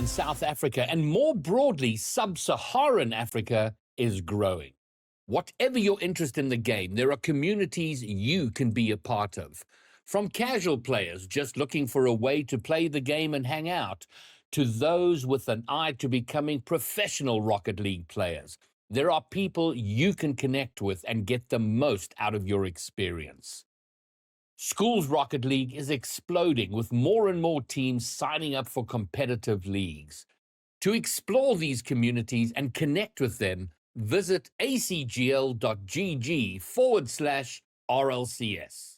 in South Africa and more broadly, sub-Saharan Africa is growing. Whatever your interest in the game, there are communities you can be a part of. From casual players just looking for a way to play the game and hang out, to those with an eye to becoming professional Rocket League players, there are people you can connect with and get the most out of your experience. Schools Rocket League is exploding with more and more teams signing up for competitive leagues. To explore these communities and connect with them, visit acgl.gg/RLCS.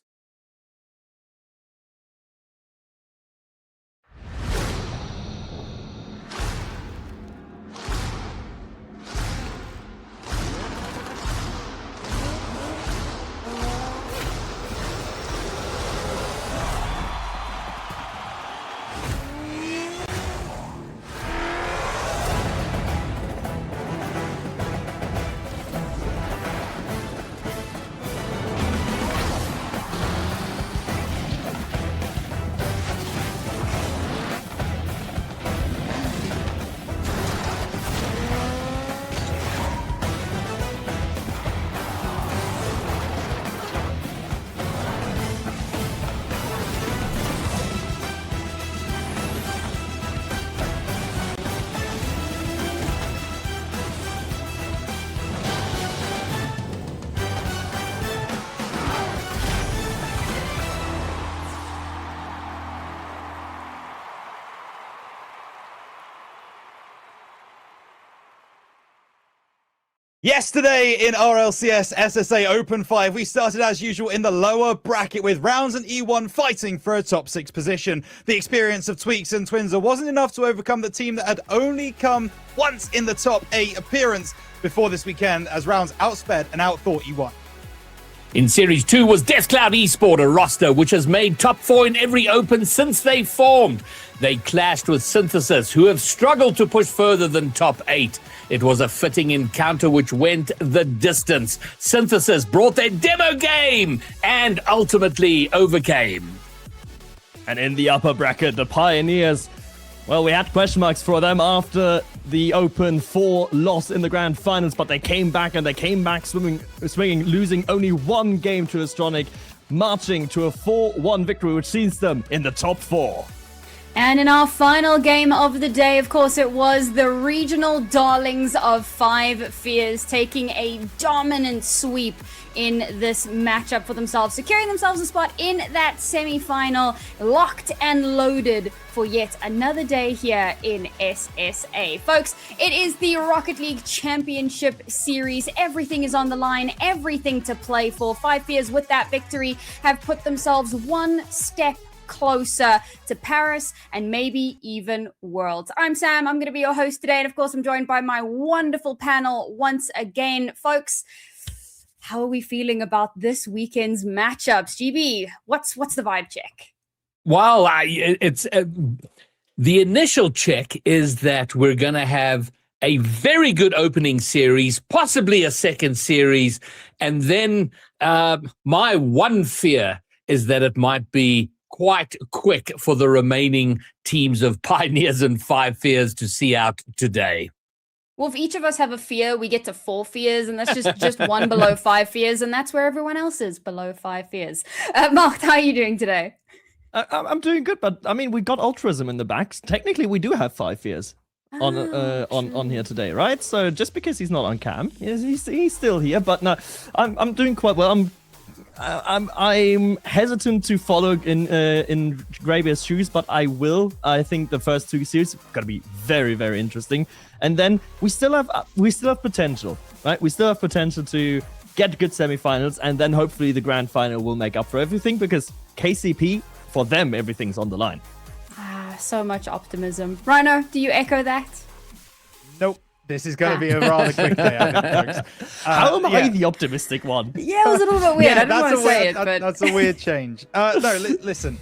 Yesterday in RLCS SSA Open 5, we started as usual in the lower bracket with Rounds and E1 fighting for a top 6 position. The experience of Tweaks and Twinzer wasn't enough to overcome the team that had only come once in the top 8 appearance before this weekend, as Rounds outsped and outthought E1. In Series 2 was Deathcloud Esport, a roster which has made top 4 in every Open since they formed. They clashed with Synthesis, who have struggled to push further than top 8. It was a fitting encounter which went the distance. Synthesis brought their demo game and ultimately overcame. And in the upper bracket, the Pioneers, well, we had question marks for them after the Open 4 loss in the grand finals, but they came back swinging, losing only one game to Astronic, marching to a 4-1 victory, which sees them in the top 4. And in our final game of the day, of course, it was the regional darlings of Five Fears taking a dominant sweep in this matchup for themselves, securing themselves a spot in that semi-final, locked and loaded for yet another day here in SSA. Folks, it is the Rocket League Championship Series. Everything is on the line, everything to play for. Five Fears, with that victory, have put themselves one step closer to Paris and maybe even Worlds. I'm Sam. I'm going to be your host today. And of course, I'm joined by my wonderful panel once again. Folks, how are we feeling about this weekend's matchups? GB, what's the vibe check? Well, the initial check is that we're going to have a very good opening series, possibly a second series. And then my one fear is that it might be quite quick for the remaining teams of Pioneers and Five Fears to see out today. Well, if each of us have a fear, we get to 4 fears, and that's just one below 5 fears, and that's where everyone else is, below 5 fears. Mark, how are you doing today? I'm doing good, but I mean, we got altruism in the back. Technically, we do have 5 fears on here today, right? So just because he's not on cam, he's still here. But no, I'm doing quite well. I'm hesitant to follow in Greybear's shoes, but I will. I think the first 2 series are gonna be very, very interesting, and then we still have potential, right? We still have potential to get good semifinals, and then hopefully the grand final will make up for everything, because KCP, for them, everything's on the line. So much optimism. Rhino, do you echo that? Nope. This is going to be a rather quick day, I think, folks. How am I the optimistic one? Yeah, it was a little bit weird. I didn't want to say it, but... That's a weird change. Listen.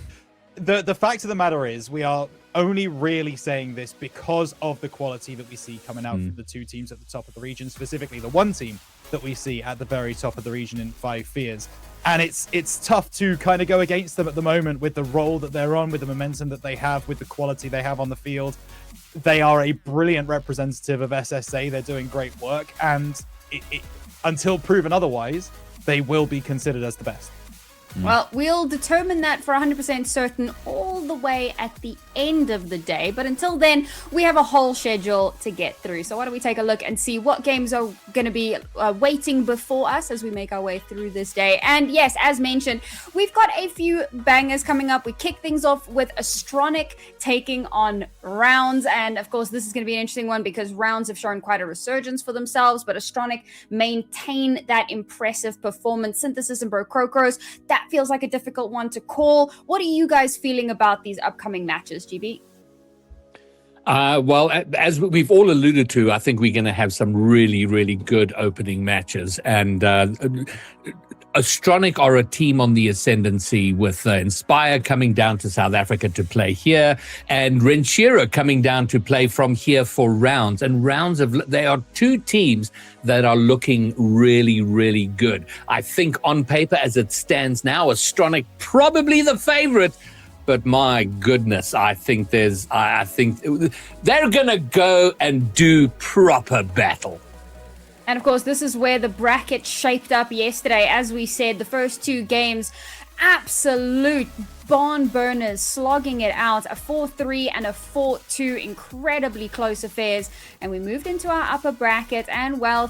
The fact of the matter is, we are only really saying this because of the quality that we see coming out from the 2 teams at the top of the region, specifically the one team that we see at the very top of the region in Five Fears. And it's tough to kind of go against them at the moment with the role that they're on, with the momentum that they have, with the quality they have on the field. they are a brilliant representative of SSA. They're doing great work, and until proven otherwise, they will be considered as the best. Well, we'll determine that for 100% certain all the way at the end of the day. But until then, we have a whole schedule to get through. So why don't we take a look and see what games are going to be waiting before us as we make our way through this day. And yes, as mentioned, we've got a few bangers coming up. We kick things off with Astronic taking on Rounds. And of course, this is going to be an interesting one because Rounds have shown quite a resurgence for themselves, but Astronic maintain that impressive performance. Synthesis and Bro Crocros, that feels like a difficult one to call. What are you guys feeling about these upcoming matches, GB? Well, as we've all alluded to, I think we're going to have some really, really good opening matches. And Astronic are a team on the ascendancy with Inspire coming down to South Africa to play here and Renshira coming down to play from here for Rounds. And they are two teams that are looking really, really good. I think on paper, as it stands now, Astronic probably the favorite. But my goodness, I think they're going to go and do proper battle. And of course, this is where the bracket shaped up yesterday. As we said, the first two games, absolute barn burners, slogging it out, a 4-3 and a 4-2, incredibly close affairs. And we moved into our upper bracket, and well,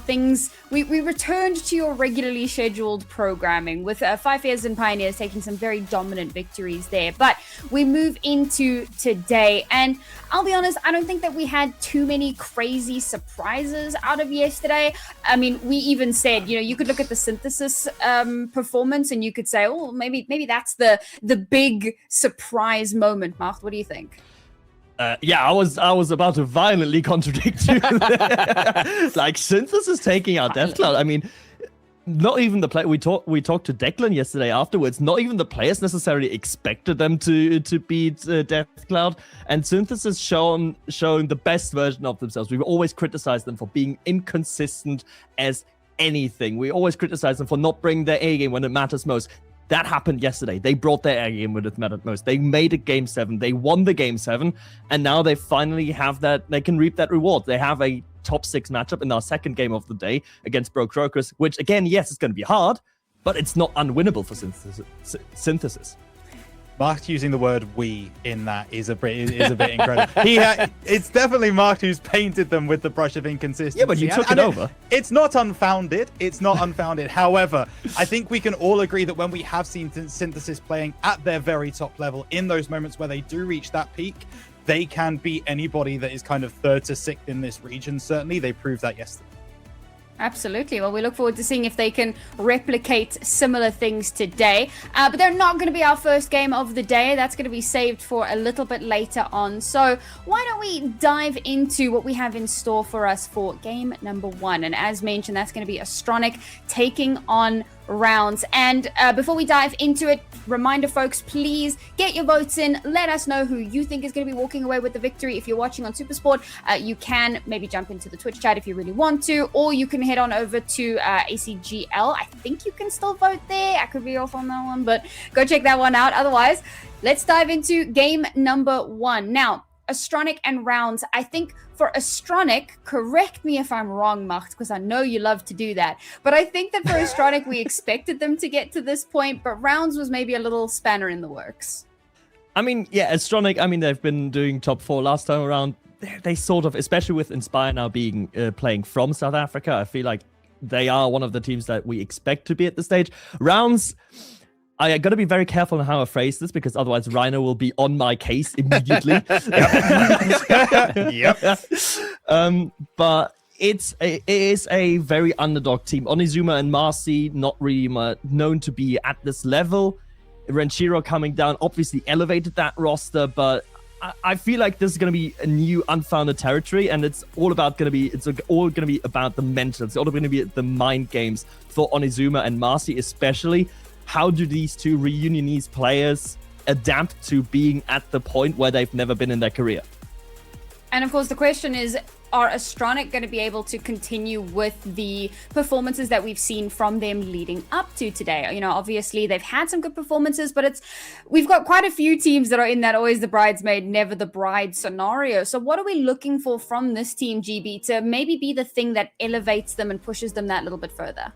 we returned to your regularly scheduled programming with Five Fears and Pioneers taking some very dominant victories there. But we move into today, and I'll be honest, I don't think that we had too many crazy surprises out of yesterday. I mean, we even said, you could look at the Synthesis performance and you could say, oh, maybe that's the big surprise moment. Mark, what do you think? Yeah, I was about to violently contradict you. Like, Synthesis taking out Deathcloud. I mean, not even the play. We talked to Declan yesterday afterwards. Not even the players necessarily expected them to beat Deathcloud. And Synthesis showing the best version of themselves. We've always criticized them for being inconsistent as anything. We always criticize them for not bringing their A game when it matters most. That happened yesterday. They brought their A game when it mattered most. They made it Game 7. They won the Game 7. And now they finally have that. They can reap that reward. They have a top 6 matchup in our second game of the day against Bro Crocus, which, again, yes, it's going to be hard, but it's not unwinnable for Synthesis. Mark using the word "we" in that is a bit incredible. It's definitely Mark who's painted them with the brush of inconsistency. Yeah, but you took it over. It's not unfounded. However, I think we can all agree that when we have seen Synthesis playing at their very top level, in those moments where they do reach that peak, they can beat anybody that is kind of third to sixth in this region. Certainly, they proved that yesterday. Absolutely. Well, we look forward to seeing if they can replicate similar things today. But they're not going to be our first game of the day. That's going to be saved for a little bit later on. So why don't we dive into what we have in store for us for game number 1? And as mentioned, that's going to be Astronic taking on Rounds. And before we dive into it, reminder folks, please get your votes in. Let us know who you think is going to be walking away with the victory. If you're watching on Supersport, you can maybe jump into the Twitch chat if you really want to, or you can head on over to ACGL. I think you can still vote there. I could be off on that one, but go check that one out. Otherwise, let's dive into game number 1. Now, Astronic and Rounds. I think for Astronic, correct me if I'm wrong, Macht, because I know you love to do that, but I think that for Astronic, we expected them to get to this point, but Rounds was maybe a little spanner in the works. I mean, yeah, Astronic, they've been doing top 4 last time around. They sort of, especially with Inspire now being playing from South Africa, I feel like they are one of the teams that we expect to be at the stage. Rounds, I got to be very careful on how I phrase this because otherwise Rhino will be on my case immediately. Yep. But it is a very underdog team. Onizuma and Marcy, not really known to be at this level. Renshiro coming down, obviously elevated that roster, but I feel like this is going to be a new unfounded territory, and it's all going to be about the mental. It's all going to be the mind games for Onizuma and Marcy, especially. How do these two reunionese players adapt to being at the point where they've never been in their career? And of course, the question is, are Astronic going to be able to continue with the performances that we've seen from them leading up to today? You know, obviously they've had some good performances, but we've got quite a few teams that are in that always the bridesmaid, never the bride scenario. So what are we looking for from this team, GB, to maybe be the thing that elevates them and pushes them that little bit further?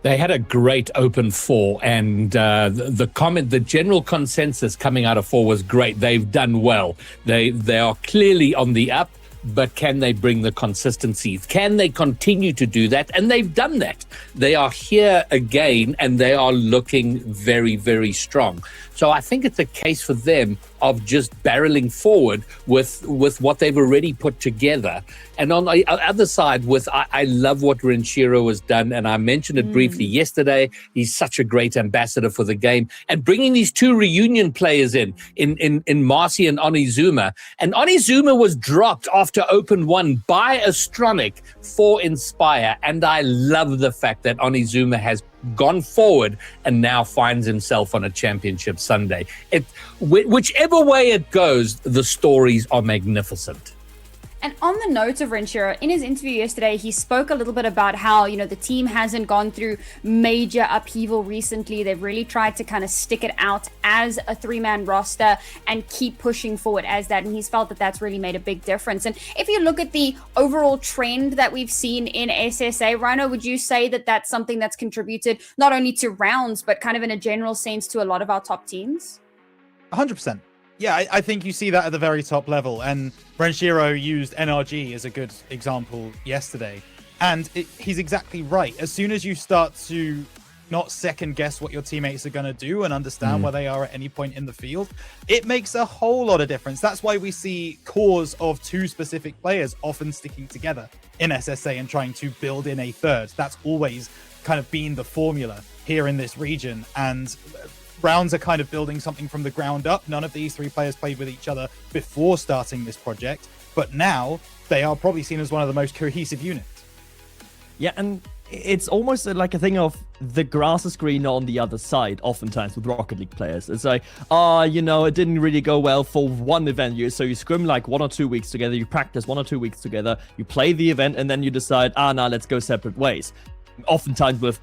They had a great open 4, and the general consensus coming out of 4 was great. They've done well. They are clearly on the up, but can they bring the consistency? Can they continue to do that? And they've done that. They are here again, and they are looking very, very strong. So I think it's a case for them of just barreling forward with what they've already put together. And on the other side, I love what Renshiro has done, and I mentioned it briefly yesterday. He's such a great ambassador for the game, and bringing these 2 reunion players in Marcy and Onizuma. And Onizuma was dropped after Open 1 by Astronic for Inspire, and I love the fact that Onizuma has gone forward and now finds himself on a championship Sunday. Whichever way it goes, the stories are magnificent. And on the note of Renshiro, in his interview yesterday, he spoke a little bit about how, you know, the team hasn't gone through major upheaval recently. They've really tried to kind of stick it out as a 3-man roster and keep pushing forward as that. And he's felt that that's really made a big difference. And if you look at the overall trend that we've seen in SSA, Rhino, would you say that that's something that's contributed not only to rounds, but kind of in a general sense to a lot of our top teams? 100%. Yeah, I think you see that at the very top level, and Renshiro used NRG as a good example yesterday. And he's exactly right. As soon as you start to not second guess what your teammates are going to do and understand where they are at any point in the field, it makes a whole lot of difference. That's why we see cores of 2 specific players often sticking together in SSA and trying to build in a third. That's always kind of been the formula here in this region. And Browns are kind of building something from the ground up. None of these 3 players played with each other before starting this project, but now they are probably seen as one of the most cohesive units. Yeah, and it's almost like a thing of the grass is greener on the other side, oftentimes with Rocket League players. It's like, you know, it didn't really go well for one event. So you scrim like 1 or 2 weeks together, you practice 1 or 2 weeks together, you play the event, and then you decide, now let's go separate ways. Oftentimes with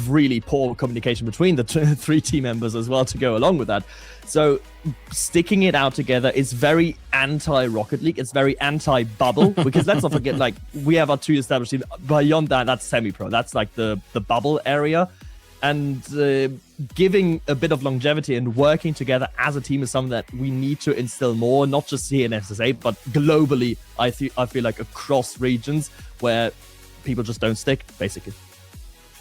really poor communication between the 3 team members as well to go along with that. So sticking it out together is very anti-Rocket League. It's very anti-bubble, because let's not forget, like, we have our 2 established teams. Beyond that, that's semi-pro. That's like the bubble area. And giving a bit of longevity and working together as a team is something that we need to instill more, not just here in SSA, but globally, I feel like across regions where people just don't stick, basically.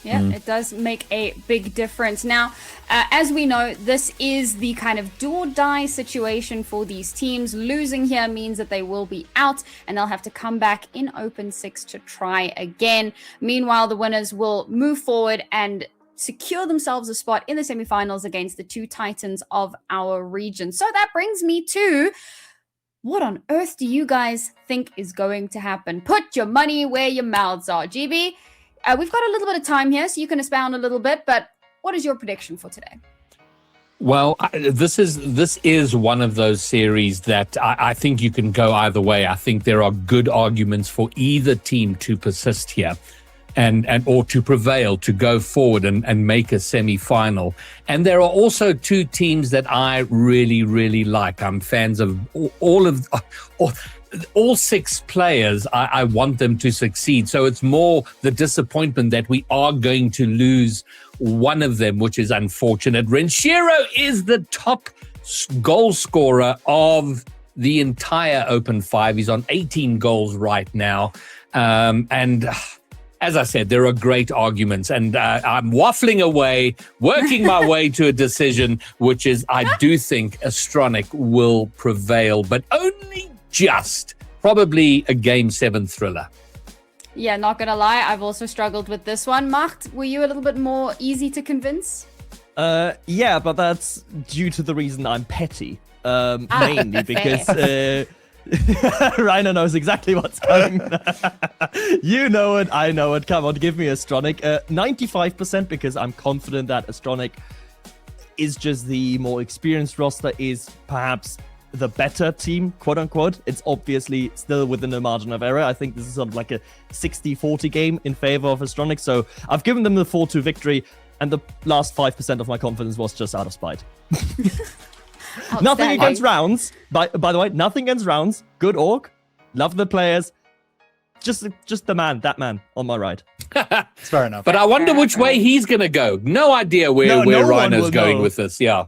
Yeah, it does make a big difference. Now, as we know, this is the kind of do or die situation for these teams. Losing here means that they will be out and they'll have to come back in Open 6 to try again. Meanwhile, the winners will move forward and secure themselves a spot in the semifinals against the 2 titans of our region. So that brings me to, what on earth do you guys think is going to happen? Put your money where your mouths are. GB, we've got a little bit of time here, so you can expound a little bit, but what is your prediction for today? Well, this is one of those series that I think you can go either way. I think there are good arguments for either team to persist here and or to prevail, to go forward and make a semi-final. And there are also 2 teams that I really, really like. I'm fans of all 6 players. I want them to succeed. So it's more the disappointment that we are going to lose one of them, which is unfortunate. Renshiro is the top goal scorer of the entire Open 5. He's on 18 goals right now. And as I said, there are great arguments, and I'm waffling away, working my way to a decision, which is I do think Astronic will prevail, but only just. Probably a Game 7 thriller. Yeah, not gonna lie, I've also struggled with this one. Macht, were you a little bit more easy to convince? Yeah, but that's due to the reason I'm petty. Mainly because Rhino knows exactly what's coming. You know it, I know it. Come on, give me Astronic. 95% because I'm confident that Astronic is just the more experienced roster, is perhaps the better team, quote unquote. It's obviously still within the margin of error. I think this is sort of like a 60-40 game in favor of Astronic. So I've given them the 4-2 victory, and the last 5% of my confidence was just out of spite. Nothing against rounds. By the way, nothing against rounds. Good org. Love the players. Just that man on my right. It's fair enough. But I wonder which way he's going to go. No idea where Rhino's going with this. Yeah.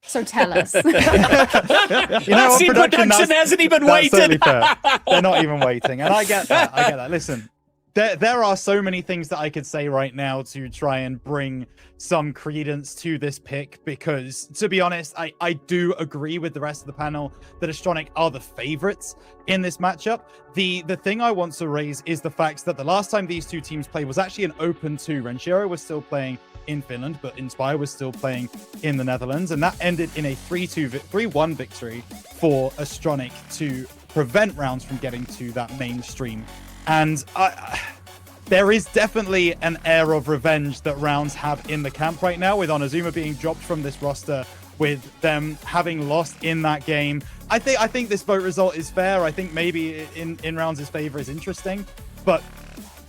So tell us. You know what, production hasn't even that's waited. totally fair. They're not even waiting. And I get that. Listen, there are so many things that I could say right now to try and bring some credence to this pick, because to be honest, I do agree with the rest of the panel that Astronic are the favorites in this matchup. The thing I want to raise is the fact that the last time these two teams played was actually an Open 2. Renshiro was still playing in Finland, but Inspire was still playing in the Netherlands, and that ended in a 3-1 victory for Astronic to prevent rounds from getting to that mainstream. And there is definitely an air of revenge that rounds have in the camp right now, with Onizuma being dropped from this roster, with them having lost in that game. I think this vote result is fair. I think maybe in rounds' favor is interesting, but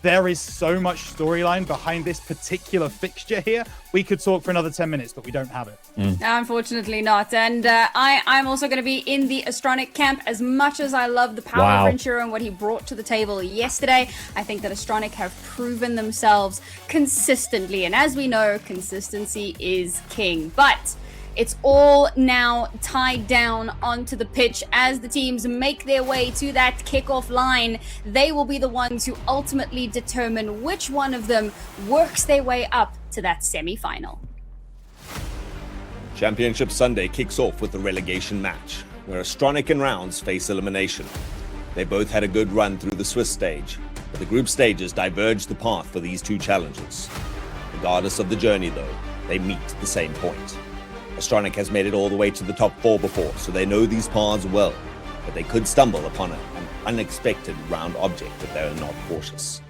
there is so much storyline behind this particular fixture here. We could talk for another 10 minutes, but we don't have it. Unfortunately not. And I'm also going to be in the Astronic camp. As much as I love the power of Renshiro and what he brought to the table yesterday, I think that Astronic have proven themselves consistently. And as we know, consistency is king. But it's all now tied down onto the pitch as the teams make their way to that kickoff line. They will be the ones who ultimately determine which one of them works their way up to that semi-final. Championship Sunday kicks off with the relegation match, where Astronic and Rounds face elimination. They both had a good run through the Swiss stage, but the group stages diverged the path for these two challengers. Regardless of the journey though, they meet the same point. Astronic has made it all the way to the top 4 before, so they know these paths well, but they could stumble upon an unexpected round object if they are not cautious.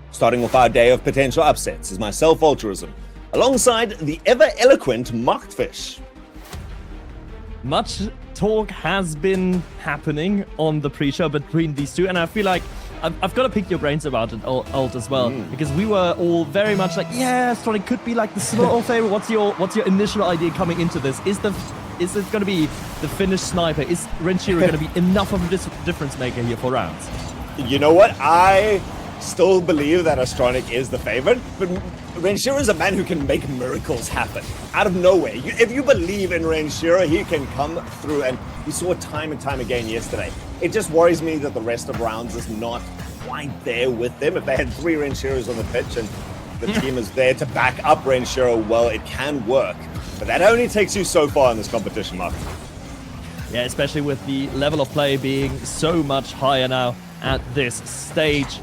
Starting with our day of potential upsets is myself, Altruism, alongside the ever-eloquent Mockfish. Much talk has been happening on the pre-show between these two, and I feel like I've got to pick your brains about it, Alt, as well, because we were all very much like, yeah, Astronic could be like the small favorite. What's your initial idea coming into this? Is it going to be the Finnish sniper? Is Renshiro going to be enough of a difference maker here for rounds? You know what? I still believe that Astronic is the favorite, but Renshiro is a man who can make miracles happen out of nowhere. If you believe in Renshiro, he can come through, and we saw it time and time again yesterday. It just worries me that the rest of rounds is not quite there with them. If they had 3 Renshiros on the pitch and the team is there to back up Renshiro, well, it can work. But that only takes you so far in this competition, Mark. Yeah, especially with the level of play being so much higher now at this stage.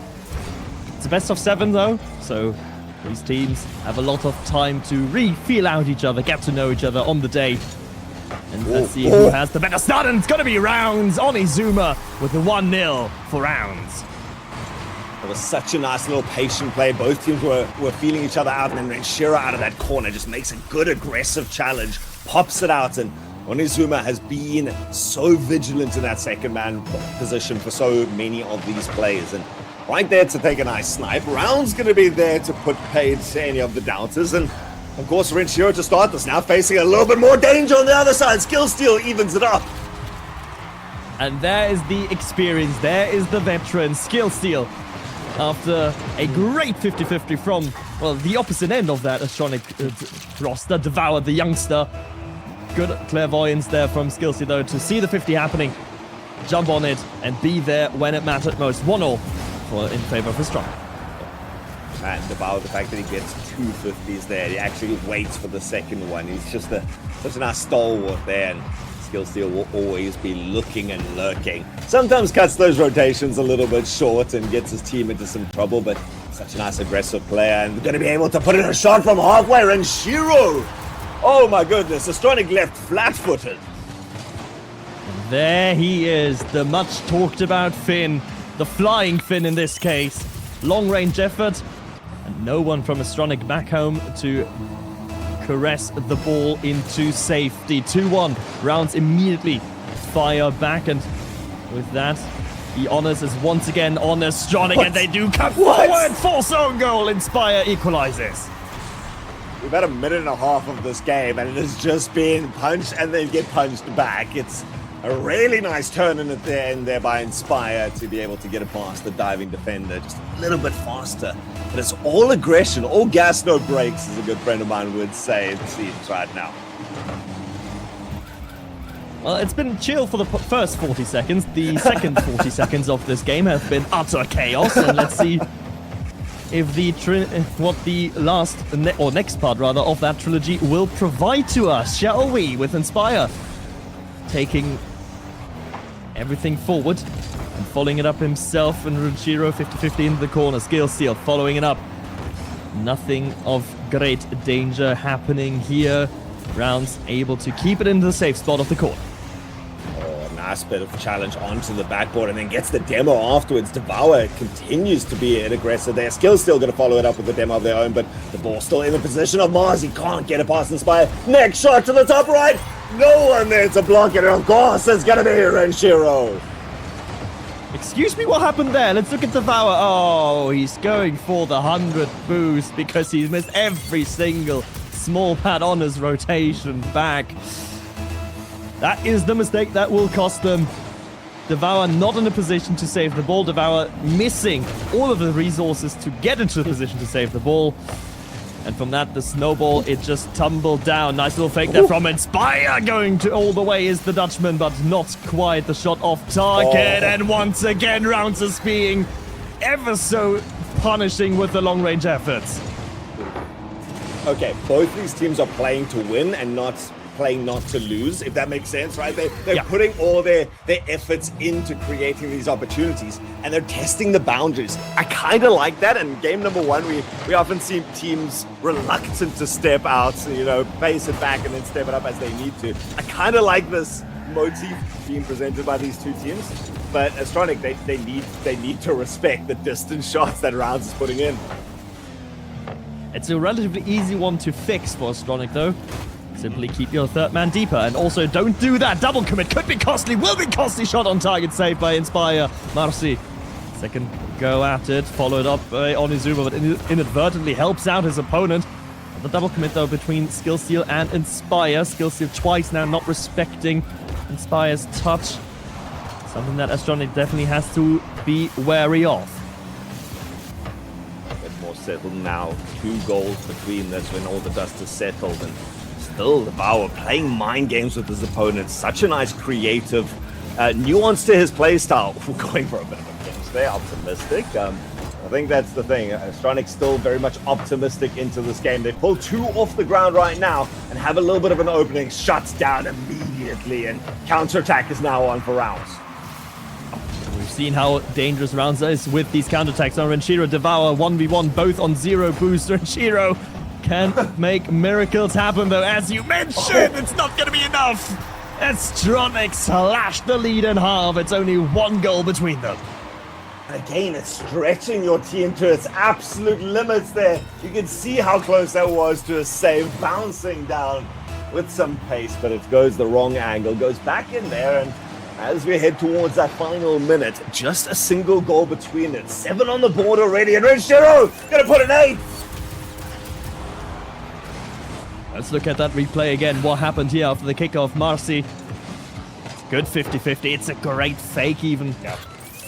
It's a best of 7 though, so these teams have a lot of time to feel out each other, get to know each other on the day. And let's see who has the better start, and it's going to be Rounds. Onizuma with the 1-0 for Rounds. It was such a nice little patient play. Both teams were feeling each other out, and then Renshiro out of that corner just makes a good aggressive challenge, pops it out, and Onizuma has been so vigilant in that second man position for so many of these players. And right there to take a nice snipe. Rounds going to be there to put paid to any of the doubters, and of course, Renshiro to start this, now facing a little bit more danger on the other side. Skill Steal evens it up. And there is the experience. There is the veteran, Skill Steal. After a great 50-50 from, well, the opposite end of that Astronic roster, devoured the youngster. Good clairvoyance there from Skill Steal, though, to see the 50 happening, jump on it, and be there when it mattered most. 1-0 in favor of Astronic. And about the fact that he gets 2 50s there. He actually waits for the second one. He's just such a nice stalwart there. And Skill Steal will always be looking and lurking. Sometimes cuts those rotations a little bit short and gets his team into some trouble, but such a nice aggressive player, and going to be able to put in a shot from halfway. Renshiro! Oh my goodness, Astronic left flat-footed. There he is, the much talked about Finn, the flying Finn in this case. Long range effort, and no one from Astronic back home to caress the ball into safety. 2-1. Rounds immediately fire back, and with that, the honors is once again on Astronic, and they do come forward. Force own goal. Inspire equalizes. We've had a minute and a half of this game, and it has just been punch and then get punched back. It's a really nice turn in at the end there by Inspire to be able to get it past the diving defender just a little bit faster. But it's all aggression, all gas, no brakes, as a good friend of mine would say, it seems right now. Well, it's been chill for the first 40 seconds. The second 40 seconds of this game have been utter chaos, and let's see if what the next part rather of that trilogy will provide to us, shall we? With Inspire taking everything forward and following it up himself, and Runshiro 50-50 into the corner. Skill Seal following it up. Nothing of great danger happening here. Rounds able to keep it in the safe spot of the corner. Nice bit of challenge onto the backboard and then gets the demo afterwards. Devour continues to be an aggressor there. Skill's still going to follow it up with the demo of their own, but the ball's still in the position of Mars. He can't get it past Inspire. Next shot to the top right. No one there to block it. Of course, it's going to be Renshiro. Excuse me, what happened there? Let's look at Devour. Oh, he's going for the 100 boost because he's missed every single small pad on his rotation back. That is the mistake that will cost them. Devour not in a position to save the ball. Devour missing all of the resources to get into a position to save the ball. And from that, the snowball, it just tumbled down. Nice little fake there from Inspire. Going to all the way is the Dutchman, but not quite the shot off target. And once again, Rounds is being ever so punishing with the long-range efforts. Okay, both these teams are playing to win and not playing not to lose, if that makes sense, right? They're putting all their efforts into creating these opportunities, and they're testing the boundaries. I kind of like that. And game number one, we often see teams reluctant to step out, pace it back and then step it up as they need to. I kind of like this motif being presented by these two teams, but Astronic, they need to respect the distance shots that Rounds is putting in. It's a relatively easy one to fix for Astronic, though. Simply keep your third man deeper, and also don't do that. Double commit could be costly, will be costly. Shot on target saved by Inspire. Marcy, second go at it, followed up by Onizuma, but inadvertently helps out his opponent. The double commit, though, between Skill Seal and Inspire. Skill Seal twice now, not respecting Inspire's touch. Something that Astronic definitely has to be wary of. A bit more settled now. 2 goals between this when all the dust is settled, and still Devour playing mind games with his opponent. Such a nice creative nuance to his playstyle. We're going for a bit of a pinch there, optimistic. I think that's the thing. Astronic's still very much optimistic into this game. They pull 2 off the ground right now and have a little bit of an opening. Shuts down immediately, and counterattack is now on for Rounds. We've seen how dangerous Rounds is with these counterattacks on Renshiro. Devour 1v1, both on 0 boost. Renshiro can make miracles happen, though. As you mentioned, it's not going to be enough. Astronic slashed the lead in half. It's only 1 goal between them. And again, it's stretching your team to its absolute limits there. You can see how close that was to a save, bouncing down with some pace, but it goes the wrong angle, goes back in there, and as we head towards that final minute, just a single goal between it. 7 on the board already, and Renshiro gonna put an 8. Let's look at that replay again. What happened here after the kickoff? Marcy, good 50-50. It's a great fake even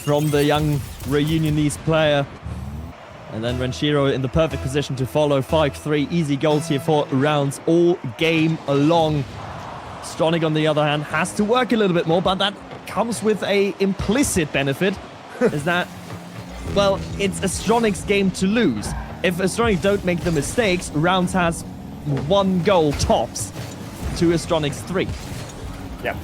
from the young Reunionese player. And then Renshiro in the perfect position to follow. 5-3, easy goals here for Rounds all game long. Astronic, on the other hand, has to work a little bit more, but that comes with a implicit benefit, is that, well, it's Astronic's game to lose. If Astronic don't make the mistakes, Rounds has 1 goal tops to Astronic's 3. Yeah,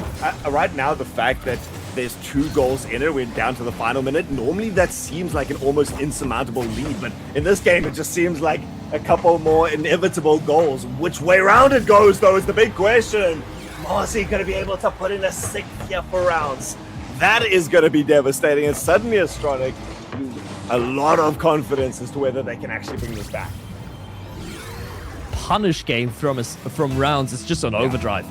right now the fact that there's 2 goals in it, we're down to the final minute, normally that seems like an almost insurmountable lead, but in this game it just seems like a couple more inevitable goals. Which way round it goes, though, is the big question. Marcy going to be able to put in a 6th here for Rounds. That is going to be devastating, and suddenly Astronic lose a lot of confidence as to whether they can actually bring this back. punish game from Rounds is just on overdrive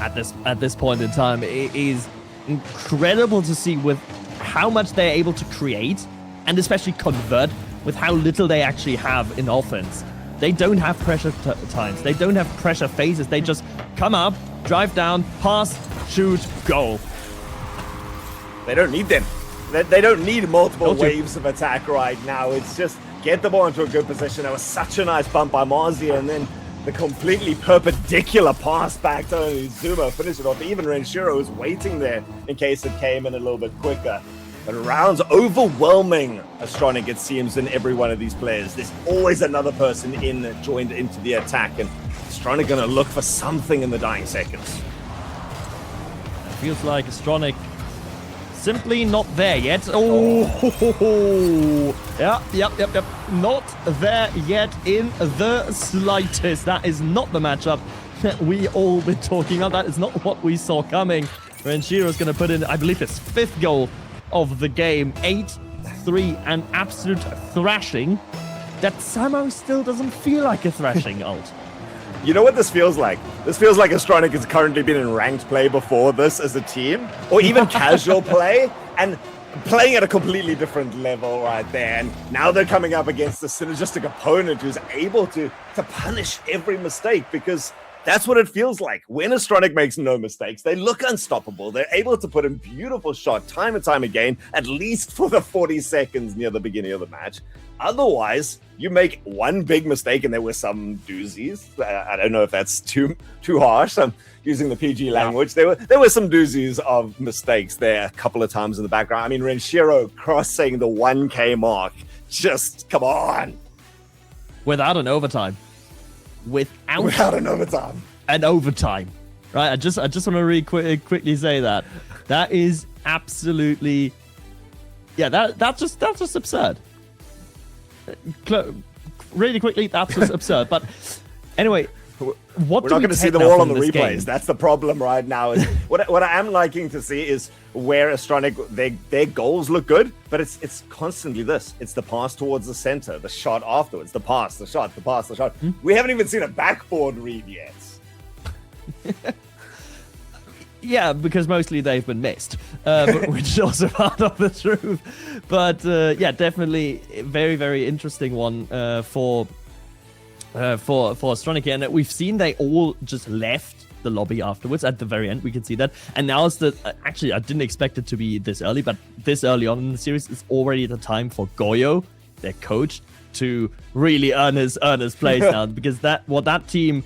at this point in time. It is incredible to see with how much they're able to create and especially convert with how little they actually have in offense. They don't have pressure times. They don't have pressure phases. They just come up, drive down, pass, shoot, goal. They don't need them. They don't need multiple waves of attack right now. It's just get the ball into a good position. That was such a nice bump by Marzi, and then the completely perpendicular pass back to Zuma, finish it off. Even Renshiro was waiting there in case it came in a little bit quicker. But Rounds overwhelming Astronic, it seems, in every one of these players. There's always another person joined into the attack, and Astronic gonna look for something in the dying seconds. It feels like Astronic simply not there yet. Oh, yep. Not there yet in the slightest. That is not the matchup that we all been talking about. That is not what we saw coming. Renshiro's going to put in, I believe, his 5th goal of the game. 8-3, an absolute thrashing that somehow still doesn't feel like a thrashing, Alt. You know what this feels like? This feels like Astronic has currently been in ranked play before this as a team, or even casual play, and playing at a completely different level right there. And now they're coming up against a synergistic opponent who's able to punish every mistake, because that's what it feels like. When Astronic makes no mistakes, they look unstoppable. They're able to put in beautiful shot time and time again, at least for the 40 seconds near the beginning of the match. Otherwise, you make one big mistake, and there were some doozies. I don't know if that's too harsh. I'm using the PG language. There were some doozies of mistakes there a couple of times in the background. I mean, Renshiro crossing the 1K mark. Just, come on. Without an overtime. Without an overtime. An overtime. Right? I just want to really quickly say that. That is absolutely... Yeah, that's just absurd. Really quickly, that's just absurd. But anyway, we're not going to see them all on the replays. Game? That's the problem right now. Is what I am liking to see is where Astronic, their goals look good, but it's constantly this. It's the pass towards the center, the shot afterwards, the pass, the shot, the pass, the shot. We haven't even seen a backboard read yet. Yeah, because mostly they've been missed, which is also part of the truth. But yeah, definitely a very, very interesting one for Astronic. And we've seen they all just left the lobby afterwards at the very end. We can see that. And now it's actually, I didn't expect it to be this early, but this early on in the series, it's already the time for Goyo, their coach, to really earn his place now, because what that team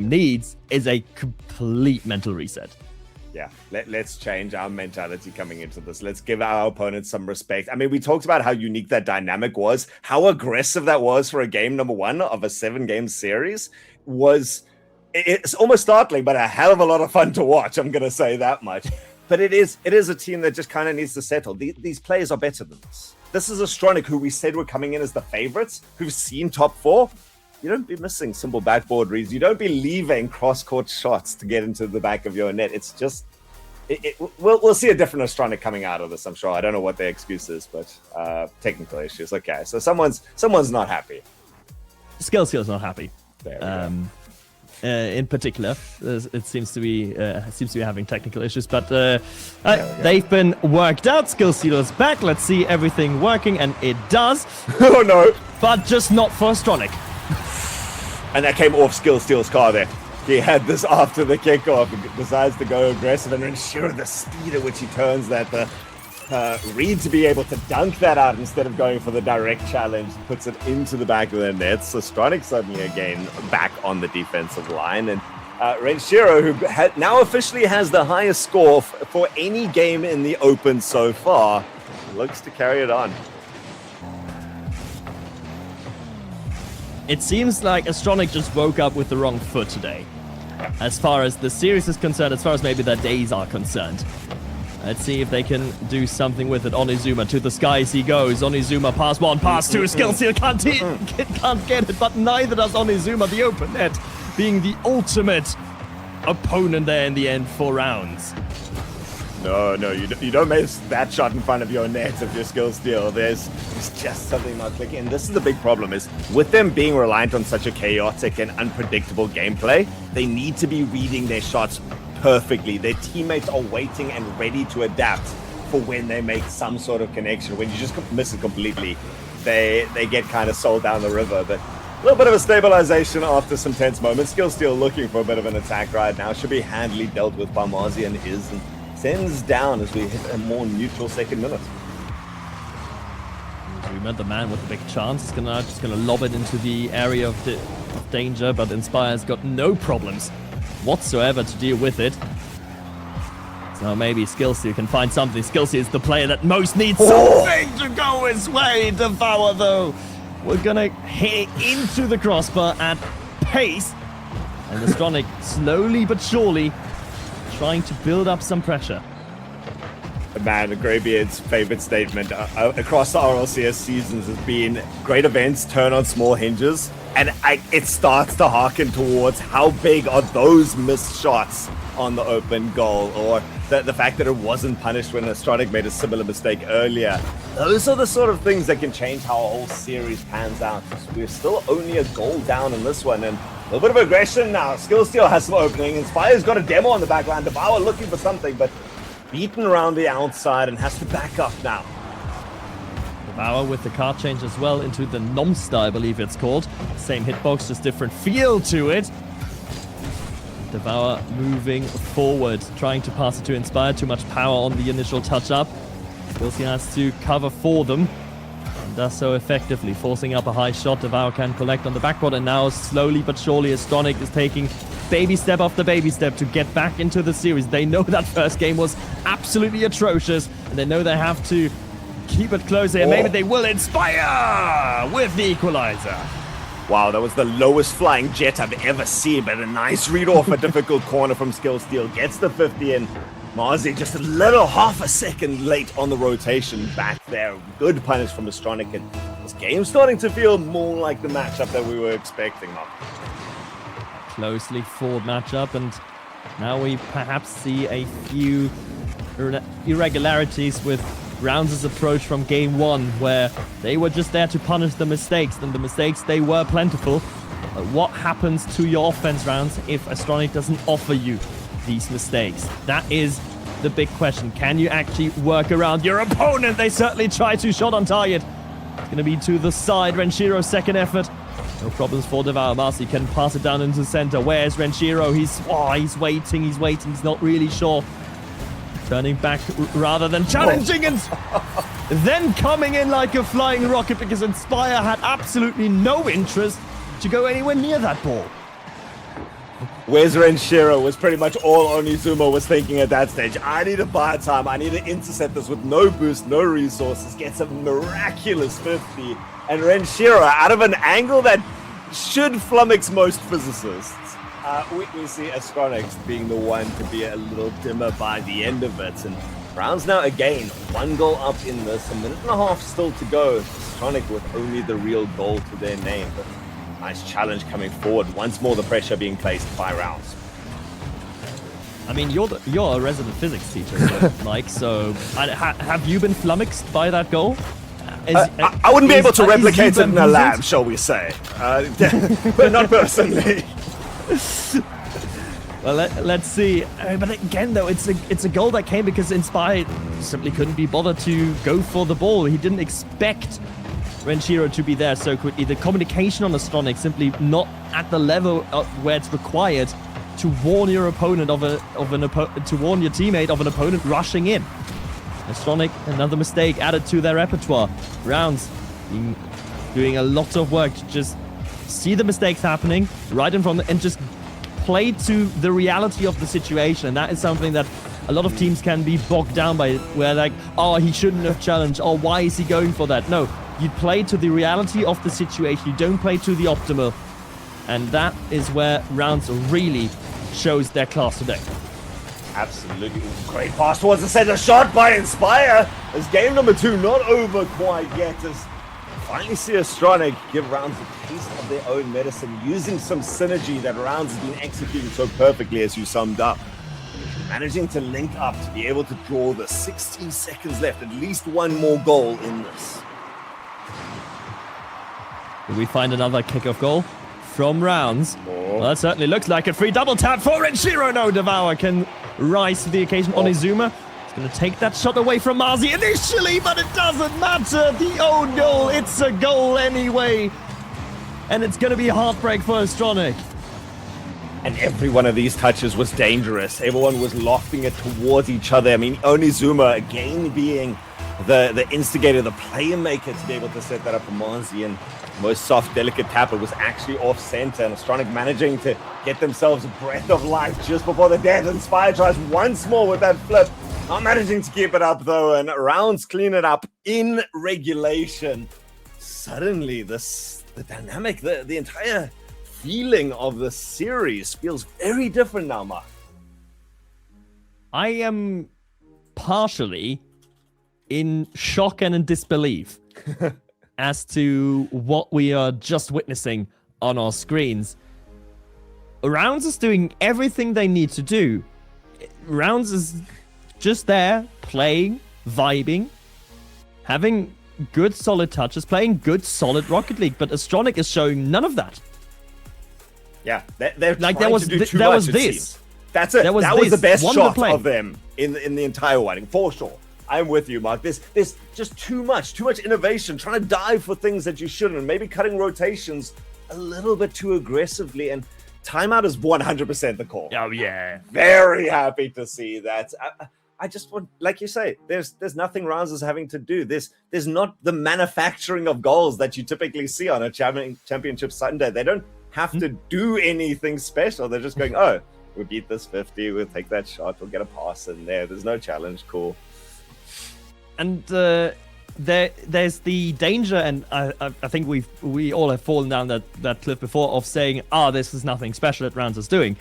needs is a complete mental reset. Yeah, let's change our mentality coming into this. Let's give our opponents some respect. I mean, we talked about how unique that dynamic was, how aggressive that was for a game number 1 of a 7-game series. It's almost startling, but a hell of a lot of fun to watch. I'm going to say that much. But it is a team that just kind of needs to settle. These players are better than this. This is Astronic, who we said were coming in as the favorites, who've seen top 4. You don't be missing simple backboard reads. You don't be leaving cross-court shots to get into the back of your net. It's just... We'll see a different Astronic coming out of this, I'm sure. I don't know what their excuse is, but technical issues. Okay, so someone's not happy. Skill's not happy. There we go. In particular, it seems to be having technical issues, but they've been worked out. Skillsealer's back. Let's see everything working, and it does. Oh no! But just not for Astronic. And that came off Skillsteal's car there. He had this after the kickoff, decides to go aggressive, and ensure the speed at which he turns that Reed to be able to dunk that out instead of going for the direct challenge, puts it into the back of the net. So Astronic suddenly again back on the defensive line, and Renshiro, who now officially has the highest score for any game in the Open so far, looks to carry it on. It seems like Astronic just woke up with the wrong foot today, as far as the series is concerned, as far as maybe their days are concerned. Let's see if they can do something with it. Onizuma to the skies he goes. Onizuma pass 1, pass 2. Skillseal can't get it, but neither does Onizuma. The open net being the ultimate opponent there in the end for Rounds. No, you don't miss that shot in front of your net if you're skill steal. There's just something not clicking. And this is the big problem, is with them being reliant on such a chaotic and unpredictable gameplay, they need to be reading their shots perfectly. Their teammates are waiting and ready to adapt for when they make some sort of connection. When you just miss it completely, they get kind of sold down the river. But a little bit of a stabilization after some tense moments. Skill steal looking for a bit of an attack right now. Should be handily dealt with by Marzi and his, and sends down as we hit a more neutral second minute. We met the man with the big chance. He's just gonna lob it into the area of danger, but Inspire's got no problems whatsoever to deal with it. So maybe Skillsy can find something. Skillsy is the player that most needs something to go his way. Devour, though. We're gonna hit into the crossbar at pace. And the Stronic slowly but surely trying to build up some pressure. Man, Greybeard's favorite statement across the RLCS seasons has been great events turn on small hinges, and it starts to harken towards how big are those missed shots on the open goal, or the fact that it wasn't punished when Astronic made a similar mistake earlier. Those are the sort of things that can change how a whole series pans out. We're still only a goal down in this one, and a little bit of aggression now. Skill Steal has some opening. Inspire's got a demo on the back line. Devour looking for something, but beaten around the outside and has to back up now. Devour with the card change as well into the Nomsta, I believe it's called. Same hitbox, just different feel to it. Devour moving forward, trying to pass it to Inspire. Too much power on the initial touch-up. Skillsy has to cover for them, and does so effectively, forcing up a high shot. Devour can collect on the backboard, and now slowly but surely Astronic is taking baby step after baby step to get back into the series. They know that first game was absolutely atrocious, and they know they have to keep it close here. Maybe they will. Inspire with the equalizer. Wow, that was the lowest flying jet I've ever seen, but a nice read off a difficult corner from Skill Steal. Gets the 50 in. Marzi just a little half a second late on the rotation back there. Good punish from Astronic, and this game's starting to feel more like the matchup that we were expecting. Closely forward matchup, and now we perhaps see a few irregularities with Rounds' approach from game one, where they were just there to punish the mistakes, and the mistakes, they were plentiful. But what happens to your offense, Rounds, if Astronic doesn't offer you these mistakes? That is the big question. Can you actually work around your opponent? They certainly try to. Shot on target. It's going to be to the side. Renshiro's second effort. No problems for Devour. Marzi can pass it down into the center. Where's Renshiro? He's waiting. He's not really sure. Turning back rather than challenging, and then coming in like a flying rocket, because Inspire had absolutely no interest to go anywhere near that ball. Where's Renshiro was pretty much all Onizuma was thinking at that stage. I need to buy time. I need to intercept this with no boost, no resources. Gets a miraculous 50. And Renshiro, out of an angle that should flummox most physicists, we see Astronic being the one to be a little dimmer by the end of it. And Browns now again, one goal up in this, a minute and a half still to go. Astronic with only the real goal to their name. But nice challenge coming forward. Once more the pressure being placed by Rounds. I mean, you're a resident physics teacher, Mike, so have you been flummoxed by that goal? I wouldn't be able to replicate it in a lab, shall we say. But not personally. Well, let's see. But again, though, it's a goal that came because Inspire simply couldn't be bothered to go for the ball. He didn't expect Renshiro to be there so quickly. The communication on Astronic simply not at the level where it's required to warn your opponent to warn your teammate of an opponent rushing in. Astronic, another mistake added to their repertoire. Rounds doing a lot of work to just see the mistakes happening right in front and just play to the reality of the situation. And that is something that a lot of teams can be bogged down by, where like, oh, he shouldn't have challenged, or why is he going for that? No, you play to the reality of the situation. You don't play to the optimal. And that is where Rounds really shows their class today. Absolutely. Great pass towards the center. Shot by Inspire. As game number 2 not over quite yet. As finally see Astronic give Rounds a taste of their own medicine, using some synergy that Rounds has been executing so perfectly, as you summed up. managing to link up to be able to draw the 16 seconds left, at least one more goal in this. Do we find another kickoff goal from Rounds? Oh. Well, that certainly looks like a free double tap for Renshiro. No, Devour can rise to the occasion on Izuma. He's going to take that shot away from Marzi initially, but it doesn't matter. The own goal, it's a goal anyway. And it's going to be a heartbreak for Astronic. And every one of these touches was dangerous. Everyone was lofting it towards each other. I mean, Onizuma again being the instigator, the playmaker to be able to set that up for Marzi. And most soft, delicate tap, it was actually off center, and Astronic managing to get themselves a breath of life just before the death. And Spire tries once more with that flip, not managing to keep it up though, and Rounds clean it up in regulation. Suddenly, the dynamic, the entire feeling of the series feels very different now, Mark. I am partially in shock and in disbelief as to what we are just witnessing on our screens. Rounds is doing everything they need to do. Rounds is just there, playing, vibing, having good solid touches, playing good solid Rocket League, but Astronic is showing none of that. Yeah, they're like trying to do too there much, was it this. seems. That's it. That was the best One shot play. of them in the entire one, for sure. I'm with you, Mark. There's just too much innovation, trying to dive for things that you shouldn't, maybe cutting rotations a little bit too aggressively, and timeout is 100% the call. Oh, yeah. Very happy to see that. I just want, like you say, there's nothing Rounds is having to do. There's not the manufacturing of goals that you typically see on a championship Sunday. They don't have to do anything special. They're just going, oh, we beat this 50, we'll take that shot, we'll get a pass in there. There's no challenge, cool. And there's the danger, and I think we all have fallen down that cliff before of saying, this is nothing special that Rounds is doing.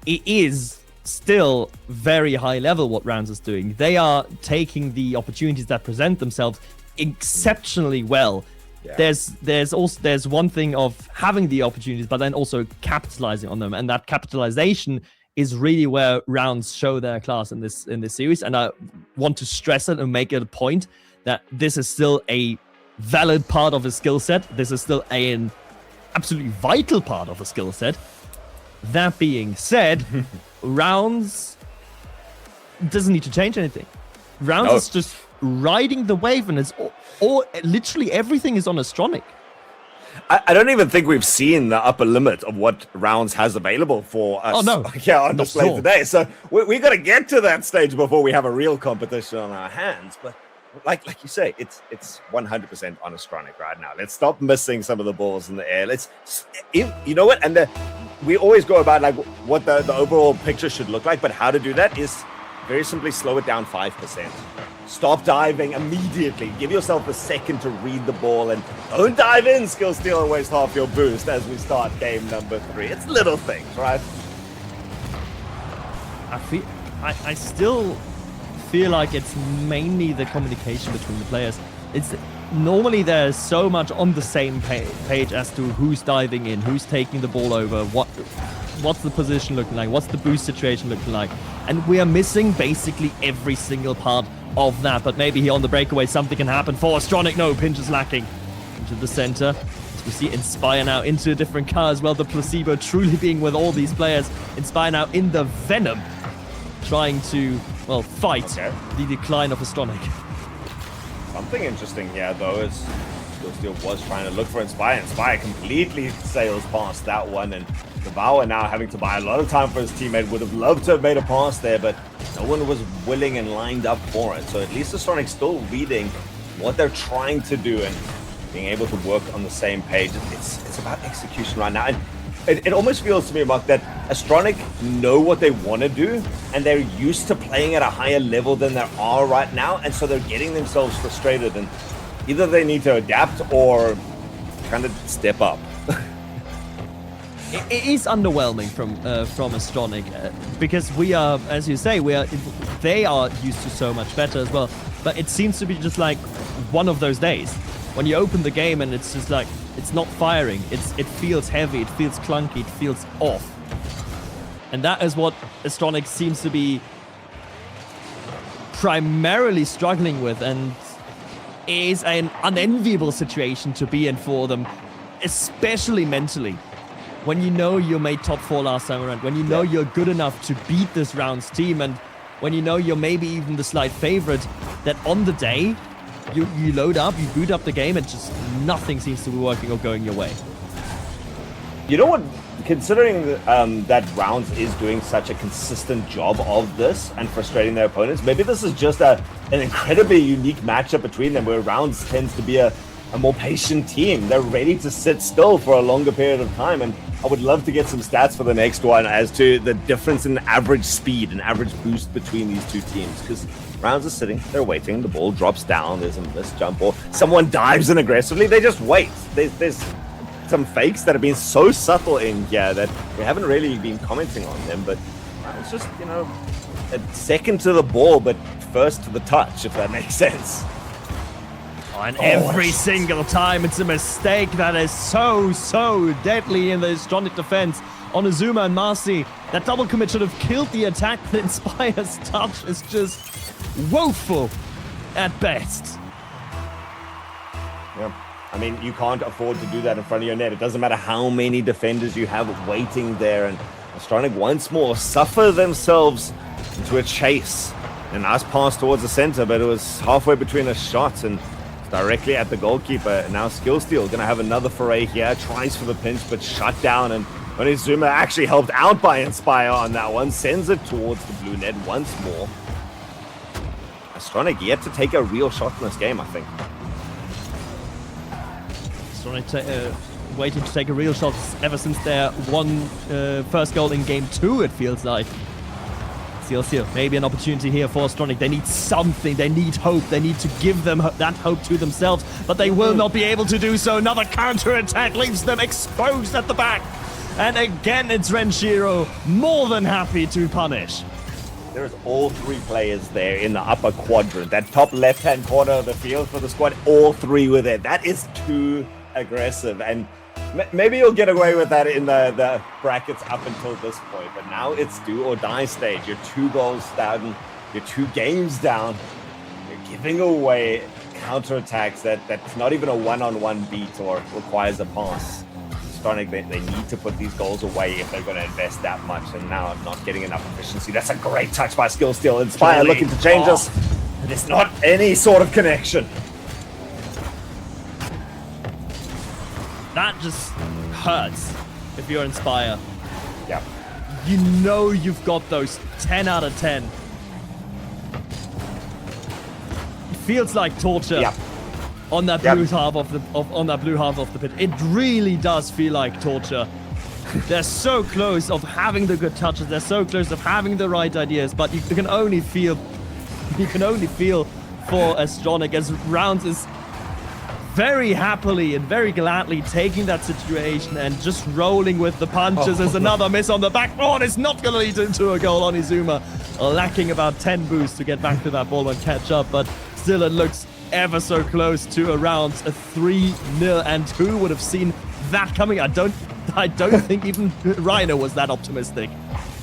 It is still very high level what Rounds is doing. They are taking the opportunities that present themselves exceptionally well. Yeah. There's one thing of having the opportunities, but then also capitalizing on them, and that capitalization is really where Rounds show their class in this series. And I want to stress it and make it a point that this is still a valid part of a skill set. This is still an absolutely vital part of a skill set. That being said, Rounds doesn't need to change anything. Rounds is just riding the wave, and it's all literally everything is on Astronic. I don't even think we've seen the upper limit of what Rounds has available for us on display today. So we got to get to that stage before we have a real competition on our hands. But like you say, it's 100% on Astronic right now. Let's stop missing some of the balls in the air. You know what? And we always go about like what the overall picture should look like, but how to do that is very simply slow it down 5%. Stop diving immediately. Give yourself a second to read the ball, and don't dive in, skill steal, and waste half your boost as we start game number 3. It's little things, right? I still feel like it's mainly the communication between the players. It's normally there's so much on the same page as to who's diving in, who's taking the ball over, what's the position looking like, what's the boost situation looking like, and we are missing basically every single part of that. But maybe here on the breakaway something can happen for Astronic. No, Pinch is lacking into the center. As we see Inspire now into a different car as well. The placebo truly being with all these players. Inspire now in the Venom, trying to fight the decline of Astronic. Something interesting here though is Steel was trying to look for Inspire. Inspire completely sails past that one, and Devour now having to buy a lot of time for his teammate. Would have loved to have made a pass there, but no one was willing and lined up for it. So at least Astronic still reading what they're trying to do and being able to work on the same page. It's about execution right now. And it almost feels to me, Mark, that Astronic know what they want to do, and they're used to playing at a higher level than they are right now, and so they're getting themselves frustrated, and either they need to adapt or kind of step up. It is underwhelming from Astronic because we are, as you say, they are used to so much better as well. But it seems to be just like one of those days when you open the game and it's just like it's not firing. It feels heavy, it feels clunky, it feels off, and that is what Astronic seems to be primarily struggling with, and is an unenviable situation to be in for them, especially mentally. When you know you made top 4 last time around, when you know you're good enough to beat this round's team, and when you know you're maybe even the slight favorite, that on the day, you load up, you boot up the game, and just nothing seems to be working or going your way. You know what? Considering that Rounds is doing such a consistent job of this and frustrating their opponents, maybe this is just an incredibly unique matchup between them, where Rounds tends to be a more patient team. They're ready to sit still for a longer period of time, and I would love to get some stats for the next one as to the difference in average speed and average boost between these two teams, because Rounds are sitting, they're waiting, the ball drops down, there's a missed jump, or someone dives in aggressively, they just wait. There's some fakes that have been so subtle in here that we haven't really been commenting on them, but it's just, you know, a second to the ball, but first to the touch, if that makes sense. And every single time it's a mistake that is so deadly in the Astronic defense. On Azuma and Marcy, that double commit should have killed the attack, but Inspire's touch is just woeful at best. Yeah. I mean, you can't afford to do that in front of your net. It doesn't matter how many defenders you have waiting there, and Astronic once more suffer themselves into a chase. A nice pass towards the center, but it was halfway between a shot and directly at the goalkeeper. Now Skillsteal gonna have another foray here, tries for the pinch, but shut down, and Onizuma actually helped out by Inspire on that one, sends it towards the blue net once more. Astronic yet to take a real shot in this game, I think. Astronic waiting to take a real shot ever since their first goal in game 2, it feels like. Seal, maybe an opportunity here for Astronic. They need something, they need hope, they need to give them that hope to themselves, but they will not be able to do so. Another counter-attack leaves them exposed at the back. And again, it's Renshiro, more than happy to punish. There's all 3 players there in the upper quadrant, that top left-hand corner of the field for the squad. All 3 were there. That is too aggressive, and maybe you'll get away with that in the brackets up until this point, but now it's do or die stage. You're 2 goals down, you're 2 games down, you're giving away counterattacks that's not even a one-on-one beat or requires a pass. Astronic, they need to put these goals away if they're going to invest that much, and now I'm not getting enough efficiency. That's a great touch by Skillsteal. Inspire looking to change us. There's not any sort of connection. That just hurts if you're Inspire. Yeah. You know you've got those 10 out of 10. It feels like torture. Yeah. On that blue half of the pit. It really does feel like torture. They're so close of having the good touches, they're so close of having the right ideas, but you can only feel for Astronic as Rounds is very happily and very gladly taking that situation and just rolling with the punches. There's another miss on the backboard. It's not going to lead into a goal on Izuma. Lacking about 10 boosts to get back to that ball and catch up, but still it looks ever so close to a Rounds, a 3-0, and who would have seen that coming? I don't think even Rhino was that optimistic.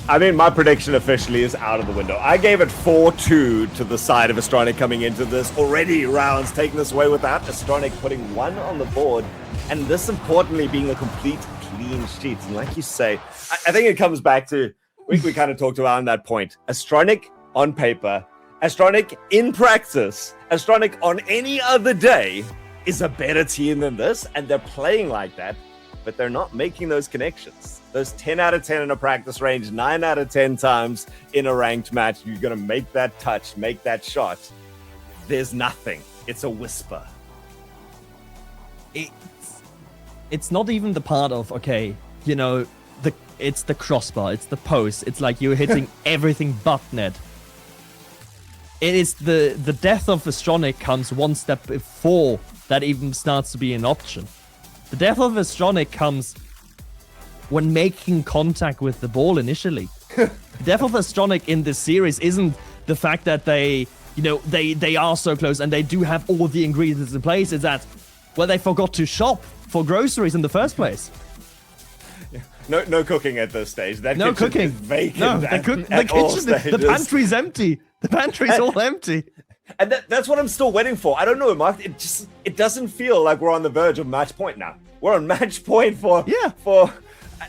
I mean, my prediction officially is out of the window. I gave it 4-2 to the side of Astronic coming into this. Already Rounds taking this away with that. Astronic putting 1 on the board, and this importantly being a complete clean sheet. And like you say, I think it comes back to, we kind of talked about on that point. Astronic on paper, Astronic in practice, Astronic on any other day is a better team than this, and they're playing like that, but they're not making those connections. Those 10 out of 10 in a practice range, 9 out of 10 times in a ranked match, you're going to make that touch, make that shot. There's nothing. It's a whisper. It's not even the part of, okay, you know, it's the crossbar, it's the post, it's like you're hitting everything but net. It is the death of Astronic comes one step before that even starts to be an option. The death of Astronic comes when making contact with the ball initially. The death of Astronic in this series isn't the fact that they are so close and they do have all the ingredients in place. It's that, well, they forgot to shop for groceries in the first place. No cooking at this stage. That no kitchen cooking. is vacant. No, the pantry's empty. The pantry's all empty. And that's what I'm still waiting for. I don't know, Mark. It doesn't feel like we're on the verge of match point now. We're on match point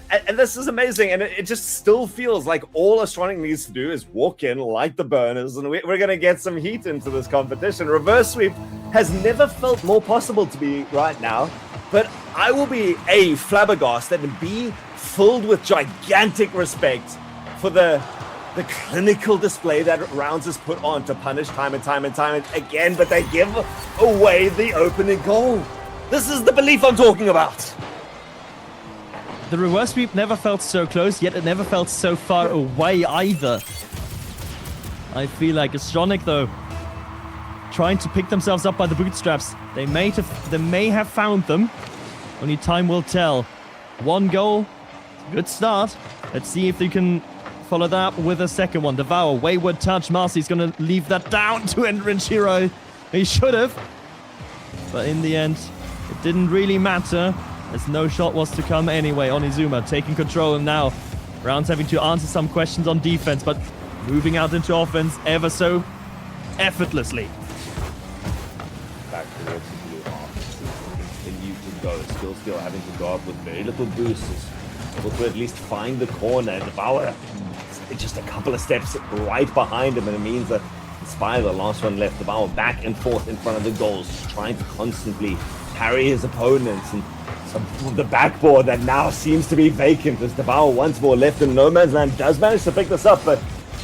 and this is amazing. And it just still feels like all Astronic needs to do is walk in, light the burners, and we're going to get some heat into this competition. Reverse sweep has never felt more possible to be right now. But I will be A, flabbergasted, and B, filled with gigantic respect for the clinical display that Rounds has put on to punish time and time again, but they give away the opening goal. This is the belief I'm talking about. The reverse sweep never felt so close, yet it never felt so far away either. I feel like Astronic, though, trying to pick themselves up by the bootstraps. They may have found them. Only time will tell. One goal, good start. Let's see if they can follow that up with a second one. Devour, wayward touch. Marcy's going to leave that down to Renshiro. He should have. But in the end, it didn't really matter, as no shot was to come anyway. Onizuma taking control, and now Rounds having to answer some questions on defense, but moving out into offense ever so effortlessly. Back towards the blue half. Continue to go. Still having to go up with very little boosts. Able to at least find the corner. Devour, it's just a couple of steps right behind him, and it means that Inspire, the last one left, Devour back and forth in front of the goals, trying to constantly carry his opponents, and the backboard that now seems to be vacant as Devour once more left in no man's land does manage to pick this up, but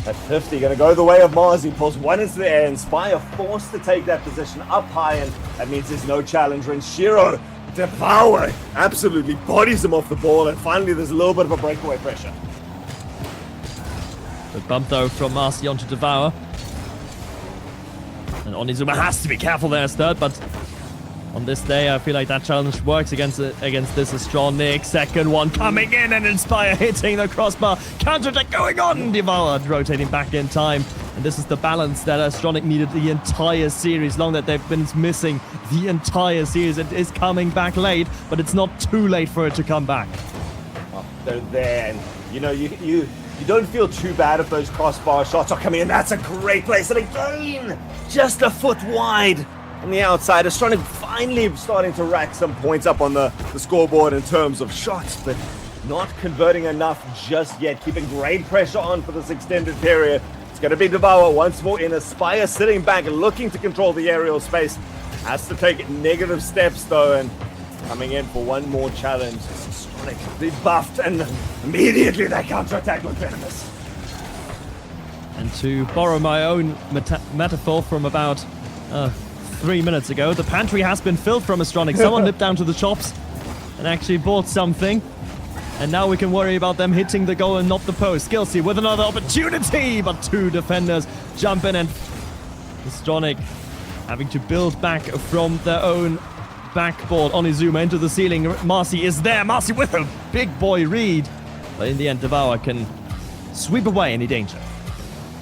at 50 going to go the way of Mars. He pulls one into the air. Inspire forced to take that position up high, and that means there's no challenge. Renshiro, Devour absolutely bodies him off the ball, and finally there's a little bit of a breakaway pressure. Good bump though from Marcy onto Devour. And Onizuma has to be careful there as third, but on this day, I feel like that challenge works against this Astronic. Second one coming in, and Inspire hitting the crossbar. Counterattack going on. Devoured rotating back in time. And this is the balance that Astronic needed the entire series. Long that they've been missing the entire series. It is coming back late, but it's not too late for it to come back. Oh, they're there, and you don't feel too bad if those crossbar shots are coming in. That's a great place, and again, just a foot wide. On the outside, Astronic finally starting to rack some points up on the scoreboard in terms of shots, but not converting enough just yet. Keeping great pressure on for this extended period. It's going to be Devour once more in. Aspire sitting back, looking to control the aerial space. Has to take negative steps though, and coming in for one more challenge. Astronic rebuffed, and immediately that counterattack looked venomous. And to borrow my own metaphor from about 3 minutes ago, the pantry has been filled from Astronic. Someone nipped down to the shops and actually bought something. And now we can worry about them hitting the goal and not the post. Skillsy with another opportunity, but two defenders jump in, and Astronic having to build back from their own backboard. Onizuma into the ceiling. Marcy is there. Marcy with a big boy read. But in the end, Devour can sweep away any danger.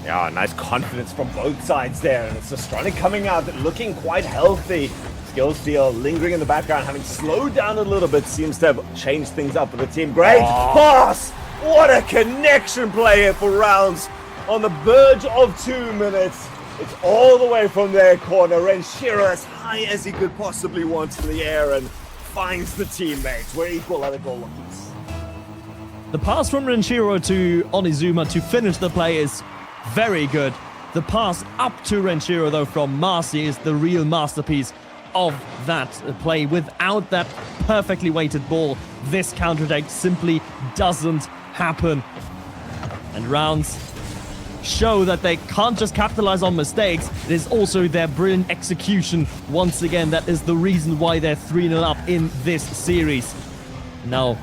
Yeah, nice confidence from both sides there, and it's Astronic coming out looking quite healthy. Skill steal lingering in the background, having slowed down a little bit, seems to have changed things up for the team. Great pass! What a connection play here for Rounds on the verge of 2 minutes. It's all the way from their corner. Renshiro as high as he could possibly want in the air, and finds the teammates. We're equal at a goal apiece. The pass from Renshiro to Onizuma to finish the play is very good. The pass up to Renshiro, though, from Marcy is the real masterpiece of that play. Without that perfectly weighted ball, this counterattack simply doesn't happen. And Rounds show that they can't just capitalize on mistakes. It is also their brilliant execution. Once again, that is the reason why they're 3-0 up in this series. Now,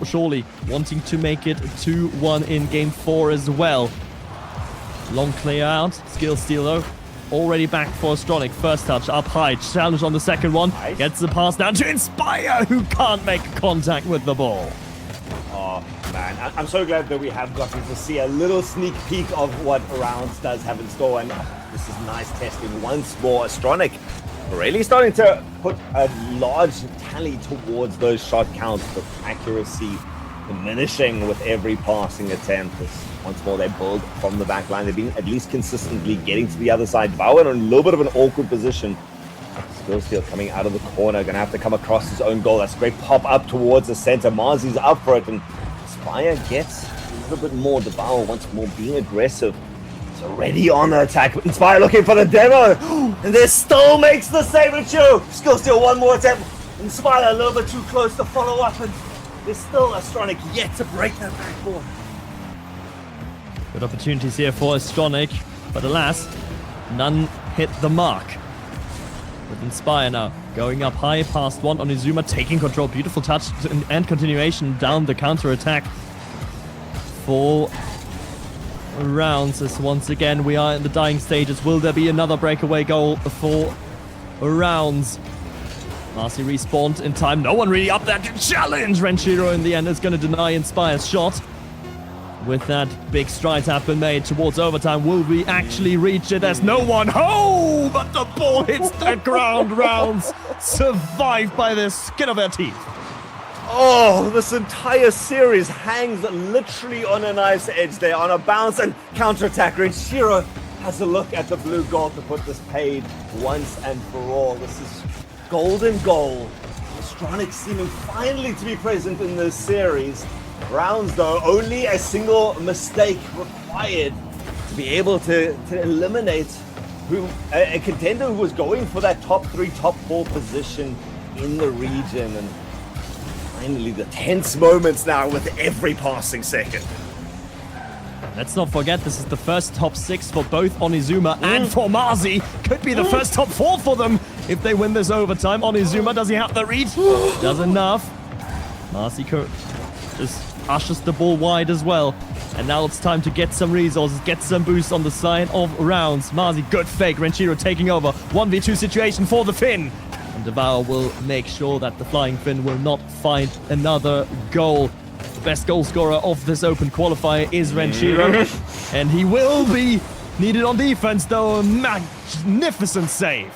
surely wanting to make it 2-1 in Game 4 as well. Long clear out. Skill steal though. Already back for Astronic. First touch up high. Challenge on the second one. Nice. Gets the pass down to Inspire, who can't make contact with the ball. Oh man, I'm so glad that we have gotten to see a little sneak peek of what Rounds does have in store, and this is nice testing once more. Astronic really starting to put a large tally towards those shot counts, but accuracy diminishing with every passing attempt. As once more, they build from the back line. They've been at least consistently getting to the other side. Bauer in a little bit of an awkward position. Skillsteal coming out of the corner, going to have to come across his own goal. That's a great pop up towards the center. Marzi's up for it, and Spire gets a little bit more. Bauer once more being aggressive. It's already on the attack. Spire looking for the demo, and this still makes the save. Skillsteal one more attempt. And Spire a little bit too close to follow up, and there's still Astronic yet to break that backboard. Good opportunities here for Astronic, but alas, none hit the mark. With Inspire now going up high past one on Izuma, taking control. Beautiful touch and continuation down the counter attack for Rounds. As once again we are in the dying stages. Will there be another breakaway goal for Rounds? Marcy respawned in time. No one really up there to challenge. Renshiro in the end is going to deny Inspire's shot. With that, big strides have been made towards overtime. Will we actually reach it? There's no one home, but the ball hits the ground. Rounds survived by the skin of their teeth. Oh, this entire series hangs literally on a nice edge there, on a bounce and counterattack. Renshiro has a look at the blue goal to put this paid once and for all. This is golden goal. Astronic seeming finally to be present in this series. Rounds, though, only a single mistake required to be able to eliminate a contender who was going for that top 3, top 4 position in the region. And finally, the tense moments now with every passing second. Let's not forget, this is the first top 6 for both Onizuma and for Marzi. Could be the first top 4 for them if they win this overtime. Onizuma, does he have the read? Does enough. Marzi just ushers the ball wide as well. And now it's time to get some resources, get some boost on the side of Rounds. Marzi, good fake. Renshiro taking over. 1v2 situation for the Finn. And Devour will make sure that the Flying Finn will not find another goal. The best goal scorer of this open qualifier is Renshiro. And he will be needed on defense, though. A magnificent save.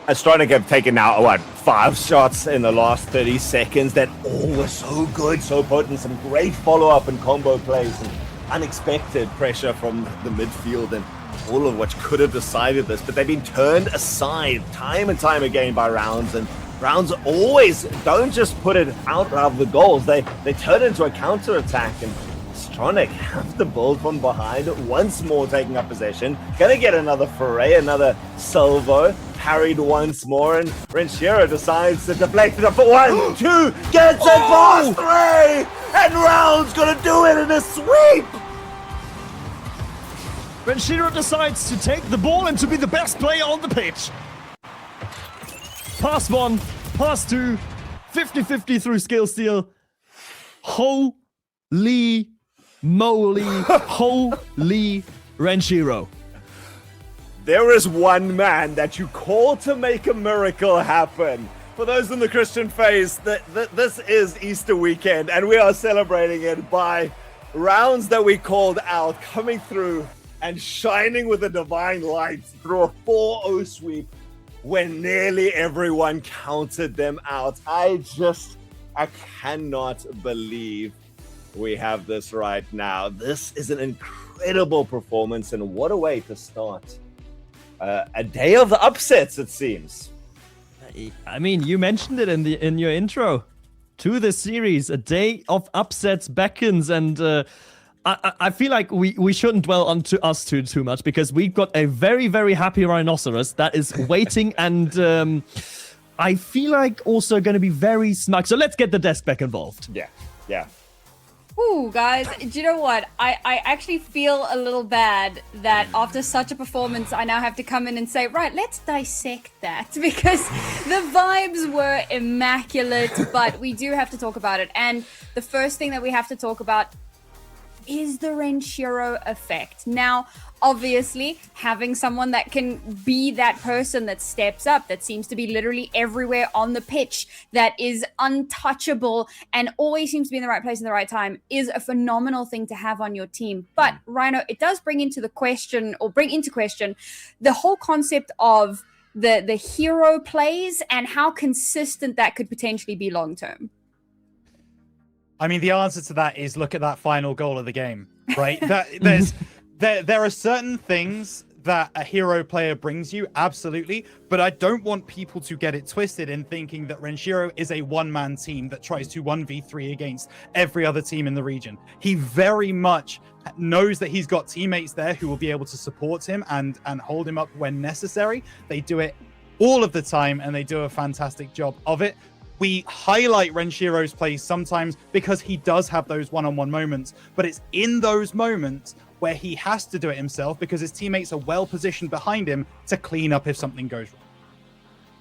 Astronic have taken now, 5 shots in the last 30 seconds that all were so good, so potent. Some great follow-up and combo plays and unexpected pressure from the midfield, and all of which could have decided this, but they've been turned aside time and time again by Rounds, and Rounds always don't just put it out of the goals. They turn into a counter-attack, and Astronic have to build from behind, once more taking up possession. Gonna get another foray, another salvo, parried once more, and Renshiro decides to deflect it up for 1, 2, gets it past 3, and Rounds gonna do it in a sweep! Renshiro decides to take the ball and to be the best player on the pitch. Pass 1, pass 2, 50-50 through skill steal. Holy moly, holy Renshiro. There is one man that you call to make a miracle happen. For those in the Christian faith, this is Easter weekend, and we are celebrating it by Rounds that we called out, coming through and shining with a divine light through a 4-0 sweep when nearly everyone counted them out. I cannot believe we have this right now. This is an incredible performance, and what a way to start a day of the upsets, it seems. I mean, you mentioned it in your intro to the series. A day of upsets beckons, and I feel like we shouldn't dwell on to us too much, because we've got a very, very happy Rhinoceros that is waiting, and I feel like also going to be very smug. So let's get the desk back involved. Yeah. Ooh, guys, do you know what? I actually feel a little bad that after such a performance, I now have to come in and say, right, let's dissect that, because the vibes were immaculate, but we do have to talk about it. And the first thing that we have to talk about is the Renshiro effect. Now, obviously, having someone that can be that person that steps up, that seems to be literally everywhere on the pitch, that is untouchable and always seems to be in the right place in the right time, is a phenomenal thing to have on your team. But Rhino, it does bring into question the whole concept of the hero plays and how consistent that could potentially be long term. I mean, the answer to that is look at that final goal of the game, right? There are certain things that a hero player brings you, absolutely, but I don't want people to get it twisted in thinking that Renshiro is a one-man team that tries to 1v3 against every other team in the region. He very much knows that he's got teammates there who will be able to support him and hold him up when necessary. They do it all of the time, and they do a fantastic job of it. We highlight Renshiro's play sometimes because he does have those one-on-one moments, but it's in those moments where he has to do it himself because his teammates are well positioned behind him to clean up if something goes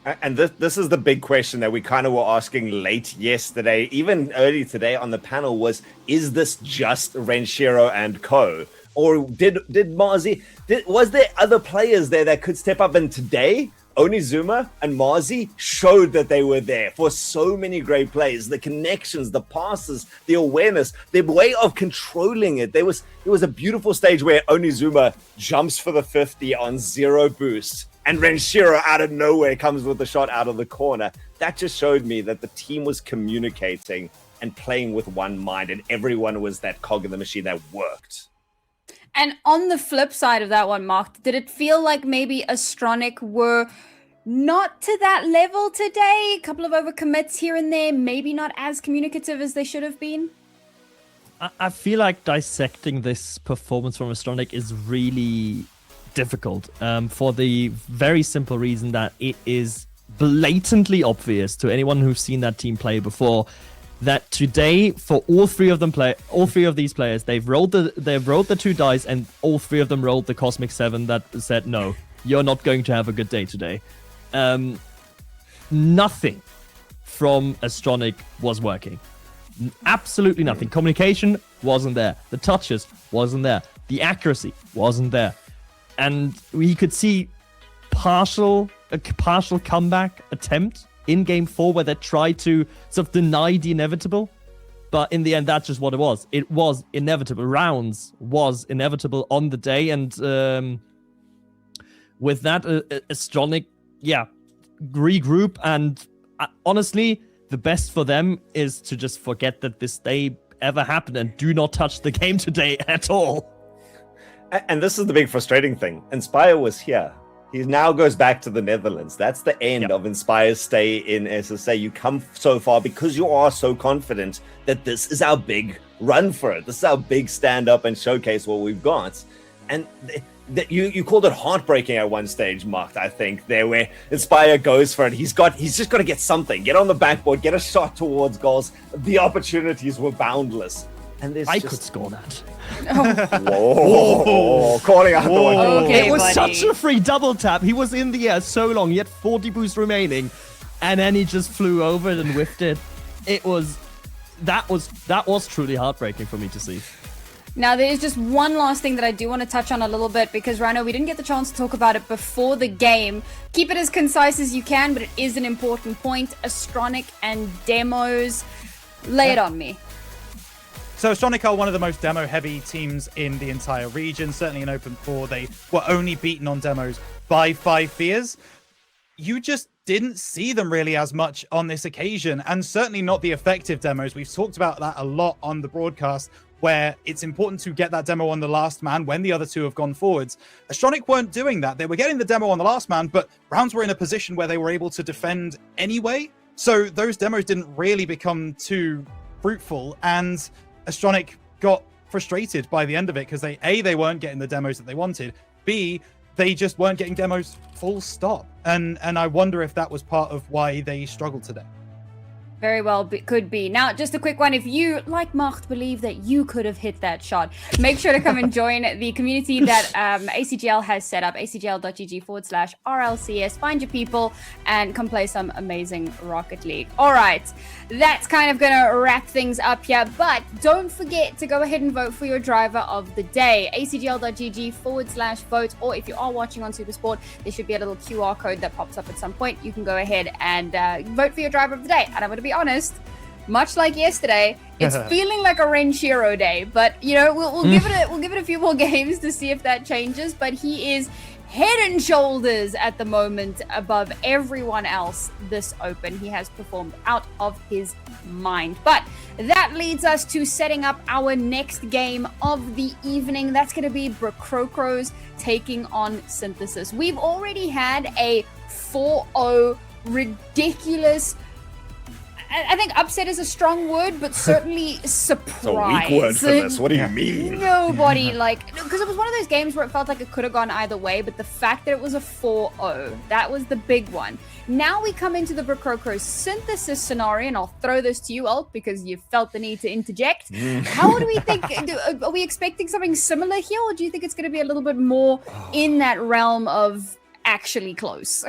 wrong. And this is the big question that we kind of were asking late yesterday, even early today on the panel was, is this just Renshiro and co? Or did Marzi, was there other players there that could step up? And today, Onizuma and Marzi showed that they were there for so many great plays. The connections, the passes, the awareness, the way of controlling it. There was a beautiful stage where Onizuma jumps for the 50 on 0 boost, and Renshiro out of nowhere comes with a shot out of the corner. That just showed me that the team was communicating and playing with one mind, and everyone was that cog in the machine that worked. And on the flip side of that one, Mark, did it feel like maybe Astronic were not to that level today? A couple of overcommits here and there, maybe not as communicative as they should have been? I feel like dissecting this performance from Astronic is really difficult for the very simple reason that it is blatantly obvious to anyone who's seen that team play before that today, for all three of these players, they've rolled the 2 dice, and all 3 of them rolled the Cosmic 7 that said, no, you're not going to have a good day today. Nothing from Astronic was working. Absolutely nothing. Communication wasn't there. The touches wasn't there. The accuracy wasn't there. And we could see a partial comeback attempt in game 4 where they tried to sort of deny the inevitable, but in the end that's just what it was. It was inevitable. Rounds was inevitable on the day, and with that Astronic regroup, and honestly the best for them is to just forget that this day ever happened and do not touch the game today at all. And this is the big frustrating thing. Inspire was here. He now goes back to the Netherlands. That's the end of Inspire's stay in SSA. You come so far because you are so confident that this is our big run for it. This is our big stand up and showcase what we've got. And you called it heartbreaking at one stage, Mark, I think, there where Inspire goes for it. He's just got to get something, get on the backboard, get a shot towards goals. The opportunities were boundless. And I could score that. Whoa. Calling out the one. Okay, it was buddy. such a free double tap. He was in the air so long. He had 40 boosts remaining, and then he just flew over it and whiffed it. That was truly heartbreaking for me to see. Now, there is just one last thing that I do want to touch on a little bit, because Rhino, we didn't get the chance to talk about it before the game. Keep it as concise as you can, but it is an important point. Astronic and demos. Lay it on me. So Astronic are one of the most demo-heavy teams in the entire region. Certainly in Open 4, they were only beaten on demos by 5 Fears. You just didn't see them really as much on this occasion, and certainly not the effective demos. We've talked about that a lot on the broadcast, where it's important to get that demo on the last man when the other 2 have gone forwards. Astronic weren't doing that. They were getting the demo on the last man, but rounds were in a position where they were able to defend anyway. So those demos didn't really become too fruitful, and Astronic got frustrated by the end of it because they weren't getting the demos that they wanted. B, they just weren't getting demos full stop. And I wonder if that was part of why they struggled today. Very well, could be. Now, just a quick one. If you, like Mark, believe that you could have hit that shot, make sure to come and join the community that ACGL has set up, acgl.gg/RLCS. Find your people and come play some amazing Rocket League. All right, that's kind of going to wrap things up here, but don't forget to go ahead and vote for your driver of the day, acgl.gg/vote, or if you are watching on Supersport, there should be a little QR code that pops up at some point. You can go ahead and vote for your driver of the day. And I'm going to be honest, much like yesterday, it's feeling like a Renshiro day, but you know, we'll give it a few more games to see if that changes. But he is head and shoulders at the moment above everyone else this open. He has performed out of his mind. But that leads us to setting up our next game of the evening. That's going to be Brocrocros taking on Synthesis. We've already had a 4-0 ridiculous, I think upset is a strong word, but certainly surprise. It's a weak word for this. What do you mean? Nobody, because it was one of those games where it felt like it could have gone either way, but the fact that it was a 4-0, that was the big one. Now we come into the Brocrocros Synthesis scenario, and I'll throw this to you, Alt, because you felt the need to interject. How do we think, are we expecting something similar here, or do you think it's going to be a little bit more in that realm of actually close?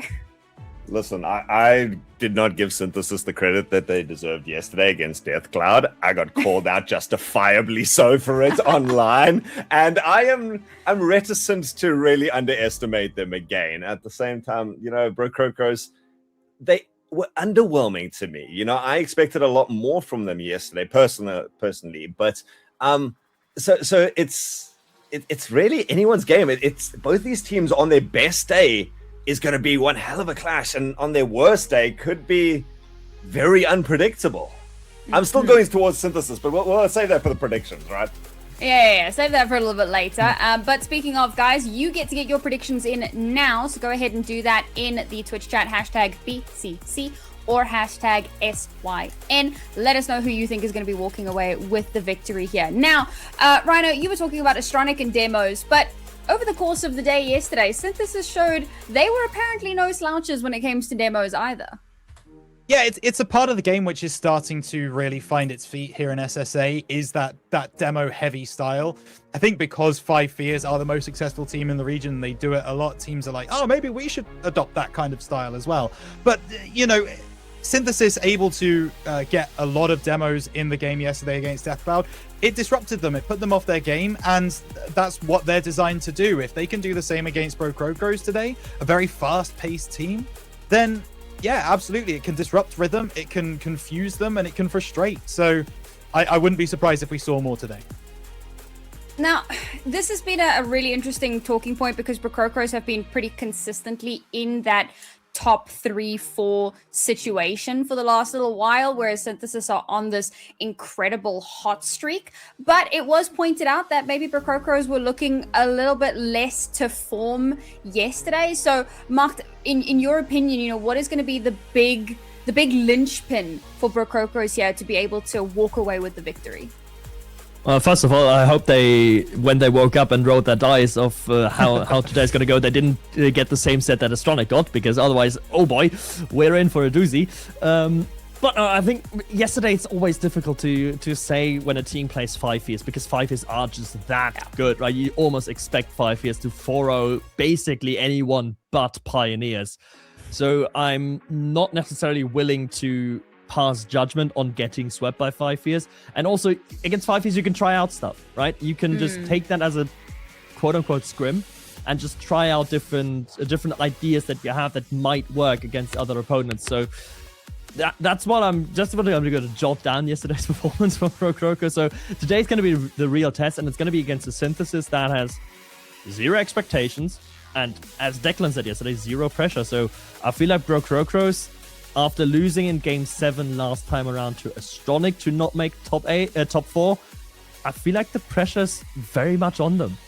Listen, I did not give Synthesis the credit that they deserved yesterday against Death Cloud. I got called out justifiably so for it online, and I'm reticent to really underestimate them again. At the same time, Brocrocros, they were underwhelming to me. I expected a lot more from them yesterday, personally, but so it's really anyone's game. It's both these teams on their best day is going to be one hell of a clash, and on their worst day could be very unpredictable. I'm still going towards Synthesis, but we'll save that for the predictions, right? Yeah, save that for a little bit later. But speaking of, guys, you get to get your predictions in now, so go ahead and do that in the Twitch chat, hashtag BCC or hashtag SYN. Let us know who you think is going to be walking away with the victory here. Now, Rhino, you were talking about Astronic and demos, but over the course of the day yesterday, Synthesis showed they were apparently no slouches when it came to demos either. Yeah, it's a part of the game which is starting to really find its feet here in SSA, is that demo-heavy style. I think because 5 Fears are the most successful team in the region, they do it a lot. Teams are like, oh, maybe we should adopt that kind of style as well. But, Synthesis able to get a lot of demos in the game yesterday against Death Cloud. It disrupted them, it put them off their game, and that's what they're designed to do. If they can do the same against Brocrocros today, a very fast-paced team, then yeah, absolutely, it can disrupt rhythm, it can confuse them, and it can frustrate. So I wouldn't be surprised if we saw more today. Now, this has been a really interesting talking point because Brocrocros have been pretty consistently in that top 3-4 situation for the last little while, whereas Synthesis are on this incredible hot streak. But it was pointed out that maybe Brocrocros were looking a little bit less to form yesterday. So, Mark, in your opinion, what is going to be the big linchpin for Brocrocros here to be able to walk away with the victory? First of all, I hope when they woke up and rolled their dice of how today's going to go, they didn't get the same set that Astronic got, because otherwise, oh boy, we're in for a doozy. But I think yesterday it's always difficult to say when a team plays 5 Fears, because 5 Fears are just that good, right? You almost expect 5 Fears to 4-0 basically anyone but Pioneers. So I'm not necessarily willing to pass judgment on getting swept by 5 Fears. And also, against 5 Fears, you can try out stuff, right? You can just take that as a quote-unquote scrim and just try out different ideas that you have that might work against other opponents. So that's what I'm going to jot down yesterday's performance from Brocrocros. So today's going to be the real test, and it's going to be against a Synthesis that has zero expectations, and as Declan said yesterday, zero pressure. So I feel like Brocrocros, after losing in Game 7 last time around to Astronic to not make top 4, I feel like the pressure's very much on them.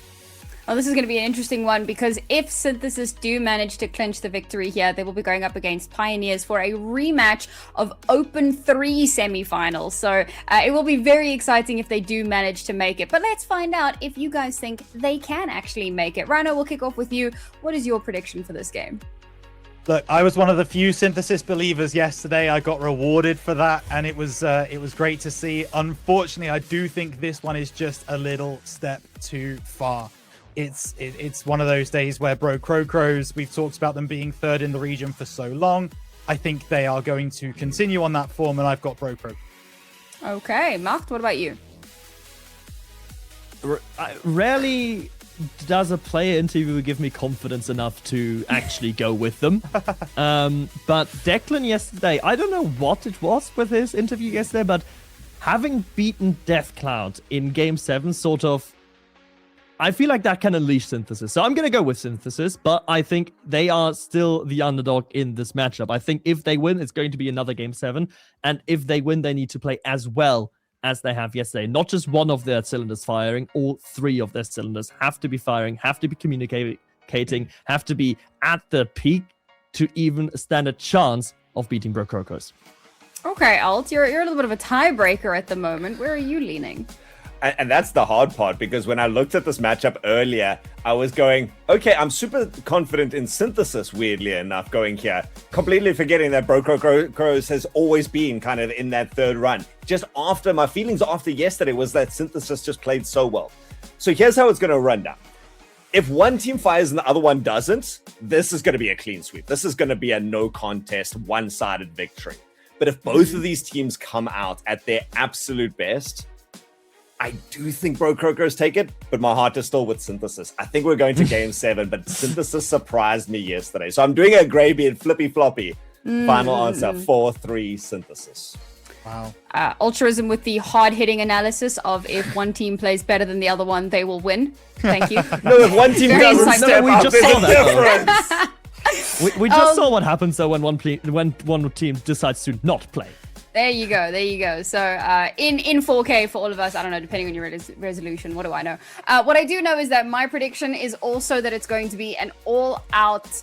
Well, this is going to be an interesting one, because if Synthesis do manage to clinch the victory here, they will be going up against Pioneers for a rematch of Open 3 semifinals. So it will be very exciting if they do manage to make it. But let's find out if you guys think they can actually make it. Rhino, we'll kick off with you. What is your prediction for this game? Look, I was one of the few Synthesis believers yesterday. I got rewarded for that, and it was great to see. Unfortunately, I do think this one is just a little step too far. It's one of those days where Brocrocros, we've talked about them being third in the region for so long. I think they are going to continue on that form, and I've got Brocrocros. Okay, Mark, what about you? Rarely does a player interview give me confidence enough to actually go with them. But Declan yesterday, I don't know what it was with his interview yesterday, but having beaten Death Cloud in Game 7 sort of, I feel like that can unleash Synthesis. So I'm going to go with Synthesis, but I think they are still the underdog in this matchup. I think if they win, it's going to be another Game 7. And if they win, they need to play as well as they have yesterday. Not just one of their cylinders firing, all 3 of their cylinders have to be firing, have to be communicating, have to be at the peak to even stand a chance of beating Brocrocos. Okay, Alt, you're a little bit of a tiebreaker at the moment. Where are you leaning? And that's the hard part, because when I looked at this matchup earlier, I was going, okay, I'm super confident in Synthesis, weirdly enough, going here. Completely forgetting that Brocrocos has always been kind of in that third run. Just after, my feelings after yesterday was that Synthesis just played so well. So here's how it's going to run down. If one team fires and the other one doesn't, this is going to be a clean sweep. This is going to be a no contest, one-sided victory. But if both of these teams come out at their absolute best, I do think Brocrocos take it, but my heart is still with Synthesis. I think we're going to Game 7, but Synthesis surprised me yesterday. So I'm doing a gray-beard flippy-floppy. Final answer, 4-3 Synthesis. Wow. Altruism with the hard-hitting analysis of if one team plays better than the other one, they will win. Thank you. No, if one team doesn't step up, there's a difference. We just saw what happens though when one team decides to not play. There you go. There you go. So in 4K for all of us, I don't know, depending on your resolution, what do I know? What I do know is that my prediction is also that it's going to be an all-out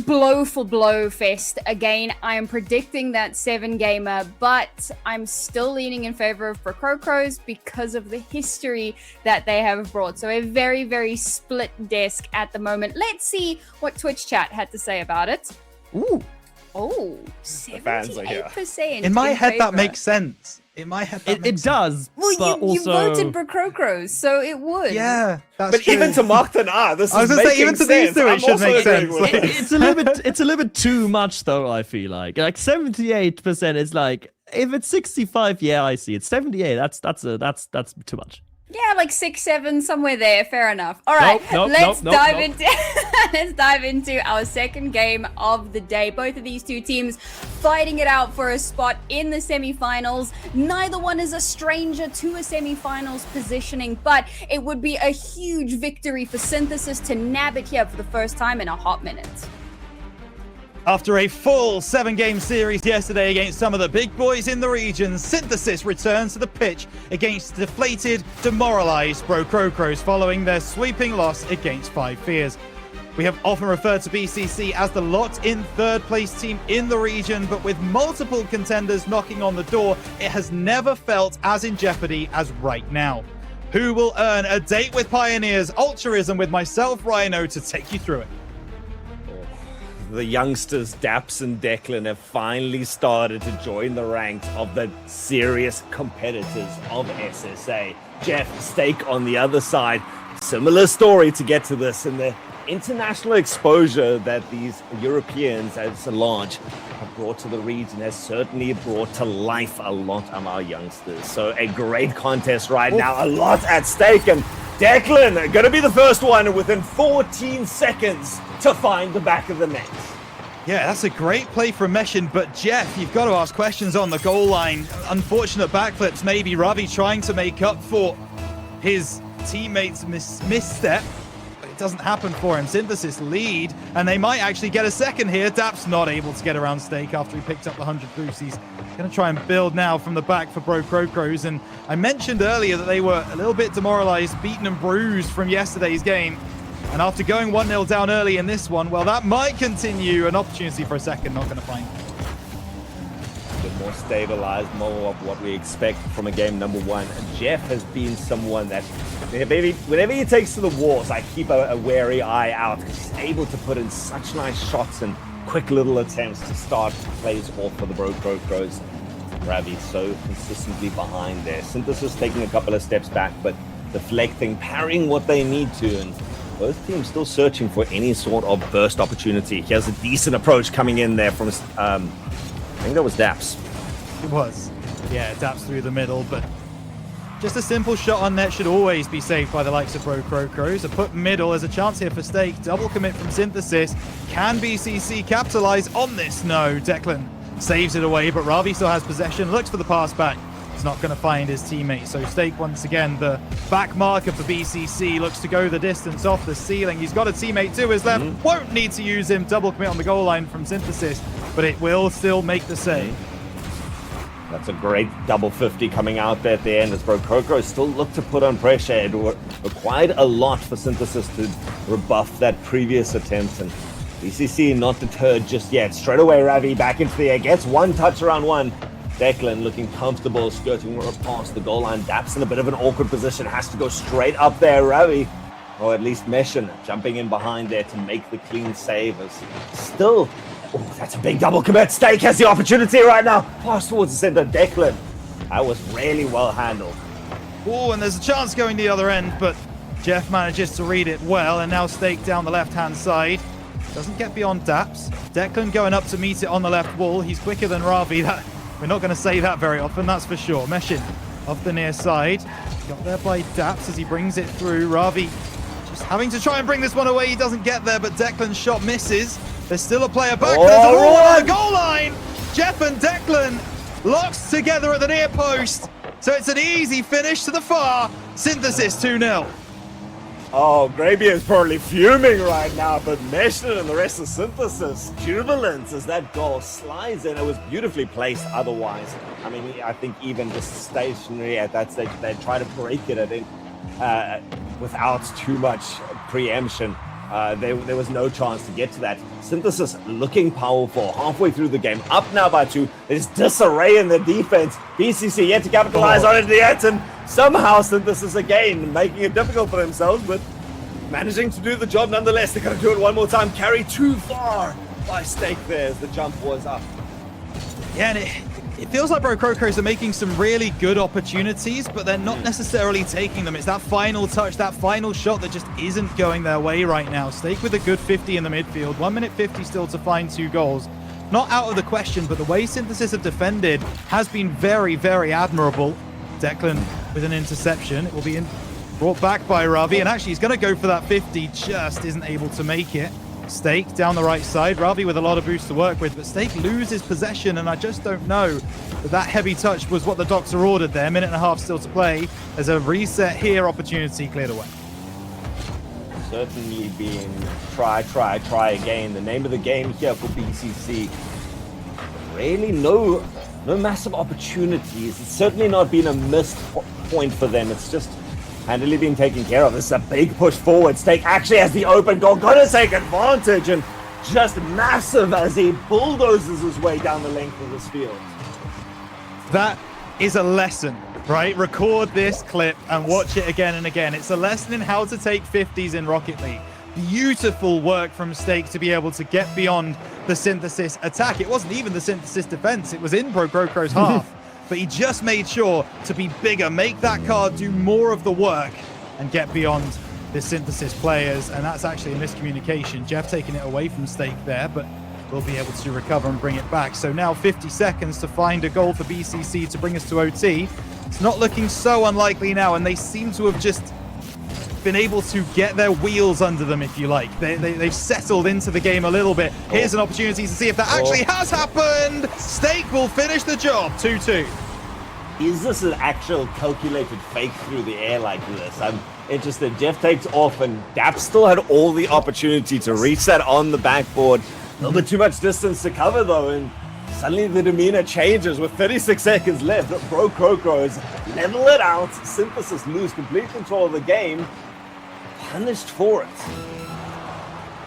blow for blow fest. Again, I am predicting that 7-gamer, but I'm still leaning in favor of Brocrocos because of the history that they have brought. So a very, very split desk at the moment. Let's see what Twitch chat had to say about it. Ooh. Oh, fans are here. 78% In my head, favor. that makes sense. In my head, that It makes does, Well, but you also... voted Brocrocos, so it would. sense. Yeah, that's But true. even to Mark and I, this I was is gonna say, making even to sense. these two, it I'm should also make agreeing sense. with Like- it. It's a little bit too much though, I feel like 78% is like, if it's 65, yeah, I see it. 78, that's too much. Yeah, like 6, 7, somewhere there. Fair enough. All right, Nope, let's nope, dive nope. into let's dive into our second game of the day. Both of these two teams fighting it out for a spot in the semifinals. Neither one is a stranger to a semifinals positioning, but it would be a huge victory for Synthesis to nab it here for the first time in a hot minute. After a full 7-game series yesterday against some of the big boys in the region, Synthesis returns to the pitch against deflated, demoralized Brocrocos following their sweeping loss against 5 Fears. We have often referred to BCC as the locked-in third-place team in the region, but with multiple contenders knocking on the door, it has never felt as in jeopardy as right now. Who will earn a date with Pioneers? Altruism with myself, Rhino, to take you through it. The youngsters, Daps and Declan, have finally started to join the ranks of the serious competitors of SSA. Jeff, Stake on the other side. Similar story to get to this, and the international exposure that these Europeans as large have brought to the region has certainly brought to life a lot of our youngsters. So a great contest right now, a lot at stake, and Declan going to be the first one within 14 seconds to find the back of the net. Yeah, that's a great play from Meshin, but Jeff, you've got to ask questions on the goal line. Unfortunate backflips, maybe Ravi trying to make up for his teammates' misstep. But it doesn't happen for him. Synthesis lead, and they might actually get a second here. Dap's not able to get around Stake after he picked up the 100 boost. He's going to try and build now from the back for Brocrocos. And I mentioned earlier that they were a little bit demoralized, beaten and bruised from yesterday's game. And after going 1-0 down early in this one, well, that might continue. An opportunity for a second, not going to find. A bit more stabilized, more of what we expect from a game number one. And Jeff has been someone that, whenever he takes to the walls, I keep a wary eye out, because he's able to put in such nice shots and quick little attempts to start plays off for the Brocrocos. Ravi so consistently behind there. Synthesis taking a couple of steps back, but deflecting, parrying what they need to, and both teams still searching for any sort of burst opportunity. He has a decent approach coming in there from, I think that was Daps. It was. Yeah, Daps through the middle, but just a simple shot on net should always be saved by the likes of Brocrocos. A put middle, there's a chance here for Stake. Double commit from Synthesis. Can BCC capitalize on this? No, Declan saves it away, but Ravi still has possession, looks for the pass back. He's not going to find his teammate. So Stake, once again, the back marker for BCC, looks to go the distance off the ceiling. He's got a teammate to his left. Won't need to use him. Double commit on the goal line from Synthesis, but it will still make the save. That's a great double 50 coming out there at the end as Brokoko still looked to put on pressure. It required a lot for Synthesis to rebuff that previous attempt, and BCC not deterred just yet. Straight away, Ravi back into the air, gets one touch around one. Declan looking comfortable, skirting past the goal line. Daps in a bit of an awkward position, has to go straight up there. Ravi, or at least Meshin, jumping in behind there to make the clean save. As still, oh, that's a big double commit. Stake has the opportunity right now. Pass towards the center, Declan. That was really well handled. Oh, and there's a chance going the other end, but Jeff manages to read it well, and now Stake down the left-hand side. Doesn't get beyond Daps. Declan going up to meet it on the left wall. He's quicker than Ravi. We're not going to say that very often, that's for sure. Meshin off the near side. Got there by Daps as he brings it through. Ravi just having to try and bring this one away. He doesn't get there, but Declan's shot misses. There's still a player back. There's a ball on the goal line. Jeff and Declan locked together at the near post. So it's an easy finish to the far. Synthesis 2-0. Oh, Grabia is probably fuming right now, but Meshin and the rest of Synthesis, jubilant as that goal slides in. It was beautifully placed otherwise. I mean, I think even just stationary at that stage, they try to break it, I think, without too much preemption. There was no chance to get to that. Synthesis looking powerful halfway through the game, up now by 2. There's disarray in the defense. BCC yet to capitalize on it yet, and somehow Synthesis again making it difficult for themselves, but managing to do the job nonetheless. They're going to do it one more time. Carry too far by Stake there as the jump was up. Yeah, and it feels like Brokokos are making some really good opportunities, but they're not necessarily taking them. It's that final touch, that final shot that just isn't going their way right now. Stake with a good 50 in the midfield. 1 minute 50 still to find 2 goals. Not out of the question, but the way Synthesis have defended has been very, very admirable. Declan with an interception. It will be brought back by Ravi, and actually he's going to go for that 50, just isn't able to make it. Stake down the right side. Ravi with a lot of boost to work with, but Stake loses possession, and I just don't know that heavy touch was what the doctor ordered there. 1.5 minutes still to play. There's a reset here, opportunity cleared away. Certainly being try again. The name of the game here for BCC. Really no massive opportunities. It's certainly not been a missed point for them. It's just handily being taken care of. This is a big push forward. Stake actually has the open goal. Gotta take advantage, and just massive as he bulldozes his way down the length of this field. That is a lesson, right? Record this clip and watch it again and again. It's a lesson in how to take 50s in Rocket League. Beautiful work from Stake to be able to get beyond the Synthesis attack. It wasn't even the Synthesis defense. It was in Brokoko's half. But he just made sure to be bigger, make that card do more of the work, and get beyond the Synthesis players. And that's actually a miscommunication. Jeff taking it away from Stake there, but will be able to recover and bring it back. So now 50 seconds to find a goal for BCC to bring us to OT. It's not looking so unlikely now, and they seem to have just been able to get their wheels under them, if you like. They've settled into the game a little bit. Here's an opportunity to see if that actually has happened. Stake will finish the job. 2-2. Is this an actual calculated fake through the air like this? I'm interested. Jeff takes off, and Dap still had all the opportunity to reach that on the backboard. A little bit too much distance to cover, though, and suddenly the demeanor changes with 36 seconds left. Brokokos level it out. Synthesis lose complete control of the game. Punished for it.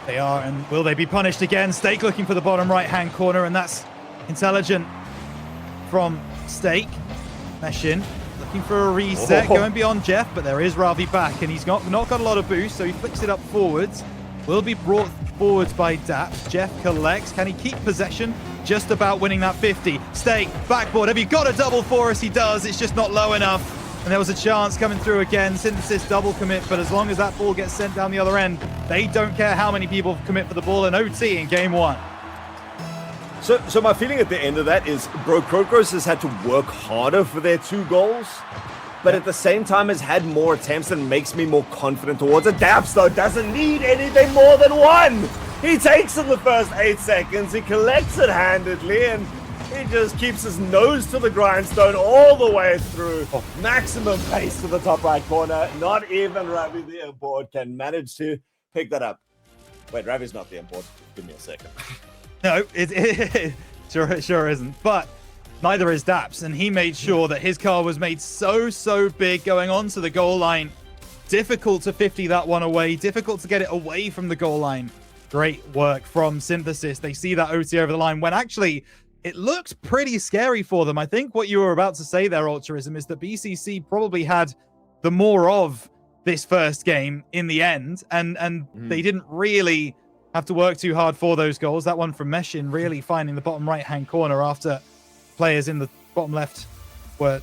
They are, and will they be punished again? Stake looking for the bottom right-hand corner, and that's intelligent from Stake. Meshin looking for a reset, going beyond Jeff, but there is Ravi back, and he's not got a lot of boost, so he flicks it up forwards. Will be brought forwards by Daps. Jeff collects. Can he keep possession? Just about winning that 50. Stake, backboard. Have you got a double for us? He does. It's just not low enough. And there was a chance coming through again. Synthesis double commit, but as long as that ball gets sent down the other end, they don't care how many people commit for the ball in OT in game 1. So my feeling at the end of that is Brokokos has had to work harder for their 2 goals, but at the same time has had more attempts and makes me more confident towards it. Daps, though, doesn't need anything more than 1. He takes in the first 8 seconds, he collects it handedly, and He just keeps his nose to the grindstone all the way through. Maximum pace to the top right corner. Not even Ravi the import can manage to pick that up. Wait, Ravi's not the import. Give me a second. No, it sure isn't. But neither is Daps, and he made sure that his car was made so big going on to the goal line. Difficult to 50 that one away. Difficult to get it away from the goal line. Great work from Synthesis. They see that OT over the line when actually it looks pretty scary for them. I think what you were about to say there, Altruism, is that BCC probably had the more of this first game in the end, and they didn't really have to work too hard for those goals. That one from Meshin really finding the bottom right-hand corner after players in the bottom left were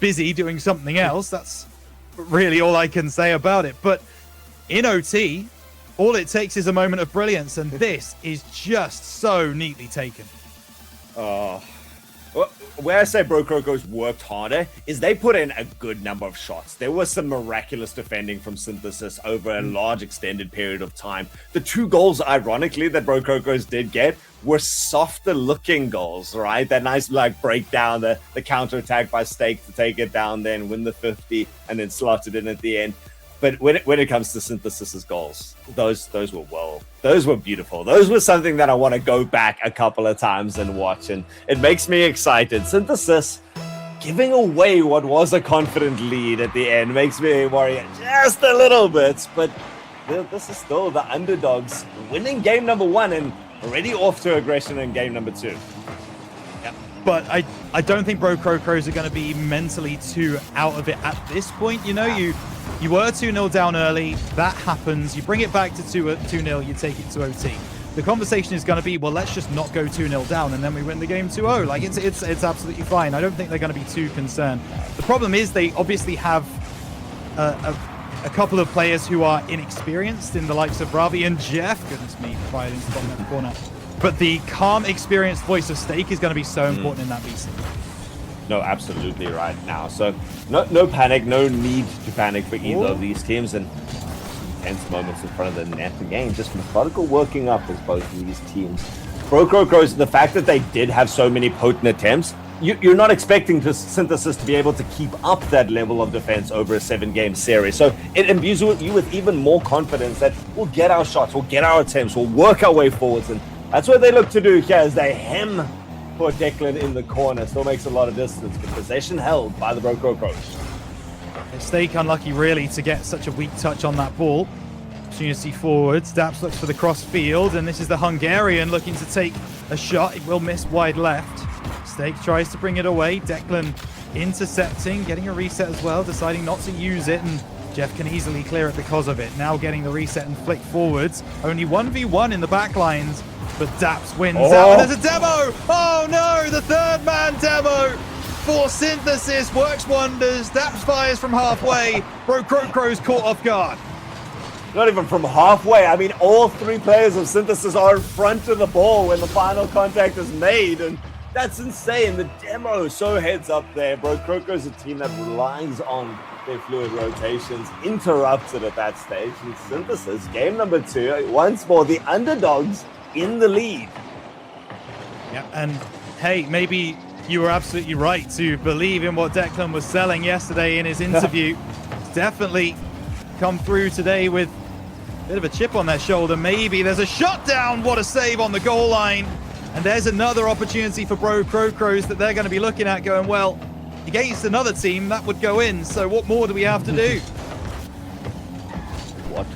busy doing something else. That's really all I can say about it. But in OT, all it takes is a moment of brilliance, and this is just so neatly taken. Where I say Bro Crocos worked harder is they put in a good number of shots. There was some miraculous defending from Synthesis over a large extended period of time. The 2 goals, ironically, that Bro Crocos did get were softer looking goals, right? That nice like breakdown, the counter attack by Stake to take it down, then win the 50 and then slot it in at the end. But when it comes to Synthesis's goals, those were beautiful. Those were something that I want to go back a couple of times and watch, and it makes me excited. Synthesis giving away what was a confident lead at the end makes me worry just a little bit, but this is still the underdogs winning game number 1 and already off to aggression in game number 2. Yeah, but I don't think Bro Crocos are going to be mentally too out of it at this point. You know, you were 2-0 down early. That happens. You bring it back to 2-0. You take it to OT. The conversation is going to be, well, let's just not go 2-0 down and then we win the game 2-0. Like, it's absolutely fine. I don't think they're going to be too concerned. The problem is they obviously have a couple of players who are inexperienced in the likes of Ravi and Jeff. Goodness me, fired into the bottom left corner. But the calm, experienced voice of Stake is going to be so important in that BC. No, absolutely right now. So no panic, no need to panic for either of these teams, and tense moments in front of the net again. Just methodical working up as both of these teams. Bro Crocos, the fact that they did have so many potent attempts, you're not expecting Synthesis to be able to keep up that level of defense over a 7-game series. So it imbues you with even more confidence that we'll get our shots, we'll get our attempts, we'll work our way forwards, and that's what they look to do here as they hem for Declan in the corner. Still makes a lot of distance, but possession held by the Bro Crocos. Stake unlucky really to get such a weak touch on that ball. Opportunity forwards. Daps looks for the cross field, and this is the Hungarian looking to take a shot. It will miss wide left. Stake tries to bring it away. Declan intercepting, getting a reset as well, deciding not to use it, and Jeff can easily clear it because of it. Now getting the reset and flick forwards. Only 1v1 in the back lines, but Daps wins out. And there's a demo! Oh no, the third man demo for Synthesis works wonders. Daps fires from halfway. Bro Crocos caught off guard. Not even from halfway. I mean, all 3 players of Synthesis are in front of the ball when the final contact is made, and that's insane. The demo so heads up there. Bro Crocos, a team that relies on their fluid rotations, interrupted at that stage. And Synthesis, game number 2, once more, the underdogs in the lead. Yeah, and hey, maybe you were absolutely right to believe in what Declan was selling yesterday in his interview. Definitely come through today with a bit of a chip on their shoulder. Maybe there's a shot down. What a save on the goal line. And there's another opportunity for Bro Crocos that they're going to be looking at going, well, against another team, that would go in. So what more do we have to do? What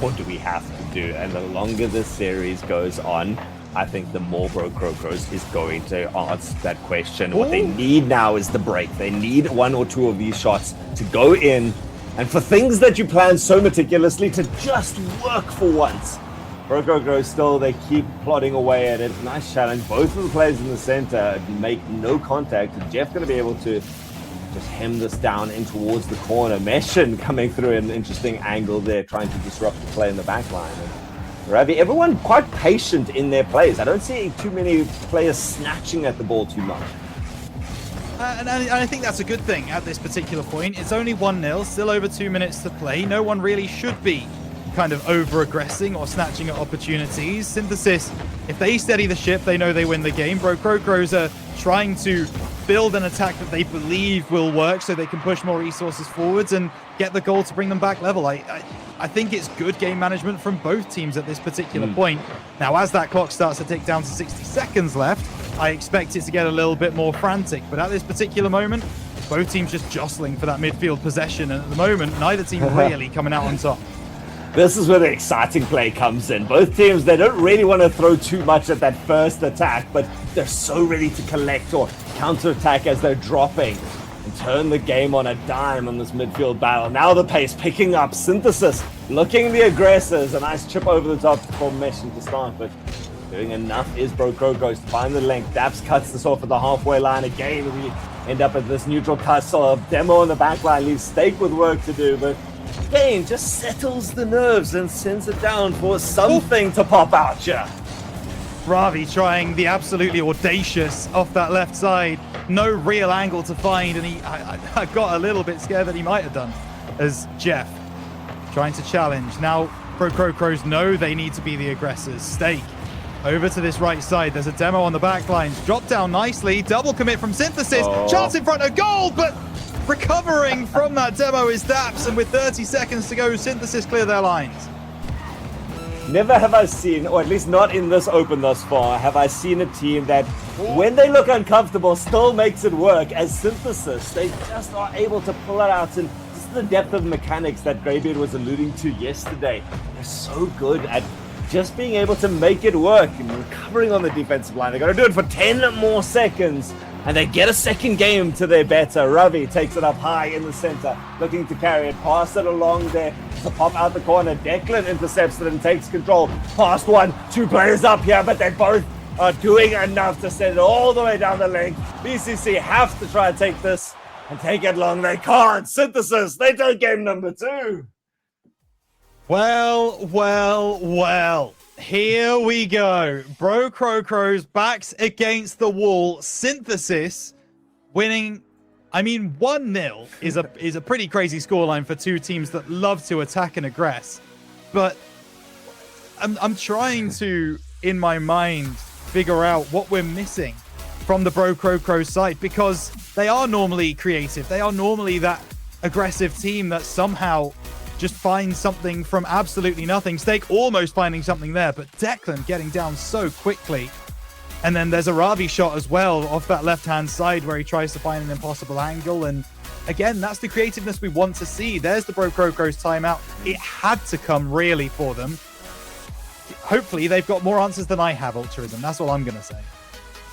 more do we have to do? And the longer this series goes on, I think the more Bro Crocos is going to answer that question. What they need now is the break. They need 1 or 2 of these shots to go in, and for things that you plan so meticulously to just work for once. Bro Crocos still, they keep plodding away at it. Nice challenge. Both of the players in the center make no contact. Jeff going to be able to just hem this down in towards the corner. Meshin coming through an interesting angle there, trying to disrupt the play in the back line. And Ravi, everyone quite patient in their plays. I don't see too many players snatching at the ball too much. And I think that's a good thing at this particular point. It's only 1-0, still over 2 minutes to play. No one really should be kind of over-aggressing or snatching at opportunities. Synthesis, if they steady the ship, they know they win the game. Crocros are trying to build an attack that they believe will work so they can push more resources forwards and get the goal to bring them back level. I think it's good game management from both teams at this particular point. Now, as that clock starts to tick down to 60 seconds left, I expect it to get a little bit more frantic. But at this particular moment, both teams just jostling for that midfield possession. And at the moment, neither team really coming out on top. This is where the exciting play comes in. Both teams, they don't really want to throw too much at that first attack, but they're so ready to collect or counter-attack as they're dropping and turn the game on a dime in this midfield battle. Now the pace picking up. Synthesis looking the aggressors. A nice chip over the top for Mission to start, but doing enough is Crocros to find the link. Daps cuts this off at the halfway line. Again, we end up at this neutral tussle. Demo on the back line leaves Steak with work to do, but Kane just settles the nerves and sends it down for something to pop out here. Ravi trying the absolutely audacious off that left side. No real angle to find, and I got a little bit scared that he might have done as Jeff trying to challenge. Now, Crocros know they need to be the aggressors. Steak over to this right side. There's a demo on the back lines. Drop down nicely. Double commit from Synthesis. Chance in front of goal, but recovering from that demo is Daps, and with 30 seconds to go, Synthesis clear their lines. Never have I seen, or at least not in this open thus far, have I seen a team that, when they look uncomfortable, still makes it work. As Synthesis, they just are able to pull it out, and this is the depth of mechanics that Greybeard was alluding to yesterday. They're so good at just being able to make it work and recovering on the defensive line. They're going to do it for 10 more seconds. And they get a second game to their better. Ravi takes it up high in the center, looking to carry it, pass it along there to pop out the corner. Declan intercepts it and takes control. Past one, two players up here, but they both are doing enough to send it all the way down the lane. BCC have to try and take this and take it long. They can't. Synthesis, they take game number 2. Well. Here we go. Crocros backs against the wall. Synthesis winning. I mean, 1-0 is a pretty crazy scoreline for two teams that love to attack and aggress. But I'm trying to, in my mind, figure out what we're missing from the Crocros side, because they are normally creative. They are normally that aggressive team that somehow just finds something from absolutely nothing. Steak almost finding something there, but Declan getting down so quickly. And then there's a Ravi shot as well off that left-hand side where he tries to find an impossible angle. And again, that's the creativeness we want to see. There's the Crocros timeout. It had to come really for them. Hopefully they've got more answers than I have, Ultrism. That's all I'm going to say.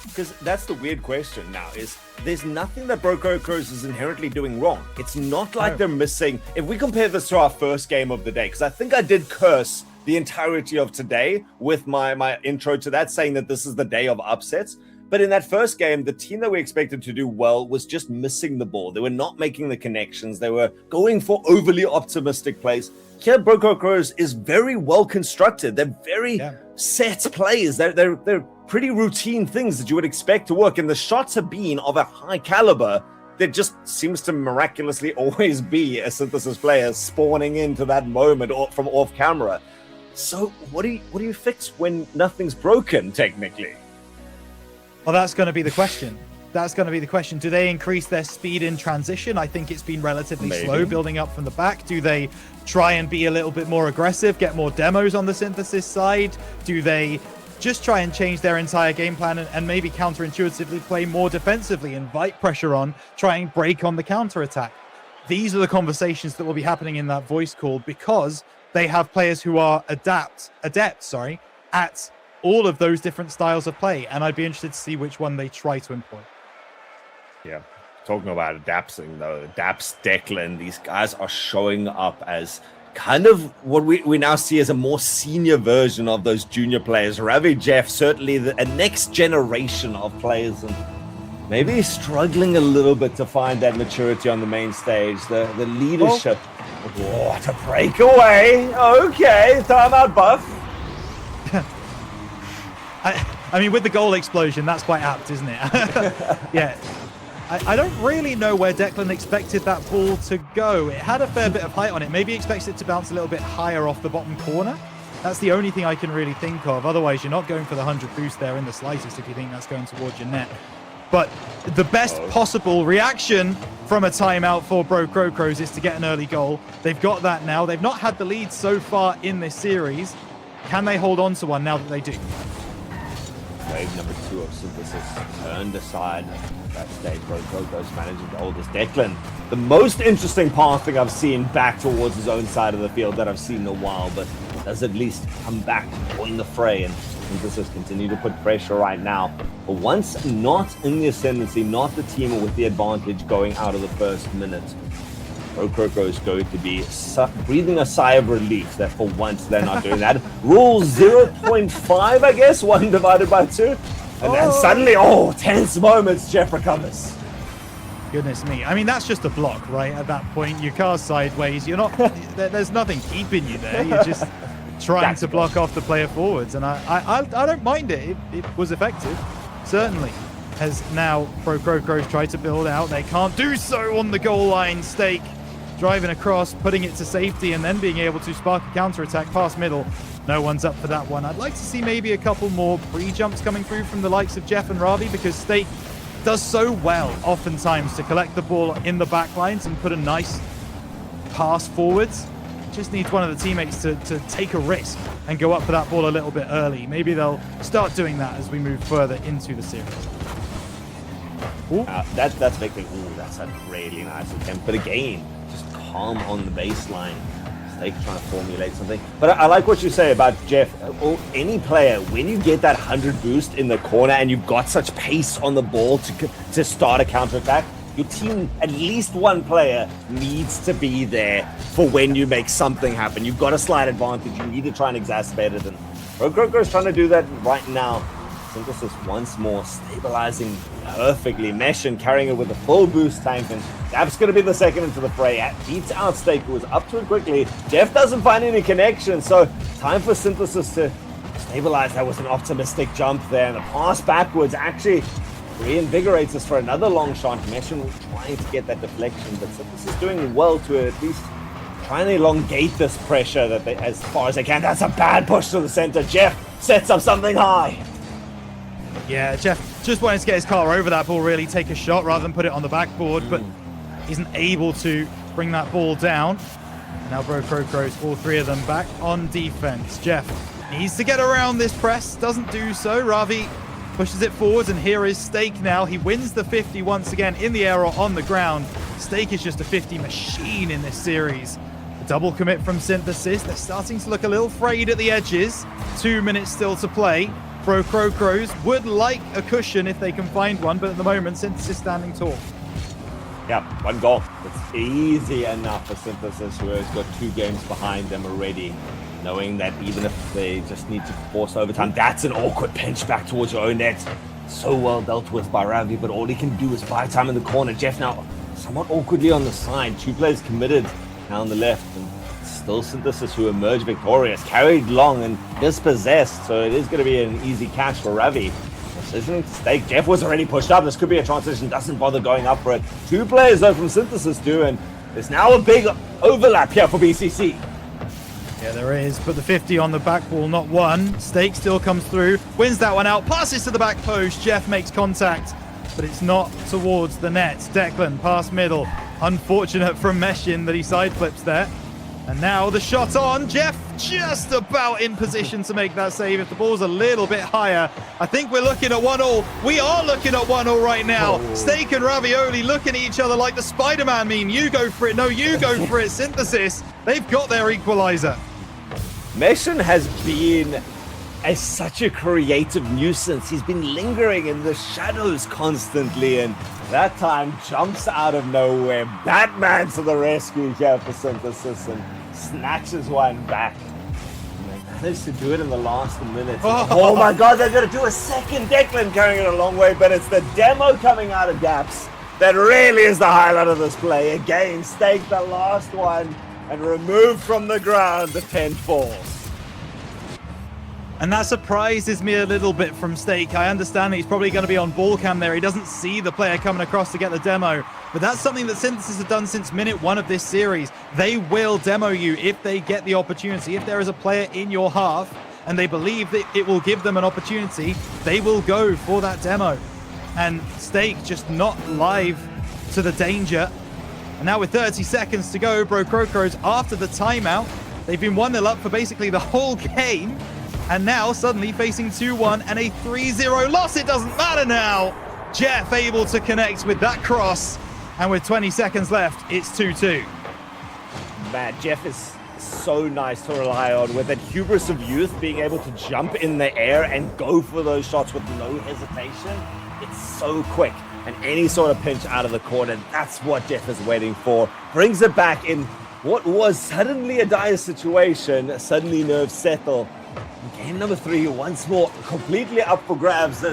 Because that's the weird question now, is there's nothing that Crocros is inherently doing wrong. It's not like they're missing. If we compare this to our first game of the day, because I think I did curse the entirety of today with my intro to that, saying that this is the day of upsets. But in that first game, the team that we expected to do well was just missing the ball. They were not making the connections. They were going for overly optimistic plays. Here, Crocros is very well constructed. They're very set plays. They're pretty routine things that you would expect to work, and the shots have been of a high caliber. There just seems to miraculously always be a Synthesis player spawning into that moment from off camera. So what do you fix when nothing's broken, technically? Well, that's going to be the question. Do they increase their speed in transition? I think it's been relatively slow building up from the back. Do they try and be a little bit more aggressive, get more demos on the Synthesis side? Do they just try and change their entire game plan and maybe counterintuitively play more defensively, invite pressure on, try and break on the counterattack? These are the conversations that will be happening in that voice call, because they have players who are adept at all of those different styles of play, and I'd be interested to see which one they try to employ. Yeah, talking about adapting though, Daps, Declan, these guys are showing up as kind of what we now see as a more senior version of those junior players. Ravi, Jeff, certainly a next generation of players, and maybe struggling a little bit to find that maturity on the main stage, the leadership. What a breakaway. Okay, timeout buff. I mean, with the goal explosion, that's quite apt, isn't it? Yeah. I don't really know where Declan expected that ball to go. It had a fair bit of height on it. Maybe he expects it to bounce a little bit higher off the bottom corner. That's the only thing I can really think of. Otherwise, you're not going for the 100 boost there in the slightest if you think that's going towards your net. But the best possible reaction from a timeout for Bro Crocros is to get an early goal. They've got that now. They've not had the lead so far in this series. Can they hold on to one now that they do? Wave number 2 of Synthesis turned aside. That stage, Bro Crocros managing to hold this. Declan, the most interesting passing I've seen back towards his own side of the field that I've seen in a while, but does at least come back to join the fray, and Synthesis continue to put pressure right now. But once not in the ascendancy, not the team with the advantage going out of the first minute, Bro Crocros is going to be breathing a sigh of relief that for once they're not doing that. Rule 0.5, I guess, 1 divided by 2. And then suddenly, tense moments, Jeff recovers. Goodness me. I mean, that's just a block, right? At that point, your car's sideways. You're not, there's nothing keeping you there. You're just trying to block off the player forwards. And I don't mind it. It was effective, certainly. As now Bro Crocros try to build out. They can't do so on the goal line. Stake driving across, putting it to safety, and then being able to spark a counter-attack past middle. No one's up for that one. I'd like to see maybe a couple more pre-jumps coming through from the likes of Jeff and Ravi, because Stake does so well oftentimes to collect the ball in the back lines and put a nice pass forwards. Just needs one of the teammates to take a risk and go up for that ball a little bit early. Maybe they'll start doing that as we move further into the series. That's Victor. Ooh, that's a really nice attempt. But again, just calm on the baseline. Stake trying to formulate something. But I like what you say about Jeff. Or any player, when you get that 100 boost in the corner and you've got such pace on the ball to start a counterattack, your team, at least one player, needs to be there for when you make something happen. You've got a slight advantage. You need to try and exacerbate it. And Bro Crocros is trying to do that right now. Synthesis once more stabilizing perfectly. Mesh and carrying it with a full boost tank, and Gap's going to be the second into the fray. Beats out Stake, who was up to it quickly. Jeff doesn't find any connection, so time for Synthesis to stabilize. That was an optimistic jump there, and the pass backwards actually reinvigorates us for another long shot. Mesh trying to get that deflection, but Synthesis doing well to at least try and elongate this pressure that as far as they can. That's a bad push to the center. Jeff sets up something high. Yeah, Jeff just wanted to get his car over that ball, really take a shot rather than put it on the backboard, but isn't able to bring that ball down. And now Bro Crocros, all three of them back on defense. Jeff needs to get around this press, doesn't do so. Ravi pushes it forwards, and here is Stake now. He wins the 50 once again in the air or on the ground. Stake is just a 50 machine in this series. A double commit from Synthesis. They're starting to look a little frayed at the edges. 2 minutes still to play. Bro Crocros would like a cushion if they can find one, but at the moment, Synthesis standing tall. Yeah, 1 goal. It's easy enough for Synthesis, who has got 2 games behind them already, knowing that even if they just need to force overtime, that's an awkward pinch back towards your own net. So well dealt with by Ravi, but all he can do is buy time in the corner. Jeff now somewhat awkwardly on the side. 2 players committed now on the left, and still Synthesis who emerge victorious, carried long and dispossessed, so it is going to be an easy catch for Ravi. Decision to Stake. Jeff was already pushed up. This could be a transition, doesn't bother going up for it. 2 players though from Synthesis do, and there's now a big overlap here for BCC. Yeah, there is, but the 50 on the back wall, not one. Stake still comes through, wins that one out, passes to the back post. Jeff makes contact, but it's not towards the net. Declan, pass middle. Unfortunate from Meshin that he side flips there. And now the shot on. Jeff just about in position to make that save. If the ball's a little bit higher, I think we're looking at 1-1. We are looking at 1-1 right now. Stake and Ravioli looking at each other like the Spider-Man meme. You go for it. No, you go for it. Synthesis, they've got their equalizer. Meshin has been such a creative nuisance. He's been lingering in the shadows constantly, and that time jumps out of nowhere. Batman to the rescue here for Synthesis and snatches one back. And they managed to do it in the last minute. Oh my god, they're going to do a second. Declan carrying it a long way, but it's the demo coming out of Gaps that really is the highlight of this play. Again, Stake the last one and removed from the ground the 10 falls. And that surprises me a little bit from Stake. I understand that he's probably going to be on ball cam there. He doesn't see the player coming across to get the demo. But that's something that Synthesis have done since minute 1 of this series. They will demo you if they get the opportunity. If there is a player in your half and they believe that it will give them an opportunity, they will go for that demo. And Stake just not live to the danger. And now with 30 seconds to go, Bro Crocros after the timeout. They've been 1-0 up for basically the whole game. And now suddenly facing 2-1 and a 3-0 loss. It doesn't matter now. Jeff able to connect with that cross. And with 20 seconds left, it's 2-2. Man, Jeff is so nice to rely on with that hubris of youth, being able to jump in the air and go for those shots with no hesitation. It's so quick. And any sort of pinch out of the corner, that's what Jeff is waiting for. Brings it back in what was suddenly a dire situation. Suddenly nerves settle. Game number 3, once more, completely up for grabs.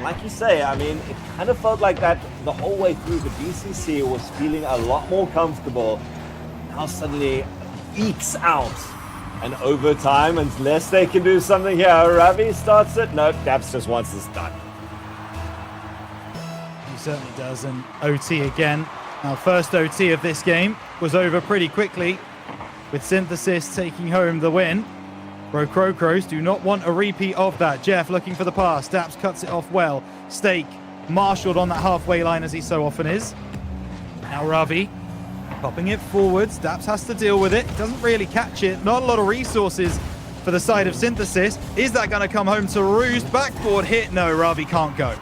Like you say, I mean, it kind of felt like that the whole way through. The BCC was feeling a lot more comfortable. Now suddenly ekes out an overtime unless they can do something here. Ravi starts it. No, Daps just wants this done. He certainly does. And OT again. Our first OT of this game was over pretty quickly with Synthesis taking home the win. Bro Crocros do not want a repeat of that. Jeff looking for the pass. Daps cuts it off well. Stake marshaled on that halfway line as he so often is. Now Ravi popping it forwards. Daps has to deal with it. Doesn't really catch it. Not a lot of resources for the side of Synthesis. Is that going to come home to roost? Backboard hit. No, Ravi can't go.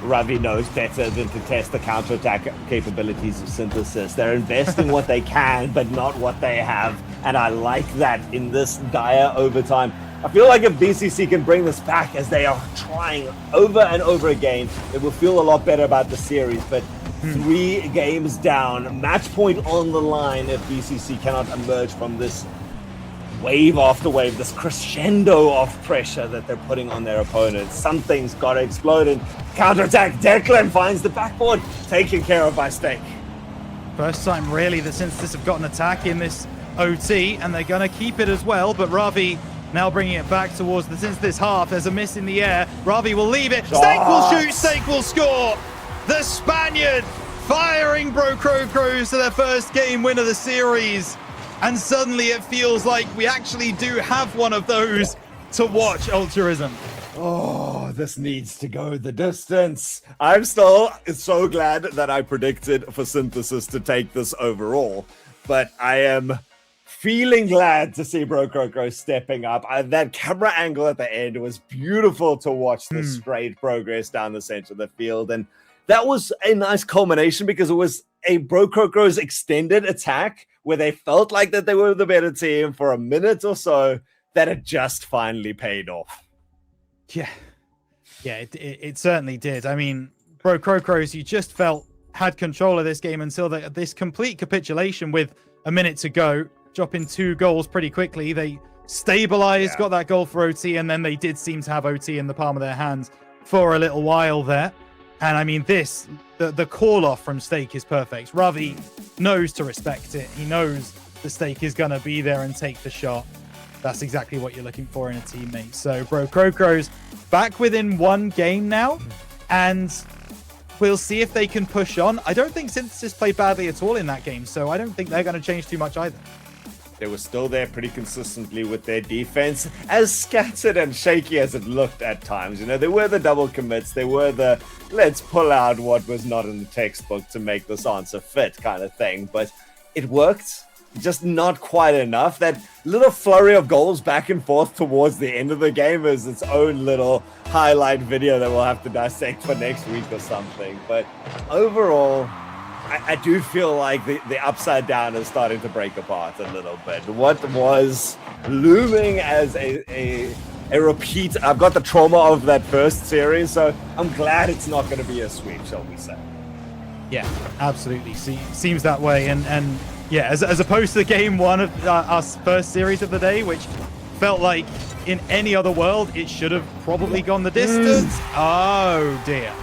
Ravi knows better than to test the counterattack capabilities of Synthesis. They're investing what they can, but not what they have. And I like that in this dire overtime. I feel like if BCC can bring this back as they are trying over and over again, it will feel a lot better about the series. But 3 games down, match point on the line if BCC cannot emerge from this wave after wave, this crescendo of pressure that they're putting on their opponents. Something's got to explode, and counterattack. Declan finds the backboard, taken care of by Stake. First time really that Synthesis have got an attack in this OT, and they're going to keep it as well. But Ravi now bringing it back towards the Synthesis half. There's a miss in the air. Ravi will leave it. Stake will shoot. Stake will score. The Spaniard firing Bro Crocros to their first game win of the series. And suddenly it feels like we actually do have one of those to watch, Altruism. Oh, this needs to go the distance. I'm still so glad that I predicted for Synthesis to take this overall. But I am feeling glad to see Bro Crocros stepping up. That camera angle at the end was beautiful to watch the straight progress down the center of the field. And that was a nice culmination because it was a Bro Crocros extended attack where they felt like that they were the better team for a minute or so, that it just finally paid off. Yeah, it certainly did. I mean, Bro Crocros, you just felt had control of this game until this complete capitulation with a minute to go, dropping 2 goals pretty quickly. They stabilized, got that goal for OT, and then they did seem to have OT in the palm of their hands for a little while there. And I mean, the call-off from Stake is perfect. Ravi knows to respect it. He knows the Stake is going to be there and take the shot. That's exactly what you're looking for in a teammate. So, Bro Crocros back within 1 game now, and we'll see if they can push on. I don't think Synthesis played badly at all in that game, so I don't think they're going to change too much either. They were still there pretty consistently with their defense, as scattered and shaky as it looked at times. You know, they were the double commits. They were the let's pull out what was not in the textbook to make this answer fit kind of thing. But it worked, just not quite enough. That little flurry of goals back and forth towards the end of the game is its own little highlight video that we'll have to dissect for next week or something. But overall, I do feel like the upside down is starting to break apart a little bit. What was looming as a repeat, I've got the trauma of that first series, so I'm glad it's not going to be a sweep, shall we say. Yeah, absolutely. Seems that way. And yeah, as opposed to game 1 of our first series of the day, which felt like in any other world, it should have probably gone the distance. Oh, dear.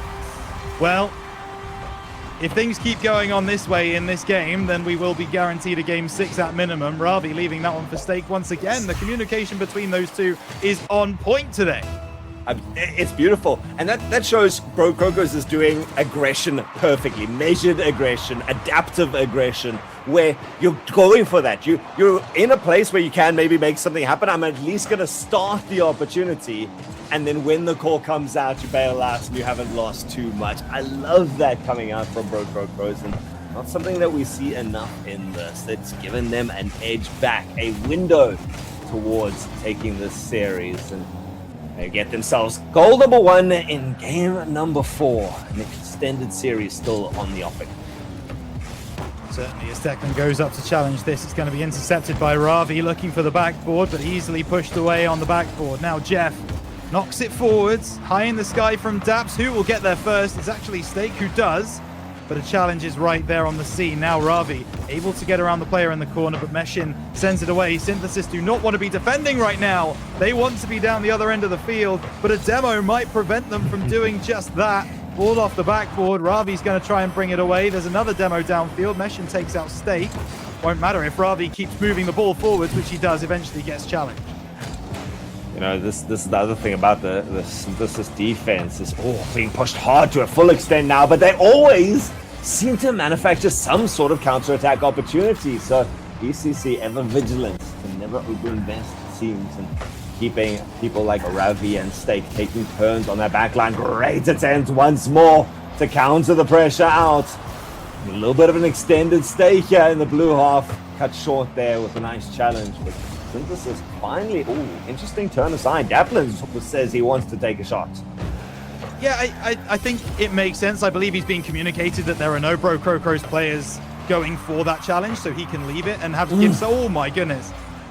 Well, if things keep going on this way in this game, then we will be guaranteed a game 6 at minimum. Ravi leaving that one for Stake once again. The communication between those two is on point today. It's beautiful, and that shows Bro Krokos is doing aggression perfectly. Measured aggression, adaptive aggression, where you're going for that. You're in a place where you can maybe make something happen. I'm at least going to start the opportunity, and then when the call comes out, you bail out and you haven't lost too much. I love that coming out from Bro Krokos, and not something that we see enough in this. It's given them an edge back, a window towards taking this series, and they get themselves goal number 1 in game number 4. An extended series still on the offing. Certainly, as Declan goes up to challenge this, it's going to be intercepted by Ravi, looking for the backboard, but easily pushed away on the backboard. Now Jeff knocks it forwards, high in the sky from Daps. Who will get there first? It's actually Stake who does, but a challenge is right there on the scene. Now Ravi able to get around the player in the corner, but Meshin sends it away. Synthesis do not want to be defending right now. They want to be down the other end of the field, but a demo might prevent them from doing just that. Ball off the backboard. Ravi's going to try and bring it away. There's another demo downfield. Meshin takes out Stake. Won't matter if Ravi keeps moving the ball forwards, which he does, eventually gets challenged. You know, this is the other thing about the Synthesis defense is being pushed hard to a full extent now, but they always seem to manufacture some sort of counter-attack opportunity. So BCC ever vigilant to never overinvest, it seems, and keeping people like Ravi and Stake taking turns on their backline. Great attempt once more to counter the pressure out. A little bit of an extended stay here in the blue half. Cut short there with a nice challenge, but Synthesis finally, interesting turn aside. Daplin says he wants to take a shot. Yeah, I think it makes sense. I believe he's being communicated that there are no Bro Krokos players going for that challenge, so he can leave it and have to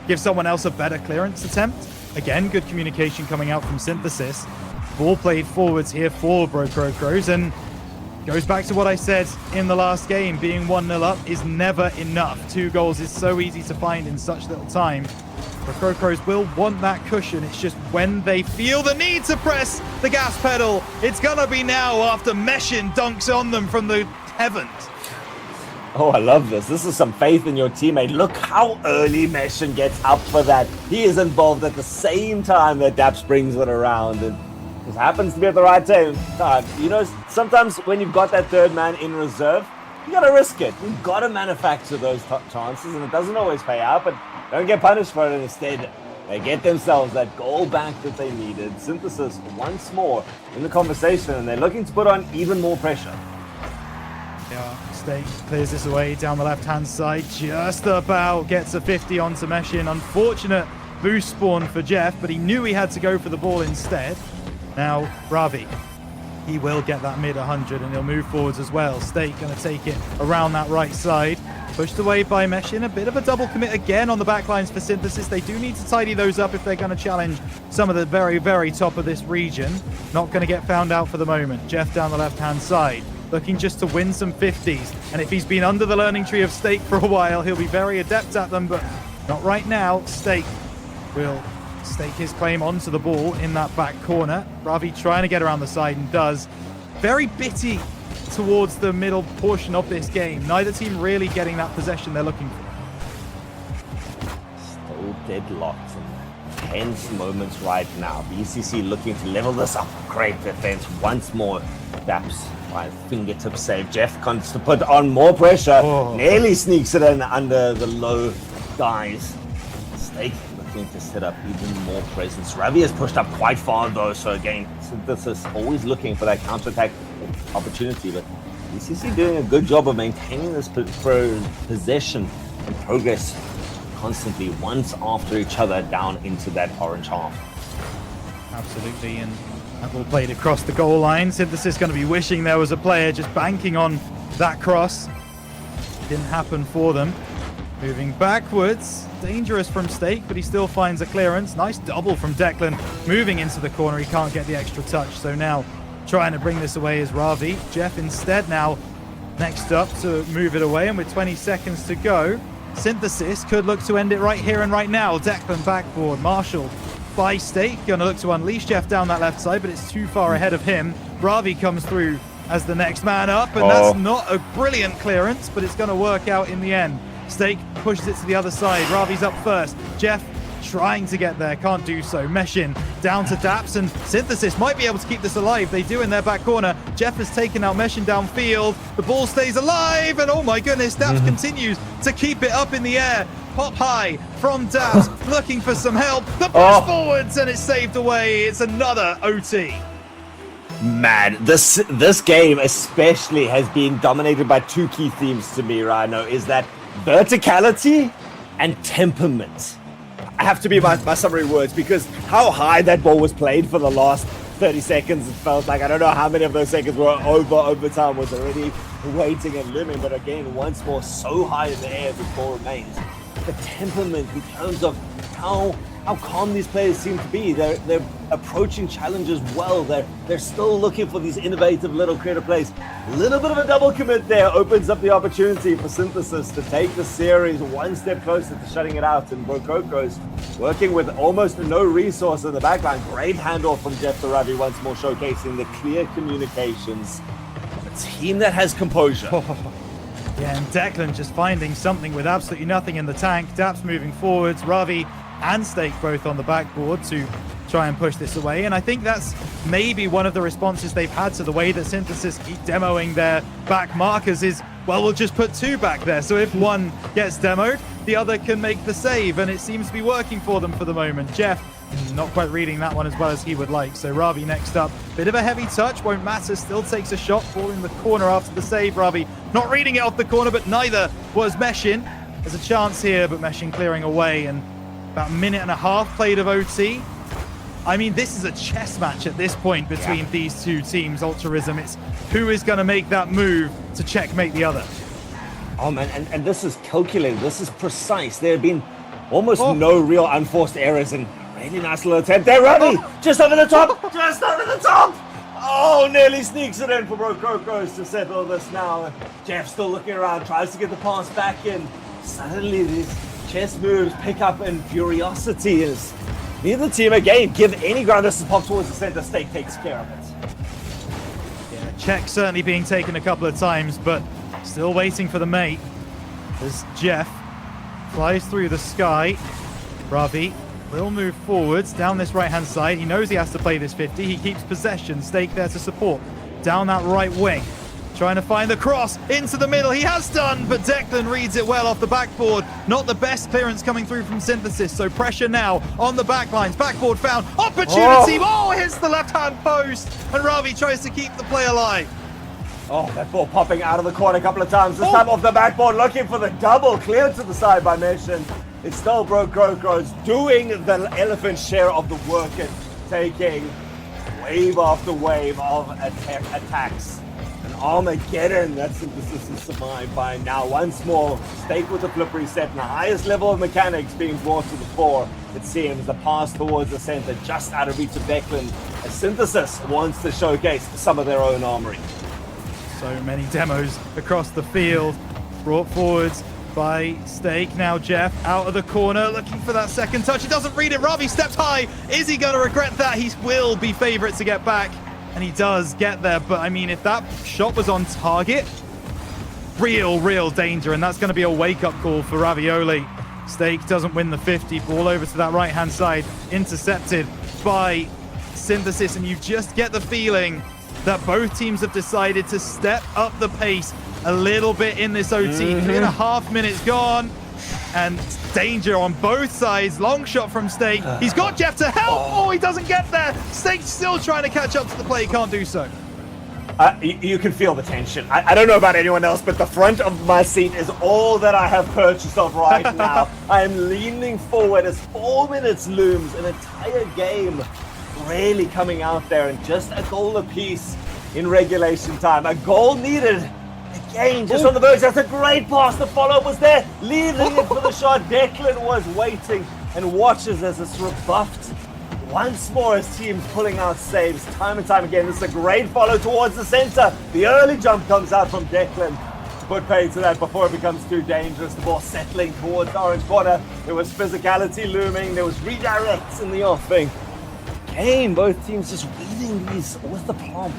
give someone else a better clearance attempt. Again, good communication coming out from Synthesis. Ball played forwards here for Bro Krokos, and goes back to what I said in the last game. Being 1-0 up is never enough. 2 goals is so easy to find in such little time. The Krokos will want that cushion. It's just when they feel the need to press the gas pedal, it's gonna be now after Meshin dunks on them from the heavens. Oh, I love this. This is some faith in your teammate. Look how early Meshin gets up for that. He is involved at the same time that Daps brings it around, and just happens to be at the right time. You know, sometimes when you've got that third man in reserve, you gotta risk it. You've gotta manufacture those chances, and it doesn't always pay out, but don't get punished for it. Instead, they get themselves that goal back that they needed. Synthesis once more in the conversation, and they're looking to put on even more pressure. Yeah, Stake clears this away down the left-hand side. Just about gets a 50 onto Meshin. Unfortunate boost spawn for Jeff, but he knew he had to go for the ball instead. Now, Ravi, he will get that mid 100 and he'll move forwards as well. Stake going to take it around that right side. Pushed away by Meshin. A bit of a double commit again on the backlines for Synthesis. They do need to tidy those up if they're going to challenge some of the very, very top of this region. Not going to get found out for the moment. Jeff down the left-hand side, looking just to win some 50s. And if he's been under the learning tree of Stake for a while, he'll be very adept at them, but not right now. Stake will stake his claim onto the ball in that back corner. Ravi trying to get around the side and does. Very bitty towards the middle portion of this game. Neither team really getting that possession they're looking for. Still deadlocked and tense moments right now. BCC looking to level this up. Great defense once more. Daps by fingertip save. Jeff comes to put on more pressure. Nearly sneaks it in under the low guys. Stake looking to set up even more presence. Ravi has pushed up quite far though, so again, Synthesis always looking for that counter-attack opportunity, but BCC doing a good job of maintaining this possession and progress constantly, once after each other, down into that orange half. Absolutely, and that ball played across the goal line. Synthesis going to be wishing there was a player just banking on that cross. Didn't happen for them. Moving backwards, dangerous from Stake, but he still finds a clearance. Nice double from Declan. Moving into the corner, he can't get the extra touch, so now trying to bring this away is Ravi. Jeff instead now next up to move it away, and with 20 seconds to go, Synthesis could look to end it right here and right now. Declan backboard, Marshall by Stake, gonna look to unleash Jeff down that left side, but it's too far ahead of him. Ravi comes through as the next man up, and that's not a brilliant clearance, but it's going to work out in the end. Stake pushes it to the other side. Ravi's up first. Jeff trying to get there, can't do so. Meshin down to Daps, and Synthesis might be able to keep this alive. They do in their back corner. Jeff has taken out Meshin downfield. The ball stays alive, and oh my goodness, Daps continues to keep it up in the air. Pop high from Daps, looking for some help. The push forwards, and it's saved away. It's another OT. Man, this game especially has been dominated by two key themes to me, Rhino, is that verticality and temperament. I have to be my summary words, because how high that ball was played for the last 30 seconds, it felt like, I don't know how many of those seconds were overtime was already waiting and looming, but again, once more, so high in the air the ball remains. The temperament in terms of how calm these players seem to be. They're approaching challenges well. They're still looking for these innovative little creative plays. A little bit of a double commit there opens up the opportunity for Synthesis to take the series one step closer to shutting it out. And Brococo's working with almost no resource in the backline. Great handoff from Jeff to Ravi, once more showcasing the clear communications. A team that has composure. Yeah, and Declan just finding something with absolutely nothing in the tank. Daps moving forwards. Ravi and Stake both on the backboard to try and push this away. And I think that's maybe one of the responses they've had to the way that Synthesis keep demoing their back markers is, well, we'll just put two back there. So if one gets demoed, the other can make the save. And it seems to be working for them for the moment. Jeff not quite reading that one as well as he would like. So Ravi next up. Bit of a heavy touch, won't matter. Still takes a shot, ball in the corner after the save. Ravi not reading it off the corner, but neither was Meshin. There's a chance here, but Meshin clearing away, and about a minute and a half played of OT. I mean, this is a chess match at this point between these two teams, Ultrarism. It's who is going to make that move to checkmate the other. Oh man, and this is calculated, this is precise. There have been almost no real unforced errors, and really nice little attempt there, Ravi! Just over the top! Just over the top! Oh, nearly sneaks it in for Brococos to settle this now. Jeff still looking around, tries to get the pass back in. Suddenly these chess moves pick up in furiosity as neither team again give any ground. This is popped towards the center. Stake takes care of it. Yeah, check certainly being taken a couple of times, but still waiting for the mate as Jeff flies through the sky. Ravi will move forwards down this right-hand side. He knows he has to play this 50. He keeps possession. Stake there to support. Down that right wing. Trying to find the cross into the middle. He has done, but Declan reads it well off the backboard. Not the best clearance coming through from Synthesis, so pressure now on the backlines. Backboard found. Opportunity. Oh, hits the left-hand post, and Ravi tries to keep the play alive. Oh, that ball popping out of the corner a couple of times. This time off the backboard, looking for the double. Cleared to the side by Meshin. It's still Brococos doing the elephant share of the work and taking wave after wave of attacks. An Armageddon that Synthesis is survived by now. Once more, Stake with the flip reset and the highest level of mechanics being brought to the fore. It seems the pass towards the center just out of reach of Declan as Synthesis wants to showcase some of their own armory. So many demos across the field, brought forwards by Stake. Now Jeff out of the corner, looking for that second touch. He doesn't read it. Ravi steps high. Is he going to regret that? He will be favorite to get back, and he does get there. But I mean, if that shot was on target, real danger, and that's going to be a wake-up call for Ravioli. Stake doesn't win the 50. Ball over to that right-hand side, intercepted by Synthesis, and you just get the feeling that both teams have decided to step up the pace a little bit in this OT. 3.5 minutes gone, and danger on both sides. Long shot from Stake. He's got Jeff to help. Oh, he doesn't get there. Stake's still trying to catch up to the play. Can't do so. You can feel the tension. I don't know about anyone else, but the front of my seat is all that I have purchased of right now. I am leaning forward as 4 minutes looms, an entire game really coming out there, and just a goal apiece in regulation time. A goal needed. Again, just on the verge. That's a great pass. The follow-up was there, leading it for the shot. Declan was waiting and watches as it's rebuffed once more as teams pulling out saves time and time again. This is a great follow towards the center. The early jump comes out from Declan to put pay to that before it becomes too dangerous. The ball settling towards the orange corner. There was physicality looming. There was redirects in the offing. Both teams just reading these with the palm.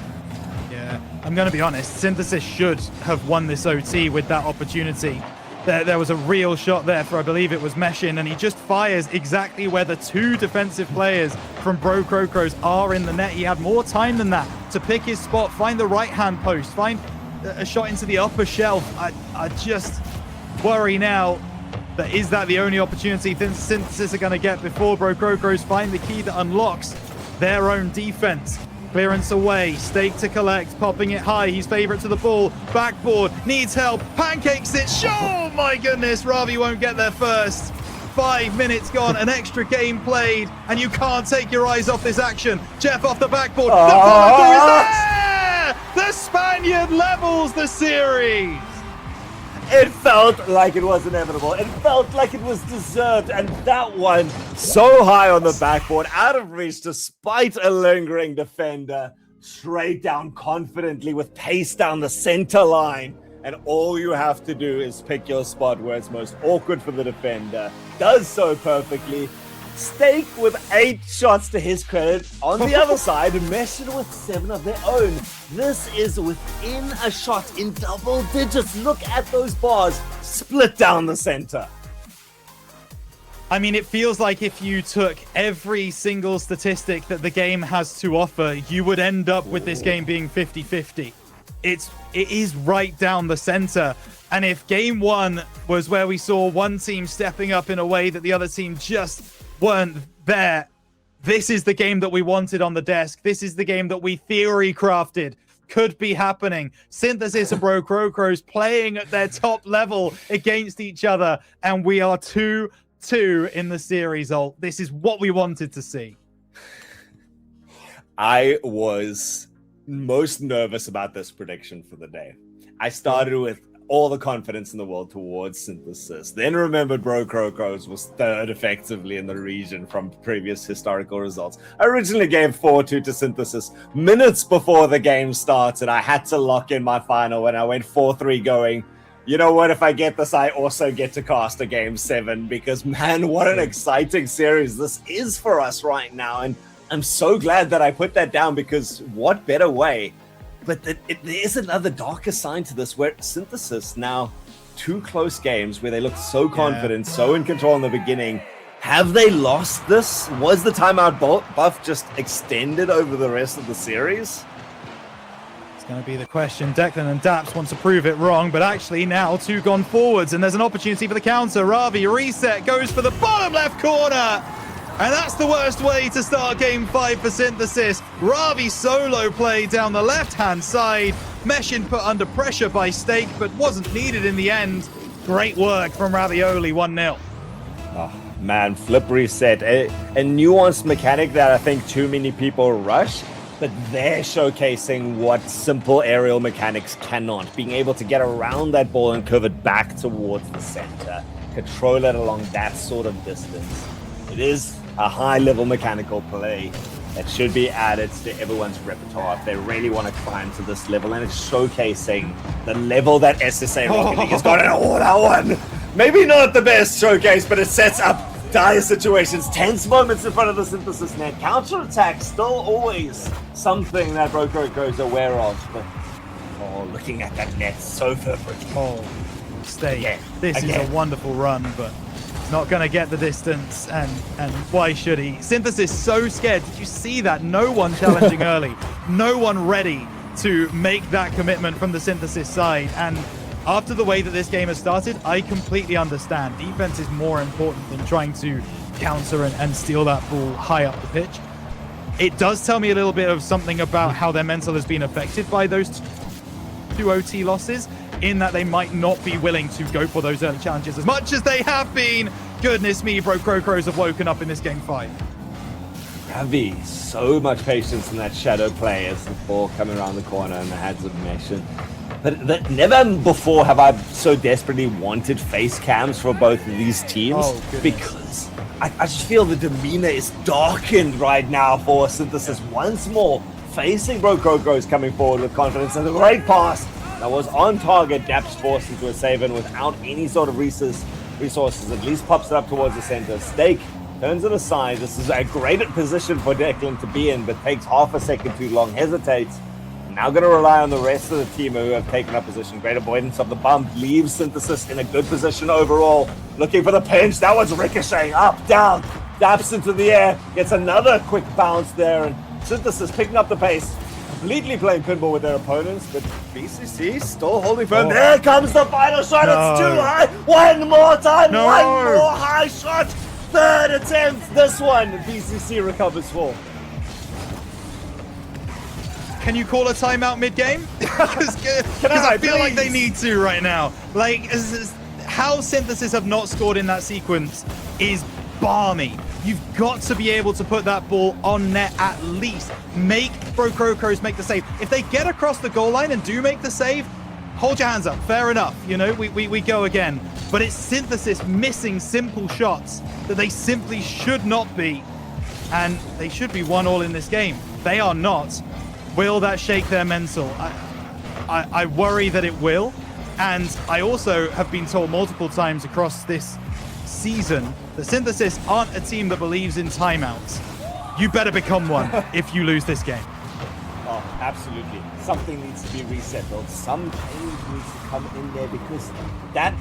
Yeah, I'm going to be honest, Synthesis should have won this OT with that opportunity. There was a real shot there for, I believe it was Meshin, and he just fires exactly where the two defensive players from Bro Crocros are in the net. He had more time than that to pick his spot, find the right-hand post, find a shot into the upper shelf. I just worry now that is that the only opportunity Synthesis are going to get before Bro Crocros find the key that unlocks their own defense. Clearance away, Stake to collect, popping it high. He's favorite to the ball. Backboard, needs help, pancakes it. Oh my goodness, Ravi won't get there first. 5 minutes gone, an extra game played, and you can't take your eyes off this action. Jeff off the backboard. The follow-through is there! The Spaniard levels the series. It felt like it was inevitable. It felt like it was deserved. And that one, so high on the backboard, out of reach despite a lingering defender, straight down confidently with pace down the center line. And all you have to do is pick your spot where it's most awkward for the defender. Does so perfectly. Stake with 8 shots to his credit. On the other side, Meshin with 7 of their own. This is within a shot in double digits. Look at those bars split down the center. I mean, it feels like if you took every single statistic that the game has to offer, you would end up with this game being 50-50. It is right down the center. And if game 1 was where we saw one team stepping up in a way that the other team just weren't there, this is the game that we wanted on the desk. This is the game that we theory crafted could be happening. Synthesis and Bro Crocros playing at their top level against each other, and we are 2-2 in the series. This is what we wanted to see. I was most nervous about this prediction for the day. I started with all the confidence in the world towards Synthesis. Then remembered Bro Crocros was 3rd effectively in the region from previous historical results. I originally gave 4-2 to Synthesis. Minutes before the game started, I had to lock in my final when I went 4-3 going, you know what, if I get this, I also get to cast a game 7 because, man, what an exciting series this is for us right now. And I'm so glad that I put that down because what better way. But there is another darker side to this where Synthesis now 2 close games where they looked so confident, so in control in the beginning. Have they lost this? Was the timeout buff just extended over the rest of the series? It's going to be the question. Declan and Daps want to prove it wrong, but actually now 2 gone forwards and there's an opportunity for the counter. Ravi reset, goes for the bottom left corner. And that's the worst way to start game 5 for Synthesis. Ravi solo play down the left-hand side. Meshin put under pressure by Stake, but wasn't needed in the end. Great work from Ravioli, 1-0. Oh, man, flip reset. A nuanced mechanic that I think too many people rush, but they're showcasing what simple aerial mechanics cannot. Being able to get around that ball and curve it back towards the center. Control it along that sort of distance. It is a high-level mechanical play that should be added to everyone's repertoire if they really want to climb to this level, and it's showcasing the level that SSA Rocket League has got. Oh, that one! Maybe not the best showcase, but it sets up dire situations, tense moments in front of the Synthesis net. Counter-attack still always something that Bro Crocros is aware of, but looking at that net so fervent. Stay. This is a wonderful run, but not going to get the distance, and why should he? Synthesis so scared. Did you see that? No one challenging early. No one ready to make that commitment from the Synthesis side. And after the way that this game has started, I completely understand. Defense is more important than trying to counter and steal that ball high up the pitch. It does tell me a little bit of something about how their mental has been affected by those 2 OT losses, in that they might not be willing to go for those early challenges as much as they have been. Goodness me, Bro Crocros have woken up in this game 5. Ravi, so much patience in that shadow play as the ball coming around the corner and the hands of Meshin. But never before have I so desperately wanted face cams for both of these teams, because I just feel the demeanor is darkened right now for Synthesis once more. Facing Bro Crocros coming forward with confidence and a great pass that was on target. Daps forced into a save-in without any sort of resources. At least pops it up towards the center. Stake turns it aside. This is a great position for Declan to be in, but takes half a second too long. Hesitates. Now going to rely on the rest of the team who have taken up position. Great avoidance of the bump leaves Synthesis in a good position overall. Looking for the pinch. That one's ricocheting up, down, daps into the air. Gets another quick bounce there. And Synthesis picking up the pace. Completely playing pinball with their opponents. But BCC still holding firm. Oh. There comes the final shot. No. It's too high. One more time. No. One more high shot. Third attempt. This one BCC recovers for. Can you call a timeout mid-game? Because I feel like they need to right now. Like, how Synthesis have not scored in that sequence is balmy. You've got to be able to put that ball on net at least. Make Crocros make the save. If they get across the goal line and do make the save, hold your hands up. Fair enough. You know, we go again. But it's Synthesis missing simple shots that they simply should not be. And they should be 1-1 in this game. They are not. Will that shake their mental? I worry that it will. And I also have been told multiple times across this season that Synthesis aren't a team that believes in timeouts. You better become one if you lose this game. Oh, absolutely. Something needs to be reset, though. Some change needs to come in there because that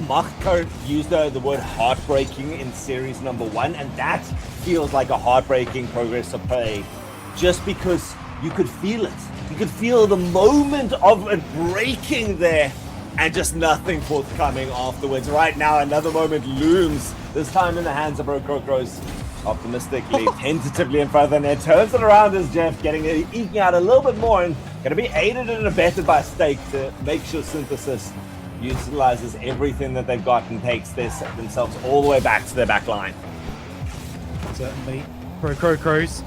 Marco used the word heartbreaking in series number 1, and that feels like a heartbreaking progress of play just because you could feel it. You could feel the moment of it breaking there and just nothing forthcoming afterwards. Right now, another moment looms, this time in the hands of Crocros. Optimistically, tentatively in front of the net, turns it around as Jeff eking out a little bit more and going to be aided and abetted by Stake to make sure Synthesis utilizes everything that they've got and takes themselves all the way back to their back line. Certainly. Crocros,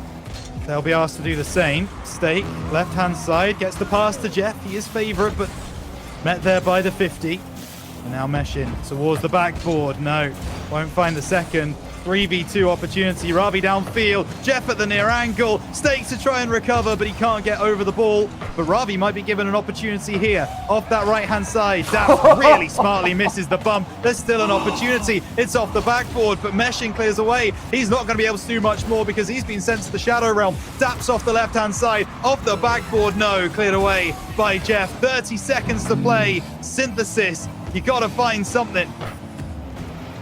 they'll be asked to do the same. Stake, left-hand side, gets the pass to Jeff. He is favourite, but met there by the 50. And now Meshin towards the backboard. No, won't find the second. 3v2 opportunity. Ravi downfield. Jeff at the near angle. Stakes to try and recover, but he can't get over the ball. But Ravi might be given an opportunity here. Off that right-hand side. That really smartly misses the bump. There's still an opportunity. It's off the backboard, but Meshin clears away. He's not going to be able to do much more because he's been sent to the Shadow Realm. Daps off the left-hand side. Off the backboard. No, cleared away by Jeff. 30 seconds to play. Synthesis. You got to find something.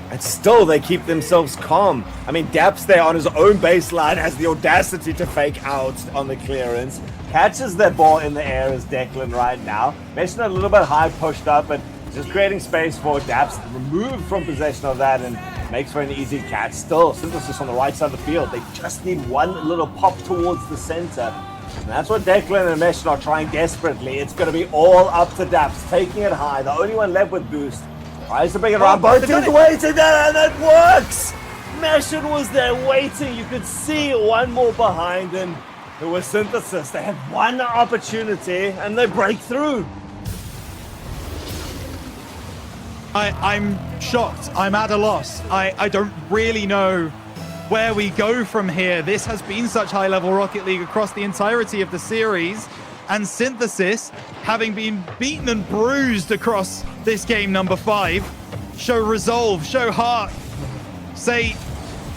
And still, they keep themselves calm. I mean, Daps there on his own baseline has the audacity to fake out on the clearance. Catches that ball in the air as Declan right now. Meshin a little bit high pushed up, but just creating space for Daps to remove from possession of that and makes for an easy catch. Still, Synthesis on the right side of the field. They just need one little pop towards the center. And that's what Declan and Meshin are trying desperately. It's going to be all up to Daps, taking it high. The only one left with boost. Tries to bring it around, both teams waiting there, and it works! Meshin was there waiting. You could see one more behind him. It was Synthesis. They had one opportunity, and they break through. I'm shocked. I'm at a loss. I don't really know where we go from here. This has been such high-level Rocket League across the entirety of the series. And Synthesis, having been beaten and bruised across this game number 5, show resolve, show heart. Say,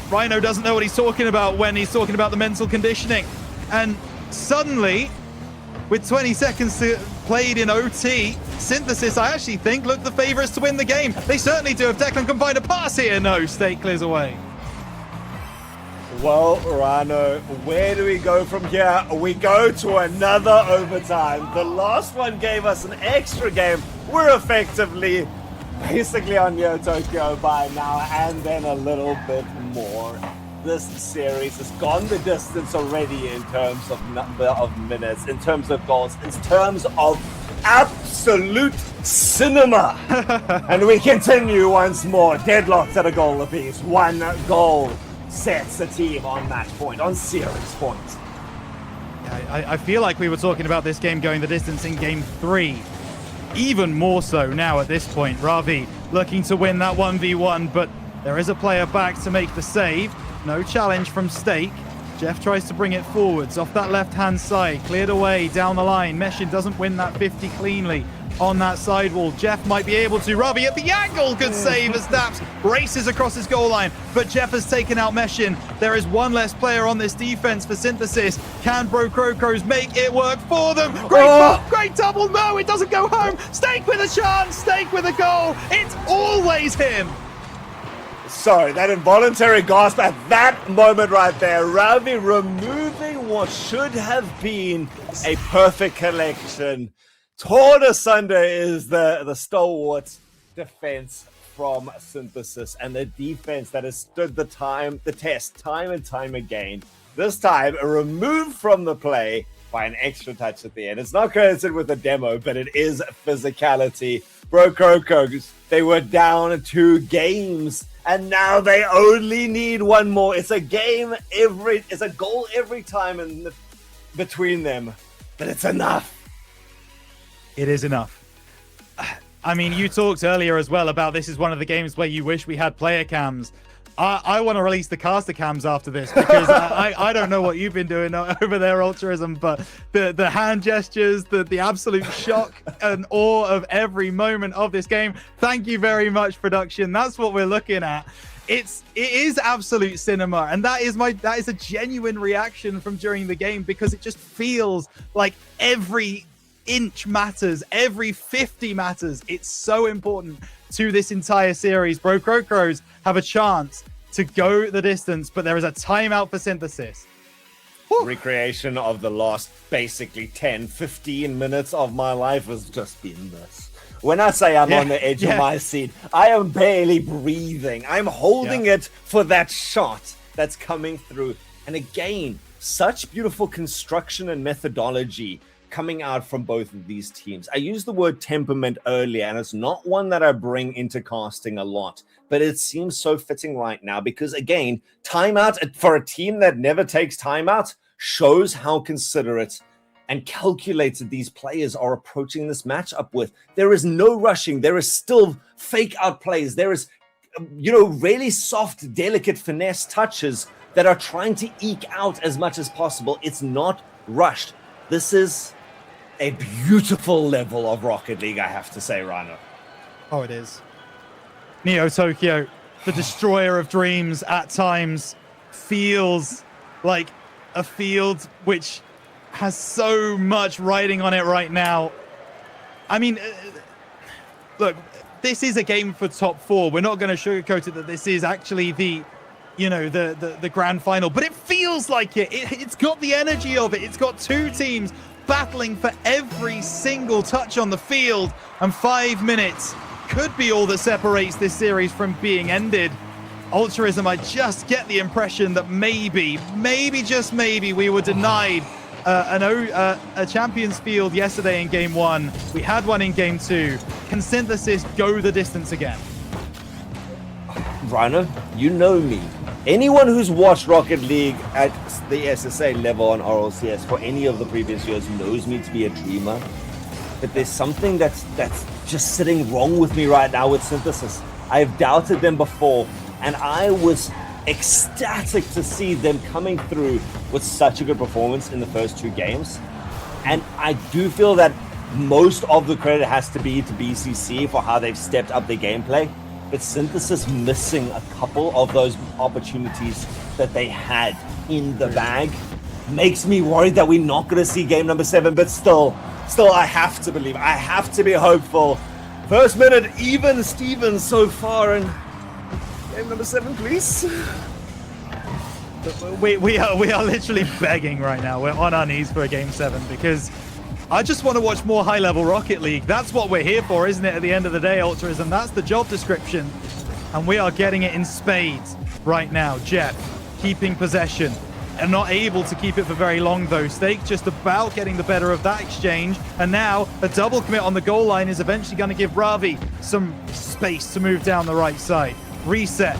Rhino doesn't know what he's talking about when he's talking about the mental conditioning. And suddenly, with 20 seconds played in OT, Synthesis, I actually think, look the favourites to win the game. They certainly do. If Declan can find a pass here, no, Stake clears away. Well, Rano, where do we go from here? We go to another overtime. The last one gave us an extra game. We're effectively, basically on Neo Tokyo by now, and then a little bit more. This series has gone the distance already in terms of number of minutes, in terms of goals, in terms of absolute cinema. And we continue once more, deadlocked at a goal apiece. One goal sets a team on match point, on series point. I feel like we were talking about this game going the distance in game 3. Even more so now at this point. Ravi looking to win that 1v1, but there is a player back to make the save. No challenge from Stake. Jeff tries to bring it forwards off that left-hand side. Cleared away down the line. Meshin doesn't win that 50 cleanly. on that sidewall. Jeff might be able to. Ravi at the angle, good save as Daps races across his goal line, but Jeff has taken out Meshin. There is one less player on this defense for Synthesis. Can Bro Crocos make it work for them? Great double, no, it doesn't go home. Stake with a chance, Stake with a goal. It's always him. Sorry, that involuntary gasp at that moment right there. Ravi removing what should have been a perfect collection. Torn asunder is the stalwart defense from Synthesis, and the defense that has stood the test time and time again. This time, removed from the play by an extra touch at the end. It's not credited with a demo, but it is physicality. Bro Crocos, they were down 2 games, and now they only need one more. It's a goal every time between them, but it's enough. It is enough. I mean, you talked earlier as well about this is one of the games where you wish we had player cams. I want to release the caster cams after this because I don't know what you've been doing over there, Ultraism, but the hand gestures, the absolute shock and awe of every moment of this game. Thank you very much, production. That's what we're looking at. It is absolute cinema, and that is a genuine reaction from during the game because it just feels like every inch matters, every 50 matters. It's so important to this entire series. Bro Crocos have a chance to go the distance, but there is a timeout for Synthesis. Recreation of the last basically 10-15 minutes of my life has just been this. When I say I'm on the edge of my seat, I am barely breathing. I'm holding it for that shot that's coming through. And again, such beautiful construction and methodology coming out from both of these teams. I used the word temperament earlier, and it's not one that I bring into casting a lot, but it seems so fitting right now because, again, timeout for a team that never takes timeout shows how considerate and calculated these players are approaching this matchup with. There is no rushing. There is still fake out plays. There is, really soft, delicate finesse touches that are trying to eke out as much as possible. It's not rushed. This is a beautiful level of Rocket League, I have to say, Rhino. Oh, it is. Neo Tokyo, the destroyer of dreams, at times feels like a field which has so much riding on it right now. I mean, look, this is a game for top 4. We're not going to sugarcoat it that this is actually the grand final, but it feels like it. It's got the energy of it. It's got 2 teams battling for every single touch on the field, and 5 minutes could be all that separates this series from being ended. Ultraism, I just get the impression that maybe just maybe we were denied a Champions Field yesterday in Game 1. We had one in Game 2. Can Synthesis go the distance again? Rhino, you know me. Anyone who's watched Rocket League at the SSA level on Rlcs for any of the previous years knows me to be a dreamer. But there's something that's just sitting wrong with me right now with Synthesis. I've doubted them before, and I was ecstatic to see them coming through with such a good performance in the first 2 games. And I do feel that most of the credit has to be to BCC for how they've stepped up their gameplay. But Synthesis missing a couple of those opportunities that they had in the bag makes me worried that we're not going to see game number 7. But still, I have to believe. I have to be hopeful. First minute, even Stevens so far, and game number 7, please. We are literally begging right now. We're on our knees for a game 7 because I just want to watch more high-level Rocket League. That's what we're here for, isn't it, at the end of the day, Ultraism? That's the job description. And we are getting it in spades right now. Jeff keeping possession and not able to keep it for very long, though. Stake just about getting the better of that exchange. And now a double commit on the goal line is eventually going to give Ravi some space to move down the right side. Reset.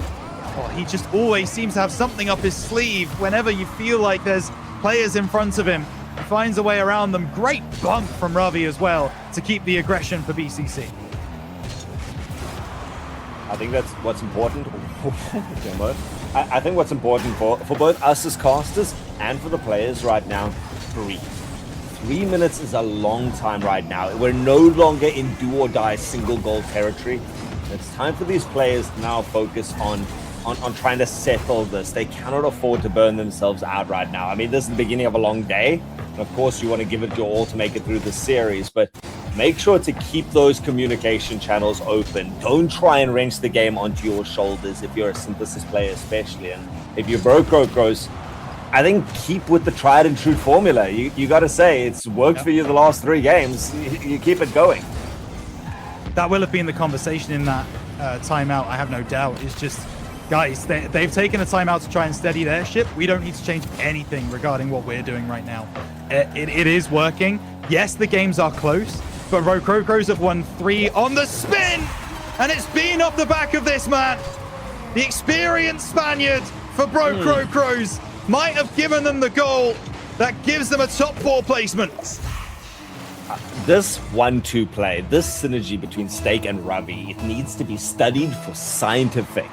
Well, he just always seems to have something up his sleeve whenever you feel like there's players in front of him. He finds a way around them. Great bump from Ravi as well to keep the aggression for BCC. I think that's what's important. I think what's important for both us as casters and for the players right now, breathe. 3 minutes is a long time right now. We're no longer in do-or-die single-goal territory. It's time for these players to now focus on trying to settle this. They cannot afford to burn themselves out right now. I mean, this is the beginning of a long day. And of course, you want to give it your all to make it through the series, but make sure to keep those communication channels open. Don't try and wrench the game onto your shoulders if you're a Synthesis player especially. And if you're Rlcs, I think keep with the tried and true formula. You got to say, it's worked for you the last 3 games. You keep it going. That will have been the conversation in that timeout, I have no doubt. It's just, guys, they've taken a timeout to try and steady their ship. We don't need to change anything regarding what we're doing right now. It is working. Yes, the games are close, but Rlcs have won 3 on the spin, and it's been off the back of this man. The experienced Spaniard for Rlcs might have given them the goal that gives them a top 4 placement. This 1-2 play, this synergy between Steak and Ravi, it needs to be studied for scientific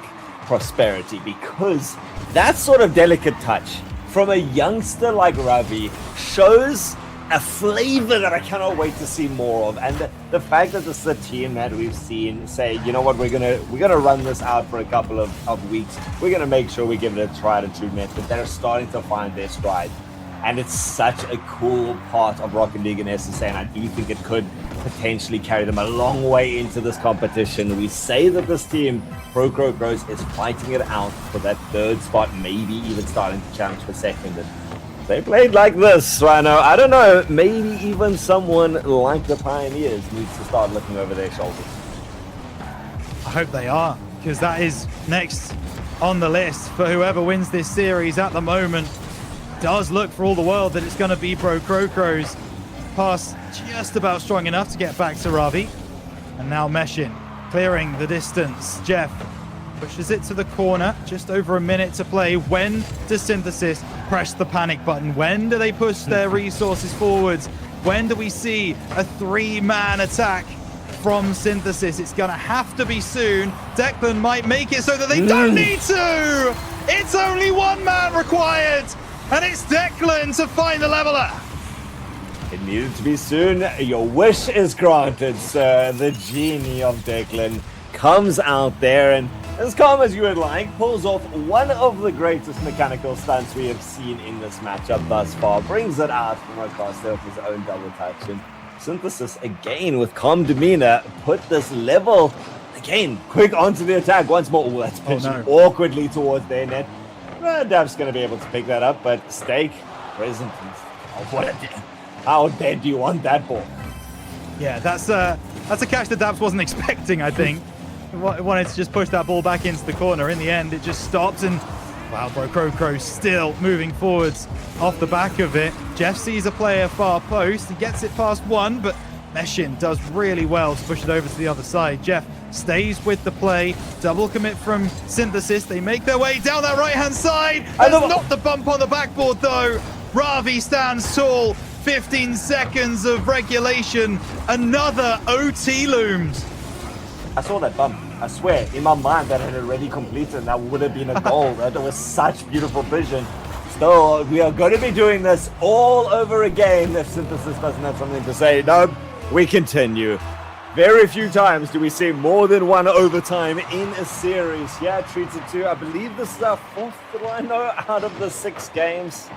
prosperity, because that sort of delicate touch from a youngster like Ravi shows a flavor that I cannot wait to see more of. And the fact that this is a team that we've seen say, you know what, we're gonna run this out for a couple of weeks. We're gonna make sure we give it a tried and true method. They're starting to find their stride. And it's such a cool part of Rocket League and SSA, and I do think it could potentially carry them a long way into this competition. We say that this team, Rlcs, is fighting it out for that 3rd spot, maybe even starting to challenge for 2nd. And they played like this, Rhino. I don't know, maybe even someone like the Pioneers needs to start looking over their shoulders. I hope they are, because that is next on the list for whoever wins this series at the moment. Does look for all the world that it's going to be Rlcs. Pass just about strong enough to get back to Ravi. And now Meshin clearing the distance. Jeff pushes it to the corner. Just over a minute to play. When does Synthesis press the panic button? When do they push their resources forwards? When do we see a 3-man attack from Synthesis? It's going to have to be soon. Declan might make it so that they don't need to. It's only 1 man required. And it's Declan to find the leveler. It needed to be soon. Your wish is granted, sir. The genie of Declan comes out there and, as calm as you would like, pulls off one of the greatest mechanical stunts we have seen in this matchup thus far. Brings it out from across there with his own double touch. And Synthesis, again, with calm demeanor, put this level, again, quick onto the attack once more. Ooh, that's pitching awkwardly towards their net. Dav's going to be able to pick that up, but Steak, present. Oh, what a... How dead do you want that ball? Yeah, that's a catch that Dabs wasn't expecting, I think. Wanted to just push that ball back into the corner. In the end, it just stopped, and wow, Rlcs still moving forwards off the back of it. Jeff sees a player far post. He gets it past 1, but Meshin does really well to push it over to the other side. Jeff stays with the play. Double commit from Synthesis. They make their way down that right-hand side. There's not the bump on the backboard, though. Ravi stands tall. 15 seconds of regulation. Another OT looms. I saw that bump. I swear, in my mind, that had already completed, and that would have been a goal. That was such beautiful vision. Still, we are going to be doing this all over again if Synthesis doesn't have something to say. No, we continue. Very few times do we see more than 1 overtime in a series. Yeah, treated to, I believe this is our 4th Rhino out of the 6 games.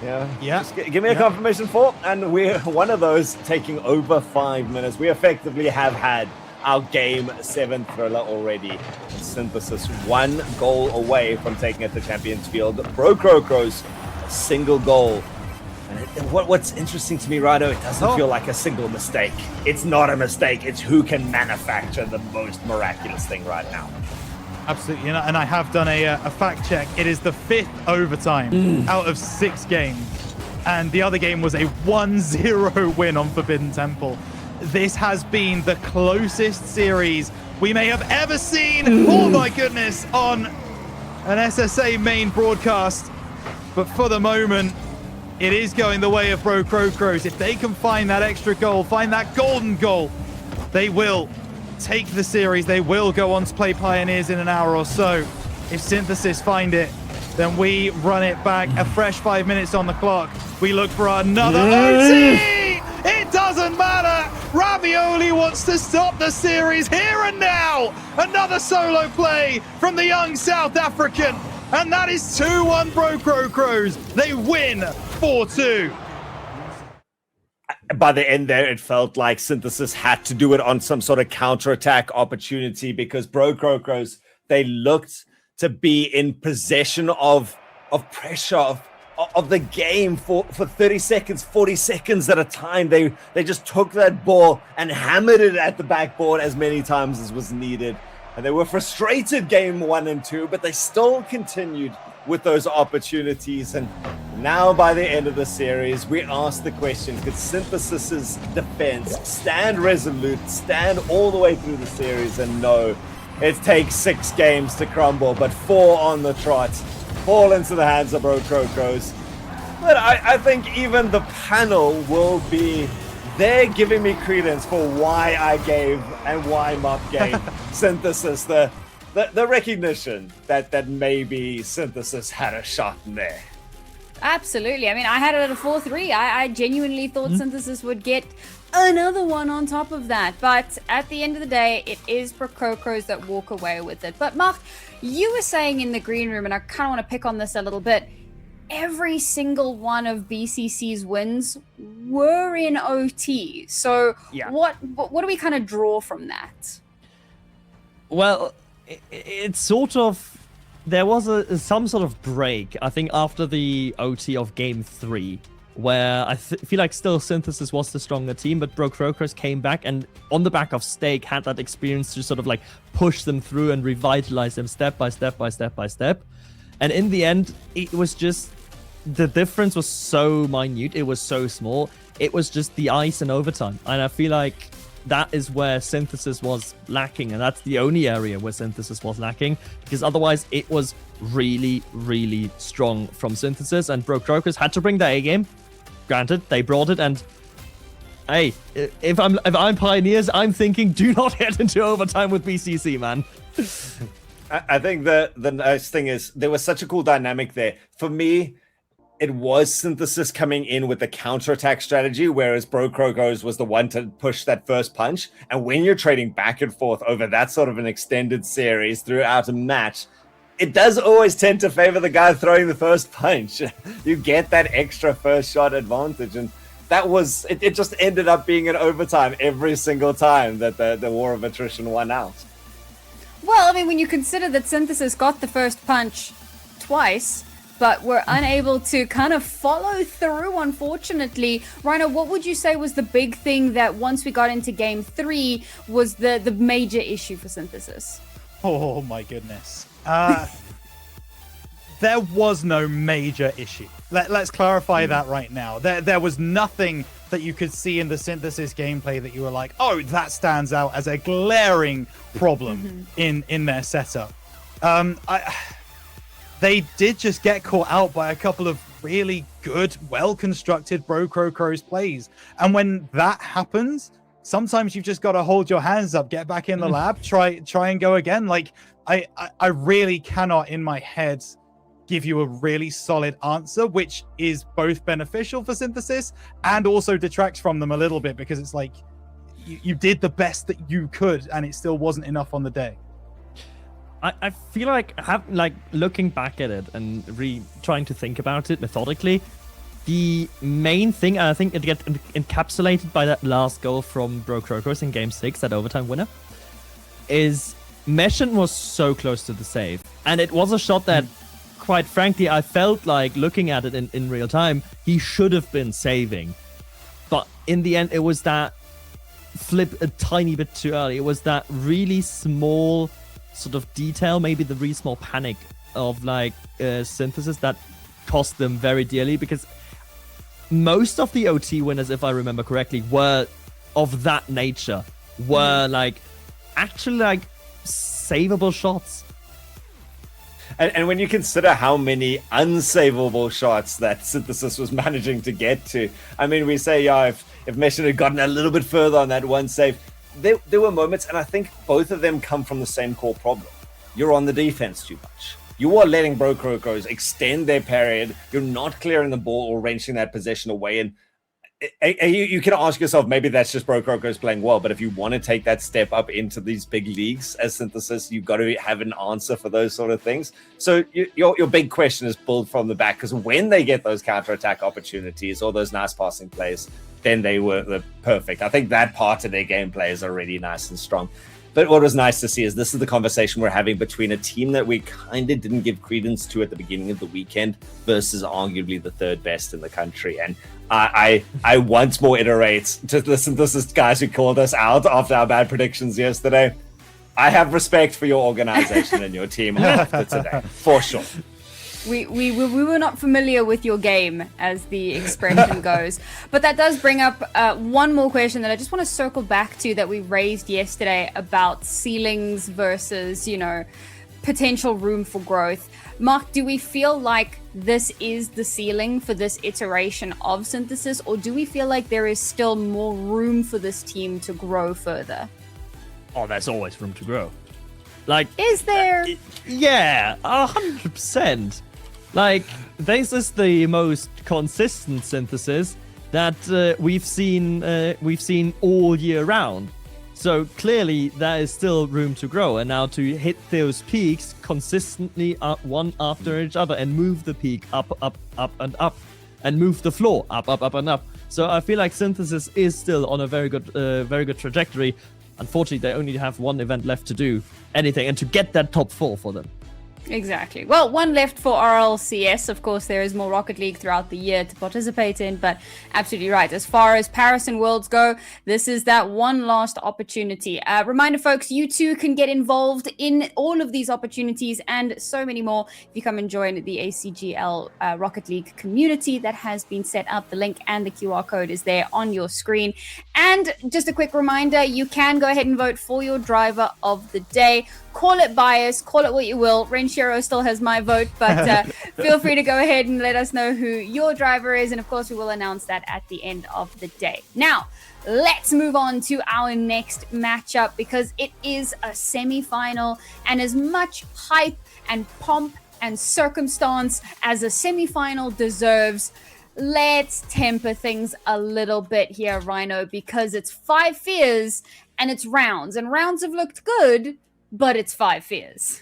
Yeah. Just give me a confirmation 4, and we're one of those taking over 5 minutes. We effectively have had our game 7 thriller already. Synthesis 1 goal away from taking it to Champions Field. Rlcs, a single goal. And what's interesting to me, Rado, it doesn't feel like a single mistake. It's not a mistake. It's who can manufacture the most miraculous thing right now. Absolutely, and I have done a fact check. It is the 5th overtime out of 6 games. And the other game was a 1-0 win on Forbidden Temple. This has been the closest series we may have ever seen, oh my goodness, on an SSA main broadcast. But for the moment, it is going the way of Rlcs. If they can find that extra goal, find that golden goal, they will take the series. They will go on to play Pioneers in an hour or so. If Synthesis find it, then we run it back. A fresh 5 minutes on the clock. We look for another OT! It doesn't matter! Ravioli wants to stop the series here and now! Another solo play from the young South African. And that is 2-1 Bro Crows. They win 4-2. By the end there, it felt like Synthesis had to do it on some sort of counterattack opportunity because Bro Crows, they looked to be in possession of pressure, of the game for 30 seconds, 40 seconds at a time. They just took that ball and hammered it at the backboard as many times as was needed. And they were frustrated game 1 and 2, but they still continued with those opportunities. And now by the end of the series, we ask the question, could Synthesis's defense stand resolute, stand all the way through the series? And no, it takes 6 games to crumble, but 4 on the trot fall into the hands of Bro Crows. But I think even the panel will be there giving me credence for why I gave and why Mup gave Synthesis the recognition that maybe Synthesis had a shot in there. Absolutely. I mean, I had it at a 4-3. I genuinely thought Synthesis would get another one on top of that. But at the end of the day, it is Prococos that walk away with it. But Mark, you were saying in the green room, and I kind of want to pick on this a little bit, every single one of BCC's wins were in OT. So Yeah. what do we kind of draw from that? Well, it's sort of... There was some sort of break, I think, after the OT of Game 3, where I feel like still Synthesis was the stronger team, but Bro Crocus came back and on the back of Stake had that experience to sort of like push them through and revitalize them step by step by step by step. And in the end, it was just... The difference was so minute, it was so small, it was just the ice and overtime. And I feel like that is where Synthesis was lacking, and that's the only area where Synthesis was lacking, because otherwise it was really, really strong from Synthesis, and Bro Crocus had to bring their A-game. Granted, they brought it, and hey, if I'm Pioneers, I'm thinking do not head into overtime with BCC, man. I think the nice thing is there was such a cool dynamic there. For me, it was Synthesis coming in with the counterattack strategy, whereas Bro Crocos was the one to push that first punch. And when you're trading back and forth over that sort of an extended series throughout a match, it does always tend to favor the guy throwing the first punch. You get that extra first shot advantage. And that was, it just ended up being an overtime every single time that the war of attrition won out. Well, I mean, when you consider that Synthesis got the first punch twice, but were unable to kind of follow through, unfortunately. Rhino, what would you say was the big thing that once we got into Game 3 was the major issue for Synthesis? Oh my goodness. There was no major issue. Let's clarify that right now. There was nothing that you could see in the Synthesis gameplay that you were like, oh, that stands out as a glaring problem in their setup. They did just get caught out by a couple of really good, well-constructed Bro Crocos plays. And when that happens, sometimes you've just got to hold your hands up, get back in the lab, try and go again. Like, I really cannot in my head give you a really solid answer, which is both beneficial for Synthesis and also detracts from them a little bit, because it's like you did the best that you could and it still wasn't enough on the day. I feel like looking back at it and trying to think about it methodically, the main thing, and I think it gets encapsulated by that last goal from Bro Crocos in Game 6, that overtime winner, is Meshen was so close to the save. And it was a shot that, quite frankly, I felt like looking at it in real time, he should have been saving. But in the end, it was that flip a tiny bit too early. It was that really small sort of detail, maybe the really small panic of like Synthesis that cost them very dearly, because most of the OT winners, if I remember correctly, were of that nature, were like actually like savable shots. And when you consider how many unsavable shots that Synthesis was managing to get to, I mean, we say, yeah, if Meshen had gotten a little bit further on that one save, there were moments, and I think both of them come from the same core problem. You're on the defense too much. You are letting Brokrokos extend their period. You're not clearing the ball or wrenching that possession away. And you can ask yourself, maybe that's just Brokrokos playing well, but if you want to take that step up into these big leagues as Synthesis, you've got to have an answer for those sort of things. So your big question is build from the back, because when they get those counterattack opportunities or those nice passing plays, then they were perfect. I think that part of their gameplay is already nice and strong. But what was nice to see is this is the conversation we're having between a team that we kind of didn't give credence to at the beginning of the weekend versus arguably the third best in the country. And I once more iterate to listen to this guys who called us out after our bad predictions yesterday. I have respect for your organization and your team after today, for sure. We were not familiar with your game, as the expression goes. But that does bring up one more question that I just want to circle back to that we raised yesterday about ceilings versus, potential room for growth. Mark, do we feel like this is the ceiling for this iteration of Synthesis, or do we feel like there is still more room for this team to grow further? Oh, there's always room to grow. Is there? Yeah, 100%. This is the most consistent Synthesis that we've seen all year round. So clearly there is still room to grow, and now to hit those peaks consistently one after each other and move the peak up, and up, and move the floor up, and up. So I feel like Synthesis is still on a very good trajectory. Unfortunately, they only have one event left to do anything and to get that top 4 for them. Exactly. Well, one left for Rlcs. Of course, there is more Rocket League throughout the year to participate in, but absolutely right. As far as Paris and Worlds go, this is that one last opportunity. Reminder, folks, you too can get involved in all of these opportunities and so many more if you come and join the ACGL Rocket League community that has been set up. The link and the QR code is there on your screen. And just a quick reminder, you can go ahead and vote for your driver of the day. Call it bias, call it what you will. Renshiro still has my vote, but feel free to go ahead and let us know who your driver is. And of course, we will announce that at the end of the day. Now, let's move on to our next matchup because it is a semi-final, and as much hype and pomp and circumstance as a semi-final deserves, let's temper things a little bit here, Rhino, because it's 5 fears and it's rounds, and rounds have looked good, but it's 5 fears.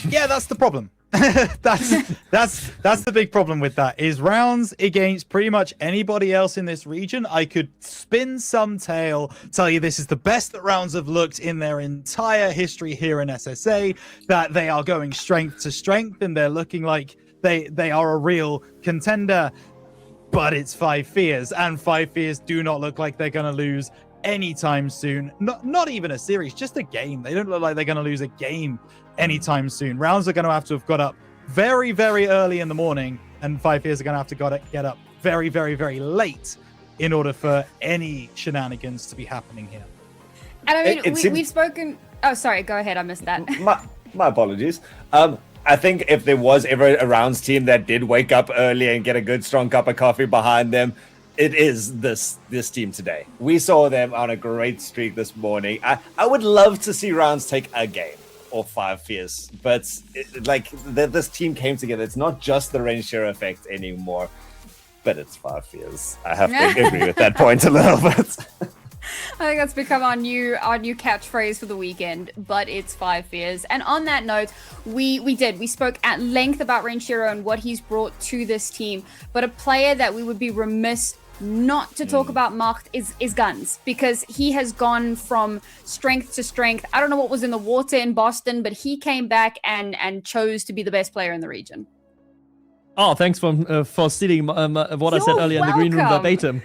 Yeah, that's the problem. that's the big problem with that, is rounds against pretty much anybody else in this region. I could spin some tale, tell you this is the best that rounds have looked in their entire history here in SSA, that they are going strength to strength and they're looking like they are a real contender. But it's 5 fears, and 5 fears do not look like they're going to lose anytime soon. Not even a series, just a game. They don't look like they're going to lose a game anytime soon. Rounds are going to have got up very, very early in the morning, and 5 fears are going to have to get up very, very, very late in order for any shenanigans to be happening here. And I mean, we've spoken... Oh, sorry, go ahead. I missed that. My apologies. I think if there was ever a rounds team that did wake up early and get a good strong cup of coffee behind them, it is this team today. We saw them on a great streak this morning. I would love to see rounds take a game or 5 fears, but this team came together. It's not just the Renshiro effect anymore, but it's 5 fears. I have to agree with that point a little bit. I think that's become our new catchphrase for the weekend, but it's 5 fears. And on that note, we spoke at length about Renshiro and what he's brought to this team, but a player that we would be remiss not to talk about, Mark, is Guns, because he has gone from strength to strength. I don't know what was in the water in Boston, but he came back and chose to be the best player in the region. Oh, thanks for stealing what I said earlier in the green room verbatim.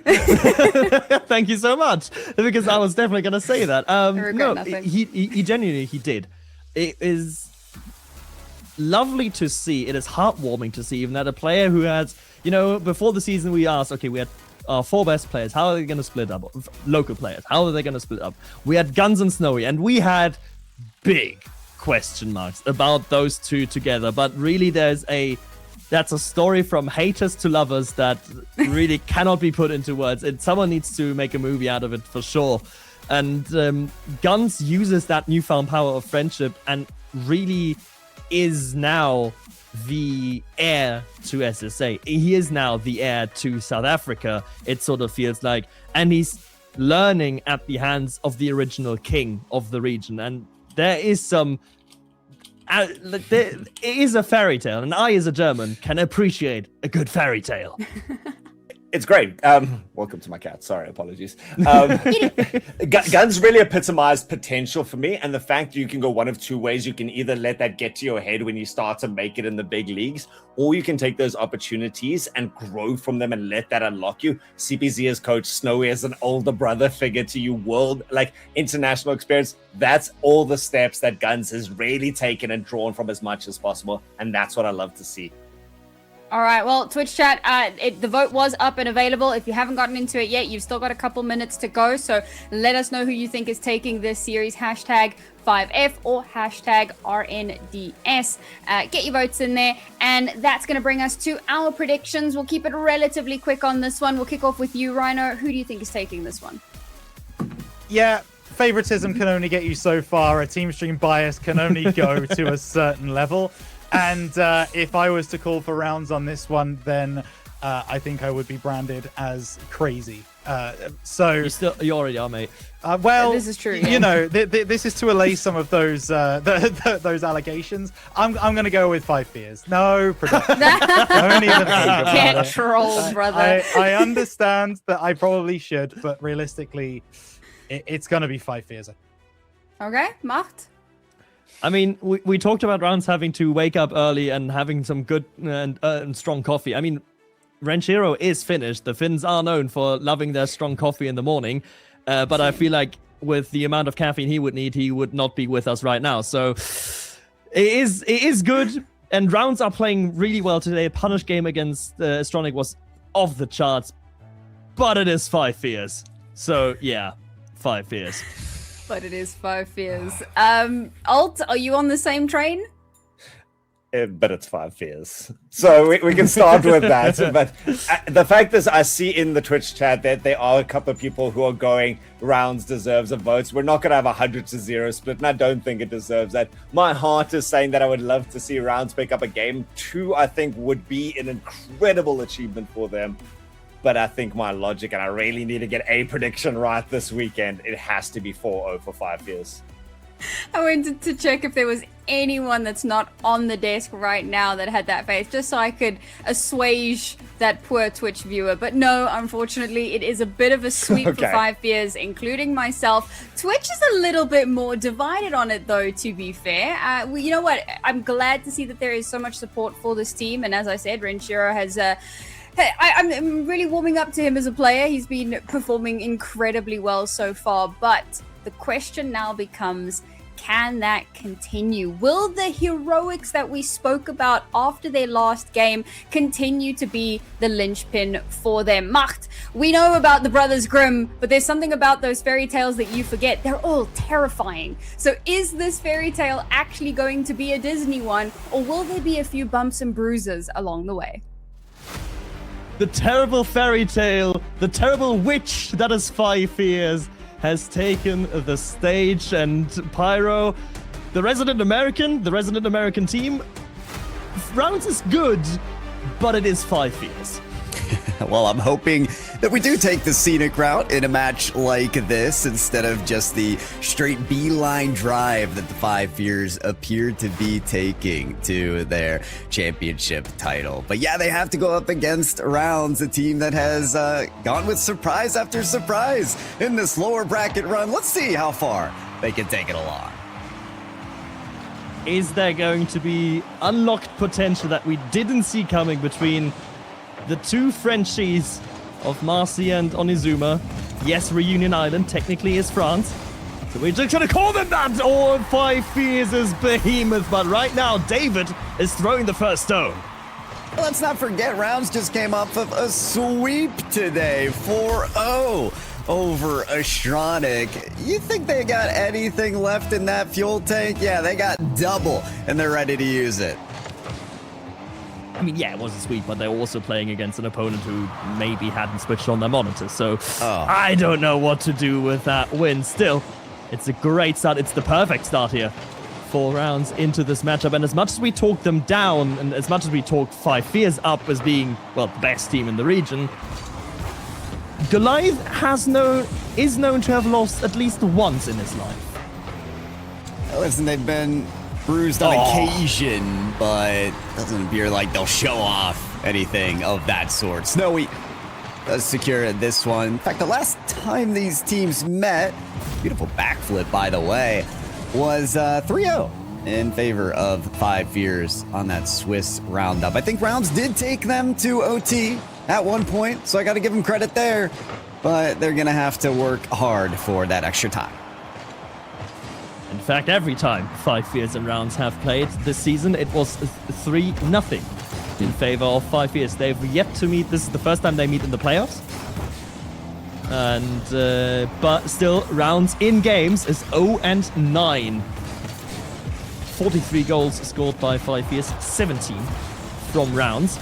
Thank you so much, because I was definitely going to say that. He genuinely did. It is lovely to see. It is heartwarming to see even that a player who has, before the season we asked, okay, we had our 4 best players. How are they going to split up? Local players. How are they going to split up? We had Guns and Snowy, and we had big question marks about those two together. But really, that's a story from haters to lovers that really cannot be put into words. Someone needs to make a movie out of it for sure. And Guns uses that newfound power of friendship and really is now the heir to SSA. He is now the heir to South Africa, it sort of feels like. And he's learning at the hands of the original king of the region. And there is some... it is a fairy tale, and I, as a German, can appreciate a good fairy tale. It's great. Welcome to my cat. Sorry, apologies. Guns really epitomized potential for me, and the fact you can go one of two ways. You can either let that get to your head when you start to make it in the big leagues, or you can take those opportunities and grow from them and let that unlock you. CPZ as coach, Snowy as an older brother figure to you, international experience. That's all the steps that Guns has really taken and drawn from as much as possible, and that's what I love to see. All right, well, Twitch chat, the vote was up and available. If you haven't gotten into it yet, you've still got a couple minutes to go. So let us know who you think is taking this series. Hashtag 5F or hashtag RNDS. Get your votes in there. And that's going to bring us to our predictions. We'll keep it relatively quick on this one. We'll kick off with you, Rhino. Who do you think is taking this one? Yeah, favoritism can only get you so far. A team stream bias can only go to a certain level. And if I was to call for rounds on this one, then I think I would be branded as crazy. You already are, mate. Well, this is true. You know, this is to allay some of those those allegations. I'm going to go with 5 fears. No production. Don't even think about Can't it. troll, brother. I understand that I probably should, but realistically, it's going to be 5 fears. Okay, Macht? I mean, we talked about rounds having to wake up early and having some good and strong coffee. I mean, Ranchero is Finnish. The Finns are known for loving their strong coffee in the morning. But I feel like with the amount of caffeine he would need, he would not be with us right now. So it is good. And rounds are playing really well today. Punish game against Astronic was off the charts. But it is 5 fears. So yeah, 5 fears. But it is 5 fears. Alt, are you on the same train? But it's 5 fears. So we can start with that. But the fact is, I see in the Twitch chat that there are a couple of people who are going, rounds deserves a vote. We're not going to have 100-0 split, and I don't think it deserves that. My heart is saying that I would love to see rounds pick up a game. 2, I think, would be an incredible achievement for them. But I think my logic, and I really need to get a prediction right this weekend, it has to be 4-0 for 5 fears. I wanted to check if there was anyone that's not on the desk right now that had that face, just so I could assuage that poor Twitch viewer. But no, unfortunately, it is a bit of a sweep for 5 fears, including myself. Twitch is a little bit more divided on it, though, to be fair. You know what? I'm glad to see that there is so much support for this team. And as I said, Renshiro has... I'm really warming up to him as a player. He's been performing incredibly well so far. But the question now becomes, can that continue? Will the heroics that we spoke about after their last game continue to be the linchpin for them? Macht, we know about the Brothers Grimm, but there's something about those fairy tales that you forget. They're all terrifying. So is this fairy tale actually going to be a Disney one, or will there be a few bumps and bruises along the way? The terrible fairy tale, the terrible witch that is 5 fears, has taken the stage, and Pyro, the resident American team, rounds is good, but it is 5 fears. Well, I'm hoping that we do take the scenic route in a match like this instead of just the straight beeline drive that the 5 fears appeared to be taking to their championship title. But yeah, they have to go up against Rounds, a team that has gone with surprise after surprise in this lower bracket run. Let's see how far they can take it along. Is there going to be unlocked potential that we didn't see coming between the two Frenchies of Marcy and Onizuma? Yes, Reunion Island technically is France, so we're just gonna call them that. All 5 fears is Behemoth, but right now David is throwing the first stone. Let's not forget, Rounds just came off of a sweep today, 4-0 over Astronic. You think they got anything left in that fuel tank? Yeah, they got double, and they're ready to use it. I mean, yeah, it was a sweep, but they're also playing against an opponent who maybe hadn't switched on their monitor, so I don't know what to do with that win. Still, it's a great start. It's the perfect start here 4 rounds into this matchup. And as much as we talk them down, and as much as we talk 5 Fears up as being, well, the best team in the region, Goliath is known to have lost at least once in his life. Listen, they've been bruised on occasion, but doesn't appear like they'll show off anything of that sort. Snowy does secure this one. In fact, the last time these teams met, beautiful backflip, by the way, was 3-0 in favor of 5 Fears on that Swiss roundup. I think Rounds did take them to OT at one point, so I got to give them credit there, but they're going to have to work hard for that extra time. In fact, every time 5 Fears and Rounds have played this season, it was 3-0 in favor of 5 Fears. They've yet to meet. This is the first time they meet in the playoffs. And but still, Rounds in games is 0-9. 43 goals scored by 5 Fears, 17 from Rounds.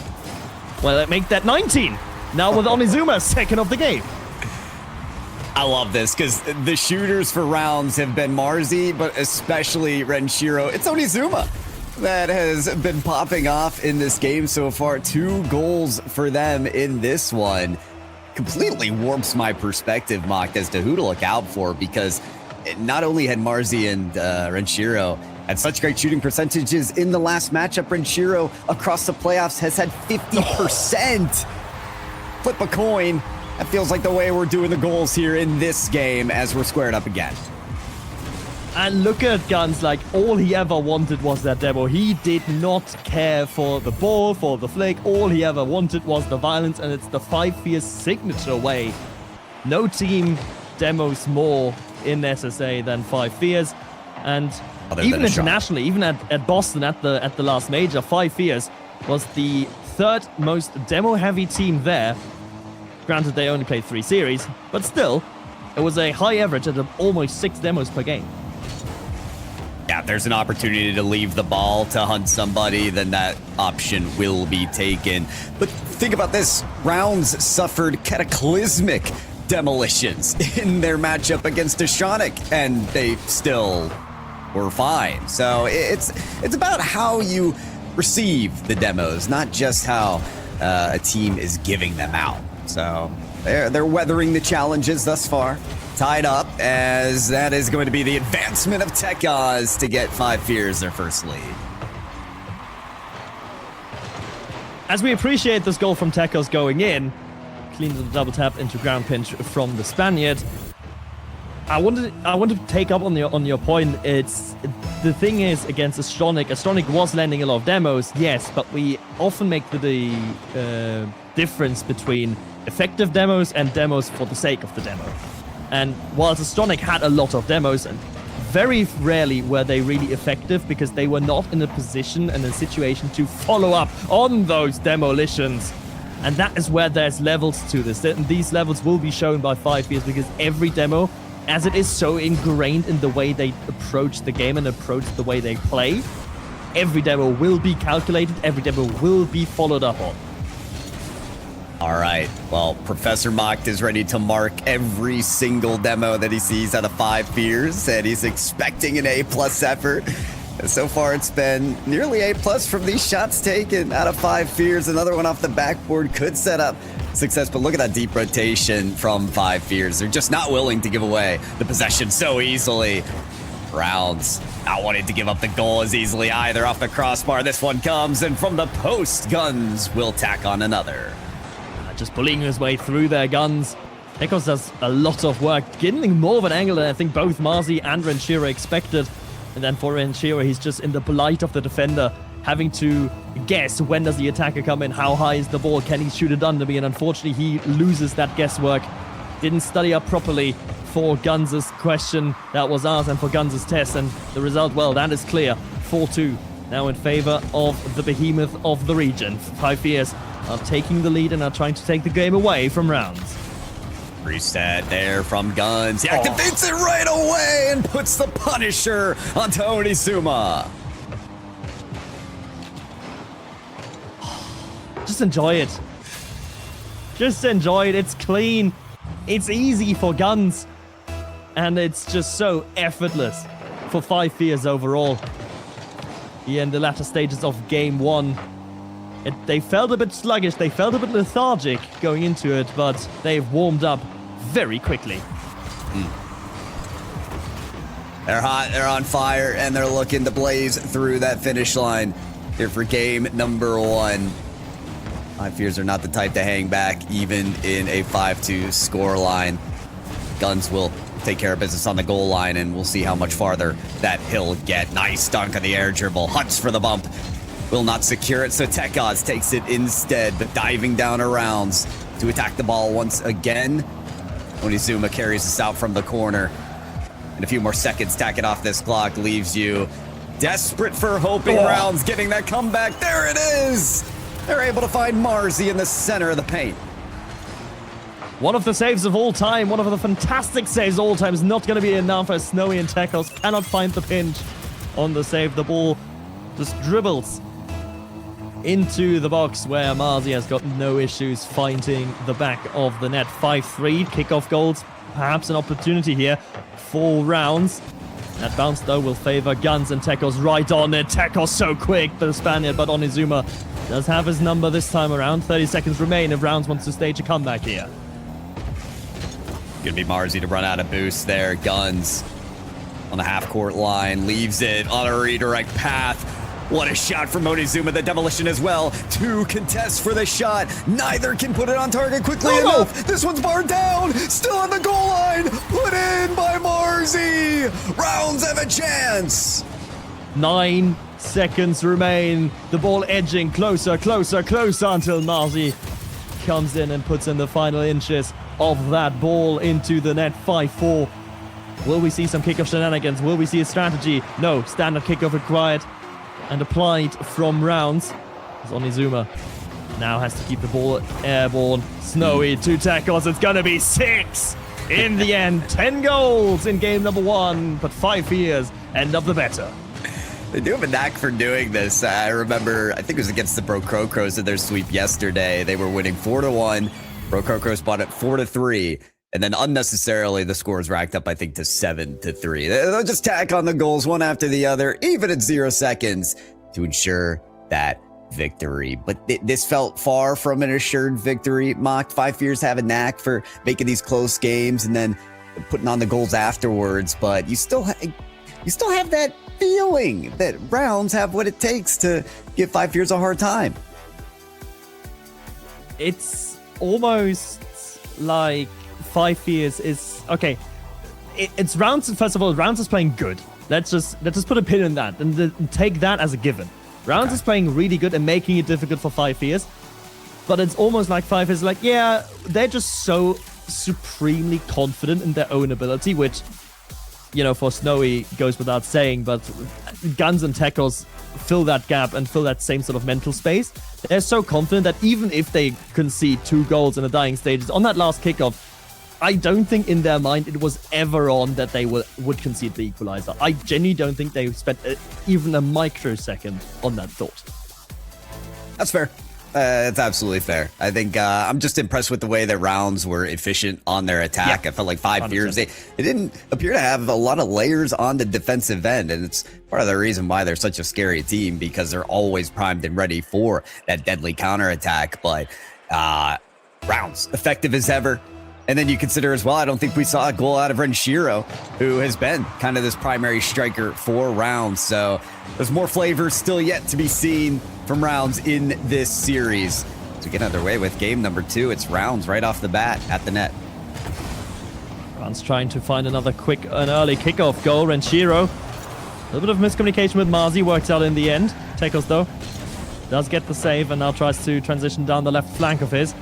Well, that make that 19. Now with Onizuma, second of the game. I love this because the shooters for Rounds have been Marzi, but especially Renshiro. It's Onizuma that has been popping off in this game so far. 2 goals for them in this one. Completely warps my perspective, Mocked, as to who to look out for, because not only had Marzi and Renshiro had such great shooting percentages in the last matchup, Renshiro across the playoffs has had 50%. Flip a coin. That feels like the way we're doing the goals here in this game as we're squared up again. And look at Guns, like all he ever wanted was that demo. He did not care for the ball, for the flick. All he ever wanted was the violence, and it's the 5 Fears signature way. No team demos more in SSA than 5 Fears. And even internationally, even at Boston at the last major, 5 Fears was the 3rd most demo-heavy team there. Granted, they only played 3 series, but still, it was a high average at almost 6 demos per game. Yeah, if there's an opportunity to leave the ball to hunt somebody, then that option will be taken. But think about this. Rounds suffered cataclysmic demolitions in their matchup against Ashonic, and they still were fine. So it's about how you receive the demos, not just how a team is giving them out. So they're weathering the challenges thus far. Tied up, as that is going to be the advancement of Tekaz to get 5 Fears their first lead. As we appreciate this goal from Tekaz going in, cleans the double tap into ground pinch from the Spaniard. I wanted to take up on your point. It's the thing is against Astronic. Astronic was landing a lot of demos, yes, but we often make the difference between effective demos and demos for the sake of the demo. And whilst Astronic had a lot of demos, and very rarely were they really effective because they were not in a position and a situation to follow up on those demolitions. And that is where there's levels to this. And these levels will be shown by 5 Fears because every demo, as it is so ingrained in the way they approach the game and approach the way they play, every demo will be calculated, every demo will be followed up on. All right, well, Professor Mocked is ready to mark every single demo that he sees out of 5 Fears, and he's expecting an A+ effort. And so far, it's been nearly A+ from these shots taken out of 5 Fears. Another one off the backboard could set up success, but look at that deep rotation from 5 Fears. They're just not willing to give away the possession so easily. Rounds not wanting to give up the goal as easily either. Off the crossbar, this one comes, and from the post, Guns will tack on another. Just bullying his way through their Guns. Tekaz does a lot of work, getting more of an angle than I think both Marzi and Renshiro expected. And then for Renshiro, he's just in the blight of the defender, having to guess when does the attacker come in, how high is the ball, can he shoot it under me, and unfortunately he loses that guesswork. Didn't study up properly for Guns' question that was asked and for Guns' test, and the result, well, that is clear. 4-2 now in favor of the behemoth of the region. 5 Fears are taking the lead and are trying to take the game away from Rounds. Reset there from Guns. He activates it right away and puts the Punisher onto Onizuma. Just enjoy it. Just enjoy it. It's clean. It's easy for Guns. And it's just so effortless for 5 Fears overall. here in the latter stages of game 1. They felt a bit sluggish, they felt a bit lethargic going into it, but they've warmed up very quickly. They're hot, they're on fire, and they're looking to blaze through that finish line here for game number 1. Five Fears are not the type to hang back, even in a 5-2 scoreline. Guns will take care of business on the goal line, and we'll see how much farther that he'll get. Nice dunk on the air dribble. Hunts for the bump. Will not secure it, so Tekos takes it instead, but diving down arounds to attack the ball once again. Onizuma carries us out from the corner. And a few more seconds tacking off this clock leaves you desperate for hoping Rounds getting that comeback. There it is! They're able to find Marzi in the center of the paint. One of the saves of all time, one of the fantastic saves of all time is not going to be enough as Snowy and Tekos cannot find the pinch on the save. The ball just dribbles into the box where Marzi has got no issues finding the back of the net. 5-3, kickoff goals, perhaps an opportunity here for Rounds. That bounce though will favor Guns and Tekos right on it. Tekos so quick, the Spaniard, but Onizuma does have his number this time around. 30 seconds remain if Rounds wants to stage a comeback here. Gonna be Marzi to run out of boost there. Guns on the half-court line, leaves it on a redirect path. What a shot from Onizuma, the demolition as well. 2 contests for the shot. Neither can put it on target quickly enough. This one's barred down. Still on the goal line. Put in by Marzi. Rounds have a chance. 9 seconds remain. The ball edging closer, closer, closer until Marzi comes in and puts in the final inches of that ball into the net. 5-4. Will we see some kickoff shenanigans? Will we see a strategy? No, standard kickoff required and applied from Rounds. As Onizuma now has to keep the ball airborne. Snowy to Tekos. It's going to be 6 in the end. 10 goals in game number 1, but 5 years, end of the better. They do have a knack for doing this. I remember, I think it was against the Brocrocros in their sweep yesterday. They were winning 4-1. Brocrocros bought it 4-3. And then unnecessarily, the scores racked up, I think, to 7-3. They'll just tack on the goals one after the other, even at 0 seconds, to ensure that victory. But this felt far from an assured victory. Mocked 5 Fears have a knack for making these close games and then putting on the goals afterwards. But you still have that feeling that Rounds have what it takes to give 5 Fears a hard time. It's almost like 5 years is okay. It's Rounds. First of all, Rounds is playing good. Let's just put a pin in that and take that as a given. Rounds is playing really good and making it difficult for 5 years. But it's almost like 5 years like, yeah, they're just so supremely confident in their own ability, which, you know, for Snowy goes without saying. But Guns and Tekos fill that gap and fill that same sort of mental space. They're so confident that even if they concede 2 goals in the dying stages on that last kickoff, I don't think in their mind it was ever on that they would concede the equalizer. I genuinely don't think they spent even a microsecond on that thought. That's fair. It's absolutely fair. I think I'm just impressed with the way that Rounds were efficient on their attack. Yeah, I felt like 5 100%. years, they didn't appear to have a lot of layers on the defensive end. And it's part of the reason why they're such a scary team, because they're always primed and ready for that deadly counterattack. But Rounds, effective as ever. And then you consider as well, I don't think we saw a goal out of Renshiro, who has been kind of this primary striker for Rounds. So there's more flavors still yet to be seen from Rounds in this series. So we get underway with game number 2. It's Rounds right off the bat at the net. Rounds trying to find an early kickoff goal. Renshiro, a little bit of miscommunication with Marzi, works out in the end. Tekos, though, does get the save and now tries to transition down the left flank of his.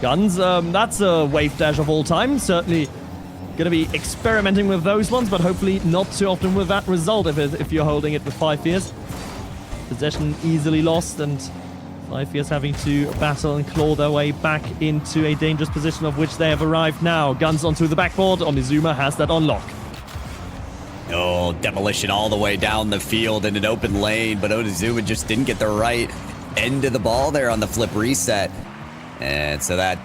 Guns, that's a wave dash of all time. Certainly going to be experimenting with those ones, but hopefully not too often with that result if you're holding it with 5 years. Possession easily lost, and 5 years having to battle and claw their way back into a dangerous position of which they have arrived now. Guns onto the backboard. Onizuma has that on lock. Oh, demolition all the way down the field in an open lane, but Onizuma just didn't get the right end of the ball there on the flip reset. And so that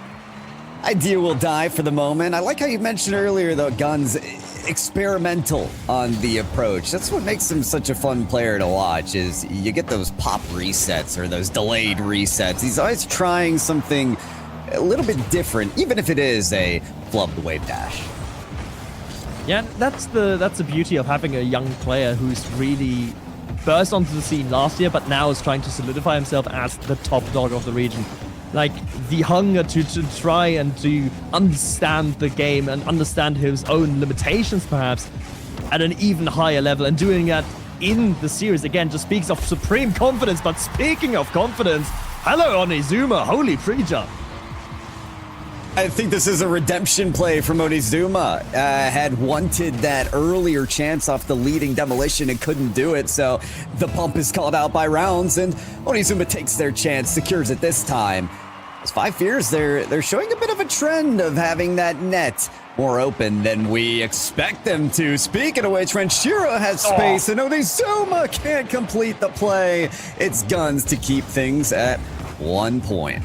idea will die for the moment. I like how you mentioned earlier, though, Guns, experimental on the approach. That's what makes him such a fun player to watch, is you get those pop resets or those delayed resets. He's always trying something a little bit different, even if it is a flubbed wave dash. Yeah, that's the beauty of having a young player who's really burst onto the scene last year, but now is trying to solidify himself as the top dog of the region. Like, the hunger to try and to understand the game and understand his own limitations, perhaps, at an even higher level, and doing that in the series, again, just speaks of supreme confidence. But speaking of confidence, hello, Onizuma, holy pre-jump. I think this is a redemption play from Onizuma. Had wanted that earlier chance off the leading demolition and couldn't do it, so the bump is called out by Rounds, and Onizuma takes their chance, secures it this time. As 5 Fears, they're showing a bit of a trend of having that net more open than we expect them to. Speaking of which, Renshiro has space, and Onizuma can't complete the play. It's Guns to keep things at 1 point.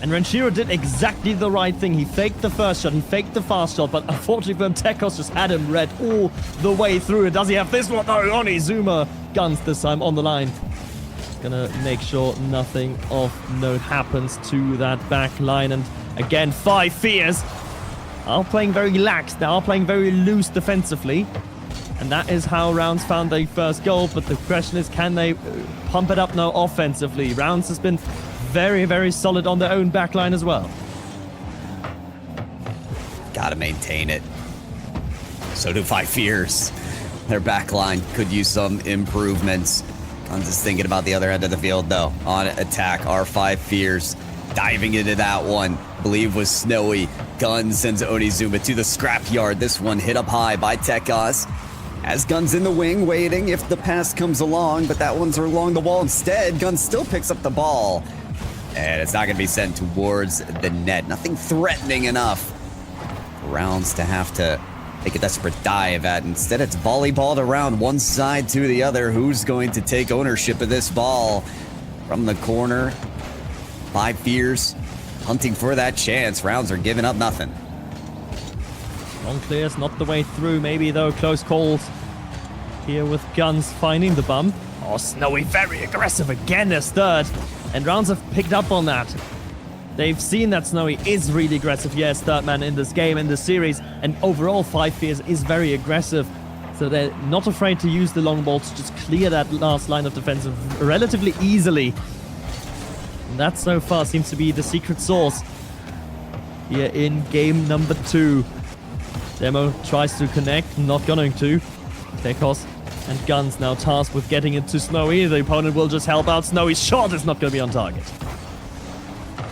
And Renshiro did exactly the right thing. He faked the first shot, he faked the fast shot, but unfortunately for him, Tekos just had him read all the way through. And does he have this one? No, Onizuma Guns this time on the line. Gonna make sure nothing of note happens to that back line. And again, 5 Fears are playing very lax. They are playing very loose defensively. And that is how Rounds found their first goal. But the question is, can they pump it up now offensively? Rounds has been very, very solid on their own backline as well. Gotta maintain it. So do 5 Fears. Their backline could use some improvements. Guns is thinking about the other end of the field, though. On attack are 5 Fears. Diving into that one, I believe was Snowy. Guns sends Onizuma to the scrapyard. This one hit up high by Tekos. As Guns in the wing, waiting if the pass comes along, but that one's along the wall instead. Guns still picks up the ball. And it's not going to be sent towards the net. Nothing threatening enough for Rounds to have to take a desperate dive at. Instead, it's volleyballed around one side to the other. Who's going to take ownership of this ball from the corner? 5 Fears hunting for that chance. Rounds are giving up nothing. Long clears, not the way through. Maybe, though, close calls here with Guns finding the bump. Oh, Snowy very aggressive again as third. And Rounds have picked up on that. They've seen that Snowy is really aggressive, yes, third man in this game, in this series. And overall, 5 Fears is very aggressive. So they're not afraid to use the long ball to just clear that last line of defense relatively easily. And that so far seems to be the secret sauce here in game number 2. Demo tries to connect, not going to. Tekos and Guns now tasked with getting it to Snowy. The opponent will just help out. Snowy's shot is not going to be on target.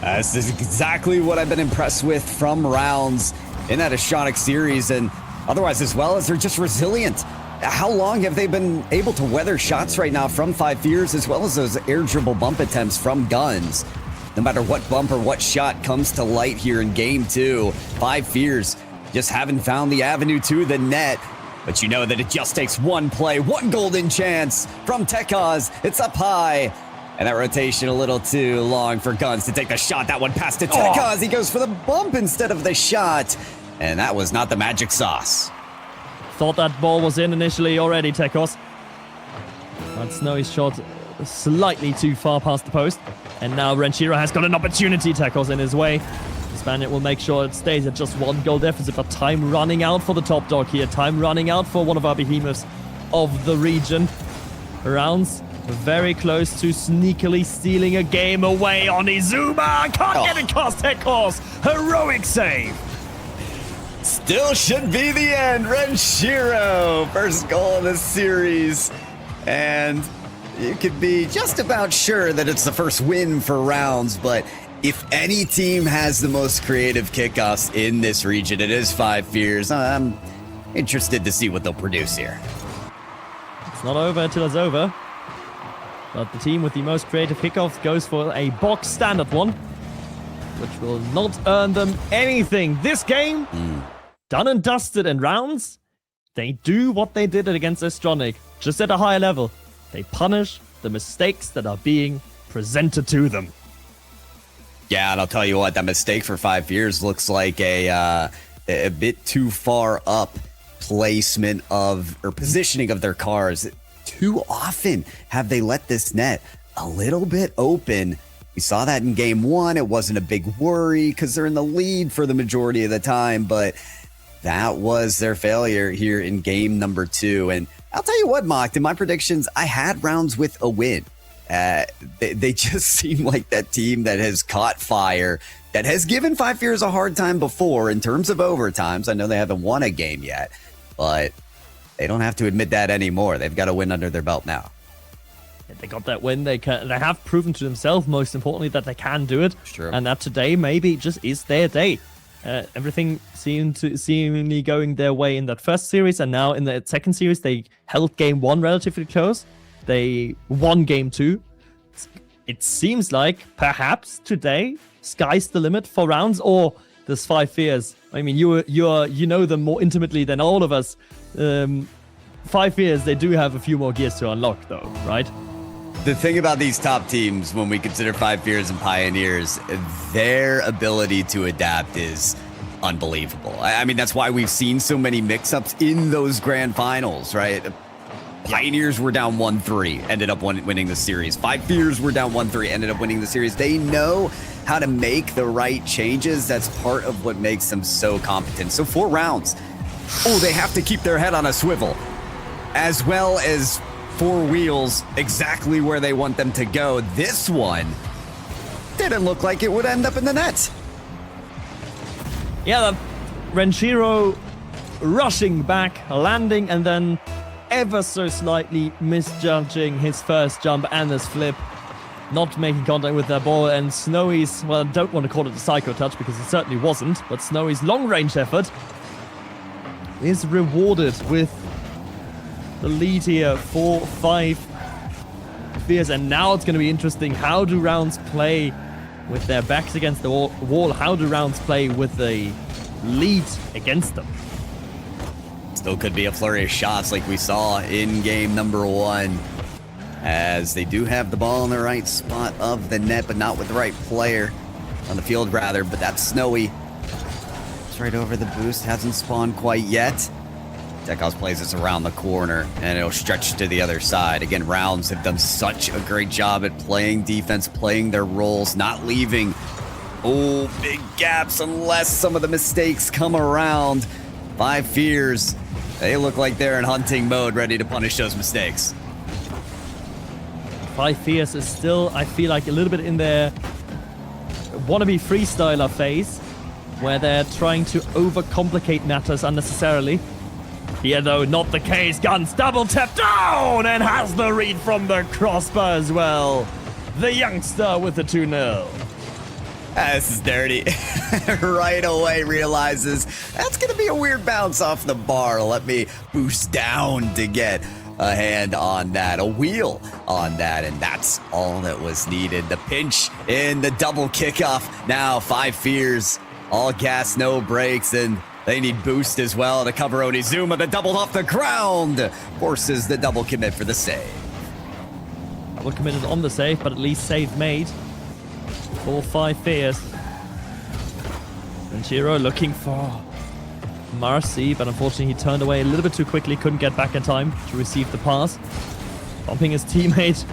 This is exactly what I've been impressed with from Rounds in that Ashonic series, and otherwise as well, as they're just resilient. How long have they been able to weather shots right now from 5 Fears, as well as those air dribble bump attempts from Guns? No matter what bump or what shot comes to light here in game 2, 5 Fears just haven't found the avenue to the net. But you know that it just takes one play, one golden chance from Tekos. It's up high. And that rotation a little too long for Guns to take the shot. That one passed to Tekos. He goes for the bump instead of the shot. And that was not the magic sauce. Thought that ball was in initially already, Tekos. But Snowy's shot slightly too far past the post. And now Renshiro has got an opportunity. Tekos in his way. The Spaniard will make sure it stays at just 1 goal deficit, but time running out for the top dog here. Time running out for one of our behemoths of the region. Rounds very close to sneakily stealing a game away on Izuma. Can't get it past Tekos. Heroic save. Still should be the end. Renshiro, first goal of the series. And you could be just about sure that it's the first win for Rounds, but if any team has the most creative kickoffs in this region, it is 5 Fears. I'm interested to see what they'll produce here. It's not over until it's over. But the team with the most creative kickoffs goes for a box standard one, which will not earn them anything. This game, done and dusted. And Rounds, they do what they did against Astronic, just at a higher level. They punish the mistakes that are being presented to them. Yeah, and I'll tell you what, that mistake for 5 Fears looks like a bit too far up placement of or positioning of their cars. Too often have they let this net a little bit open. We saw that in game 1. It wasn't a big worry because they're in the lead for the majority of the time, but that was their failure here in game number 2. And I'll tell you what, Mocked, in my predictions, I had rounds with a win. They just seem like that team that has caught fire, that has given Five Fears a hard time before in terms of overtimes. I know they haven't won a game yet, but they don't have to admit that anymore. They've got a win under their belt now. They got that win. They have proven to themselves, most importantly, that they can do it. Sure. And that today maybe just is their day. Everything seemingly going their way in that first series, and now in the second series, they held game 1 relatively close. They won game 2. It seems like perhaps today sky's the limit for rounds, or there's Five Fears. I mean, you know them more intimately than all of us. Five Fears, they do have a few more gears to unlock, though, right? The thing about these top teams, when we consider Five Fears and Pioneers, their ability to adapt is unbelievable. I mean, that's why we've seen so many mix-ups in those grand finals, right? Pioneers were down 1-3, ended up winning the series. Five Fears were down 1-3, ended up winning the series. They know how to make the right changes. That's part of what makes them so competent. So 4 rounds. Oh, they have to keep their head on a swivel, as well as 4 wheels exactly where they want them to go. This one didn't look like it would end up in the net. Yeah, Renshiro rushing back, landing, and then ever so slightly misjudging his first jump and his flip, not making contact with that ball. And Snowy's, well, I don't want to call it a psycho touch because it certainly wasn't, but Snowy's long-range effort is rewarded with the lead here for Five Fears. And now it's going to be interesting. How do rounds play with their backs against the wall? How do rounds play with the lead against them? Still could be a flurry of shots like we saw in game number 1, as they do have the ball in the right spot of the net, but not with the right player on the field, rather. But that's Snowy. It's right over the boost. Hasn't spawned quite yet. Tekos plays this around the corner, and it'll stretch to the other side. Again, rounds have done such a great job at playing defense, playing their roles, not leaving big gaps unless some of the mistakes come around. Five Fears, they look like they're in hunting mode, ready to punish those mistakes. Five Fears is still, I feel like, a little bit in their wannabe freestyler phase, where they're trying to overcomplicate matters unnecessarily. Here, though, not the case. Guns double tap down and has the read from the crossbar as well. The youngster with the 2-0. This is dirty. Right away realizes that's going to be a weird bounce off the bar. Let me boost down to get a hand on that, a wheel on that, and that's all that was needed. The pinch in the double kickoff. Now Five Fears, all gas, no brakes, and they need boost as well to cover Onizuma. The double off the ground forces the double commit for the save. Double committed on the save, but at least save made for Five Fears. And Shiro looking for Marcy, but unfortunately he turned away a little bit too quickly, couldn't get back in time to receive the pass. Bumping his teammate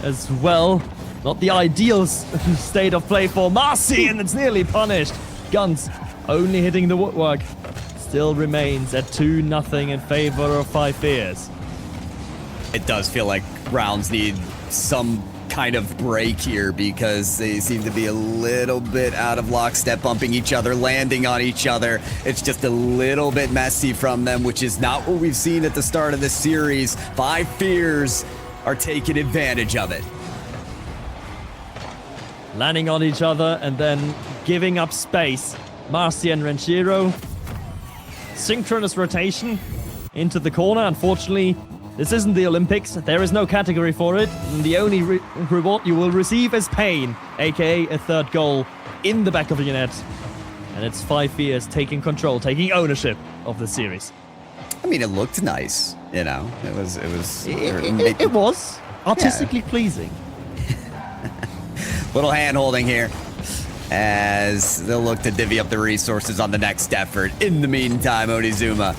as well. Not the ideal state of play for Marcy, and it's nearly punished. Guns only hitting the woodwork. Still remains at 2-0 in favor of Five Fears. It does feel like rounds need some kind of break here, because they seem to be a little bit out of lockstep, bumping each other, landing on each other. It's just a little bit messy from them, which is not what we've seen at the start of the series. Five Fears are taking advantage of it. Landing on each other and then giving up space. Marcy and Renshiro. Synchronous rotation into the corner. Unfortunately, this isn't the Olympics. There is no category for it. And the only reward you will receive is pain, aka a third goal in the back of your net. And it's Five Fears taking control, taking ownership of the series. I mean, it looked nice, you know. It was artistically pleasing. Little hand holding here as they'll look to divvy up the resources on the next effort. In the meantime, Onizuma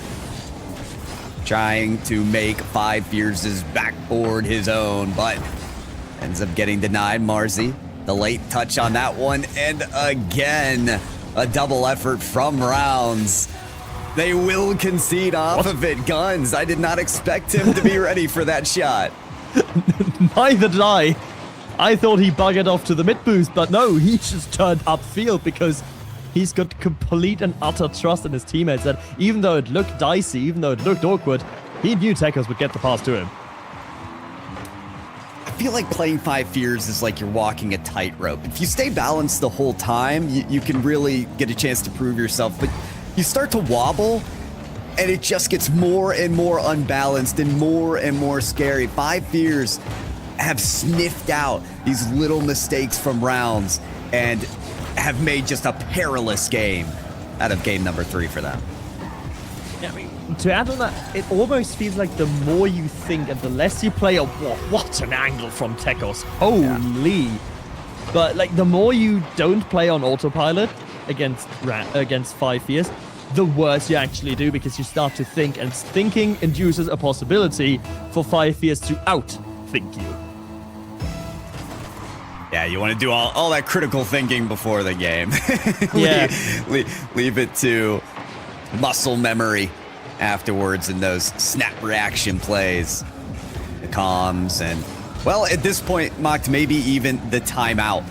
trying to make 5 Fears' backboard his own, but ends up getting denied. Marzi, the late touch on that one, and again, a double effort from Rounds. They will concede off of it. Guns, I did not expect him to be ready for that shot. Neither did I. I thought he buggered off to the mid boost, but no, he just turned upfield because he's got complete and utter trust in his teammates that even though it looked dicey, even though it looked awkward, he knew Tekos would get the pass to him. I feel like playing 5 Fears is like you're walking a tightrope. If you stay balanced the whole time, you can really get a chance to prove yourself, but you start to wobble, and it just gets more and more unbalanced and more scary. 5 Fears have sniffed out these little mistakes from Rounds and have made just a perilous game out of game number 3 for them. Yeah, I mean, to add on that, it almost feels like the more you think and the less you play, what an angle from Tekos. Holy. Yeah. But like the more you don't play on autopilot against 5 Fears, the worse you actually do because you start to think, and thinking induces a possibility for 5 Fears to outthink you. Yeah, you want to do all that critical thinking before the game. Yeah. leave it to muscle memory afterwards in those snap reaction plays. The comms and, well, at this point, Mocked, maybe even the timeout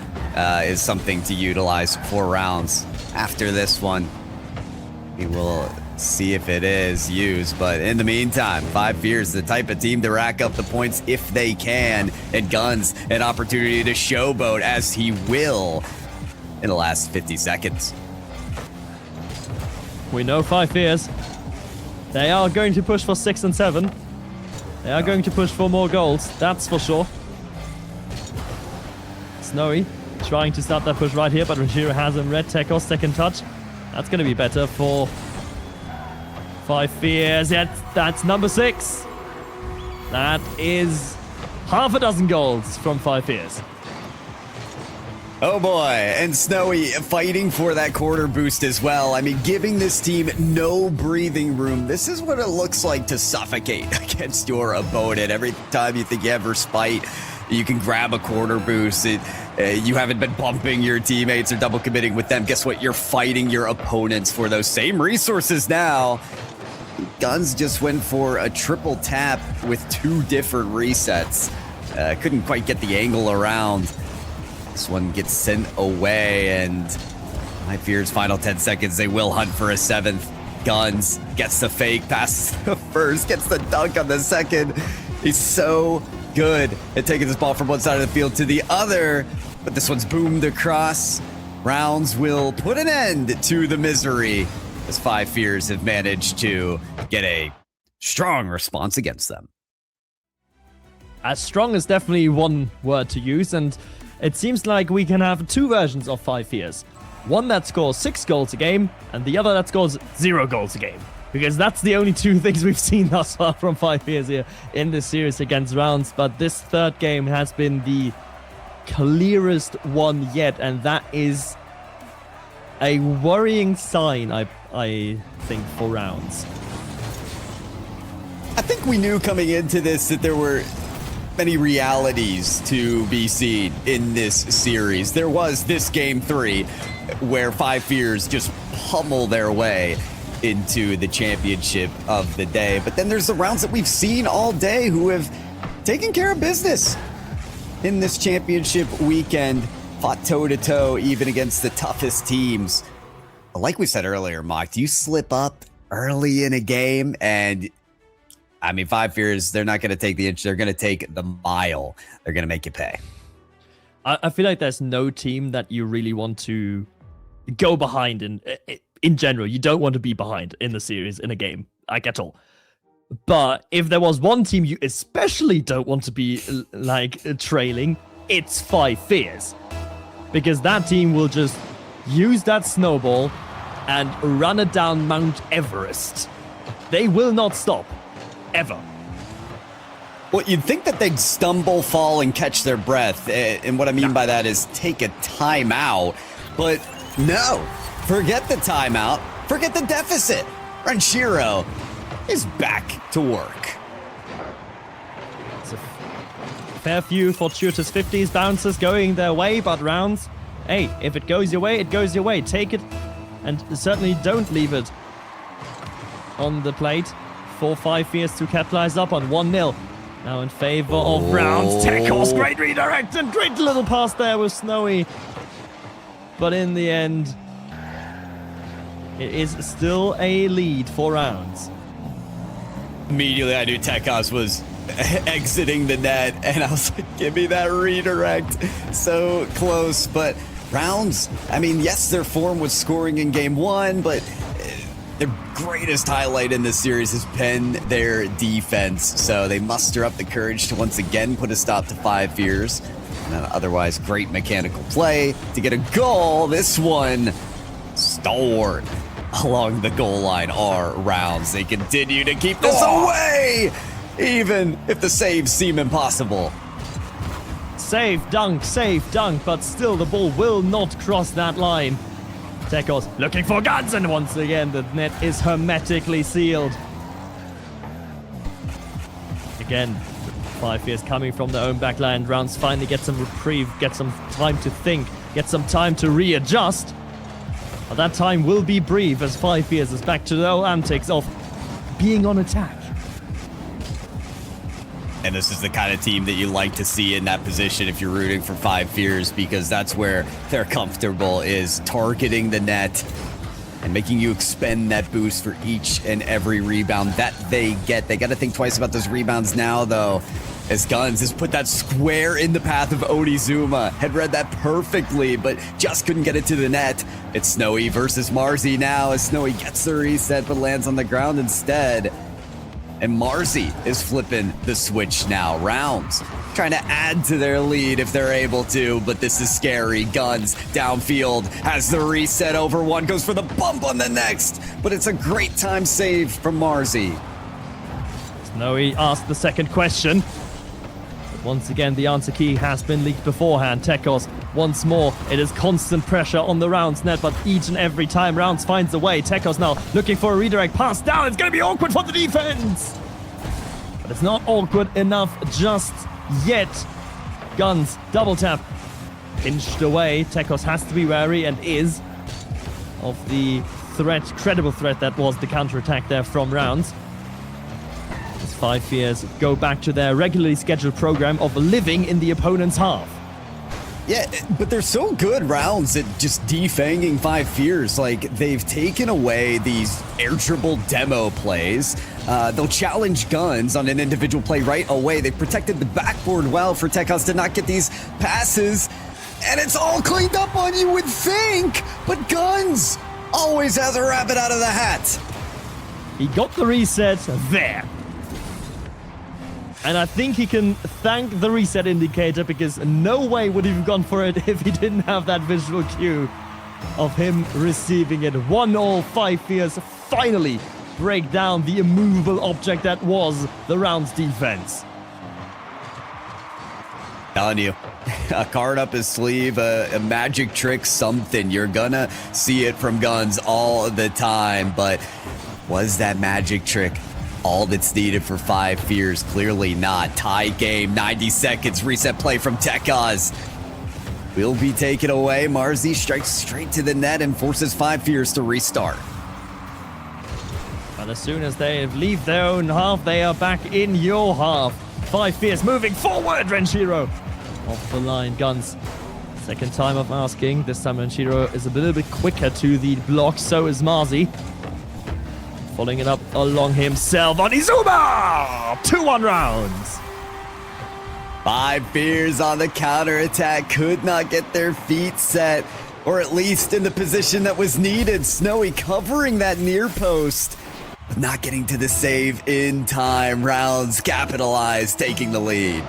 is something to utilize for Rounds. After this one, we will see if it is used, but in the meantime, 5 Fears, the type of team to rack up the points if they can, and Guns, an opportunity to showboat as he will in the last 50 seconds. We know 5 Fears. They are going to push for 6 and 7. They are going to push for more goals, that's for sure. Snowy trying to start that push right here, but Rashiro has him red. Tekos, second touch. That's going to be better for 5 Fears. That's number 6. That is half a dozen goals from 5 Fears. Oh boy, and Snowy fighting for that quarter boost as well. I mean, giving this team no breathing room. This is what it looks like to suffocate against your opponent. Every time you think you have respite, you can grab a quarter boost. You haven't been bumping your teammates or double committing with them. Guess what? You're fighting your opponents for those same resources now. Guns just went for a triple tap with 2 different resets. Couldn't quite get the angle around. This one gets sent away, and 5 Fears final 10 seconds. They will hunt for a 7th. Guns gets the fake, passes the first, gets the dunk on the second. He's so good at taking this ball from one side of the field to the other, but this one's boomed across. Rounds will put an end to the misery as 5 Fears have managed to get a strong response against them. As strong is definitely one word to use, and it seems like we can have 2 versions of 5 Fears. One that scores 6 goals a game, and the other that scores 0 goals a game. Because that's the only 2 things we've seen thus far from 5 Fears here in this series against Rounds. But this third game has been the clearest one yet, and that is a worrying sign, I think, for Rounds. I think we knew coming into this that there were many realities to be seen in this series. There was this game 3 where 5 Fears just pummel their way into the championship of the day. But then there's the Rounds that we've seen all day who have taken care of business in this championship weekend, fought toe-to-toe even against the toughest teams. But like we said earlier, Mock, do you slip up early in a game and 5 Fears, they're not going to take the inch. They're going to take the mile. They're going to make you pay. I feel like there's no team that you really want to go behind in general. You don't want to be behind in the series, in a game, like at all. But if there was one team you especially don't want to be trailing, it's 5 Fears. Because that team will just use that snowball and run it down Mount Everest. They will not stop. Ever. Well, you'd think that they'd stumble, fall, and catch their breath. And what I mean by that is take a timeout. But no, forget the timeout. Forget the deficit. Ranshiro is back to work. It's a fair few fortuitous 50s bounces going their way, but rounds, hey, if it goes your way, it goes your way. Take it, and certainly don't leave it on the plate. 4-5 fears to capitalize up on 1-0. Now in favor of rounds. Tekos, great redirect and great little pass there with Snowy. But in the end, it is still a lead for rounds. Immediately I knew Tekos was exiting the net, and I was like, give me that redirect. So close, but rounds, I mean, yes, their form was scoring in game one, but their greatest highlight in this series has been their defense. So they muster up the courage to once again put a stop to 5 fears. And an otherwise great mechanical play to get a goal. This one, stalwart along the goal line are rounds. They continue to keep this away, even if the saves seem impossible. Save, dunk, but still the ball will not cross that line. Tekos looking for guns, and once again the net is hermetically sealed. Again, 5 fears coming from their own backline. Rounds finally get some reprieve, get some time to think, get some time to readjust. But that time will be brief as 5 fears is back to their old antics of being on attack. And this is the kind of team that you like to see in that position if you're rooting for 5 fears, because that's where they're comfortable, is targeting the net and making you expend that boost for each and every rebound that they get. They got to think twice about those rebounds now, though, as Guns has put that square in the path of Onizuma. Had read that perfectly, but just couldn't get it to the net. It's Snowy versus Marzi now, as Snowy gets the reset but lands on the ground instead. And Marzi is flipping the switch now. Rounds trying to add to their lead if they're able to, but this is scary. Guns downfield has the reset over one, goes for the bump on the next, but it's a great time save from Marzi. Snowy asked the second question. But once again, the answer key has been leaked beforehand. Tekos, once more, it is constant pressure on the Rounds net, but each and every time Rounds finds a way. Tekos now looking for a redirect pass down. It's going to be awkward for the defense. But it's not awkward enough just yet. Guns, double tap, pinched away. Tekos has to be wary and is of the threat, credible threat that was the counter-attack there from Rounds. As 5 fears go back to their regularly scheduled program of living in the opponent's half. Yeah, but they're so good, Rounds, at just defanging 5 fears. Like, they've taken away these air dribble demo plays. They'll challenge Guns on an individual play right away. They've protected the backboard well for Tekos to not get these passes. And it's all cleaned up on, you would think. But Guns always has a rabbit out of the hat. He got the reset there. And I think he can thank the reset indicator, because no way would he have gone for it if he didn't have that visual cue of him receiving it. 1-0, 5 fears finally break down the immovable object that was the Rounds defense. Telling you, a card up his sleeve, a magic trick, something. You're gonna see it from Guns all the time, but was that magic trick all that's needed for 5 fears? Clearly not. Tie game, 90 seconds, reset play from Tekos will be taken away. Marzi strikes straight to the net and forces 5 fears to restart. But as soon as they leave their own half, they are back in your half. 5 fears moving forward. Renshiro off the line. Guns, second time of asking. This time Renshiro is a little bit quicker to the block. So is Marzi. Following it up along himself. Onizuma! 2-1 Rounds. 5 fears on the counterattack. Could not get their feet set, or at least in the position that was needed. Snowy covering that near post, but not getting to the save in time. Rounds capitalized, taking the lead.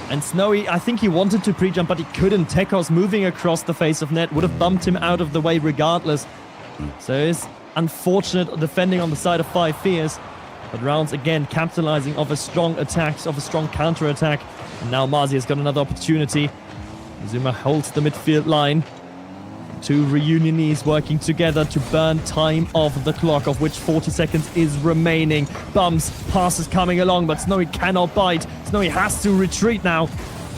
And Snowy, I think he wanted to pre-jump, but he couldn't. Tekos moving across the face of net would have bumped him out of the way regardless. So it's unfortunate defending on the side of 5 fears. But Rounds again capitalizing off a strong attack, off a strong counter-attack. And now Marzi has got another opportunity. Zuma holds the midfield line. Two reunionies working together to burn time off the clock, of which 40 seconds is remaining. Bumps, passes coming along, but Snowy cannot bite. Snowy has to retreat now.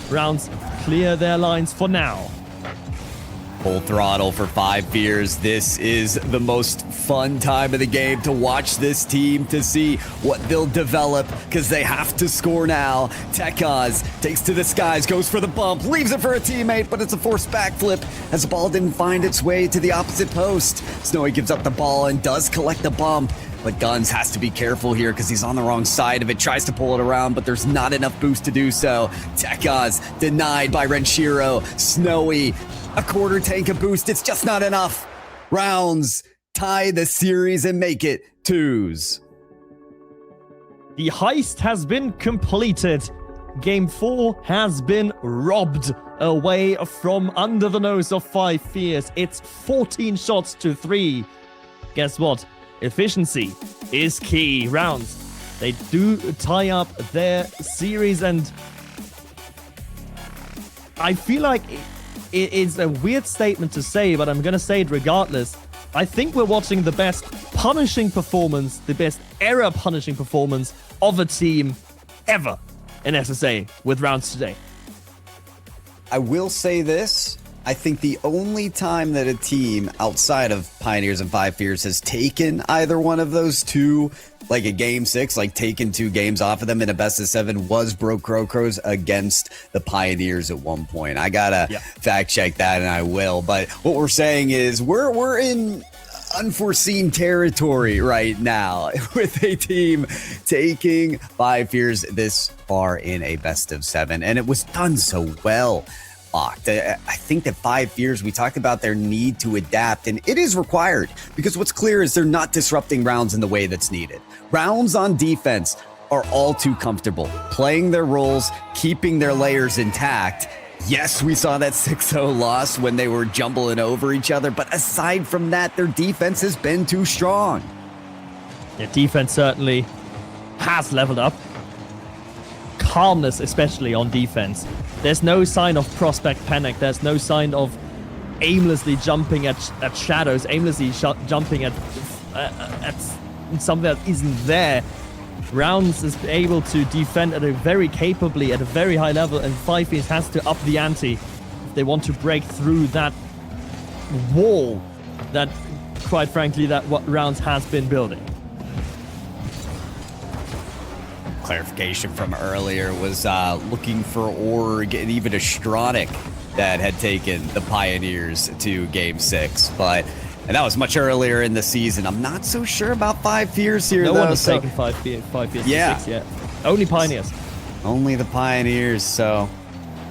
Rounds clear their lines for now. Full throttle for 5 Fears. This is the most fun time of the game to watch this team, to see what they'll develop, because they have to score now. Tekaz takes to the skies, goes for the bump, leaves it for a teammate, but it's a forced backflip as the ball didn't find its way to the opposite post. Snowy gives up the ball and does collect the bump, but Guns has to be careful here because he's on the wrong side of it, tries to pull it around, but there's not enough boost to do so. Tekaz denied by Renshiro. Snowy, a quarter tank of boost, it's just not enough. Rounds tie the series and make it 2s. The heist has been completed. Game 4 has been robbed away from under the nose of 5 Fears. It's 14 shots to 3. Guess what? Efficiency is key. Rounds, they do tie up their series, and I feel like it is a weird statement to say, but I'm gonna say it regardless. I think we're watching the best punishing performance, the best error punishing performance of a team ever in SSA with Rounds today. I will say this. I think the only time that a team outside of Pioneers and 5 Fears has taken either one of those two, like a game 6, like taken 2 games off of them in a best of 7, was Broke Crocos against the Pioneers at one point. I gotta fact check that, and I will. But what we're saying is we're in unforeseen territory right now with a team taking 5 Fears this far in a best of 7, and it was done so well. I think that 5 Fears, we talked about their need to adapt, and it is required, because what's clear is they're not disrupting Rounds in the way that's needed. Rounds on defense are all too comfortable, playing their roles, keeping their layers intact. Yes, we saw that 6-0 loss when they were jumbling over each other, but aside from that, their defense has been too strong. Their defense certainly has leveled up. Calmness, especially on defense. There's no sign of prospect panic. There's no sign of aimlessly jumping at shadows, aimlessly jumping at something that isn't there. Rounds is able to defend at a very capably, at a very high level, and 5 Fears has to up the ante if they want to break through that wall that, quite frankly, that what Rounds has been building. Clarification from earlier was looking for Org and even Astronic that had taken the Pioneers to game 6, and that was much earlier in the season. I'm not so sure about 5 Fears here, no though. No one has taken 5 Fears to 6 yet. Only Pioneers. Only the Pioneers, so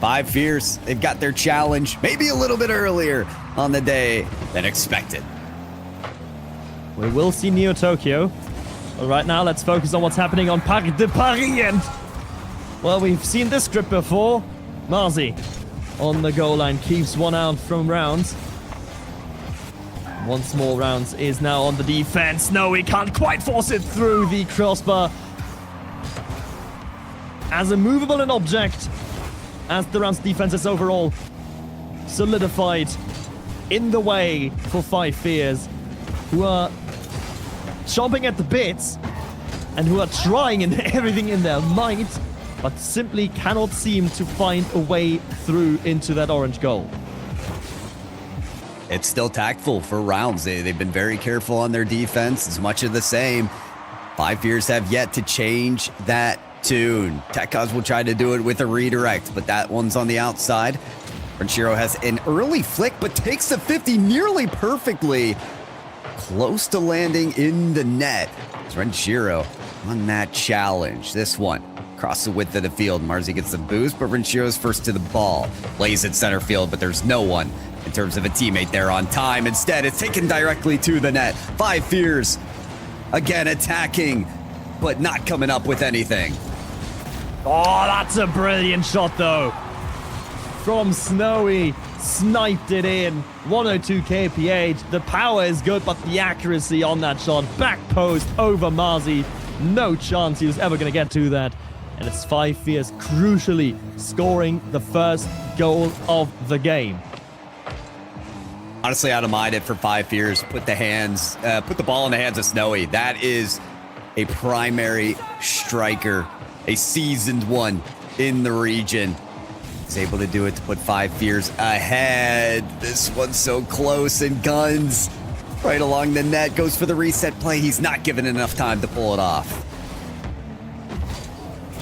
5 Fears, they've got their challenge maybe a little bit earlier on the day than expected. We will see Neo Tokyo. Well, right now, let's focus on what's happening on Parc de Paris, and well, we've seen this script before. Marzi on the goal line keeps one out from Rounds. Once more, Rounds is now on the defense. No, he can't quite force it through the crossbar. As immovable an object as the Rounds defense is overall solidified in the way for 5 Fears, who are chomping at the bits and who are trying in everything in their might, but simply cannot seem to find a way through into that orange goal. It's still tactful for Rounds. They've been very careful on their defense. It's much of the same. 5 Fears have yet to change that tune. Tekaz will try to do it with a redirect, but that one's on the outside. Renshiro has an early flick, but takes the 50 nearly perfectly. Close to landing in the net. It's Renshiro on that challenge. This one across the width of the field. Marzi gets the boost, but Renshiro's first to the ball. Lays at center field, but there's no one in terms of a teammate there on time. Instead, it's taken directly to the net. 5 Fears again attacking, but not coming up with anything. Oh, that's a brilliant shot, though. From Snowy. Sniped it in. 102 kph. The power is good, but the accuracy on that shot. Back post over Marzi. No chance he was ever going to get to that. And it's 5 Fears crucially scoring the first goal of the game. Honestly, I don't mind it for 5 Fears. Put the ball in the hands of Snowy. That is a primary striker, a seasoned one in the region. He's able to do it to put 5 Fears ahead. This one's so close, and Guns right along the net goes for the reset play. He's not given enough time to pull it off.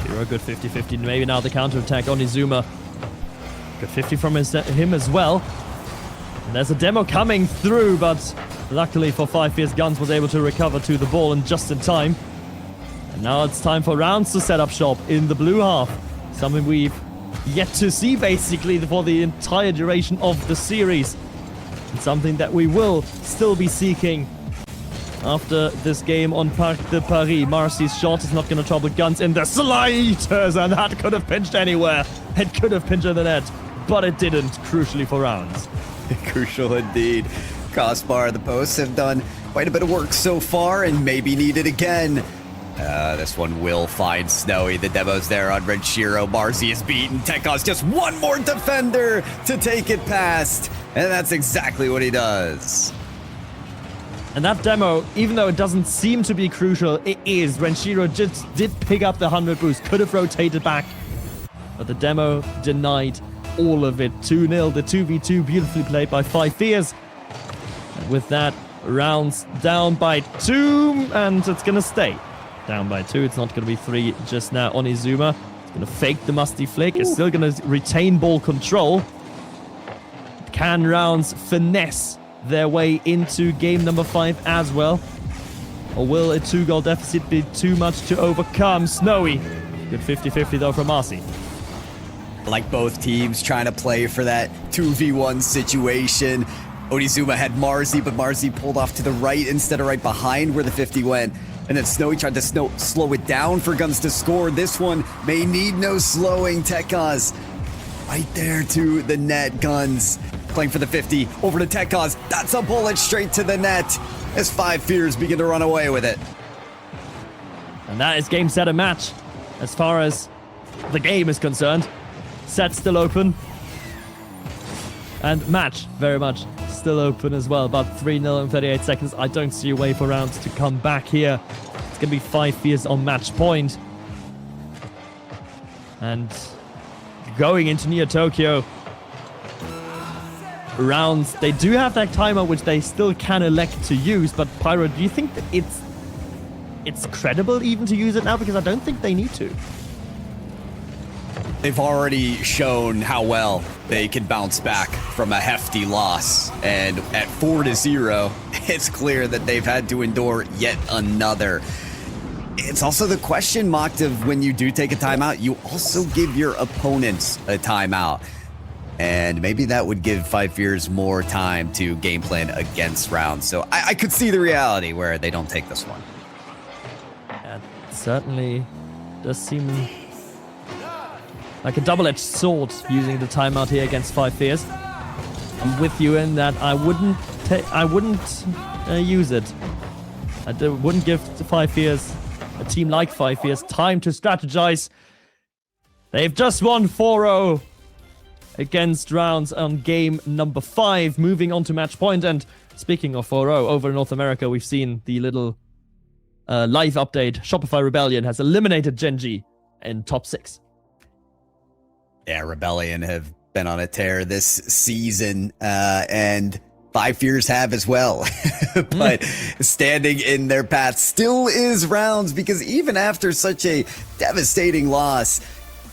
A good 50-50. Maybe now the counterattack on Izuma. Good 50 from him as well. And there's a demo coming through, but luckily for 5 Fears, Guns was able to recover to the ball and just in time. And now it's time for Rounds to set up shop in the blue half. Something we've yet to see basically for the entire duration of the series. And something that we will still be seeking after this game on Parc de Paris. Marcy's shot is not going to trouble Guns in the sliders, and that could have pinched anywhere. It could have pinched in the net, but it didn't, crucially for Rounds. Crucial indeed. Crossbar, the posts have done quite a bit of work so far and maybe need it again. This one will find Snowy. The demo's there on Renshiro. Marcy is beaten. Tekos just one more defender to take it past, and that's exactly what he does. And that demo, even though it doesn't seem to be crucial, it is. Renshiro just did pick up the 100 boost, could have rotated back, but the demo denied all of it. 2-0, the 2v2 beautifully played by 5 Fears. And with that, Rounds down by 2, and it's going to stay down by 2. It's not going to be 3 just now on Izuma. It's going to fake the musty flick. It's still going to retain ball control. Can Rounds finesse their way into game number 5 as well? Or will a 2-goal deficit be too much to overcome? Snowy. Good 50-50 though from Marcy. Like both teams trying to play for that 2v1 situation. Onizuma had Marcy, but Marcy pulled off to the right instead of right behind where the 50 went. And then Snowy tried to slow it down for Guns to score. This one may need no slowing. Tekos right there to the net. Guns playing for the 50, over to Tekos. That's a bullet straight to the net as 5 Fears begin to run away with it. And that is game, set, and match. As far as the game is concerned, set still open. And match very much still open as well. About 3-0 in 38 seconds. I don't see a way for Rounds to come back here. It's going to be 5 Fears on match point. And going into Neo Tokyo, Rounds, they do have that timer which they still can elect to use, but Pyro, do you think that it's credible even to use it now? Because I don't think they need to. They've already shown how well they can bounce back from a hefty loss, and at 4-0, it's clear that they've had to endure yet another. It's also the question mark of when you do take a timeout, you also give your opponents a timeout. And maybe that would give 5 Fears more time to game plan against Rounds. So I could see the reality where they don't take this one. Yeah, it certainly does seem like a double-edged sword using the timeout here against 5 Fears. I'm with you in that I wouldn't use it. I wouldn't give 5 Fears, a team like 5 Fears, time to strategize. They've just won 4-0 against Rounds on game number 5, moving on to match point. And speaking of 4-0, over in North America, we've seen the little live update. Shopify Rebellion has eliminated Genji in top 6. Yeah, Rebellion have been on a tear this season, and 5 Fears have as well. But standing in their path still is Rounds, because even after such a devastating loss,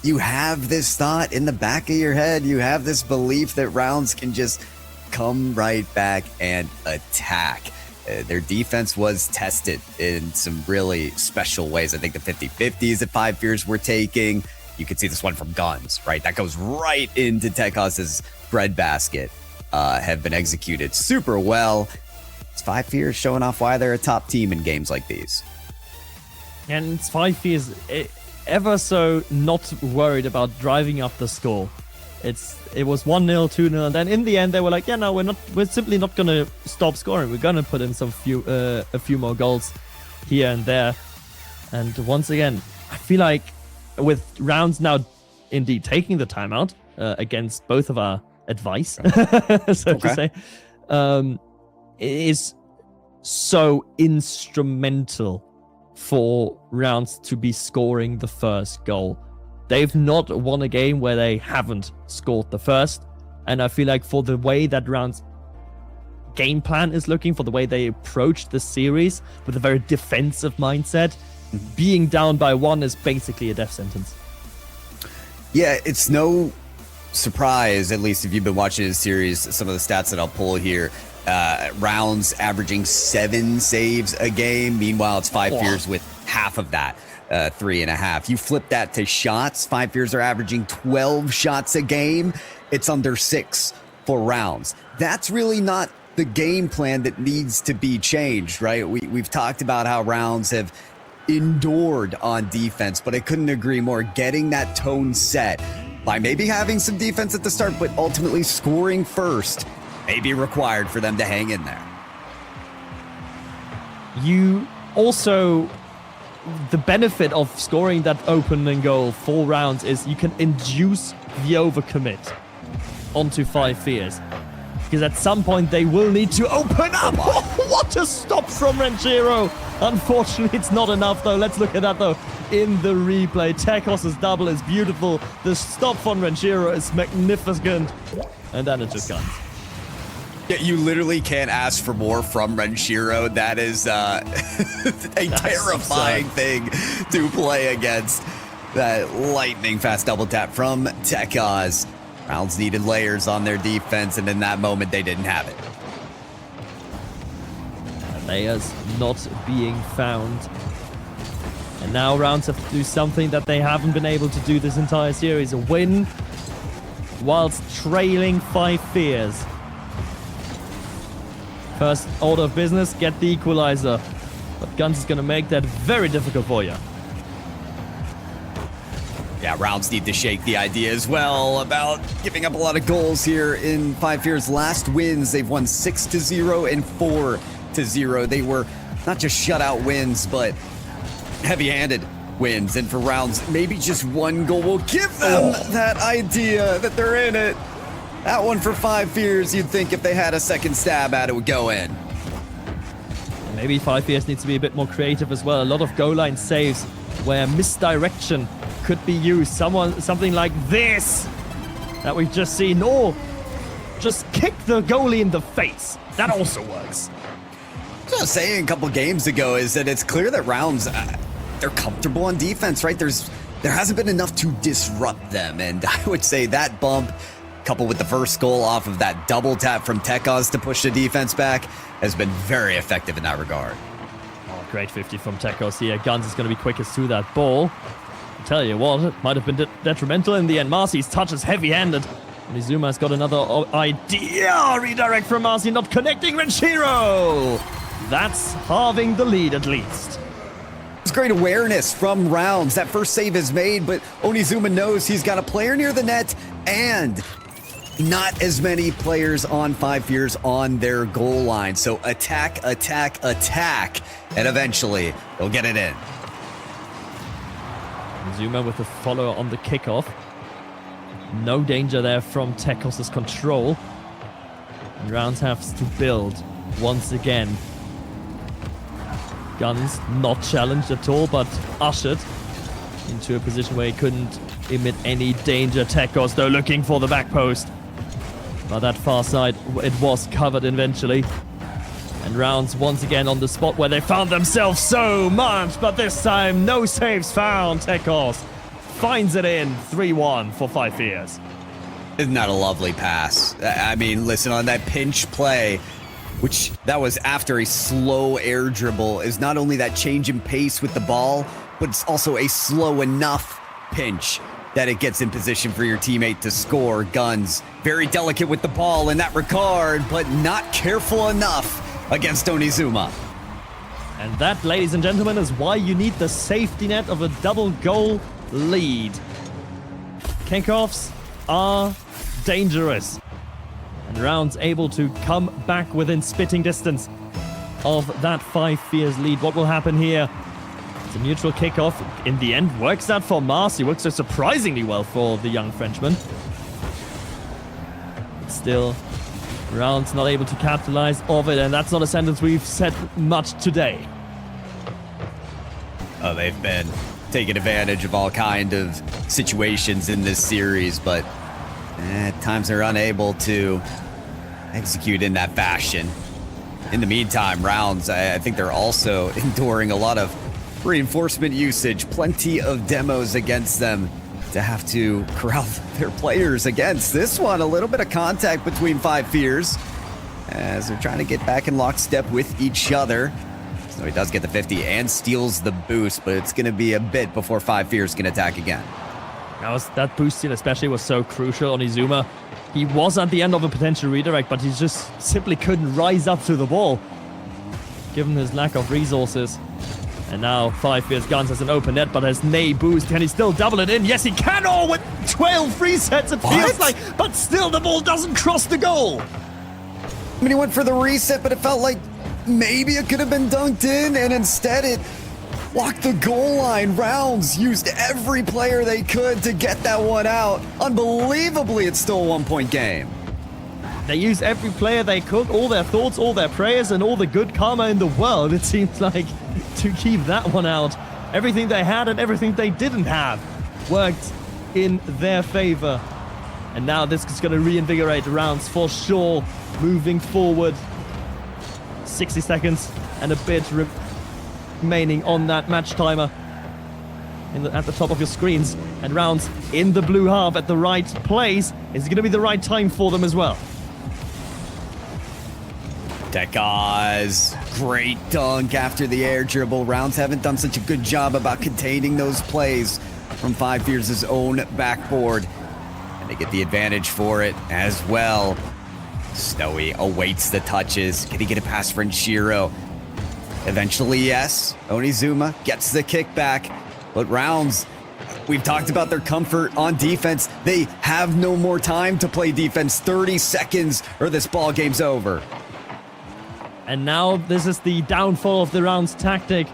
you have this thought in the back of your head. You have this belief that Rounds can just come right back and attack. Their defense was tested in some really special ways. I think the 50-50s that 5 Fears were taking, you could see this one from Guns, right? That goes right into Tekos's breadbasket, have been executed super well. It's 5 Fears showing off why they're a top team in games like these. And it's 5 Fears ever so not worried about driving up the score. It was 1-0, 2-0, and then in the end they were like, yeah, no, we're simply not gonna stop scoring. We're gonna put in a few more goals here and there. And once again, I feel like with Rounds now indeed taking the timeout against both of our advice, so to say, is so instrumental for Rounds to be scoring the first goal. They've not won a game where they haven't scored the first, and I feel like for the way that Rounds game plan is looking, for the way they approach the series with a very defensive mindset, being down by 1 is basically a death sentence. Yeah, it's no surprise, at least if you've been watching this series, some of the stats that I'll pull here. Rounds averaging 7 saves a game. Meanwhile, it's 5 Fears with half of that, 3.5. You flip that to shots. 5 Fears are averaging 12 shots a game. It's under 6 for Rounds. That's really not the game plan that needs to be changed, right? We've talked about how Rounds have endured on defense, but I couldn't agree more. Getting that tone set by maybe having some defense at the start, but ultimately scoring first may be required for them to hang in there. You also, the benefit of scoring that opening goal 4 Rounds is you can induce the overcommit onto 5 Fears. Because at some point they will need to open up. Oh, what a stop from Ranchero. Unfortunately, it's not enough, though. Let's look at that, though, in the replay. Tekos' double is beautiful. The stop from Ranchero is magnificent. And then it just comes. Yeah, you literally can't ask for more from Renshiro. That is a terrifying thing to play against. That lightning fast double tap from Tekos. Rounds needed layers on their defense, and in that moment, they didn't have it. Layers not being found. And now Rounds have to do something that they haven't been able to do this entire series. A win whilst trailing 5 Fears. First order of business, get the equalizer. But Guns is going to make that very difficult for you. Yeah, Rounds need to shake the idea as well about giving up a lot of goals here in 5 Fears' last wins. They've won 6-0 and 4-0. They were not just shutout wins, but heavy-handed wins. And for Rounds, maybe just 1 goal will give them that idea that they're in it. That one for 5 Fears, you'd think if they had a second stab at it, would go in. Maybe 5 Fears needs to be a bit more creative as well. A lot of goal line saves where misdirection could be used. Something like this that we've just seen, or just kick the goalie in the face. That also works. What I was saying a couple games ago is that it's clear that Rounds, they're comfortable on defense, right? There hasn't been enough to disrupt them, and I would say that bump, coupled with the first goal off of that double tap from Tekos to push the defense back, has been very effective in that regard. Oh, great 50 from Tekos here. Guns is going to be quickest to that ball. I'll tell you what, it might have been detrimental in the end. Marcy's touch is heavy-handed. Nizuma's got another idea. Redirect from Marcy, not connecting Renshiro. That's halving the lead at least. It's great awareness from Rounds. That first save is made, but Onizuma knows he's got a player near the net and not as many players on 5 Fears on their goal line. So attack, attack, attack, and eventually they'll get it in. Zuma with the follow on the kickoff. No danger there from Tekos' control. And Rounds has to build once again. Guns not challenged at all, but ushered into a position where he couldn't emit any danger. Tekos, though, looking for the back post. By that far side, it was covered eventually. And Rounds once again on the spot where they found themselves so much, but this time no saves found. Tekos finds it in. 3-1 for 5 Fears. Isn't that a lovely pass? I mean, listen, on that pinch play, which that was after a slow air dribble, is not only that change in pace with the ball, but it's also a slow enough pinch that it gets in position for your teammate to score. Guns, very delicate with the ball in that regard, but not careful enough against Onizuma. And that, ladies and gentlemen, is why you need the safety net of a double goal lead. Kickoffs are dangerous. And Rounds able to come back within spitting distance of that 5 Fears lead. What will happen here? It's a neutral kickoff. In the end, works out for Marcy. Works out surprisingly well for the young Frenchman. But still, Rounds not able to capitalize of it, and that's not a sentence we've said much today. Oh, they've been taking advantage of all kind of situations in this series, but at times they're unable to execute in that fashion. In the meantime, Rounds, I think they're also enduring a lot of reinforcement usage, plenty of demos against them to have to corral their players against. This one, a little bit of contact between Five Fears as they're trying to get back in lockstep with each other. So he does get the 50 and steals the boost, but it's going to be a bit before Five Fears can attack again. That boost steal especially was so crucial on Izuma. He was at the end of a potential redirect, but he just simply couldn't rise up to the ball, given his lack of resources. And now Five Fears Guns has an open net, but has Nay boost. Can he still double it in? Yes, he can! Oh, with 12 free sets, it feels like, but still the ball doesn't cross the goal. I mean, he went for the reset, but it felt like maybe it could have been dunked in, and instead it walked the goal line. Rounds used every player they could to get that one out. Unbelievably, it's still a 1-point game. They used every player they could, all their thoughts, all their prayers, and all the good karma in the world, it seems like, to keep that one out. Everything they had and everything they didn't have worked in their favor. And now this is going to reinvigorate Rounds for sure, moving forward. 60 seconds and a bit remaining on that match timer at the top of your screens. And Rounds in the blue half at the right place. Is it going to be the right time for them as well? Tekaz, great dunk after the air dribble. Rounds haven't done such a good job about containing those plays from Five Fears' own backboard. And they get the advantage for it as well. Snowy awaits the touches. Can he get a pass for Nshiro? Eventually, yes. Onizuma gets the kickback. But Rounds, we've talked about their comfort on defense. They have no more time to play defense. 30 seconds or this ball game's over. And now this is the downfall of the Rounds tactic.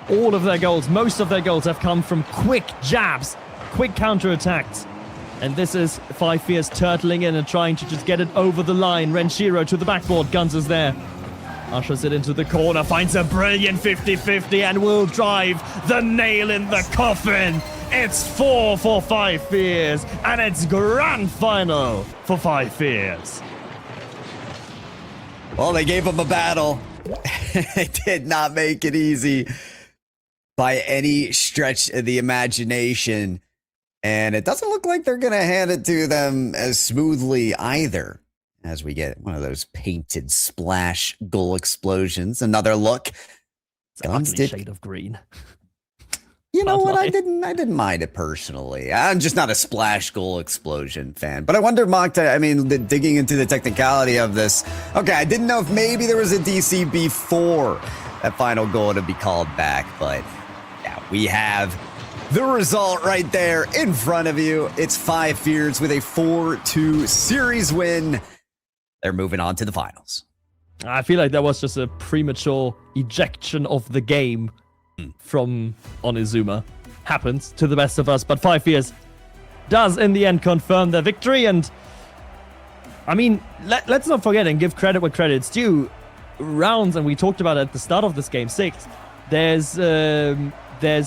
All of their goals, most of their goals have come from quick jabs, quick counterattacks. And this is Five Fears turtling in and trying to just get it over the line. Renshiro to the backboard, Guns is there. Ushers it into the corner, finds a brilliant 50-50 and will drive the nail in the coffin. It's 4 for Five Fears, and it's grand final for Five Fears. Well, they gave him a battle. They did not make it easy by any stretch of the imagination. And it doesn't look like they're going to hand it to them as smoothly either, as we get one of those painted splash goal explosions. Another look. It's an ugly shade of green. You know what? I didn't mind it personally. I'm just not a splash goal explosion fan. But I wonder, Mokta, I mean, digging into the technicality of this. Okay, I didn't know if maybe there was a DC before that final goal to be called back. But yeah, we have the result right there in front of you. It's Five Fears with a 4-2 series win. They're moving on to the finals. I feel like that was just a premature ejection of the game from Onizuma. Happens to the best of us, but Five Fears does in the end confirm their victory. And I mean, let's not forget and give credit where credit's due. Rounds, and we talked about it at the start of this game 6, there's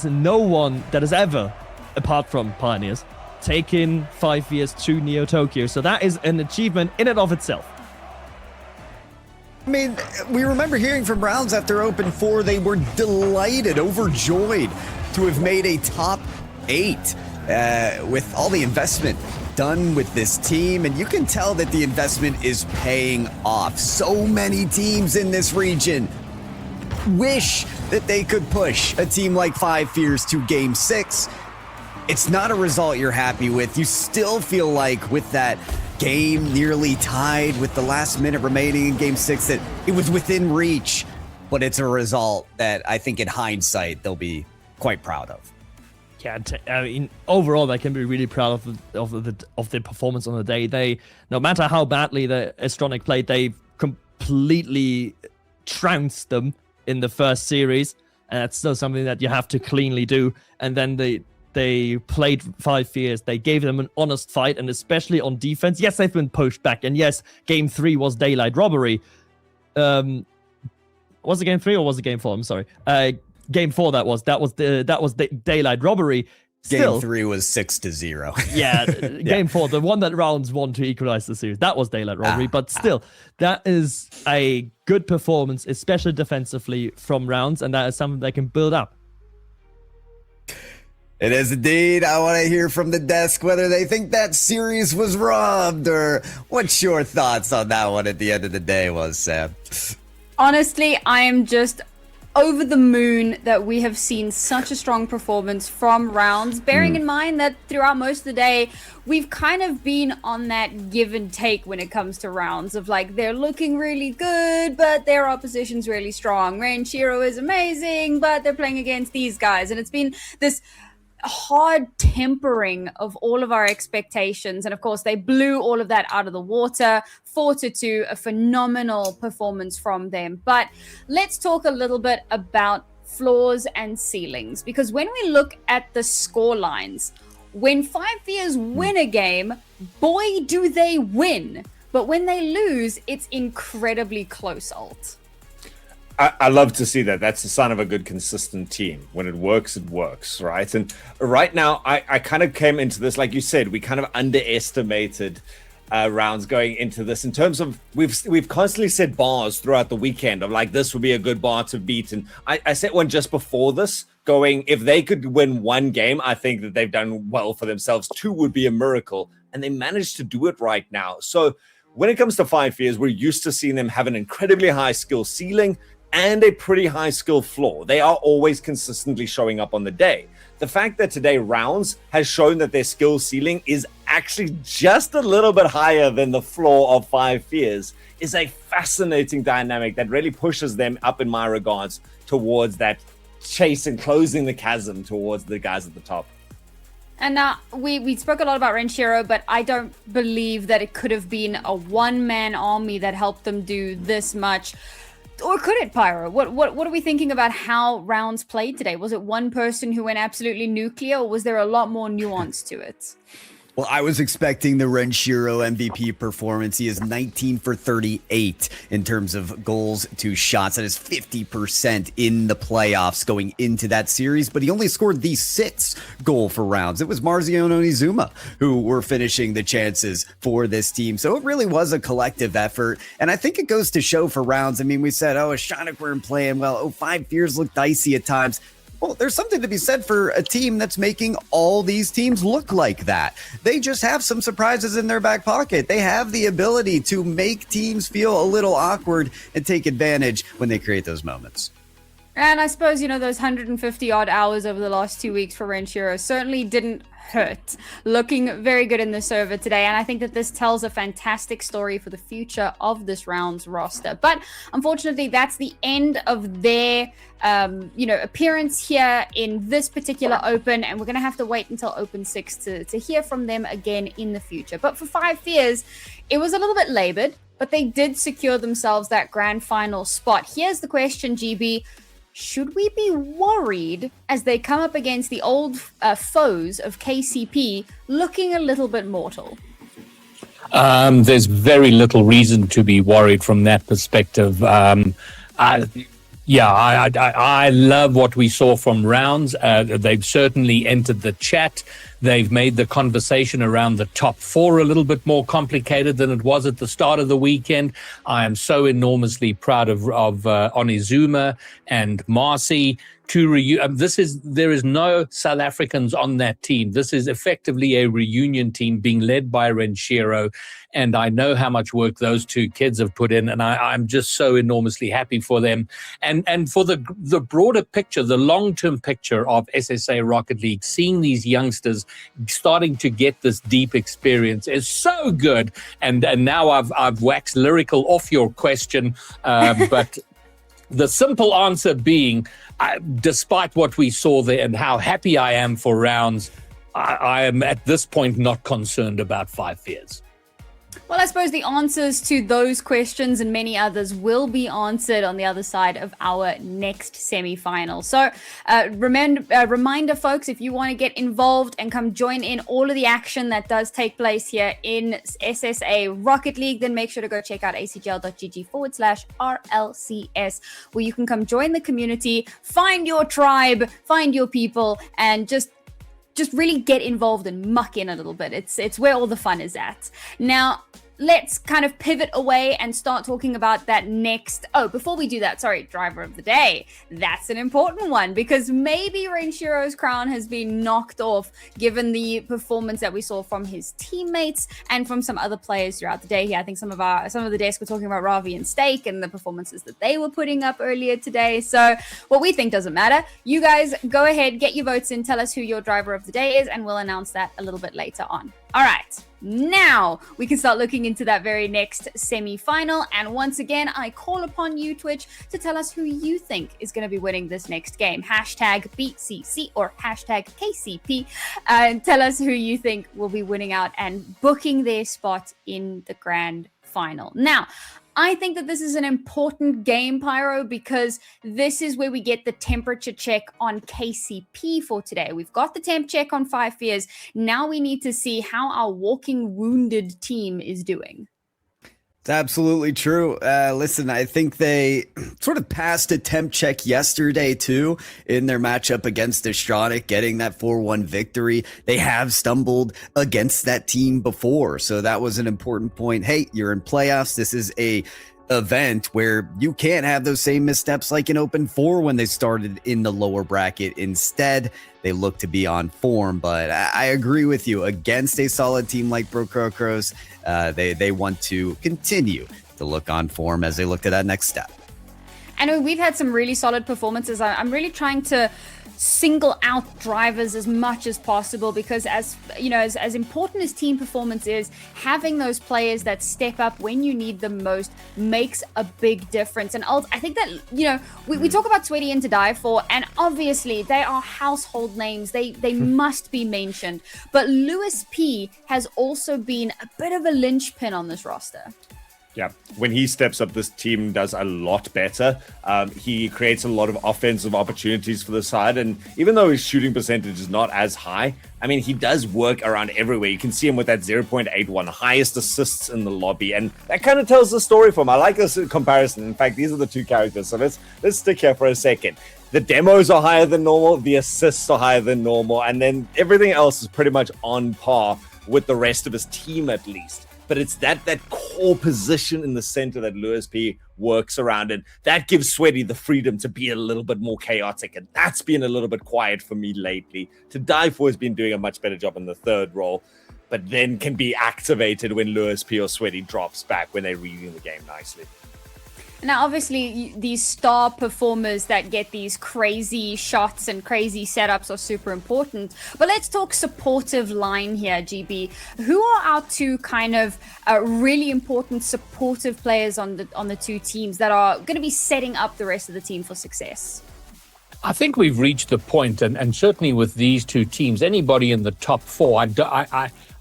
no one that has ever, apart from Pioneers, taken 5 years to Neo Tokyo. So that is an achievement in and of itself. I mean, we remember hearing from Rounds after Open 4, they were delighted, overjoyed to have made a top 8 with all the investment done with this team. And you can tell that the investment is paying off. So many teams in this region wish that they could push a team like Five Fears to Game 6. It's not a result you're happy with. You still feel like with that game nearly tied with the last minute remaining in Game 6 that it was within reach, but it's a result that I think in hindsight they'll be quite proud of. Yeah, I mean, overall, they can be really proud of their performance on the day. They, no matter how badly the Astronic played, they completely trounced them in the first series, and that's still something that you have to cleanly do. And then they they played 5 Fears. They gave them an honest fight, and especially on defense. Yes, they've been pushed back, and yes, Game 3 was daylight robbery. Was it Game 3 or was it Game 4? I'm sorry. Game 4 that was the daylight robbery. Still, Game 3 was 6-0. yeah, Game 4, the one that Rounds won to equalize the series, that was daylight robbery. But still, that is a good performance, especially defensively from Rounds, and that is something they can build up. It is indeed. I want to hear from the desk whether they think that series was robbed, or what's your thoughts on that one at the end of the day was, Sam? Honestly, I am just over the moon that we have seen such a strong performance from Rounds, bearing in mind that throughout most of the day, we've kind of been on that give and take when it comes to Rounds of like, they're looking really good, but their opposition's really strong. Renshiro is amazing, but they're playing against these guys. And it's been this hard tempering of all of our expectations, and of course they blew all of that out of the water. 4-2, a phenomenal performance from them. But let's talk a little bit about floors and ceilings, because when we look at the score lines, when 5 Fears win a game, boy do they win, but when they lose, it's incredibly close. Alt, I love to see that. That's the sign of a good, consistent team. When it works, right? And right now, I kind of came into this, like you said, we kind of underestimated Rounds going into this in terms of we've constantly set bars throughout the weekend of like, this would be a good bar to beat. And I set one just before this going, if they could win 1 game, I think that they've done well for themselves. 2 would be a miracle. And they managed to do it right now. So when it comes to 5 Fears, we're used to seeing them have an incredibly high skill ceiling and a pretty high skill floor. They are always consistently showing up on the day. The fact that today Rounds has shown that their skill ceiling is actually just a little bit higher than the floor of 5 Fears is a fascinating dynamic that really pushes them up in my regards towards that chase and closing the chasm towards the guys at the top. and now we spoke a lot about Renshiro, but I don't believe that it could have been a one-man army that helped them do this much. Or could it, Pyro? What are we thinking about how Rounds played today? Was it one person who went absolutely nuclear, or was there a lot more nuance to it? Well, I was expecting the Renshiro MVP performance. He is 19 for 38 in terms of goals to shots. That is 50% in the playoffs going into that series, but he only scored the 6th goal for Rounds. It was Marzio and Onizuma who were finishing the chances for this team. So it really was a collective effort. And I think it goes to show for Rounds. I mean, we said, oh, Ashanik weren't playing well. Oh, 5 Fears looked dicey at times. Well, there's something to be said for a team that's making all these teams look like that. They just have some surprises in their back pocket. They have the ability to make teams feel a little awkward and take advantage when they create those moments. And I suppose, you know, those 150 odd hours over the last 2 weeks for Renshiro certainly didn't hurt. Looking very good in the server today, and I think that this tells a fantastic story for the future of this Rounds roster. But unfortunately, that's the end of their appearance here in this particular Open, and we're going to have to wait until Open 6 to hear from them again in the future. But for 5 Fears, it was a little bit labored, but they did secure themselves that grand final spot. Here's the question, GB. Should we be worried as they come up against the old foes of KCP looking a little bit mortal? There's very little reason to be worried from that perspective. I love what we saw from Rounds. They've certainly entered the chat. They've made the conversation around the top 4 a little bit more complicated than it was at the start of the weekend. I am so enormously proud of Onizuma and Marcy. There is no South Africans on that team. This is effectively a reunion team being led by Renshiro, and I know how much work those 2 kids have put in, and I'm just so enormously happy for them. And for the broader picture, the long-term picture of SSA Rocket League, seeing these youngsters starting to get this deep experience is so good. And now I've waxed lyrical off your question, but the simple answer being, despite what we saw there and how happy I am for Rounds, I am at this point not concerned about 5 Fears. Well, I suppose the answers to those questions and many others will be answered on the other side of our next semi-final. So reminder, folks, if you want to get involved and come join in all of the action that does take place here in SSA Rocket League, then make sure to go check out acgl.gg/RLCS, where you can come join the community, find your tribe, find your people, and just really get involved and muck in a little bit. It's where all the fun is at. Now, let's kind of pivot away and start talking about that next. Oh, before we do that, sorry, driver of the day. That's an important one because maybe Renshiro's crown has been knocked off given the performance that we saw from his teammates and from some other players throughout the day here. I think some of the desks were talking about Ravi and Steak and the performances that they were putting up earlier today. So what we think doesn't matter. You guys go ahead, get your votes in, tell us who your driver of the day is, and we'll announce that a little bit later on. All right, now we can start looking into that very next semi-final. And once again, I call upon you, Twitch, to tell us who you think is going to be winning this next game. Hashtag BCC or hashtag KCP. Tell us who you think will be winning out and booking their spot in the grand final. Now, I think that this is an important game, Pyro, because this is where we get the temperature check on KCP for today. We've got the temp check on 5 Fears. Now we need to see how our walking wounded team is doing. It's absolutely true. Listen, I think they sort of passed a temp check yesterday, too, in their matchup against Astronic, getting that 4-1 victory. They have stumbled against that team before, so that was an important point. Hey, you're in playoffs. This is a event where you can't have those same missteps like in Open 4 when they started in the lower bracket. Instead, they look to be on form, but I agree with you. Against a solid team like Brocrocros, they want to continue to look on form as they look to that next step. I know we've had some really solid performances. I'm really trying to single out drivers as much as possible because as important as team performance is, having those players that step up when you need them most makes a big difference. And I think that, we talk about Sweaty and To Die For, and obviously they are household names. They must be mentioned. But Lewis P has also been a bit of a linchpin on this roster. Yeah, when he steps up, this team does a lot better. He creates a lot of offensive opportunities for the side, and even though his shooting percentage is not as high, I mean, he does work around everywhere. You can see him with that 0.81, highest assists in the lobby, and that kind of tells the story for him. I like this comparison. In fact, these are the two characters, so let's stick here for a second. The demos are higher than normal, the assists are higher than normal, and then everything else is pretty much on par with the rest of his team at least. But it's that core position in the center that Lewis P works around, and that gives Sweaty the freedom to be a little bit more chaotic, and that's been a little bit quiet for me lately. To Die For has been doing a much better job in the third role, but then can be activated when Lewis P or Sweaty drops back when they're reading the game nicely. Now, obviously, these star performers that get these crazy shots and crazy setups are super important. But let's talk supportive line here, GB. Who are our two kind of really important supportive players on the two teams that are going to be setting up the rest of the team for success? I think we've reached the point, and certainly with these two teams, anybody in the top 4,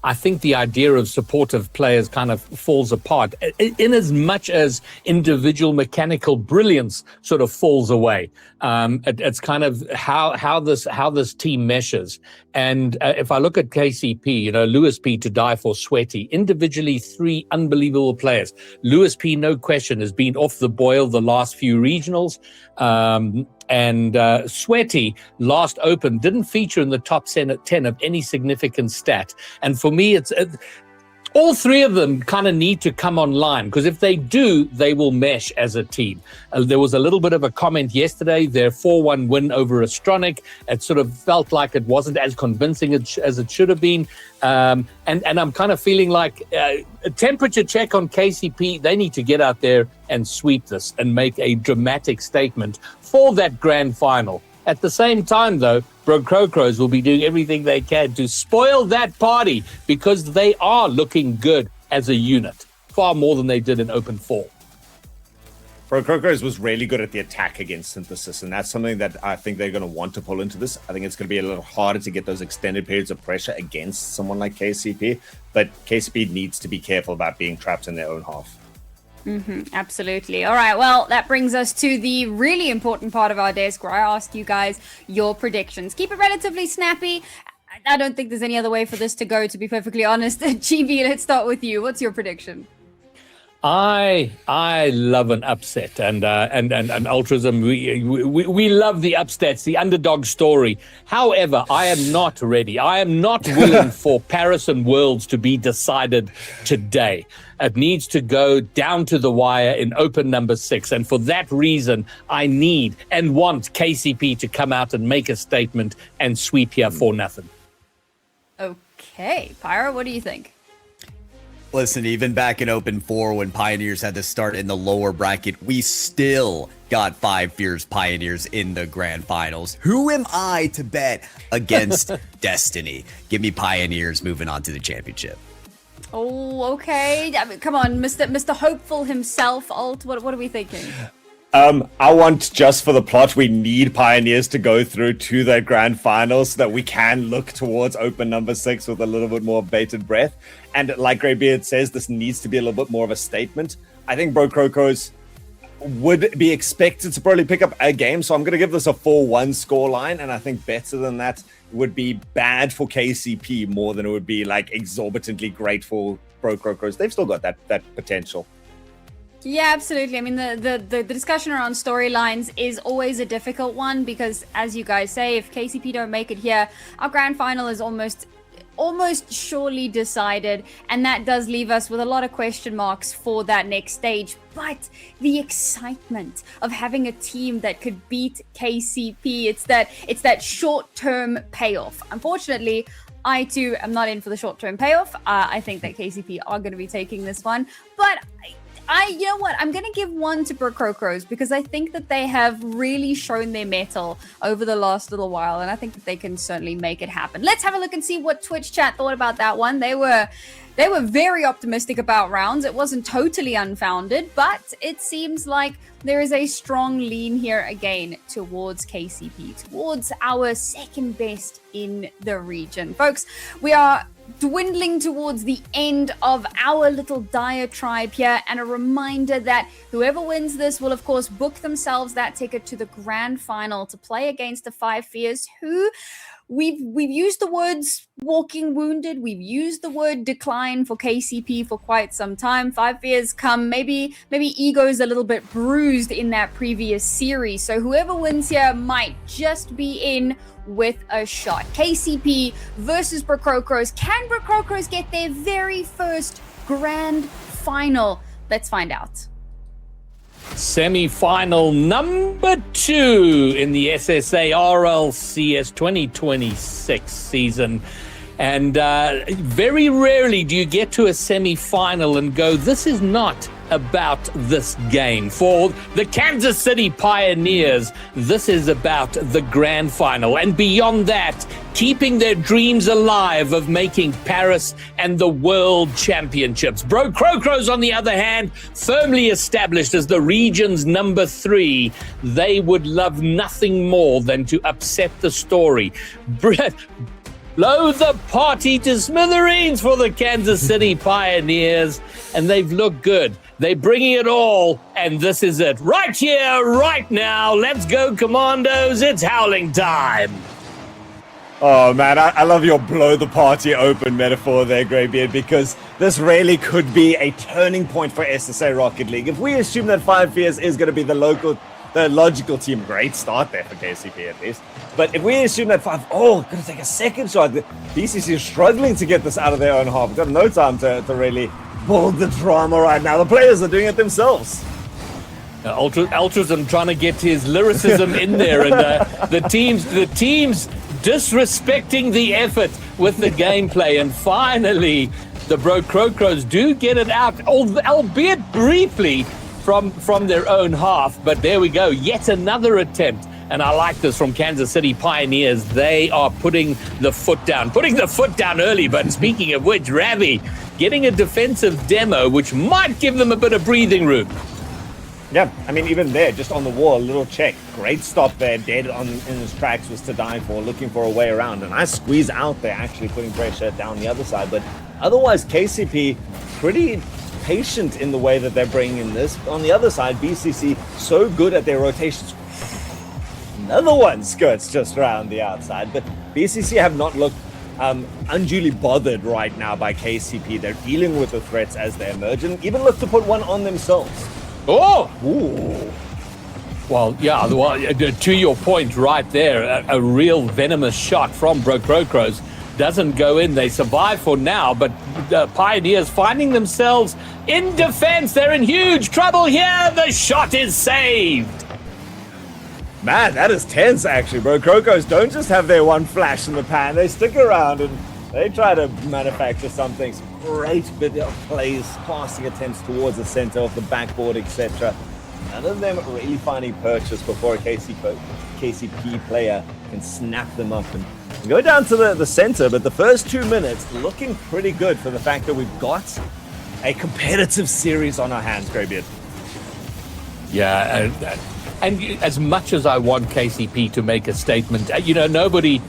I think the idea of supportive players kind of falls apart in as much as individual mechanical brilliance sort of falls away. It's kind of how this team meshes. And if I look at KCP, Lewis P, To Die For, Sweaty, individually 3 unbelievable players. Lewis P, no question, has been off the boil the last few regionals. And Sweaty, last Open, didn't feature in the top 10 of any significant stat. And for me, it's all 3 of them kind of need to come online, because if they do, they will mesh as a team. There was a little bit of a comment yesterday, their 4-1 win over Astronic. It sort of felt like it wasn't as convincing as it should have been. And I'm kind of feeling like a temperature check on KCP. They need to get out there and sweep this and make a dramatic statement for that grand final. At the same time, though, Brocrocros will be doing everything they can to spoil that party, because they are looking good as a unit, far more than they did in Open 4. Pro Crocos was really good at the attack against Synthesis, and that's something that I think they're going to want to pull into this. I think it's going to be a little harder to get those extended periods of pressure against someone like KCP, but KCP needs to be careful about being trapped in their own half. Absolutely. All right, well, that brings us to the really important part of our desk where I ask you guys your predictions. Keep it relatively snappy. I don't think there's any other way for this to go, to be perfectly honest. GB, let's start with you. What's your prediction? I love an upset, and Ultrasm. We love the upsets, the underdog story. However, I am not ready. I am not willing for Paris and Worlds to be decided today. It needs to go down to the wire in open number 6, and for that reason, I need and want KCP to come out and make a statement and sweep here for nothing. Okay, Pyro, what do you think? Listen, even back in Open 4 when Pioneers had to start in the lower bracket, we still got 5 Fierce Pioneers in the grand finals. Who am I to bet against Destiny? Give me Pioneers moving on to the championship. Oh, okay. I mean, come on, Mr. Hopeful himself, Alt. What are we thinking? I want, just for the plot, we need Pioneers to go through to the grand finals so that we can look towards open number 6 with a little bit more bated breath. And like Greybeard says, this needs to be a little bit more of a statement. I think Bro Crocos would be expected to probably pick up a game, so I'm going to give this a 4-1 scoreline, and I think better than that would be bad for KCP more than it would be like exorbitantly great for Bro Crocos. They've still got that potential. Yeah, absolutely. I mean, the discussion around storylines is always a difficult one because, as you guys say, if KCP don't make it here, our grand final is almost surely decided, and that does leave us with a lot of question marks for that next stage. But the excitement of having a team that could beat KCP, it's that short-term payoff. Unfortunately, I too am not in for the short-term payoff. I think that KCP are going to be taking this one, but you know what? I'm going to give one to Bro Crocos because I think that they have really shown their mettle over the last little while, and I think that they can certainly make it happen. Let's have a look and see what Twitch chat thought about that one. They were very optimistic about rounds. It wasn't totally unfounded, but it seems like there is a strong lean here again towards KCP, towards our second best in the region. Folks, we are dwindling towards the end of our little diatribe here, and a reminder that whoever wins this will of course book themselves that ticket to the grand final to play against the 5 Fears, who we've used the words walking wounded, we've used the word decline for KCP for quite some time. 5 Fears come maybe ego's a little bit bruised in that previous series, so whoever wins here might just be in with a shot. KCP versus Bro Crocos. Can Bro Crocos get their very first grand final? Let's find out. Semi-final number 2 in the SSA RLCS 2026 season. And very rarely do you get to a semi-final and go, this is not about this game. For the Kansas City Pioneers, this is about the grand final. And beyond that, keeping their dreams alive of making Paris and the World Championships. Bro Crocos, on the other hand, firmly established as the region's number 3. They would love nothing more than to upset the story. Blow the party to smithereens for the Kansas City Pioneers, and they've looked good. They're bringing it all, and this is it. Right here, right now. Let's go, Commandos. It's howling time. Oh man, I love your blow the party open metaphor there, Greybeard, because this really could be a turning point for SSA Rocket League. If we assume that 5 Fears is going to be the logical team, great start there for KCP at least. But if we assume that going to take a second shot, the BCC is struggling to get this out of their own half. We've got no time to really build the drama right now. The players are doing it themselves. Ultrasm trying to get his lyricism in there, and the teams disrespecting the effort with the gameplay, and finally the Bro Crocos do get it out, albeit briefly, from their own half. But there we go, yet another attempt. And I like this from Kansas City Pioneers. They are putting the foot down early. But speaking of which, Ravi getting a defensive demo, which might give them a bit of breathing room. Yeah, I mean, even there, just on the wall, a little check. Great stop there, dead in his tracks was to die for, looking for a way around. And nice squeeze out there, actually putting pressure down the other side. But otherwise, KCP pretty patient in the way that they're bringing this. On the other side, BCC so good at their rotations. Another one skirts just around the outside. But BCC have not looked unduly bothered right now by KCP. They're dealing with the threats as they emerge and even look to put one on themselves. Oh! Ooh. Well, yeah, to your point right there, a real venomous shot from Brocrocros doesn't go in. They survive for now, but the Pioneers finding themselves in defense. They're in huge trouble here. The shot is saved. Man, that is tense, actually, bro. Crocos don't just have their one flash in the pan. They stick around and they try to manufacture something. Some great bit of plays, passing attempts towards the center of the backboard, etc. None of them really finding purchase before a KCP player can snap them up and go down to the center. But the first 2 minutes looking pretty good for the fact that we've got a competitive series on our hands, Greybeard. Yeah, and as much as I want KCP to make a statement, nobody,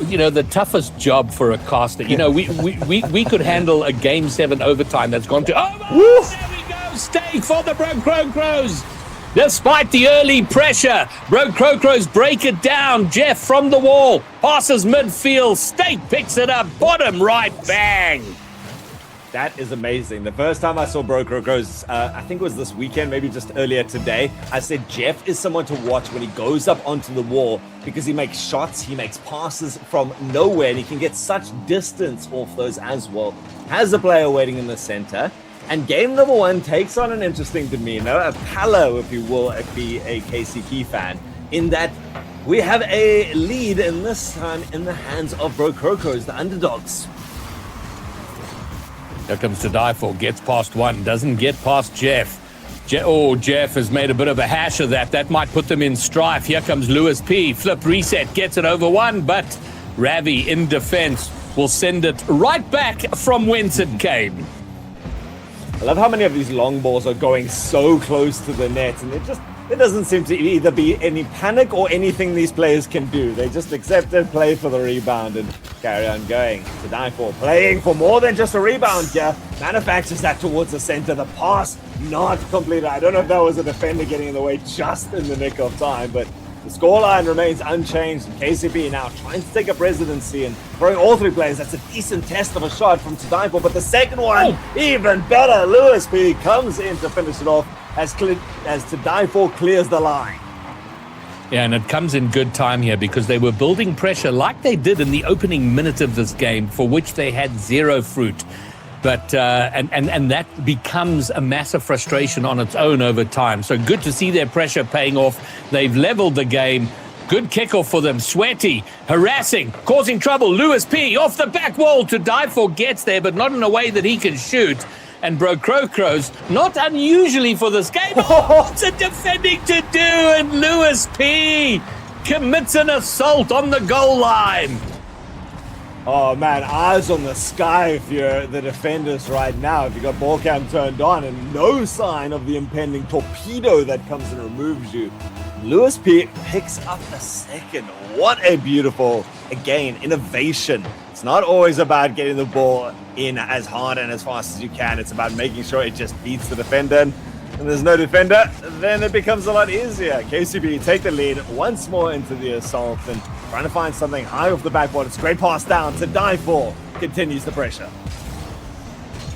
the toughest job for a caster, we could handle a Game 7 overtime that's gone to over. There we go, stake for the Brocrocros. Despite the early pressure, Brocrocros break it down. Jeff from the wall, passes midfield, Stake picks it up, bottom right, bang. That is amazing. The first time I saw Brocrocros, I think it was this weekend, maybe just earlier today, I said Jeff is someone to watch when he goes up onto the wall because he makes shots, he makes passes from nowhere, and he can get such distance off those as well. Has a player waiting in the center. And game number one takes on an interesting demeanor, a palo, if you will, be a KCP fan, in that we have a lead, and this time in the hands of Brocrocos, the underdogs. Here comes to die for, gets past one, doesn't get past Jeff. Jeff has made a bit of a hash of that. That might put them in strife. Here comes Lewis P. Flip reset, gets it over one, but Ravi in defense will send it right back from whence it came. I love how many of these long balls are going so close to the net, and there doesn't seem to either be any panic or anything these players can do. They just accept it, play for the rebound, and carry on going. To die for, playing for more than just a rebound here. Manufactures that towards the center. The pass not completed. I don't know if that was a defender getting in the way just in the nick of time, but the scoreline remains unchanged. KCP now trying to take up residency and throwing all three players. That's a decent test of a shot from Tadaipo, but the second one, even better. Lewis P comes in to finish it off as Tadaipo clears the line. Yeah, and it comes in good time here because they were building pressure like they did in the opening minute of this game, for which they had zero fruit. But and that becomes a massive frustration on its own over time. So good to see their pressure paying off. They've leveled the game. Good kickoff for them. Sweaty, harassing, causing trouble. Lewis P off the back wall. To die for gets there, but not in a way that he can shoot. And Brocrocros, not unusually for this game. What's it defending to do? And Lewis P commits an assault on the goal line. Oh man, eyes on the sky if you're the defenders right now. If you got ball cam turned on and no sign of the impending torpedo that comes and removes you. Lewis P picks up a second. What a beautiful, again, innovation. It's not always about getting the ball in as hard and as fast as you can. It's about making sure it just beats the defender. And there's no defender, then it becomes a lot easier. KCP take the lead once more into the assault and trying to find something high off the backboard. It's a great pass down to die for. Continues the pressure.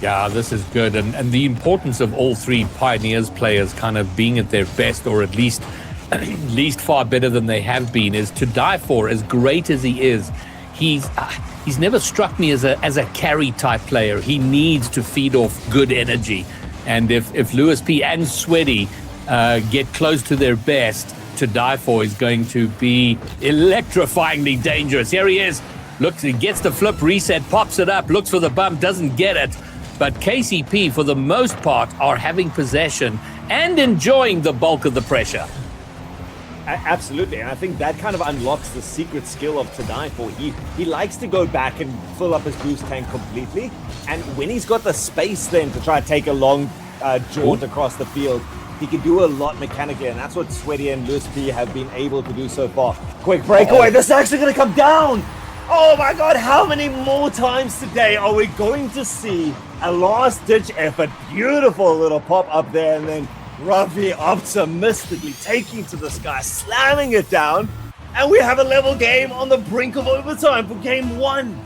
Yeah, this is good. And the importance of all three Pioneers players kind of being at their best, or at least far better than they have been, is to die for. As great as he is, he's never struck me as a carry type player. He needs to feed off good energy. And if Lewis P and Sweaty get close to their best, to die for is going to be electrifyingly dangerous. Here he is. Looks, he gets the flip reset, pops it up, looks for the bump, doesn't get it. But KCP, for the most part, are having possession and enjoying the bulk of the pressure. Absolutely, and I think that kind of unlocks the secret skill of Tadaipo. He likes to go back and fill up his boost tank completely, and when he's got the space then to try and take a long jaunt across the field, He can do a lot mechanically, and that's what Sweaty and Lewis P have been able to do so far. Quick breakaway. This is actually going to come down. Oh my god, how many more times today are we going to see a last-ditch effort? Beautiful little pop up there, and then Ravi optimistically taking to the sky, slamming it down, and we have a level game on the brink of overtime for game 1.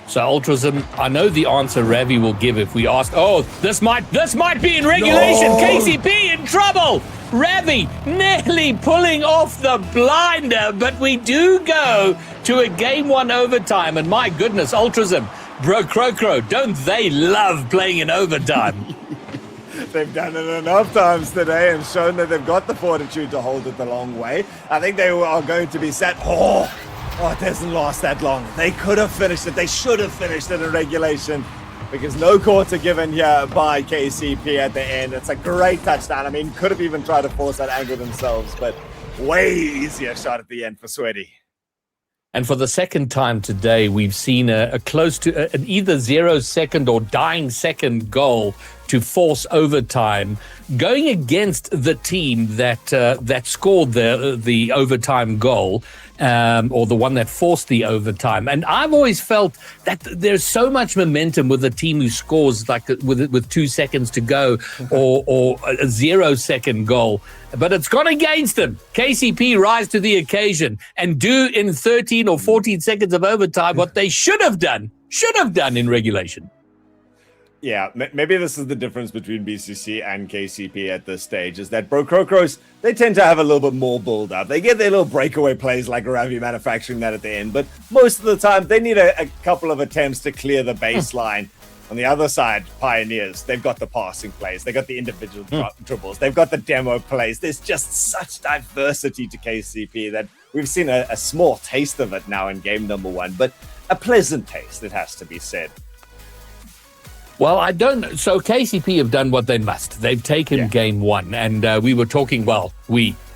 So Ultrasm, I know the answer Ravi will give if we ask, oh, this might be in regulation. No. KCP in trouble. Ravi nearly pulling off the blinder, but we do go to a game 1 overtime. And my goodness, Ultrasm, Bro Crocro, don't they love playing in overtime? They've done it enough times today and shown that they've got the fortitude to hold it the long way. I think they are going to be set. Oh, it doesn't last that long. They could have finished it. They should have finished it in regulation, because no quarter given here by KCP at the end. It's a great touchdown. I mean, could have even tried to force that angle themselves, but way easier shot at the end for Sweaty. And for the second time today, we've seen a close to an either 0-second or dying second goal to force overtime, going against the team that scored the overtime goal, or the one that forced the overtime. And I've always felt that there's so much momentum with a team who scores like with 2 seconds to go, or a 0-second goal. But it's gone against them. KCP rise to the occasion and do in 13 or 14 seconds of overtime what they should have done in regulation. Yeah, maybe this is the difference between BCC and KCP at this stage, is that Bro Crocros, they tend to have a little bit more build-up. They get their little breakaway plays like Ravi manufacturing that at the end, but most of the time they need a couple of attempts to clear the baseline. On the other side, Pioneers, they've got the passing plays, they've got the individual dribbles, they've got the demo plays. There's just such diversity to KCP that we've seen a small taste of it now in game number 1, but a pleasant taste, it has to be said. Well, I don't know. So KCP have done what they must. They've taken game 1, and we were talking,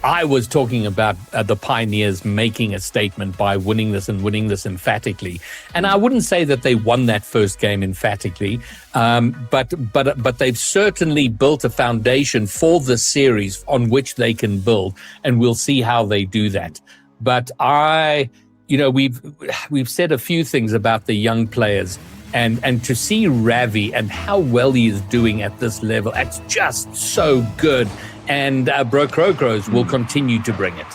I was talking about the Pioneers making a statement by winning this emphatically. And I wouldn't say that they won that first game emphatically, but they've certainly built a foundation for the series on which they can build, and we'll see how they do that. But we've said a few things about the young players. And to see Ravi and how well he is doing at this level, it's just so good. And Bro Crocros will continue to bring it.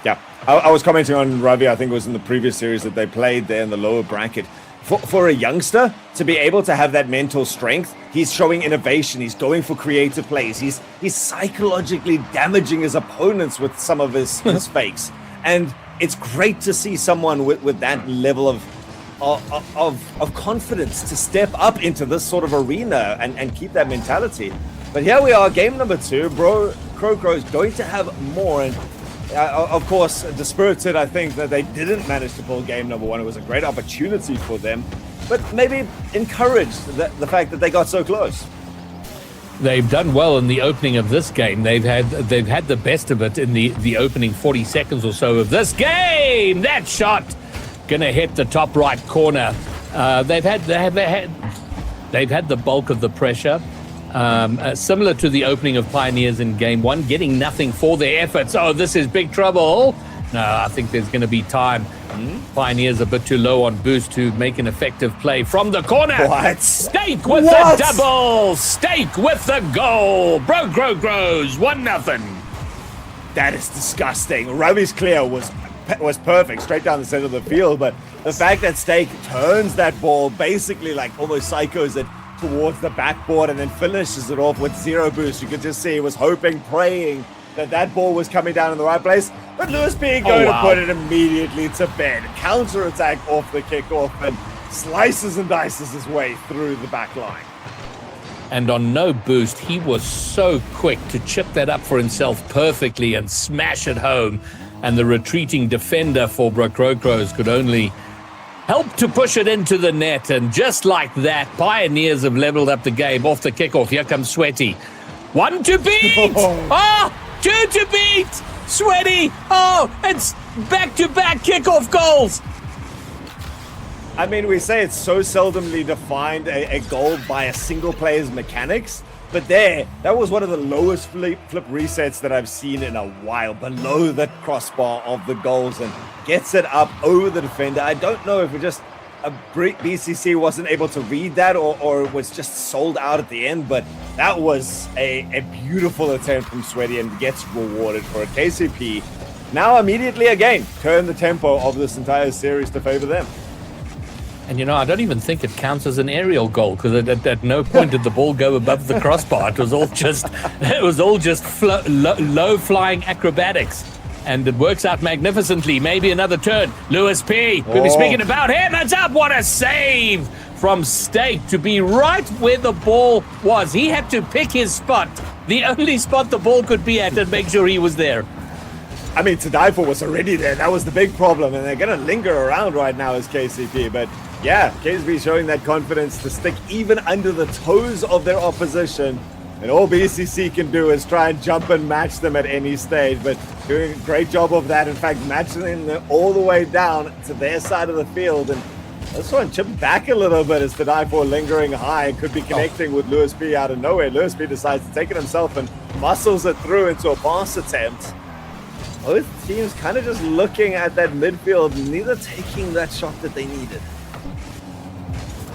Yeah, I was commenting on Ravi, I think it was in the previous series that they played there in the lower bracket. For a youngster to be able to have that mental strength, he's showing innovation, he's going for creative plays, he's psychologically damaging his opponents with some of his fakes. And it's great to see someone with that level of confidence to step up into this sort of arena and keep that mentality. But here we are, game number 2. Bro Crocro is going to have more, and of course, dispirited, I think, that they didn't manage to pull game number 1. It was a great opportunity for them, but maybe encouraged the fact that they got so close. They've done well in the opening of this game. They've had the best of it in the opening 40 seconds or so of this game. That shot gonna hit the top right corner. They've had the bulk of the pressure, similar to the opening of Pioneers in game 1, getting nothing for their efforts. Oh, this is big trouble. No, I think there's going to be time. Pioneers a bit too low on boost to make an effective play from the corner. What? Stake with the double. Stake with the goal. Bro grows 1-0. That is disgusting. Ravi's clear was perfect, straight down the center of the field, but the fact that Stake turns that ball, basically like almost psychos it towards the backboard and then finishes it off with 0 boost. You could just see he was hoping, praying that ball was coming down in the right place, but Lewis being going to put it immediately to bed. Counter-attack off the kickoff and slices and dices his way through the back line. And on no boost, he was so quick to chip that up for himself perfectly and smash it home. And the retreating defender for Bro Crocros could only help to push it into the net. And just like that, Pioneers have leveled up the game off the kickoff. Here comes Sweaty. 1 to beat! 2 to beat! Sweaty! Oh, it's back-to-back kickoff goals! I mean, we say it's so seldomly defined a goal by a single player's mechanics, But that was one of the lowest flip resets that I've seen in a while, below the crossbar of the goals, and gets it up over the defender. I don't know if it just BCC wasn't able to read that or it was just sold out at the end, but that was a beautiful attempt from Sweaty and gets rewarded for it. KCP now immediately again turn the tempo of this entire series to favor them. And I don't even think it counts as an aerial goal, because at no point did the ball go above the crossbar. It was all just low flying acrobatics, and it works out magnificently. Maybe another turn. Lewis P. We'll be speaking about him. It's up. What a save from State to be right where the ball was. He had to pick his spot, the only spot the ball could be at, and make sure he was there. I mean, to die for was already there. That was the big problem, and they're going to linger around right now as KCP. But yeah, KCP showing that confidence to stick even under the toes of their opposition. And all BCC can do is try and jump and match them at any stage, but doing a great job of that. In fact, matching them all the way down to their side of the field. And this one chipped back a little bit as the die for lingering high. Could be connecting with Lewis P out of nowhere. Lewis P decides to take it himself and muscles it through into a pass attempt. Both teams kind of just looking at that midfield, neither taking that shot that they needed.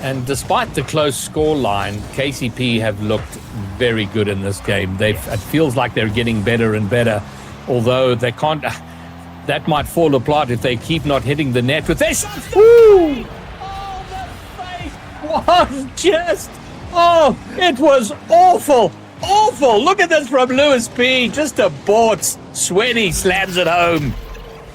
And despite the close score line, KCP have looked very good in this game. It feels like they're getting better and better, although they can't. That might fall apart if they keep not hitting the net with their shots. Woo! Oh, the face was just. Oh, it was awful. Awful. Look at this from Lewis P. Just aborts. Sweaty slams it home.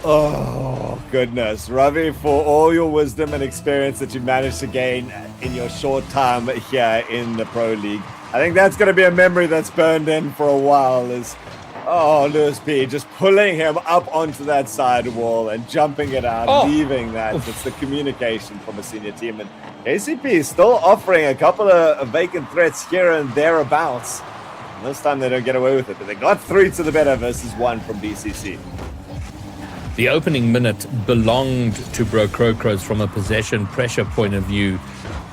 Oh, goodness. Ravi, for all your wisdom and experience that you managed to gain in your short time here in the Pro League, I think that's going to be a memory that's burned in for a while. Lewis P just pulling him up onto that side wall and jumping it out, leaving that. It's the communication from a senior team. And KCP is still offering a couple of vacant threats here and thereabouts. And this time they don't get away with it, but they got 3 to the better versus 1 from BCC. The opening minute belonged to Crocros from a possession pressure point of view.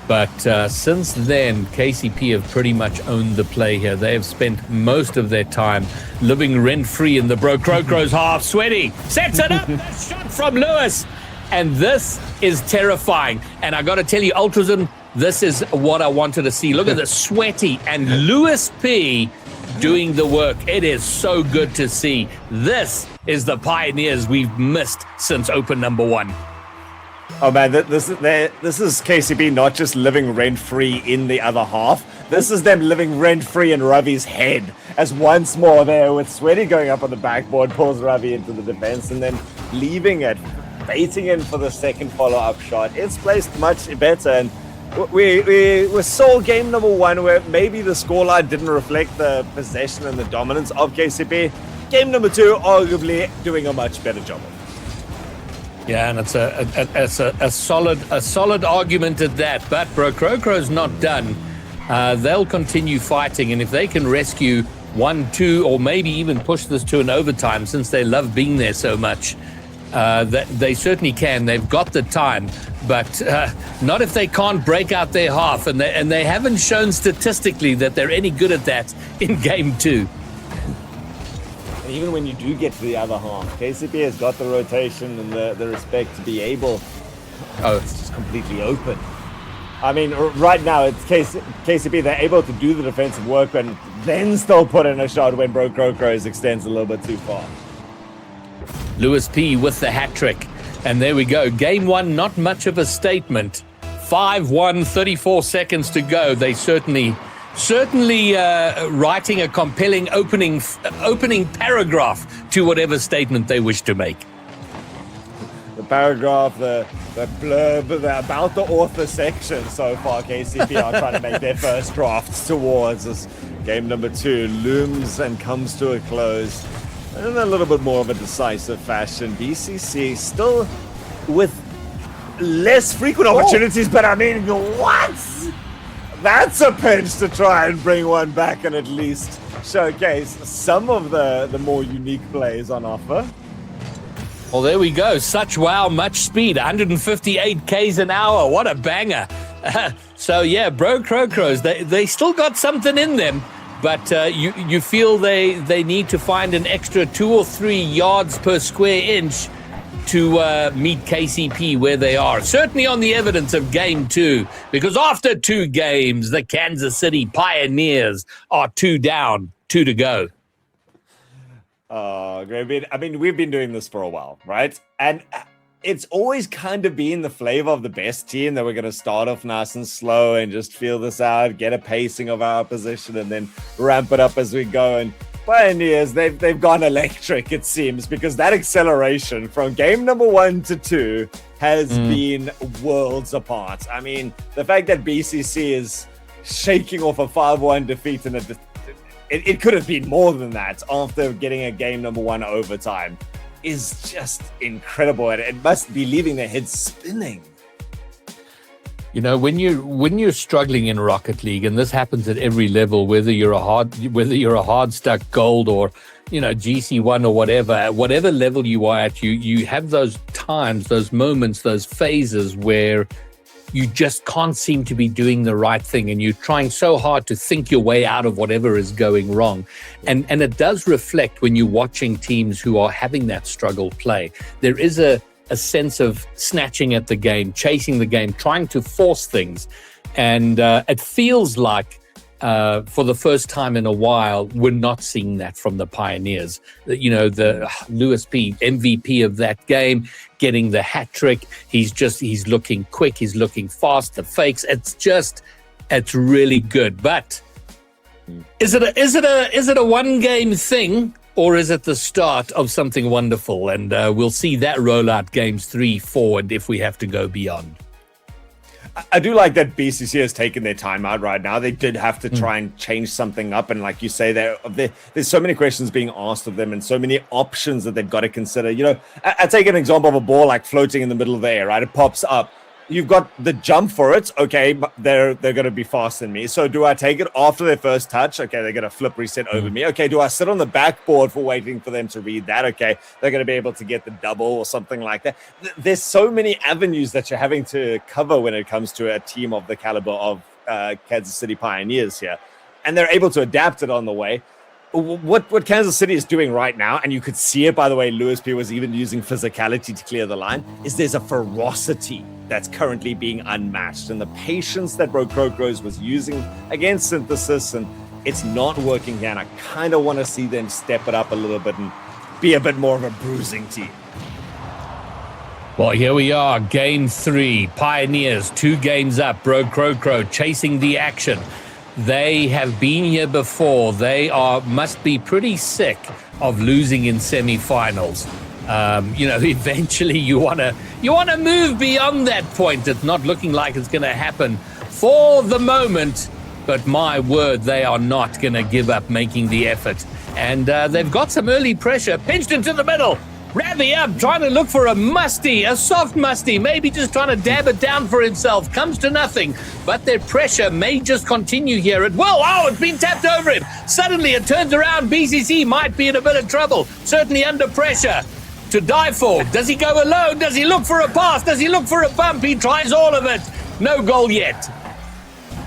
But since then, KCP have pretty much owned the play here. They have spent most of their time living rent-free in the Crocros half. Sweaty sets it up. A shot from Lewis. And this is terrifying. And I got to tell you, Ultrazim, this is what I wanted to see. Look at the Sweaty and Lewis P doing the work. It is so good to see. This is the Pioneers we've missed since Open number 1. Oh man, this is KCP not just living rent-free in the other half. This is them living rent-free in Ravi's head. As once more there with Sweaty going up on the backboard, pulls Ravi into the defense and then leaving it, baiting in for the second follow-up shot. It's placed much better, and we saw game number 1 where maybe the scoreline didn't reflect the possession and the dominance of KCP. Game number 2, arguably doing a much better job of it. Yeah, and it's a solid argument at that. But Crocro's not done. They'll continue fighting, and if they can rescue 1, 2, or maybe even push this to an overtime, since they love being there so much, they certainly can. They've got the time, but not if they can't break out their half, and they haven't shown statistically that they're any good at that in game 2. Even when you do get to the other half, KCP has got the rotation and the respect to be able. It's just completely open. I mean, right now it's KCP. They're able to do the defensive work and then still put in a shot when Crocros extends a little bit too far. Lewis P with the hat trick, and there we go. Game 1, not much of a statement. 5-1, 34 seconds to go. They certainly writing a compelling opening paragraph to whatever statement they wish to make. The paragraph, the blurb, the about the author section so far, KCP are trying to make their first drafts towards as game number 2 looms and comes to a close in a little bit more of a decisive fashion. BCC still with less frequent opportunities, but I mean, what? That's a pinch to try and bring one back and at least showcase some of the more unique plays on offer. Well, there we go. Such wow, much speed. 158 Ks an hour. What a banger. So, yeah, Crocros, they still got something in them. but you feel they need to find an extra 2 or 3 yards per square inch to meet KCP where they are. Certainly on the evidence of game 2, because after 2 games, the Kansas City Pioneers are 2 down, 2 to go. Great. I mean, we've been doing this for a while, right? And it's always kind of been the flavor of the best team that we're going to start off nice and slow and just feel this out, get a pacing of our opposition, and then ramp it up as we go. And Pioneers, they've gone electric, it seems, because that acceleration from game number 1 to 2 has been worlds apart. I mean, the fact that BCC is shaking off a 5-1 defeat, and it could have been more than that after getting a game number 1 overtime, is just incredible, and it must be leaving their heads spinning. You know, when you're struggling in Rocket League, and this happens at every level, whether you're a hard stuck gold or, you know, GC1 or whatever, at whatever level you are at, you have those times, those moments, those phases where you just can't seem to be doing the right thing, and you're trying so hard to think your way out of whatever is going wrong. And it does reflect when you're watching teams who are having that struggle play. There is a sense of snatching at the game, chasing the game, trying to force things. And it feels like for the first time in a while, we're not seeing that from the Pioneers. You know, the Lewis P, MVP of that game, getting the hat trick. He's looking quick. He's looking fast. The fakes. It's really good. But is it a one game thing? Or is it the start of something wonderful? And we'll see that roll out games 3, 4, and if we have to go beyond. I do like that BCC has taken their time out right now. They did have to try and change something up. And like you say, there's so many questions being asked of them and so many options that they've got to consider. You know, I take an example of a ball like floating in the middle of the air, right? It pops up. You've got the jump for it. Okay, but they're going to be faster than me. So do I take it after their first touch? Okay, they're going to flip reset over me. Okay, do I sit on the backboard for waiting for them to read that? Okay, they're going to be able to get the double or something like that. There's so many avenues that you're having to cover when it comes to a team of the caliber of Kansas City Pioneers here. And they're able to adapt it on the way. What Kansas City is doing right now, and you could see it, by the way, Lewis P was even using physicality to clear the line, is there's a ferocity that's currently being unmatched. And the patience that Brokrokros was using against Synthesis, and it's not working here. And I kind of want to see them step it up a little bit and be a bit more of a bruising team. Well, here we are, game 3. Pioneers, 2 games up. Brokrokro chasing the action. They have been here before. They must be pretty sick of losing in semifinals. You know, eventually you want to move beyond that point. It's not looking like it's going to happen for the moment, but my word, they are not going to give up making the effort. And they've got some early pressure. Pinched into the middle. Ravi up, trying to look for a soft musty, maybe just trying to dab it down for himself. Comes to nothing, but their pressure may just continue here. It's been tapped over him. Suddenly it turns around. BCC might be in a bit of trouble, certainly under pressure to die for. Does he go alone? Does he look for a pass? Does he look for a bump? He tries all of it. No goal yet.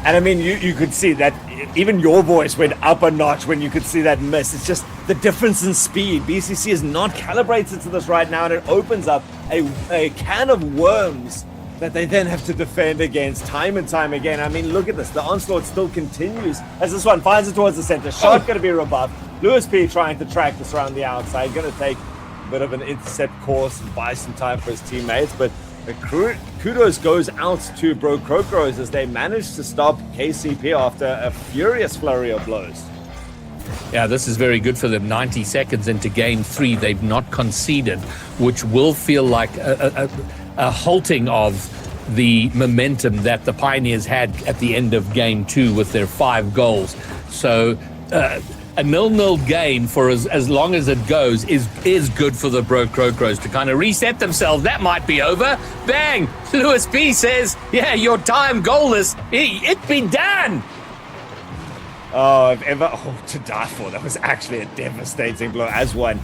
And I mean, you could see that even your voice went up a notch when you could see that miss. It's just the difference in speed. BCC is not calibrated to this right now, and it opens up a can of worms that they then have to defend against time and time again. I mean, look at this. The onslaught still continues as this one finds it towards the center. Shot going to be rebuffed. Lewis P trying to track this around the outside. Going to take a bit of an intercept course and buy some time for his teammates, but kudos goes out to Brokrokros as they managed to stop KCP after a furious flurry of blows. Yeah, this is very good for them. 90 seconds into game 3, they've not conceded, which will feel like a halting of the momentum that the Pioneers had at the end of game 2 with their 5 goals. So a 0-0 game for as long as it goes is good for the Brokrokros to kind of reset themselves. That might be over. Bang! Lewis P says, yeah, your time goalless. It's been done. To die for. That was actually a devastating blow as one.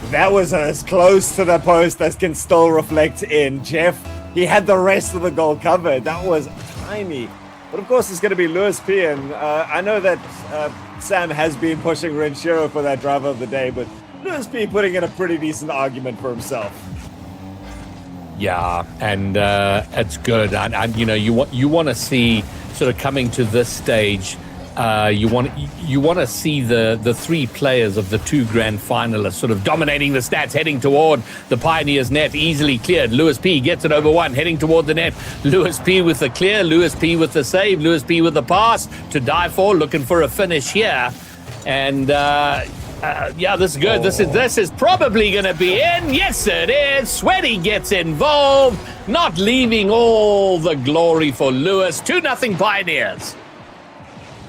That was as close to the post as can still reflect in. Jeff, he had the rest of the goal covered. That was tiny. But of course, it's going to be Lewis P. And I know that Sam has been pushing Renshiro for that driver of the day, but Lewis P putting in a pretty decent argument for himself. Yeah, and it's good. And you know, you want to see sort of coming to this stage. You want to see the three players of the two grand finalists sort of dominating the stats, heading toward the Pioneers net, easily cleared. Lewis P gets it over one, heading toward the net. Lewis P with the clear, Lewis P with the save, Lewis P with the pass to die for, looking for a finish here. And yeah, this is good. This is probably going to be in. Yes, it is. Sweaty gets involved, not leaving all the glory for Lewis. 2-0 Pioneers.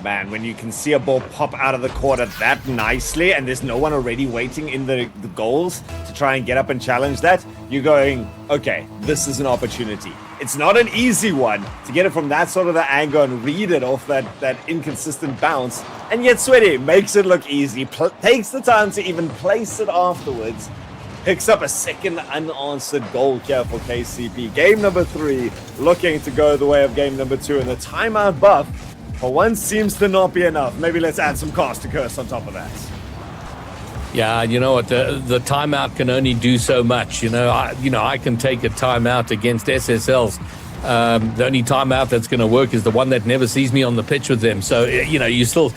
Man, when you can see a ball pop out of the quarter that nicely and there's no one already waiting in the goals to try and get up and challenge that, you're going, okay, this is an opportunity. It's not an easy one to get it from that sort of the angle and read it off that inconsistent bounce. And yet Sweaty makes it look easy, takes the time to even place it afterwards, picks up a second unanswered goal here for KCP. Game number 3 looking to go the way of game number 2, and the timeout buff for one seems to not be enough. Maybe let's add some Caster Curse on top of that. Yeah, you know what? The timeout can only do so much. I can take a timeout against SSLs. The only timeout that's going to work is the one that never sees me on the pitch with them. So you still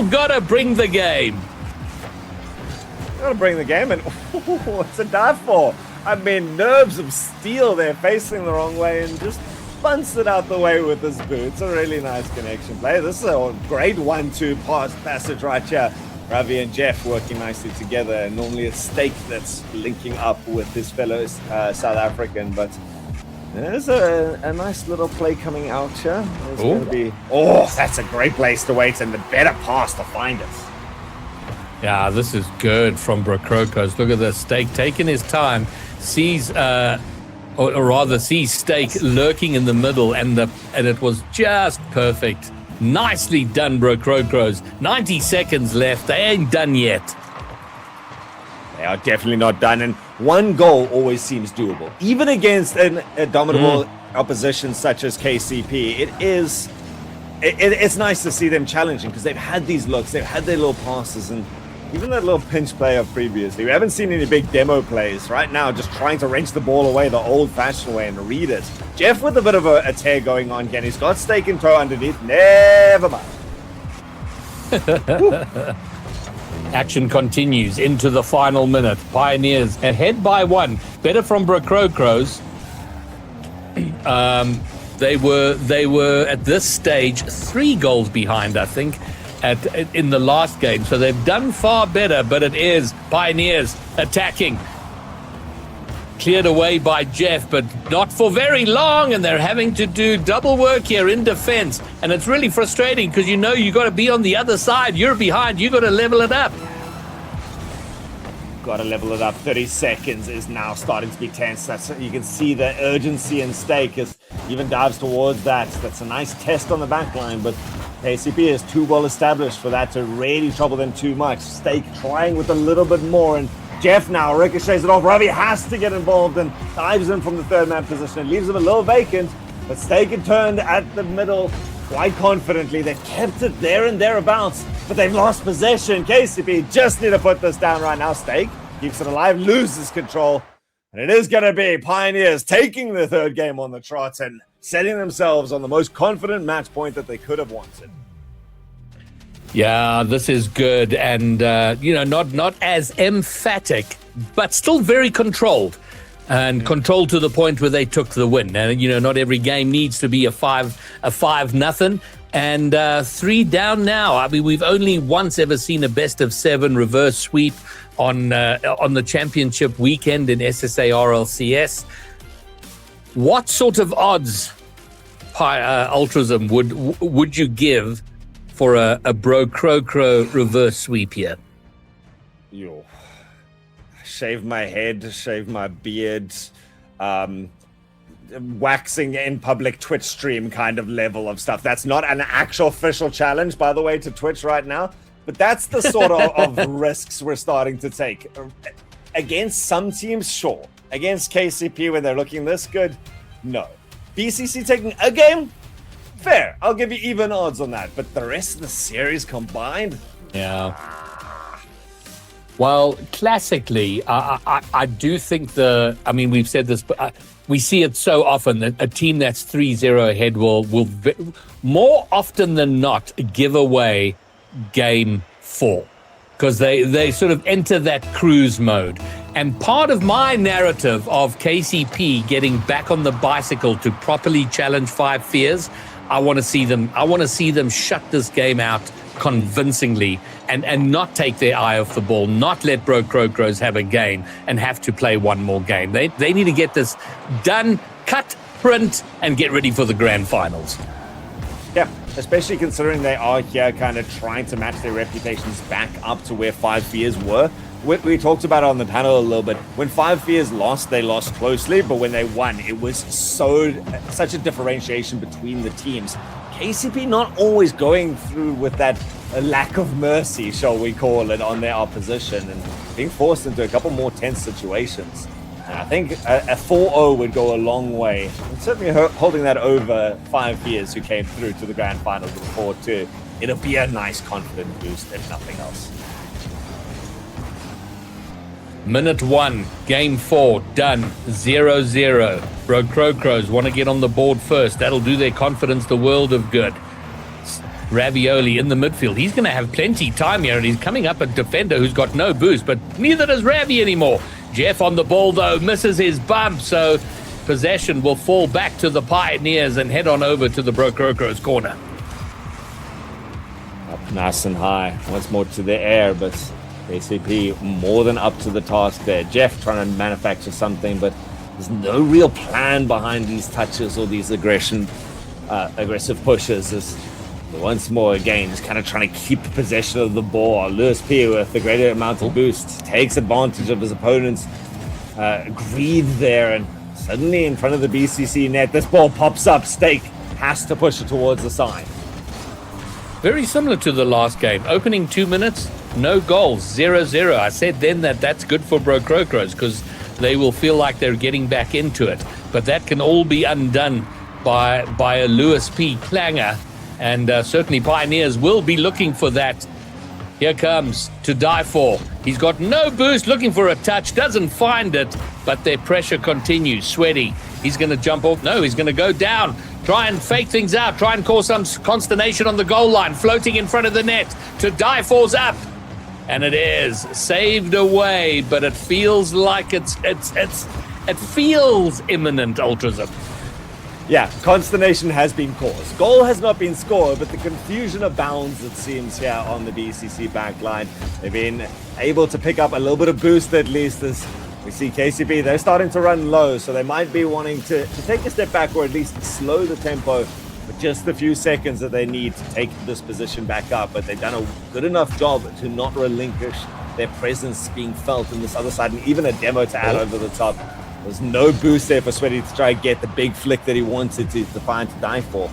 got to bring the game. Got to bring the game, and what's a dive for? I mean, nerves of steel. They're facing the wrong way and just bunts it out the way with his boot. It's a really nice connection play. This is a great 1-2 passage right here. Ravi and Jeff working nicely together, and normally it's Steak that's linking up with his fellow South African, but there's a nice little play coming out here. There's going to be, that's a great place to wait and the better pass to find it. Yeah, this is good from Brokros. Look at this. Steak taking his time, sees or rather sees Steak lurking in the middle, and it was just perfect. Nicely done, Brokros. 90 seconds left. They ain't done yet. They are definitely not done, and one goal always seems doable. Even against a dominable opposition such as KCP, it's nice to see them challenging, because they've had these looks, they've had their little passes, and even that little pinch play of previously. We haven't seen any big demo plays. Right now, just trying to wrench the ball away the old-fashioned way and read it. Jeff with a bit of a tear going on again. He's got Steak and Toe underneath. Never mind. Action continues into the final minute. Pioneers ahead by 1. Better from Brokros. They were at this stage 3 goals behind, I think, in the last game. So they've done far better, but it is Pioneers attacking. Cleared away by Jeff, but not for very long, and they're having to do double work here in defense. And it's really frustrating, because you got to be on the other side. You're behind. You got to level it up. Got to level it up. 30 seconds is now starting to be tense. You can see the urgency in Steak as even dives towards that. That's a nice test on the back line, but KCP is too well established for that to really trouble them too much. Steak trying with a little bit more, and Jeff now ricochets it off. Ravi has to get involved and dives in from the third man position. It leaves him a little vacant, but Steak had turned at the middle quite confidently. They've kept it there and thereabouts, but they've lost possession. KCP just need to put this down right now. Steak keeps it alive, loses control, and it is going to be Pioneers taking the third game on the trot and setting themselves on the most confident match point that they could have wanted. Yeah, this is good, and not as emphatic, but still very controlled, and controlled to the point where they took the win. And not every game needs to be a 5-0, and 3 down now. I mean, we've only once ever seen a best of 7 reverse sweep on the championship weekend in SSA RLCS. What sort of odds, Ultrasm, would you give for a Brokros reverse sweep here? Yo, shave my head, shave my beard, waxing in public Twitch stream kind of level of stuff. That's not an actual official challenge, by the way, to Twitch right now, but that's the sort of risks we're starting to take. Against some teams, sure. Against KCP when they're looking this good, no. BCC taking a game? Fair. I'll give you even odds on that. But the rest of the series combined? Yeah. Well, classically, I do think we've said this, but we see it so often that a team that's 3-0 ahead will more often than not give away game 4 because they sort of enter that cruise mode. And part of my narrative of KCP getting back on the bicycle to properly challenge 5 Fears, I want to see them shut this game out convincingly and not take their eye off the ball, not let Bro Crocros have a game and have to play one more game. They need to get this done, cut, print, and get ready for the grand finals. Yeah, especially considering they are here kind of trying to match their reputations back up to where 5 Fears were. We talked about it on the panel a little bit. When 5 Fears lost, they lost closely, but when they won, it was such a differentiation between the teams. KCP not always going through with that lack of mercy, shall we call it, on their opposition and being forced into a couple more tense situations. And I think a 4-0 would go a long way. And certainly holding that over 5 Fears who came through to the grand finals with 4-2. It'll be a nice confident boost if nothing else. Minute 1, game 4, done, 0-0. Bro Crocros want to get on the board first. That'll do their confidence the world of good. Ravioli in the midfield. He's going to have plenty time here, and he's coming up a defender who's got no boost, but neither does Ravi anymore. Jeff on the ball, though, misses his bump, so possession will fall back to the Pioneers and head on over to the Bro Crocros corner. Up nice and high. Once more to the air, but KCP more than up to the task there. Jeff trying to manufacture something, but there's no real plan behind these touches or these aggressive pushes. Once more, again, just kind of trying to keep possession of the ball. Lewis P with the greater amount of boost takes advantage of his opponent's greed there, and suddenly in front of the BCC net, this ball pops up. Stake has to push it towards the side. Very similar to the last game. Opening 2 minutes, no goals, 0-0. I said then that's good for Bro Crocros because they will feel like they're getting back into it. But that can all be undone by a Lewis P clanger. And certainly Pioneers will be looking for that. Here comes to die for. He's got no boost, looking for a touch, doesn't find it, but their pressure continues. Sweaty, he's going to jump off. No, he's going to go down. Try and fake things out. Try and cause some consternation on the goal line. Floating in front of the net. To die for's up. And it is saved away, but it feels like it feels imminent, Ultrazim. Yeah, consternation has been caused. Goal has not been scored, but the confusion abounds, it seems, here on the BCC backline. They've been able to pick up a little bit of boost, at least, as we see KCP. They're starting to run low, so they might be wanting to take a step back or at least slow the tempo for just the few seconds that they need to take this position back up. But they've done a good enough job to not relinquish their presence being felt in this other side, and even a demo to add over the top. There's no boost there for Sweaty to try and get the big flick that he wanted to find to die for.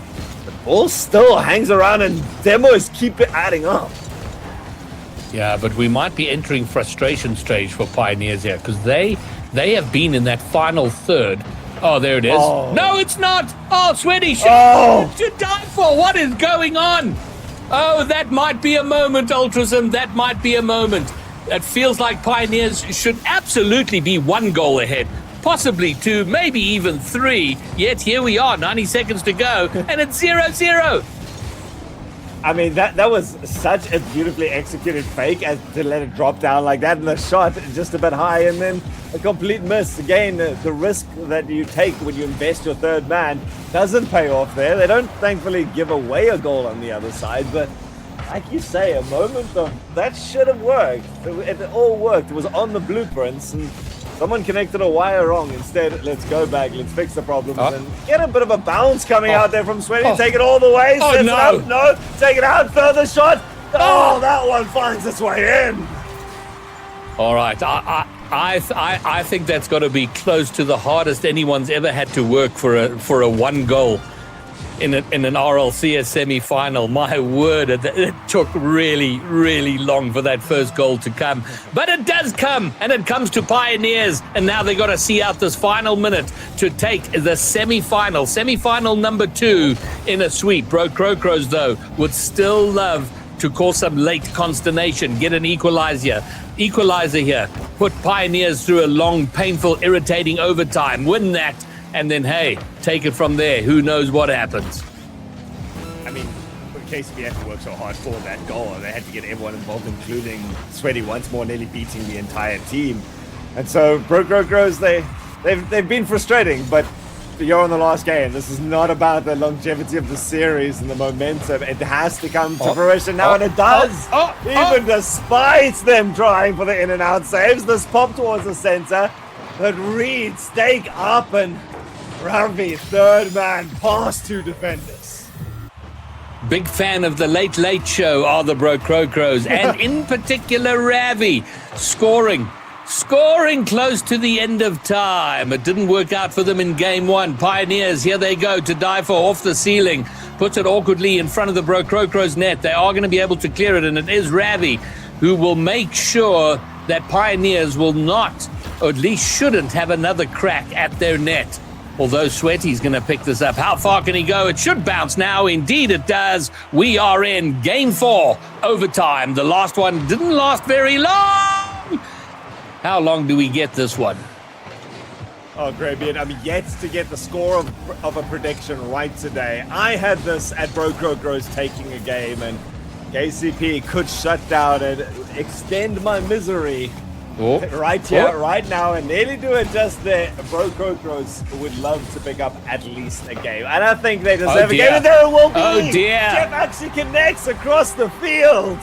The ball still hangs around and demos keep it adding up. Yeah, but we might be entering frustration stage for Pioneers here because they have been in that final third. Oh, there it is. Oh. No, it's not. Oh, Sweaty should die for. What is going on? Oh, that might be a moment, Ultrazim. That might be a moment. It feels like Pioneers should absolutely be 1 goal ahead. Possibly 2, maybe even 3. Yet here we are, 90 seconds to go, and it's 0-0. I mean, that was such a beautifully executed fake as to let it drop down like that, and the shot just a bit high, and then a complete miss. Again, the risk that you take when you invest your third man doesn't pay off there. They don't thankfully give away a goal on the other side, but like you say, a moment of that should have worked. It all worked. It was on the blueprints, and someone connected a wire wrong. Instead, let's go back, let's fix the problems, and get a bit of a bounce coming out there from Sweaty. Take it all the way. Oh, sets no. it up. No, take it out, further shot. Oh, that one finds its way in. All right, I think that's got to be close to the hardest anyone's ever had to work for a 1 goal. in an RLCS semi-final. My word, it took really, really long for that first goal to come. But it does come, and it comes to Pioneers, and now they got to see out this final minute to take the semi-final. Semi-final number 2 in a sweep. Bro Crocros, though, would still love to cause some late consternation, get an equalizer here, put Pioneers through a long, painful, irritating overtime, win that, and then, hey, take it from there. Who knows what happens? I mean, KCB had to work so hard for that goal. They had to get everyone involved, including Sweaty once more, nearly beating the entire team. And so, Bro Crocros, they've been frustrating, but you're on the last game. This is not about the longevity of the series and the momentum. It has to come to fruition now, and it does. Even despite them trying for the in and out saves, this pop towards the center. But Reed stake up, and Ravi, third man, past 2 defenders. Big fan of the Late Show are the Bro Crocros, and in particular Ravi, scoring close to the end of time. It didn't work out for them in game 1. Pioneers, here they go to die for off the ceiling. Puts it awkwardly in front of the Bro Crocros net. They are going to be able to clear it, and it is Ravi who will make sure that Pioneers will not, or at least shouldn't, have another crack at their net. Although Sweaty's going to pick this up. How far can he go? It should bounce now. Indeed it does. We are in game 4, overtime. The last one didn't last very long. How long do we get this one? Oh, Graybeard, I'm yet to get the score of a prediction right today. I had this at Bro Crocros taking a game, and KCP could shut down and extend my misery. Right here, right now, and nearly do it just there. Bro Crocros would love to pick up at least a game. And I think they deserve a game, and there it will be! Oh, dear! Jeff actually connects across the field!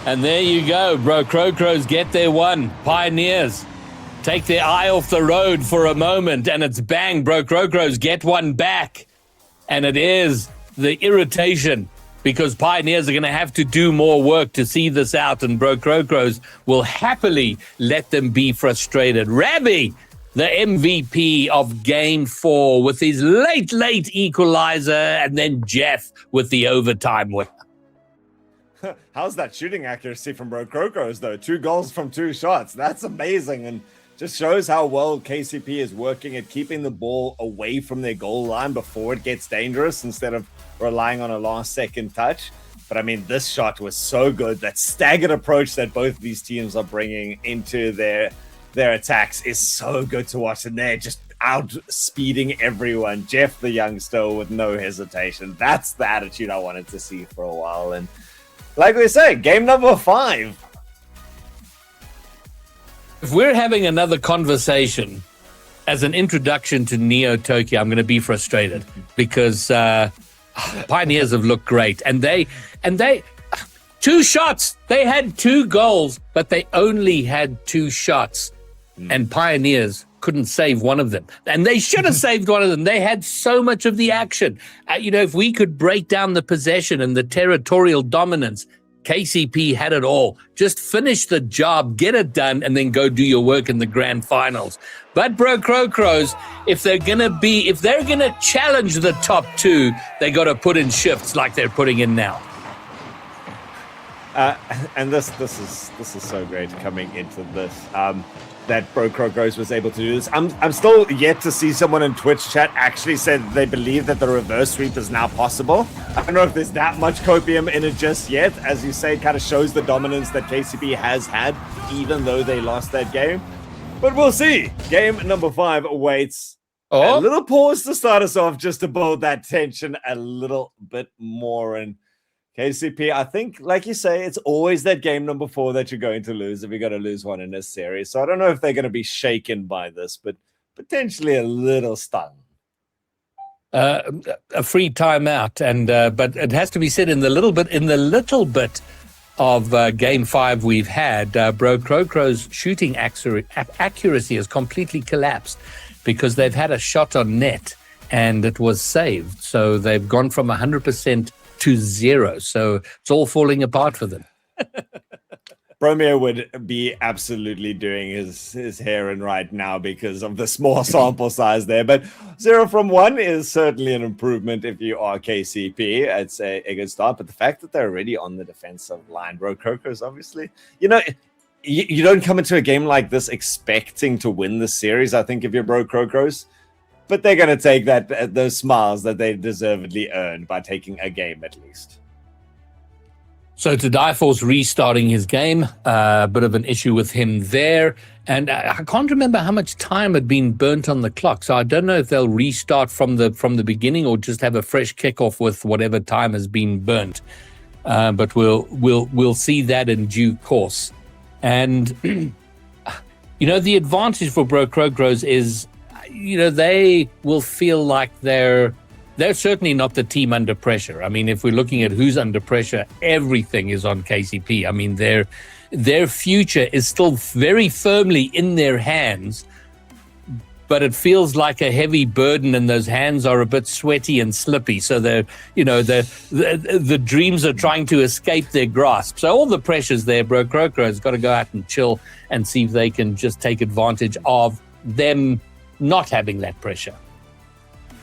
And there you go. Bro Crocros get their one. Pioneers take their eye off the road for a moment, and it's bang. Bro Crocros get one back. And it is the irritation, because Pioneers are going to have to do more work to see this out, and Bro Crocros will happily let them be frustrated. Rabbi, the MVP of Game 4, with his late equalizer, and then Jeff with the overtime winner. How's that shooting accuracy from Bro Crocros, though? 2 goals from 2 shots. That's amazing, and just shows how well KCP is working at keeping the ball away from their goal line before it gets dangerous, instead of relying on a last-second touch. But I mean, this shot was so good. That staggered approach that both these teams are bringing into their attacks is so good to watch, and they're just outspeeding everyone. Jeff, the youngster, with no hesitation. That's the attitude I wanted to see for a while. And like we say, game number 5. If we're having another conversation as an introduction to Neo Tokyo, I'm going to be frustrated, because Pioneers have looked great, and they 2 shots. They had 2 goals, but they only had 2 shots, and Pioneers couldn't save one of them, and they should have saved one of them. They had so much of the action. If we could break down the possession and the territorial dominance, KCP had it all. Just finish the job, get it done, and then go do your work in the grand finals. But Bro Crocros, if they're gonna challenge the top 2, they got to put in shifts like they're putting in now. And this is so great coming into this. That Bro Crocros was able to do this. I'm still yet to see someone in Twitch chat actually say that they believe that the reverse sweep is now possible. I don't know if there's that much copium in it just yet. As you say, it kind of shows the dominance that KCP has had, even though they lost that game. But we'll see. Game number 5 awaits. A little pause to start us off, just to build that tension a little bit more. And KCP, I think, like you say, it's always that game number 4 that you're going to lose if you're going to lose one in this series. So I don't know if they're going to be shaken by this, but potentially a little stung. A free timeout, and but it has to be said, in the little bit of game 5 we've had, Bro Crocro's shooting accuracy has completely collapsed, because they've had a shot on net and it was saved. So they've gone from 100% to 0. So it's all falling apart for them. Bromir would be absolutely doing his hair in right now because of the small sample size there. But 0 from 1 is certainly an improvement if you are KCP. It's a good start. But the fact that they're already on the defensive line, Bro Crocos, obviously, you don't come into a game like this expecting to win the series, I think, if you're Bro Crocos. But they're going to take those smiles that they deservedly earned by taking a game at least. So to die for's restarting his game, a bit of an issue with him there. And I can't remember how much time had been burnt on the clock. So I don't know if they'll restart from the beginning or just have a fresh kickoff with whatever time has been burnt. But we'll see that in due course. And the advantage for Bro Crocos is, they will feel like they're certainly not the team under pressure. I mean, if we're looking at who's under pressure, everything is on KCP. I mean, their future is still very firmly in their hands, but it feels like a heavy burden, and those hands are a bit sweaty and slippy. So the dreams are trying to escape their grasp. So all the pressure's there. Bro Crocro has got to go out and chill and see if they can just take advantage of them not having that pressure.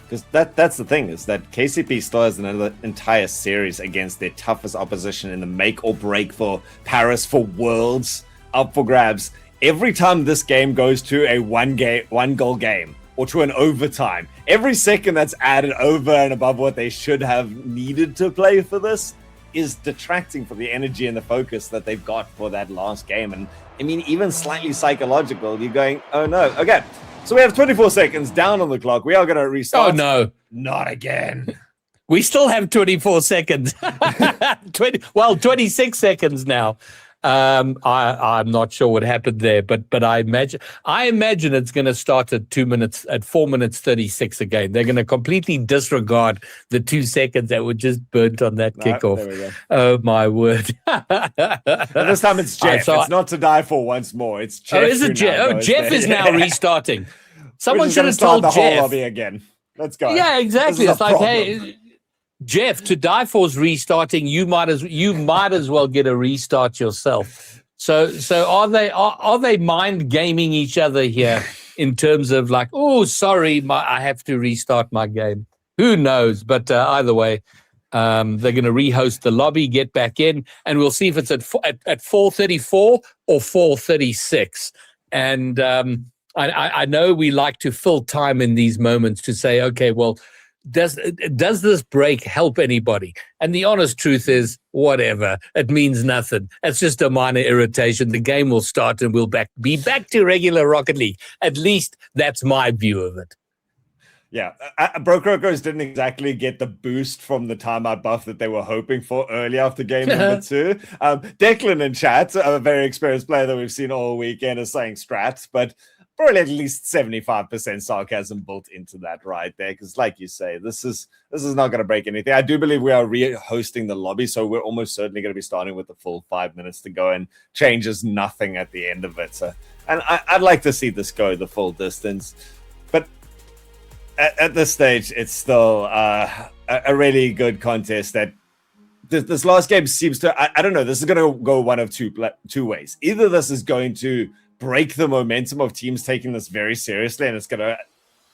Because that's the thing, is that KCP still has another entire series against their toughest opposition in the make or break for Paris, for Worlds, up for grabs. Every time this game goes to a one goal game or to an overtime, every second that's added over and above what they should have needed to play for this is detracting from the energy and the focus that they've got for that last game. And I mean, even slightly psychological, you're going, oh no, okay. So we have 24 seconds down on the clock. We are going to restart. Oh, no. Not again. We still have 24 seconds. 26 seconds now. I'm not sure what happened there, but I imagine it's going to start at 4 minutes 36 again. They're going to completely disregard the 2 seconds that were just burnt on that kickoff. There we go. Oh my word! And this time it's Jeff. It's not to die for once more. It's Jeff. Oh, is it Jeff? Oh, Jeff is now restarting. Someone should have told told the Jeff. whole lobby again. Let's go. Yeah, exactly. It's like, problem. hey, Jeff, to die for's restarting. You might as well get a restart yourself. So are they mind gaming each other here in terms of like, oh, sorry, I have to restart my game. Who knows? But either way, they're going to rehost the lobby, get back in, and we'll see if it's at 4:34 or 4:36. And I know we like to fill time in these moments to say, okay, well, does this break help anybody? And the honest truth is, whatever. It means nothing. It's just a minor irritation. The game will start and we'll be back to regular Rocket League. At least that's my view of it. Yeah, Bro Crocos didn't exactly get the boost from the timeout buff that they were hoping for early after game number 2. Declan in chat, a very experienced player that we've seen all weekend, is saying strats, but probably at least 75% sarcasm built into that right there. Because like you say, this is not going to break anything. I do believe we are re-hosting the lobby, so we're almost certainly going to be starting with the full 5 minutes to go, and changes nothing at the end of it. So, and I'd like to see this go the full distance. But at this stage, it's still a really good contest. That this last game seems to, I don't know, this is going to go one of two ways. Either this is going to break the momentum of teams taking this very seriously, and it's going to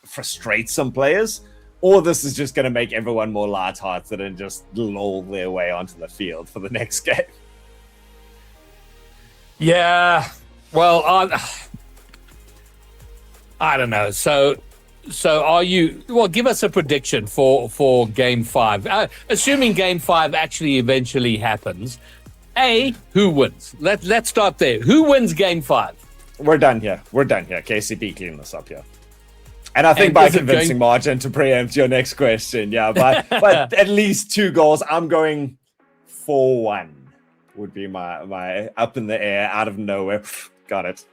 frustrate some players, or this is just going to make everyone more lighthearted and just lull their way onto the field for the next game. Yeah, well, I don't know. So are you? Well, give us a prediction for Game 5. Assuming Game 5 actually eventually happens, who wins? Let's start there. Who wins Game 5? We're done here. KCP clean this up here. And I think by convincing margin to preempt your next question, yeah, but at least 2 goals. I'm going 4-1 would be my up in the air, out of nowhere. Got it.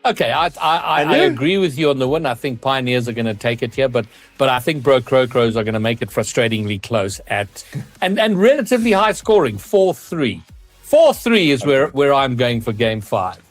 Okay, I agree with you on the win. I think Pioneers are going to take it here, but I think Bro Crocos are going to make it frustratingly close and relatively high scoring, 4-3. 4-3 is where I'm going for Game 5.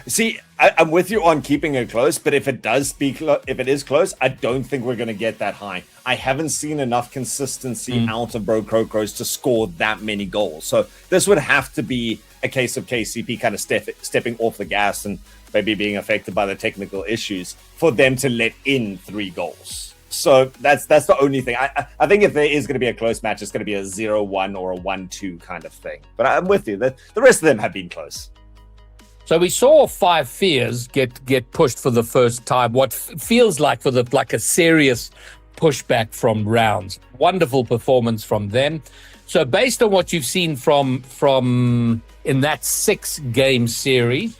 See, I'm with you on keeping it close, but if it is close, I don't think we're going to get that high. I haven't seen enough consistency out of Bro Crocros to score that many goals. So this would have to be a case of KCP kind of stepping off the gas and maybe being affected by the technical issues for them to let in 3 goals. So that's the only thing. I think if there is going to be a close match, it's going to be a 0-1 or a 1-2 kind of thing. But I'm with you. The rest of them have been close. So we saw 5 Fears get pushed for the first time. What feels like like a serious pushback from Rounds. Wonderful performance from them. So based on what you've seen from in that 6-game series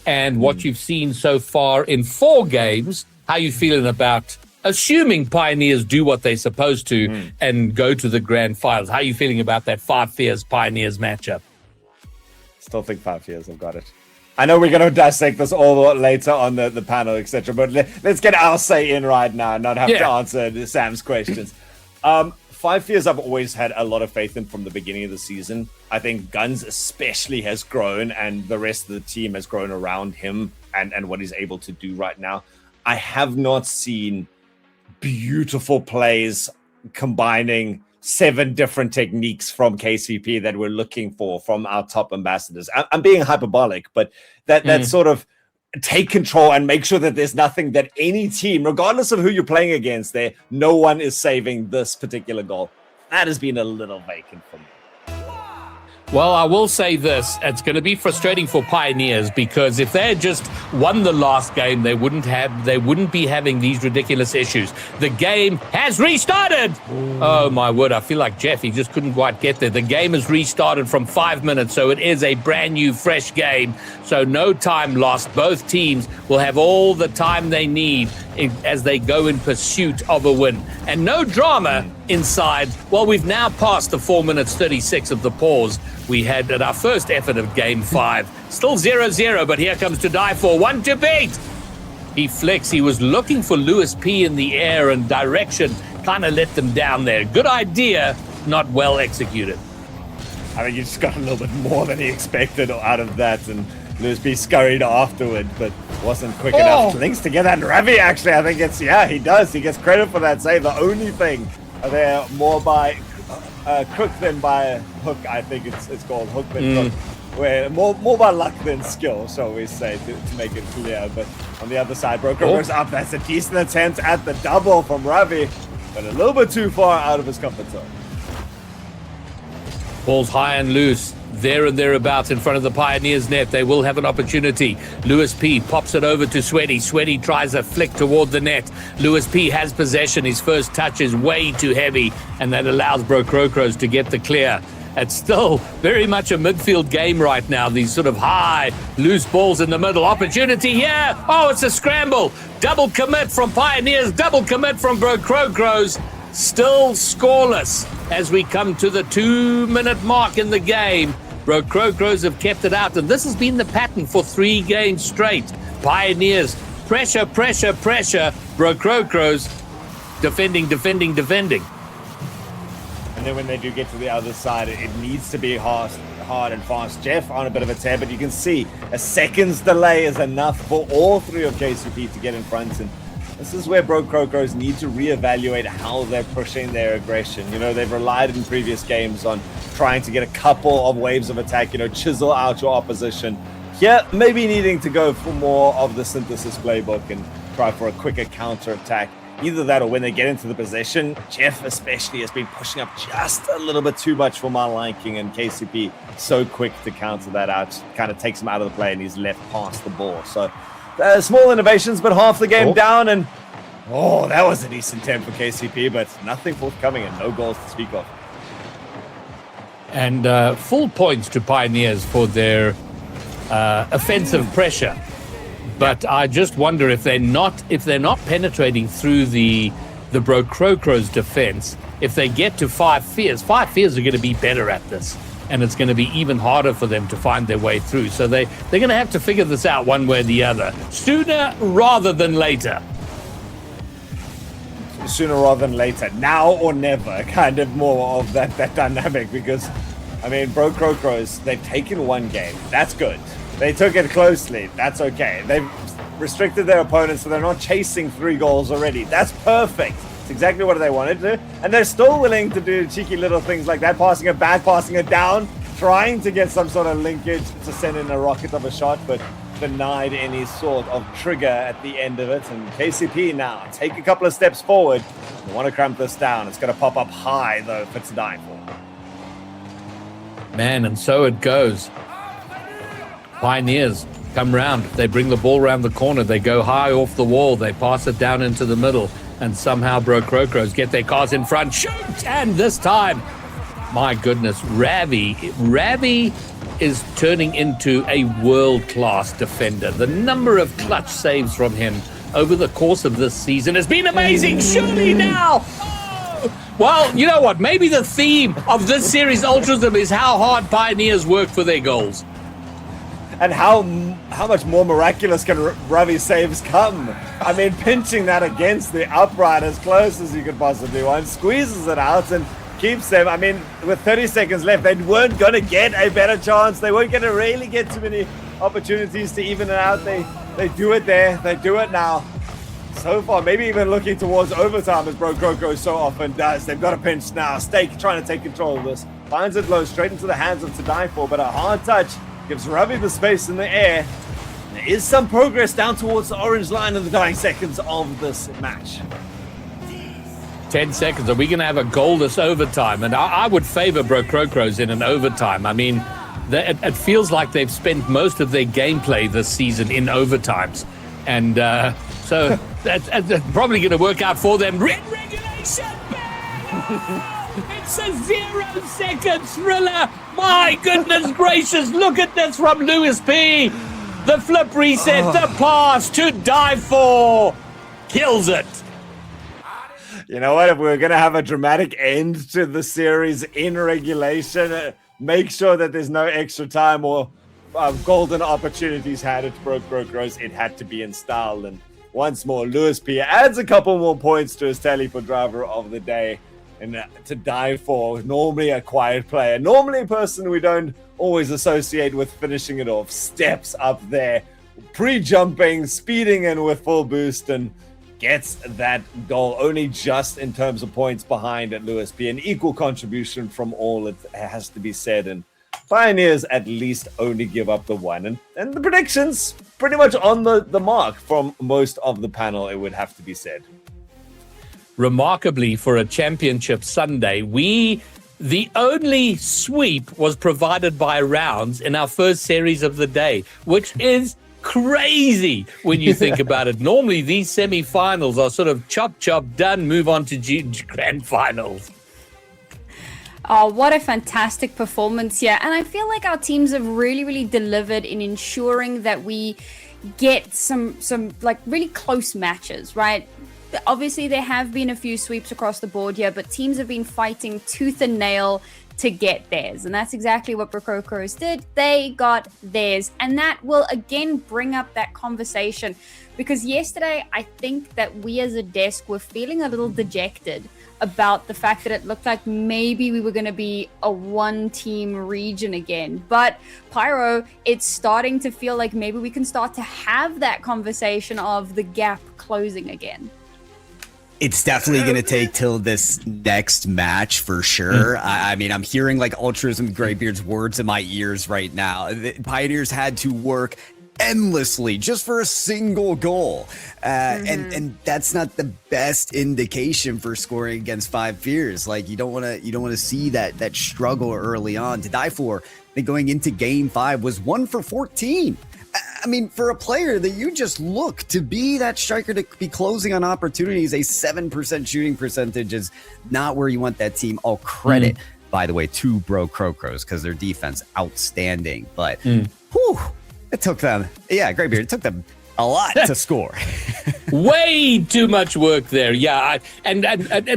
and what you've seen so far in 4 games, how you feeling about, assuming Pioneers do what they're supposed to and go to the grand finals? How are you feeling about that 5 Fears Pioneers matchup? Still think 5 Fears have got it. I know we're going to dissect this all later on the panel, etc. But let's get our say in right now and not have to answer Sam's questions. 5 Fears I've always had a lot of faith in from the beginning of the season. I think Guns especially has grown, and the rest of the team has grown around him and what he's able to do right now. I have not seen beautiful plays combining 7 different techniques from KCP that we're looking for from our top ambassadors. I'm being hyperbolic, but that sort of take control and make sure that there's nothing that any team, regardless of who you're playing against there, no one is saving this particular goal. That has been a little vacant for me. Well, I will say this. It's going to be frustrating for Pioneers because if they had just won the last game, they wouldn't be having these ridiculous issues. The game has restarted. Oh, my word. I feel like Jeff, he just couldn't quite get there. The game has restarted from 5 minutes, so it is a brand new, fresh game. So no time lost. Both teams will have all the time they need as they go in pursuit of a win. And no drama inside. Well, we've now passed the 4 minutes 36 of the pause we had at our first effort of Game 5. Still 0-0, but here comes to die for. 1 to beat. He flicks. He was looking for Lewis P in the air, and direction kind of let them down there. Good idea, not well executed. I think he just got a little bit more than he expected out of that, and Lewis P scurried afterward, but wasn't quick enough. Links together, and Ravi actually, I think he does. He gets credit for that save. The only thing there more by crook than by hook, I think it's called hook than crook, where more by luck than skill, shall we say, to make it clear. But on the other side, Broker goes up. That's a decent attempt at the double from Ravi, but a little bit too far out of his comfort zone. Ball's high and loose. There and thereabouts in front of the Pioneers net. They will have an opportunity. Lewis P pops it over to Sweaty. Sweaty tries a flick toward the net. Lewis P has possession. His first touch is way too heavy, and that allows Bro Crocros to get the clear. It's still very much a midfield game right now. These sort of high, loose balls in the middle. Opportunity here. Oh, it's a scramble. Double commit from Pioneers. Double commit from Bro Crocros. Still scoreless as we come to the 2-minute mark in the game. Bro Crocros have kept it out, and this has been the pattern for 3 games straight. Pioneers, pressure, pressure, pressure. Bro Crocros, defending. And then when they do get to the other side, it needs to be hard and fast. Jeff on a bit of a tear, but you can see a second's delay is enough for all 3 of KCP to get in front. And this is where Bro Crocros need to reevaluate how they're pushing their aggression. You know, they've relied in previous games on trying to get a couple of waves of attack, chisel out your opposition. Here, maybe needing to go for more of the synthesis playbook and try for a quicker counter-attack. Either that or when they get into the possession, Jeff especially has been pushing up just a little bit too much for my liking, and KCP so quick to counter that out, kind of takes him out of the play and he's left past the ball. So small innovations, but half the game down, and that was a decent attempt for KCP, but nothing forthcoming and no goals to speak of. And full points to Pioneers for their offensive pressure. But I just wonder if they're not penetrating through the Bro Crocros defense, if they get to 5 Fears are going to be better at this. And it's going to be even harder for them to find their way through. So they're going to have to figure this out one way or the other. Sooner rather than later. Sooner rather than later. Now or never. Kind of more of that dynamic. Because, I mean, Bro Crocros, they've taken 1 game. That's good. They took it closely. That's okay. They've restricted their opponents so they're not chasing 3 goals already. That's perfect. It's exactly what they wanted to do. And they're still willing to do cheeky little things like that, passing it back, passing it down, trying to get some sort of linkage to send in a rocket of a shot, but denied any sort of trigger at the end of it. And KCP now take a couple of steps forward. They want to cramp this down. It's going to pop up high, though, for to die for. Man, and so it goes. Pioneers come round. They bring the ball round the corner. They go high off the wall. They pass it down into the middle. And somehow Bro Crocros get their cars in front. Shoot! And this time, my goodness, Ravi is turning into a world-class defender. The number of clutch saves from him over the course of this season has been amazing. Surely now. Oh! Well, you know what? Maybe the theme of this series, Ultrazim, is how hard Pioneers work for their goals. And how much more miraculous can Ravi's saves come? I mean, pinching that against the upright as close as you could possibly want, squeezes it out and keeps them. I mean, with 30 seconds left, they weren't going to get a better chance. They weren't going to really get too many opportunities to even it out. They do it there. They do it now. So far, maybe even looking towards overtime as Bro Croco so often does. They've got a pinch now. Stake trying to take control of this. Finds it low, straight into the hands of To Die For, but a hard touch gives Ravi the space in the air. There is some progress down towards the orange line in the dying seconds of this match. 10 seconds. Are we going to have a goalless overtime? And I would favor Bro Crocros in an overtime. I mean, it feels like they've spent most of their gameplay this season in overtimes. And so that's probably going to work out for them. Red regulation! It's a 0-second thriller. My goodness gracious, look at this from Lewis P. The flip reset, the pass To Die For. Kills it. You know what? If we're going to have a dramatic end to the series in regulation, make sure that there's no extra time or golden opportunities had. It's Bro Crocros. It had to be in style. And once more, Lewis P adds a couple more points to his tally for driver of the day. And To Die For, normally a quiet player, normally a person we don't always associate with finishing it off, steps up there, pre-jumping, speeding in with full boost, and gets that goal only just in terms of points behind at Lewis P. An equal contribution from all, it has to be said. And Pioneers at least only give up the one. And the predictions pretty much on the mark from most of the panel, it would have to be said. Remarkably, for a championship Sunday, the only sweep was provided by Rounds in our first series of the day, which is crazy when you think about it. Normally, these semi-finals are sort of chop, done, move on to grand finals. Oh, what a fantastic performance here. And I feel like our teams have really delivered in ensuring that we get some like really close matches, right? Obviously, there have been a few sweeps across the board here, but teams have been fighting tooth and nail to get theirs. And that's exactly what Crocros did. They got theirs. And that will again bring up that conversation. Because yesterday, I think that we as a desk were feeling a little dejected about the fact that it looked like maybe we were going to be a one-team region again. But Pyro, it's starting to feel like maybe we can start to have that conversation of the gap closing again. It's definitely going to take till this next match for sure. I mean, I'm hearing like Ultrazim Greybeard's words in my ears right now. The Pioneers had to work endlessly just for a single goal. And that's not the best indication for scoring against Five Fears. Like you don't want to see that struggle early on. To Die For, going into game 5 was 1 for 14. I mean, for a player that you just look to be that striker to be closing on opportunities, a 7% shooting percentage is not where you want that team. All credit, by the way, to Bro Crocros because their defense outstanding. But whew, it took them, Greybeard, it took them a lot to score. Way too much work there. Yeah. And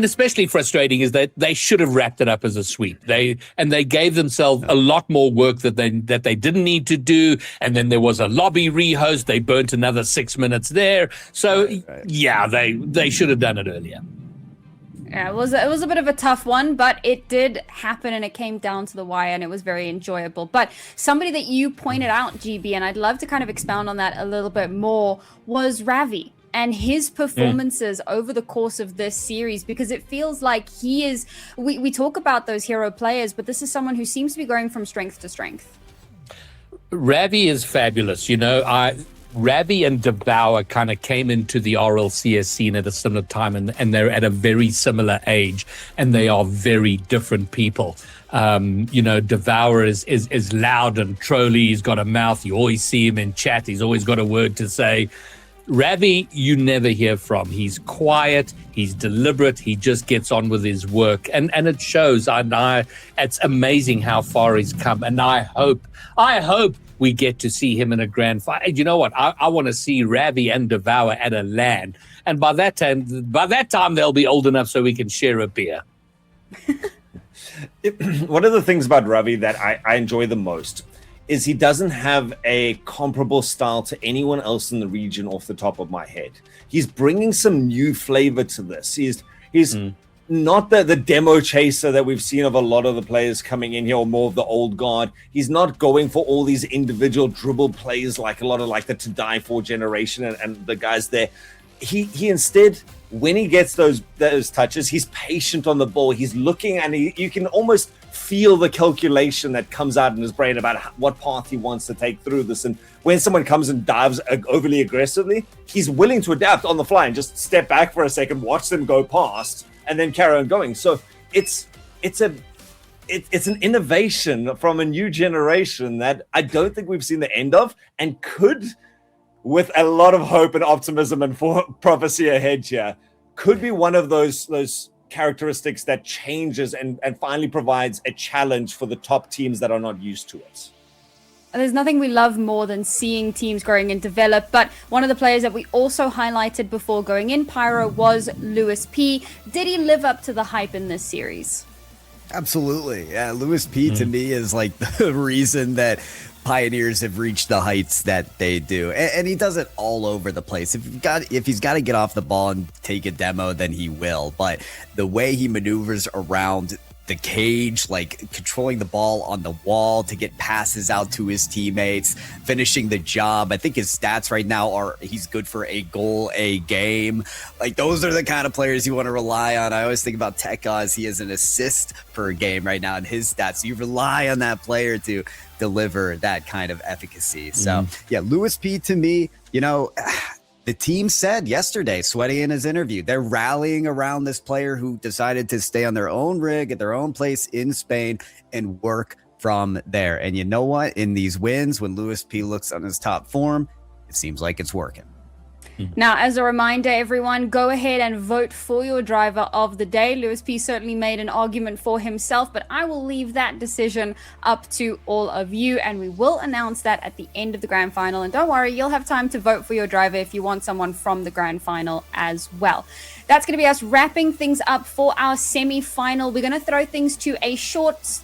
especially frustrating is that they should have wrapped it up as a sweep. They gave themselves a lot more work that they didn't need to do. And then there was a lobby rehost. They burnt another 6 minutes there. So yeah, they should have done it earlier. Yeah, it was a bit of a tough one, but it did happen and it came down to the wire and it was very enjoyable. But somebody that you pointed out, GB, and I'd love to kind of expound on that a little bit more, was Ravi and his performances over the course of this series, because it feels like he is, we talk about those hero players, but this is someone who seems to be going from strength to strength. Ravi is fabulous. Ravi and Devour kind of came into the RLCS scene at a similar time, and they're at a very similar age, and they are very different people. Devour is loud and trolly. He's got a mouth. You always see him in chat. He's always got a word to say. Ravi, you never hear from. He's quiet. He's deliberate. He just gets on with his work, and it shows. It's amazing how far he's come, and I hope we get to see him in a grand final. You know what? I want to see Ravi and Devour at a LAN, and by that time they'll be old enough so we can share a beer. One of the things about Ravi that I enjoy the most is he doesn't have a comparable style to anyone else in the region off the top of my head. He's bringing some new flavor to this. He's not the demo chaser that we've seen of a lot of the players coming in here, or more of the old guard. He's not going for all these individual dribble plays like a lot of like the To Die For generation and the guys there. He instead, when he gets those touches, he's patient on the ball. He's looking, and you can almost feel the calculation that comes out in his brain about what path he wants to take through this. And when someone comes and dives overly aggressively, he's willing to adapt on the fly and just step back for a second, watch them go past, and then carry on going. So it's an innovation from a new generation that I don't think we've seen the end of, and could, with a lot of hope and optimism and prophecy ahead here, could be one of those characteristics that changes and finally provides a challenge for the top teams that are not used to it. There's nothing we love more than seeing teams growing and develop, but one of the players that we also highlighted before going in, Pyro, was Lewis P. Did he live up to the hype in this series? Absolutely. Yeah, Lewis P to me is like the reason that Pioneers have reached the heights that they do, and he does it all over the place. If he's got to get off the ball and take a demo, then he will. But the way he maneuvers around the cage, like controlling the ball on the wall to get passes out to his teammates, finishing the job. I think his stats right now are he's good for a goal a game. Like, those are the kind of players you want to rely on. I always think about Tekka as he has an assist per game right now in his stats. You rely on that player to deliver that kind of efficacy. So yeah, Lewis P to me, the team said yesterday, Sweaty in his interview, they're rallying around this player who decided to stay on their own rig at their own place in Spain and work from there. And you know what? In these wins, when Lewis P looks on his top form, it seems like it's working. Now, as a reminder, everyone, go ahead and vote for your driver of the day. Lewis P certainly made an argument for himself, but I will leave that decision up to all of you, and we will announce that at the end of the grand final. And don't worry, you'll have time to vote for your driver if you want someone from the grand final as well. That's going to be us wrapping things up for our semi-final. We're going to throw things to a short,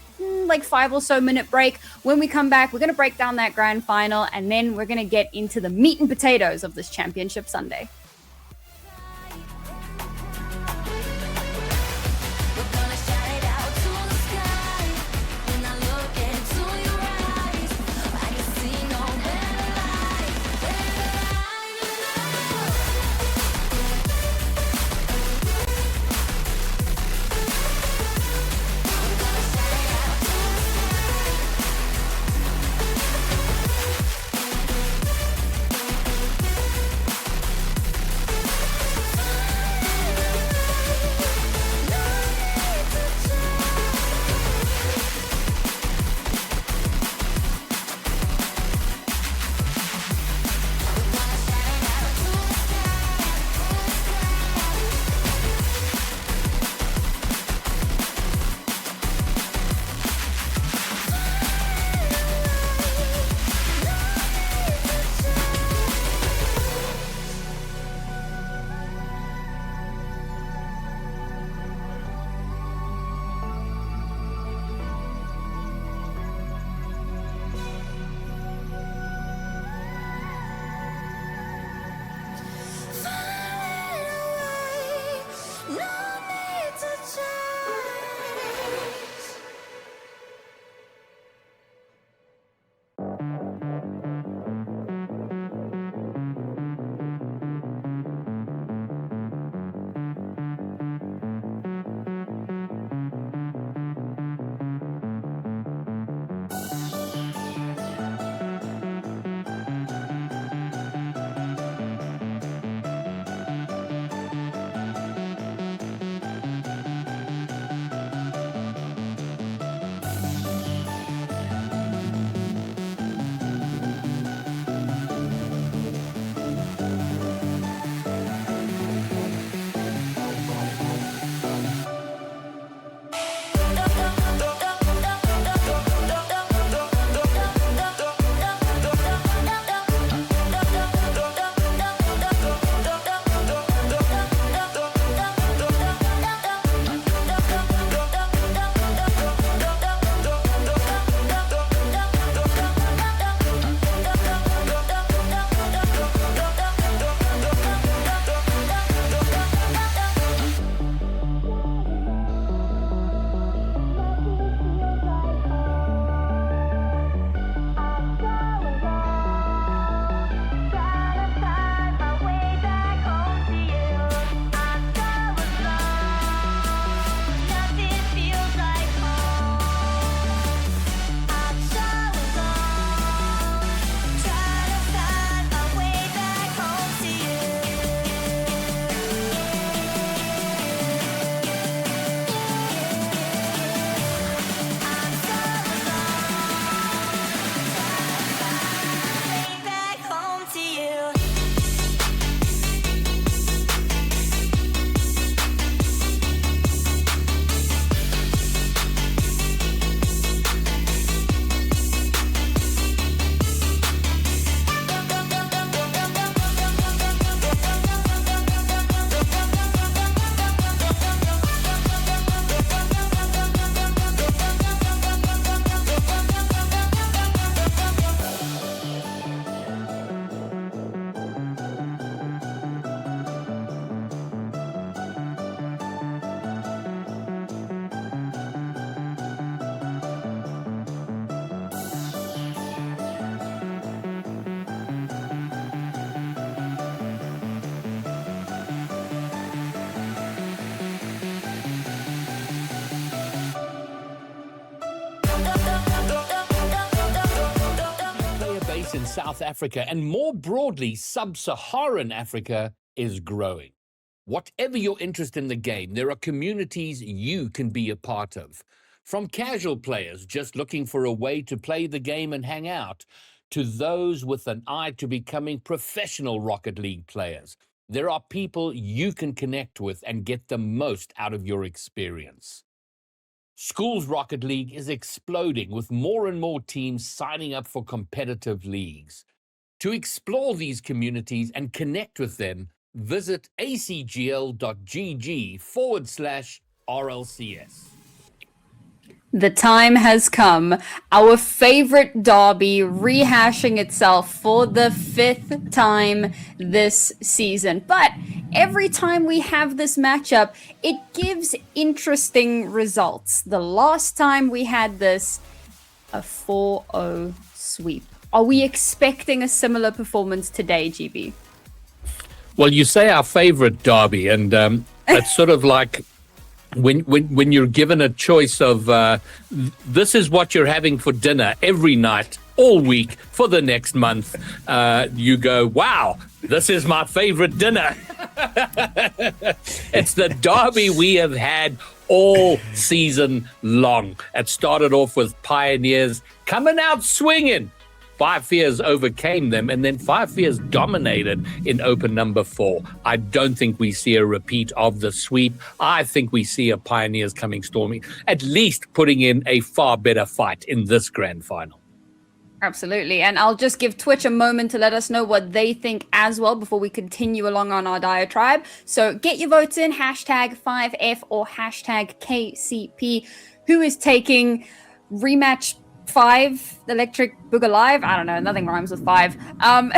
like 5 or so minute break. When we come back, we're going to break down that grand final, and then we're going to get into the meat and potatoes of this championship Sunday. space in South Africa and more broadly, sub-Saharan Africa is growing. Whatever your interest in the game, there are communities you can be a part of. From casual players just looking for a way to play the game and hang out, to those with an eye to becoming professional Rocket League players. There are people you can connect with and get the most out of your experience. Schools Rocket League is exploding with more and more teams signing up for competitive leagues. To explore these communities and connect with them, visit acgl.gg/RLCS. The time has come. Our favorite derby rehashing itself for the 5th time this season. But every time we have this matchup, it gives interesting results. The last time we had this, a 4-0 sweep. Are we expecting a similar performance today, GB? Well, you say our favorite derby, and it's sort of like when you're given a choice of this is what you're having for dinner every night, all week, for the next month, you go, wow, this is my favorite dinner. It's the derby we have had all season long. It started off with Pioneers coming out swinging. 5 Fears overcame them, and then 5 Fears dominated in open number 4. I don't think we see a repeat of the sweep. I think we see a Pioneers coming storming, at least putting in a far better fight in this grand final. Absolutely. And I'll just give Twitch a moment to let us know what they think as well before we continue along on our diatribe. So get your votes in, hashtag 5F or hashtag KCP. Who is taking rematch 5 Electric Boogaloo Live? I don't know, nothing rhymes with 5. But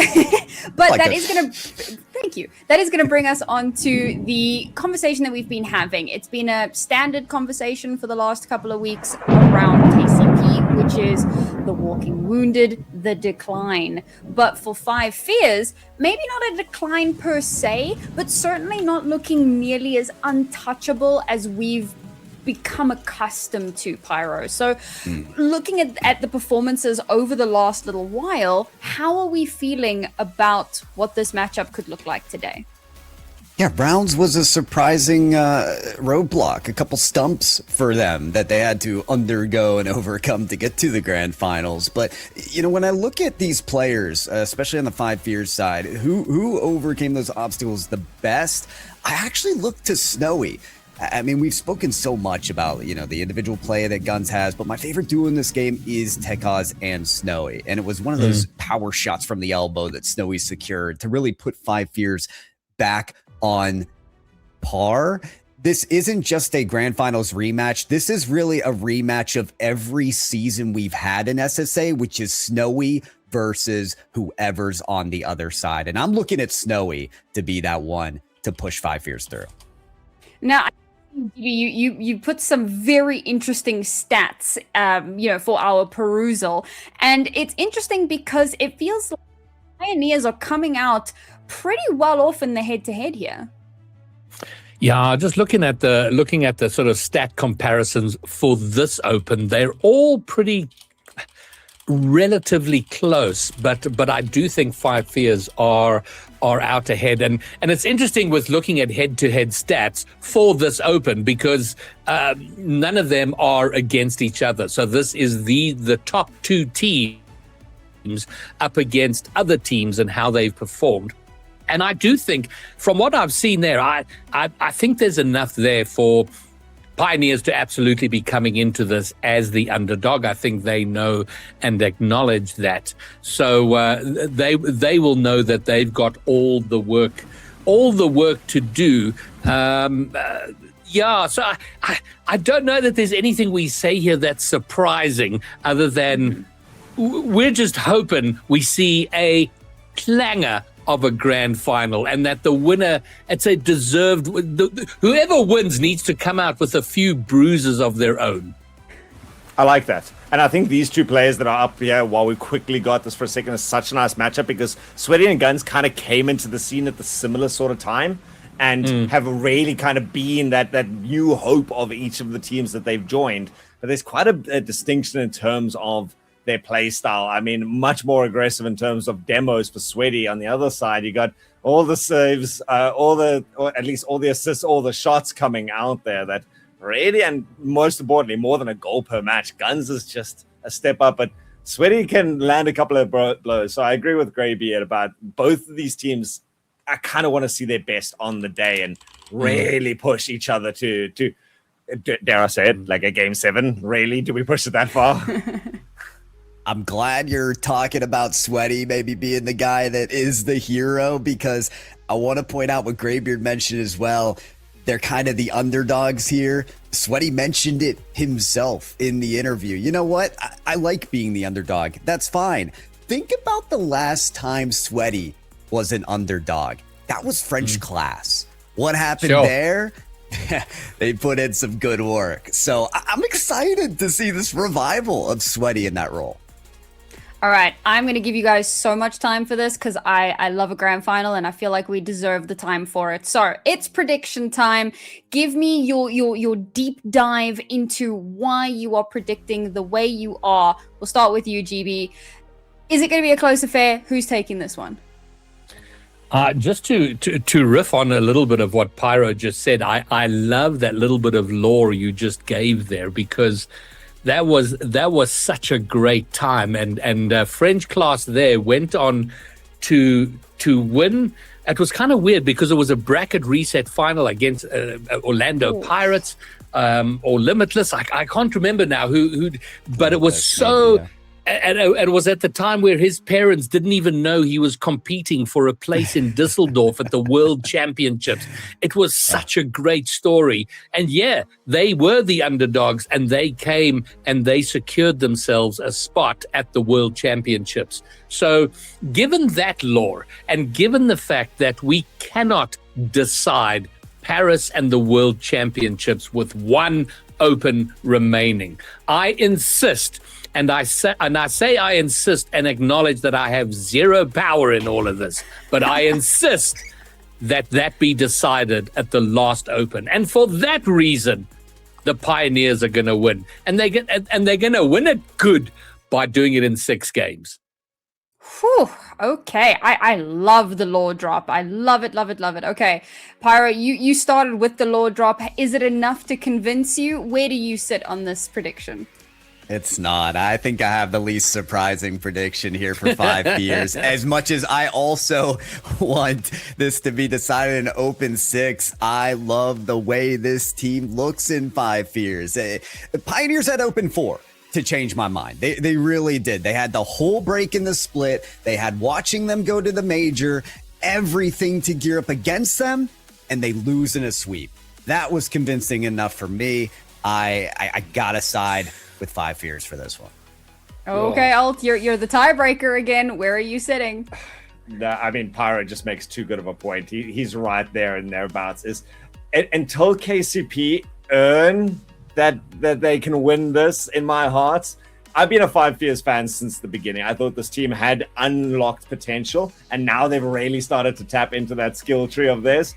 like that is gonna thank you. That is gonna bring us on to the conversation that we've been having. It's been a standard conversation for the last couple of weeks around KCP, which is the walking wounded, the decline. But for 5 Fears, maybe not a decline per se, but certainly not looking nearly as untouchable as we've become accustomed to, Pyro. So looking at the performances over the last little while, how are we feeling about what this matchup could look like today? Yeah, Rounds was a surprising roadblock, a couple stumps for them that they had to undergo and overcome to get to the grand finals. But, you know, when I look at these players, especially on the 5 Fears side, who overcame those obstacles the best, I actually look to Snowy. I mean, we've spoken so much about, you know, the individual play that Guns has, but my favorite duo in this game is Tekaz and Snowy. And it was one of those power shots from the elbow that Snowy secured to really put 5 Fears back on par. This isn't just a grand finals rematch. This is really a rematch of every season we've had in SSA, which is Snowy versus whoever's on the other side. And I'm looking at Snowy to be that one to push 5 Fears through. Now, you put some very interesting stats, you know, for our perusal, and it's interesting because it feels like Pioneers are coming out pretty well off in the head-to-head here. Yeah, just looking at the sort of stat comparisons for this open, they're all pretty relatively close, but I do think 5 Fears are out ahead, and it's interesting with looking at head-to-head stats for this open because none of them are against each other. So this is the top 2 teams up against other teams and how they've performed. And I do think, from what I've seen there, I think there's enough there for Pioneers to absolutely be coming into this as the underdog. I think they know and acknowledge that. So they will know that they've got all the work to do. Yeah, so I don't know that there's anything we say here that's surprising other than we're just hoping we see a clanger of a grand final and that the winner, it's a deserved, whoever wins needs to come out with a few bruises of their own. I like that. And I think these two players that are up here, while we quickly got this for a second, is such a nice matchup because Sweaty and Guns kind of came into the scene at the similar sort of time and have really kind of been that new hope of each of the teams that they've joined. But there's quite a distinction in terms of their play style. I mean, much more aggressive in terms of demos for Sweaty. On the other side, you got all the saves, or at least all the assists, all the shots coming out there that really, and most importantly, more than a goal per match. Guns is just a step up, but Sweaty can land a couple of blows. So I agree with Greybeard about both of these teams. I kind of want to see their best on the day and really push each other to dare I say it, like a game 7. Really? Do we push it that far? I'm glad you're talking about Sweaty maybe being the guy that is the hero, because I want to point out what Greybeard mentioned as well. They're kind of the underdogs here. Sweaty mentioned it himself in the interview. You know what? I like being the underdog. That's fine. Think about the last time Sweaty was an underdog. That was French class. What happened there? They put in some good work. So I'm excited to see this revival of Sweaty in that role. All right, I'm going to give you guys so much time for this because I love a grand final and I feel like we deserve the time for it. So it's prediction time. Give me your deep dive into why you are predicting the way you are. We'll start with you, GB. Is it going to be a close affair? Who's taking this one? Just to riff on a little bit of what Pyro just said, I love that little bit of lore you just gave there, because that was such a great time, and French class there went on to win. It was kind of weird because it was a bracket reset final against Orlando Pirates or Limitless. I can't remember now who, but it was so. Maybe, yeah. And it was at the time where his parents didn't even know he was competing for a place in Düsseldorf at the World Championships. It was such a great story. And yeah, they were the underdogs, and they came and they secured themselves a spot at the World Championships. So given that lore, and given the fact that we cannot decide Paris and the World Championships with one open remaining, I insist. And I say I insist and acknowledge that I have zero power in all of this, but I insist that be decided at the last open. And for that reason, the Pioneers are going to win, and they're going to win it good by doing it in 6 games. Whew, okay. I love the lore drop. I love it, love it, love it. Okay, Pyro, you started with the lore drop. Is it enough to convince you? Where do you sit on this prediction? It's not. I think I have the least surprising prediction here for 5 years. As much as I also want this to be decided in open 6, I love the way this team looks in 5 years. The Pioneers had open 4 to change my mind. They really did. They had the whole break in the split. They had watching them go to the major, everything to gear up against them, and they lose in a sweep. That was convincing enough for me. I gotta side with 5 fears for this one. Okay, Alt, you're the tiebreaker again. Where are you sitting? I mean, Pyro just makes too good of a point. He's right there and thereabouts. Until KCP earn that they can win this in my heart. I've been a 5 Fears fan since the beginning. I thought this team had unlocked potential, and now they've really started to tap into that skill tree of theirs.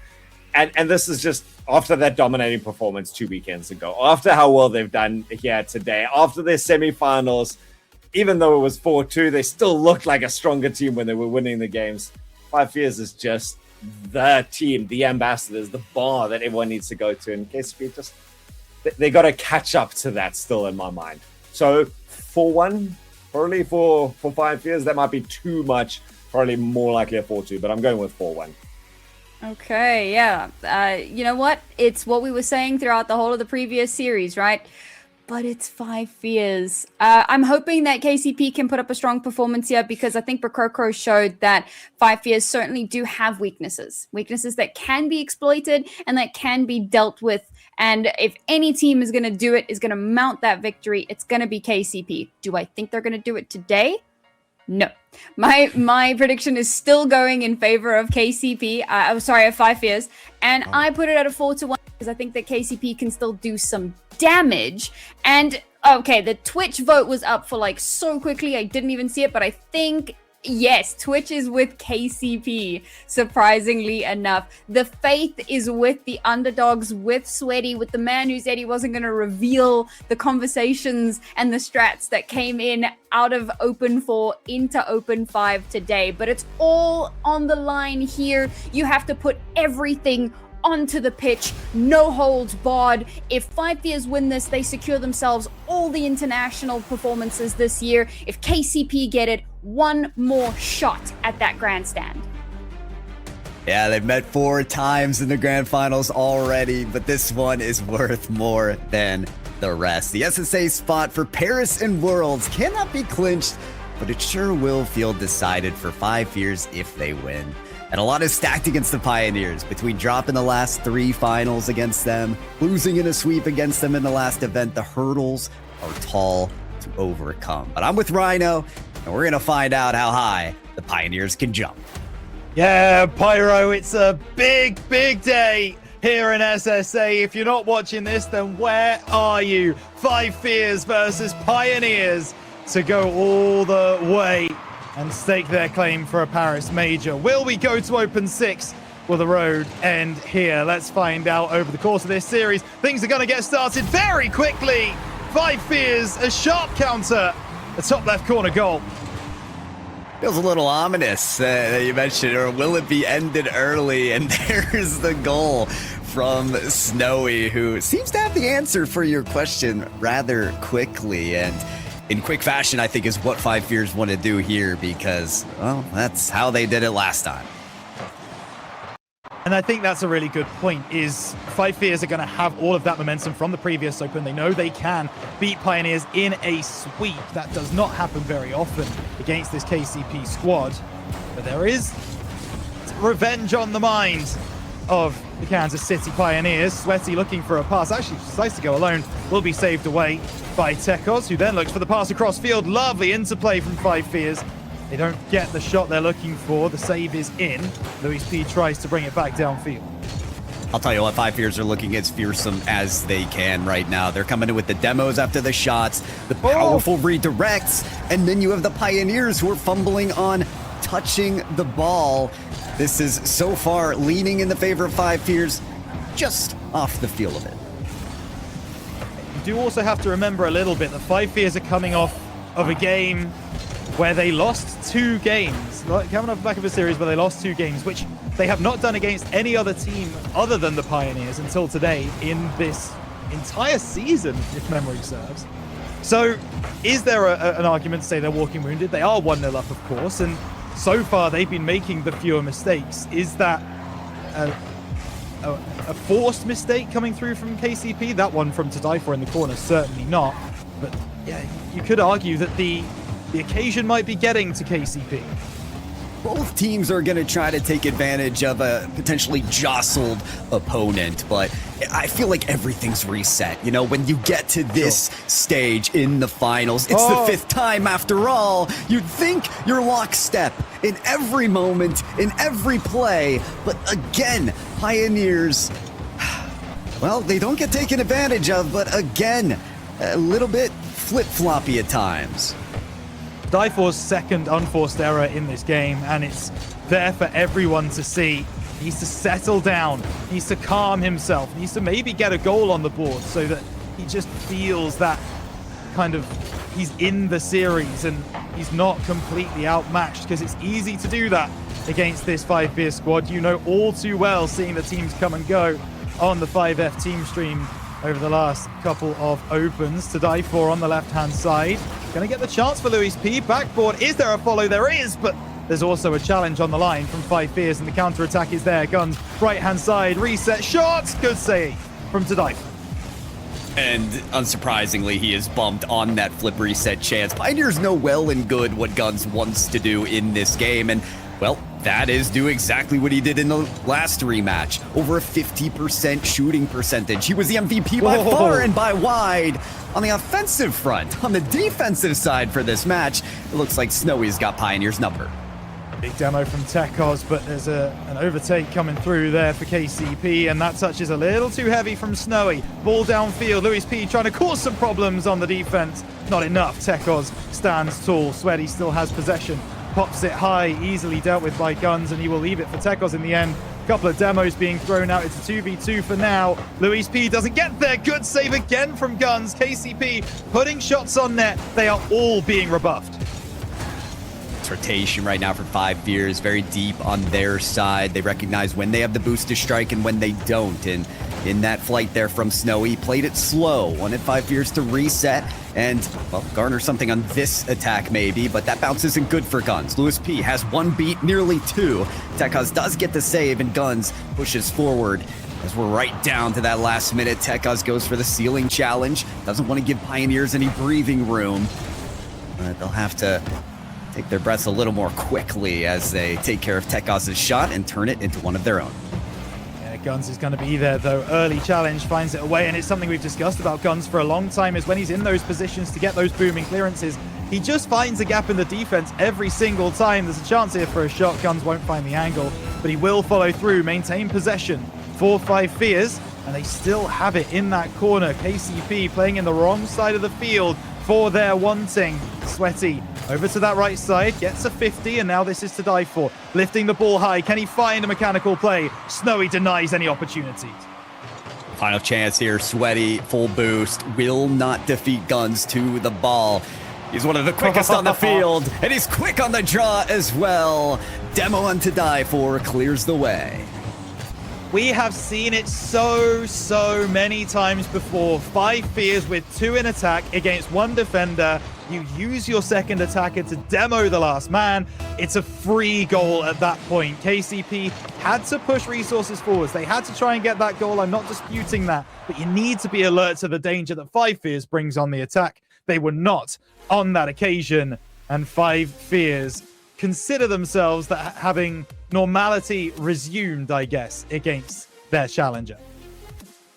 And this is just after that dominating performance 2 weekends ago, after how well they've done here today, after their semifinals, even though it was 4-2, they still looked like a stronger team when they were winning the games. 5 Fears is just the team, the ambassadors, the bar that everyone needs to go to. And KCP just, they got to catch up to that still in my mind. So 4-1, probably for 5 Fears, that might be too much, probably more likely a 4-2, but I'm going with 4-1. Okay, yeah. You know what? It's what we were saying throughout the whole of the previous series, right? But it's 5 Fears. I'm hoping that KCP can put up a strong performance here, because I think Bakoko showed that 5 Fears certainly do have weaknesses that can be exploited and that can be dealt with. And if any team is going to do it, is going to mount that victory, it's going to be KCP. Do I think they're going to do it today? No. My prediction is still going in favor of KCP. I'm sorry, of 5 Fears. And I put it at a 4-1 because I think that KCP can still do some damage. And okay, the Twitch vote was up for like so quickly, I didn't even see it, but I think Yes, Twitch is with KCP, surprisingly enough. The faith is with the underdogs, with Sweaty, with the man who said he wasn't going to reveal the conversations and the strats that came in out of Open 4 into Open 5 today. But it's all on the line here. You have to put everything onto the pitch, no holds barred. If 5 Fears win this, they secure themselves all the international performances this year. If KCP get it, one more shot at that grandstand. Yeah, they've met 4 times in the grand finals already, but this one is worth more than the rest. The SSA spot for Paris and Worlds cannot be clinched, but it sure will feel decided for 5 Fears if they win. And a lot is stacked against the Pioneers between dropping the last 3 finals against them, losing in a sweep against them in the last event. The hurdles are tall to overcome. But I'm with Rhino, and we're going to find out how high the Pioneers can jump. Yeah, Pyro, it's a big, big day here in SSA. If you're not watching this, then where are you? 5 Fears versus Pioneers to go all the way and stake their claim for a Paris major. Will we go to Open 6? Will the road end here? Let's find out over the course of this series. Things are going to get started very quickly. 5 Fears, a sharp counter, the top left corner goal. Feels a little ominous that you mentioned, or will it be ended early? And there's the goal from Snowy, who seems to have the answer for your question rather quickly. And in quick fashion, I think is what 5 Fears want to do here because, well, that's how they did it last time. And I think that's a really good point, is 5 Fears are going to have all of that momentum from the previous Open. They know they can beat Pioneers in a sweep. That does not happen very often against this KCP squad. But there is revenge on the mind of the Kansas City Pioneers. Sweaty looking for a pass. Actually decides to go alone. Will be saved away by Tekos, who then looks for the pass across field. Lovely interplay from 5 Fears. They don't get the shot they're looking for. The save is in. Luis P tries to bring it back downfield. I'll tell you what, 5 Fears are looking as fearsome as they can right now. They're coming in with the demos after the shots, the powerful redirects, and then you have the Pioneers who are fumbling on touching the ball. This is so far leaning in the favor of 5 Fears, just off the feel of it. You do also have to remember a little bit that 5 Fears are coming off of a game where they lost 2 games. Coming off the back of a series where they lost 2 games, which they have not done against any other team other than the Pioneers until today in this entire season, if memory serves. So is there an argument to say they're walking wounded? They are 1-0 up, of course, and so far they've been making the fewer mistakes. Is that a forced mistake coming through from KCP? That one from To Die For in the corner, certainly not. But yeah, you could argue that the occasion might be getting to KCP. Both teams are going to try to take advantage of a potentially jostled opponent, but I feel like everything's reset. You know, when you get to this stage in the finals, it's the 5th time after all. You'd think you're lockstep in every moment, in every play, but again, Pioneers, well, they don't get taken advantage of, but again, a little bit flip-floppy at times. Die For's second unforced error in this game, and it's there for everyone to see. He needs to settle down, he needs to calm himself, he needs to maybe get a goal on the board so that he just feels that kind of he's in the series and he's not completely outmatched, because it's easy to do that against this 5 Fear squad. You know all too well, seeing the teams come and go on the 5F team stream over the last couple of opens. To Die For on the left-hand side. Gonna get the chance for Luis P. Backboard. Is there a follow? There is, but there's also a challenge on the line from 5 Fears, and the counter-attack is there. Guns, right-hand side, reset, shots! Good save from To Die For. And unsurprisingly, he is bumped on that flip reset chance. Pioneers know well and good what Guns wants to do in this game, and, well, that is do exactly what he did in the last rematch. Over a 50% shooting percentage. He was the MVP by far and by wide. On the offensive front, on the defensive side for this match, it looks like Snowy's got Pioneer's number. Big demo from Tekos, but there's an overtake coming through there for KCP, and that touch is a little too heavy from Snowy. Ball downfield, Luis P trying to cause some problems on the defense. Not enough. Tekos stands tall. Sweaty still has possession pops it high, easily dealt with by Guns, and he will leave it for Tekos in the end. Couple of demos being thrown out. It's a 2v2 for now. Luis P doesn't get there. Good save again from Guns. KCP putting shots on net. They are all being rebuffed. Rotation right now for 5 Fears, very deep on their side. They recognize when they have the boost to strike and when they don't. And in that flight there from Snowy, played it slow. Wanted 5 Fears to reset and, well, garner something on this attack maybe, but that bounce isn't good for Guns. Luis P has 1 beat, nearly 2. Tekos does get the save and Guns pushes forward. As we're right down to that last minute, Tekos goes for the ceiling challenge. Doesn't want to give Pioneers any breathing room. But they'll have to take their breaths a little more quickly as they take care of Tekos' shot and turn it into one of their own. Yeah, Guns is going to be there, though. Early challenge finds it away, and it's something we've discussed about Guns for a long time, is when he's in those positions to get those booming clearances, he just finds a gap in the defense every single time. There's a chance here for a shot. Guns won't find the angle, but he will follow through, maintain possession. 4-5 Fears, and they still have it in that corner. KCP playing in the wrong side of the field for their wanting. Sweaty over to that right side, gets a 50, and now this is to die for. Lifting the ball high, can he find a mechanical play? Snowy denies any opportunities. Final chance here, Sweaty, full boost, will not defeat Guns to the ball. He's one of the quickest on the field, and he's quick on the draw as well. Demo on to die for clears the way. We have seen it so many times before. 5 Fears with 2 in attack against 1 defender. You use your second attacker to demo the last man. It's a free goal at that point. KCP had to push resources forwards. They had to try and get that goal. I'm not disputing that, but you need to be alert to the danger that 5 Fears brings on the attack. They were not on that occasion, and 5 Fears consider themselves that having normality resumed, I guess, against their challenger.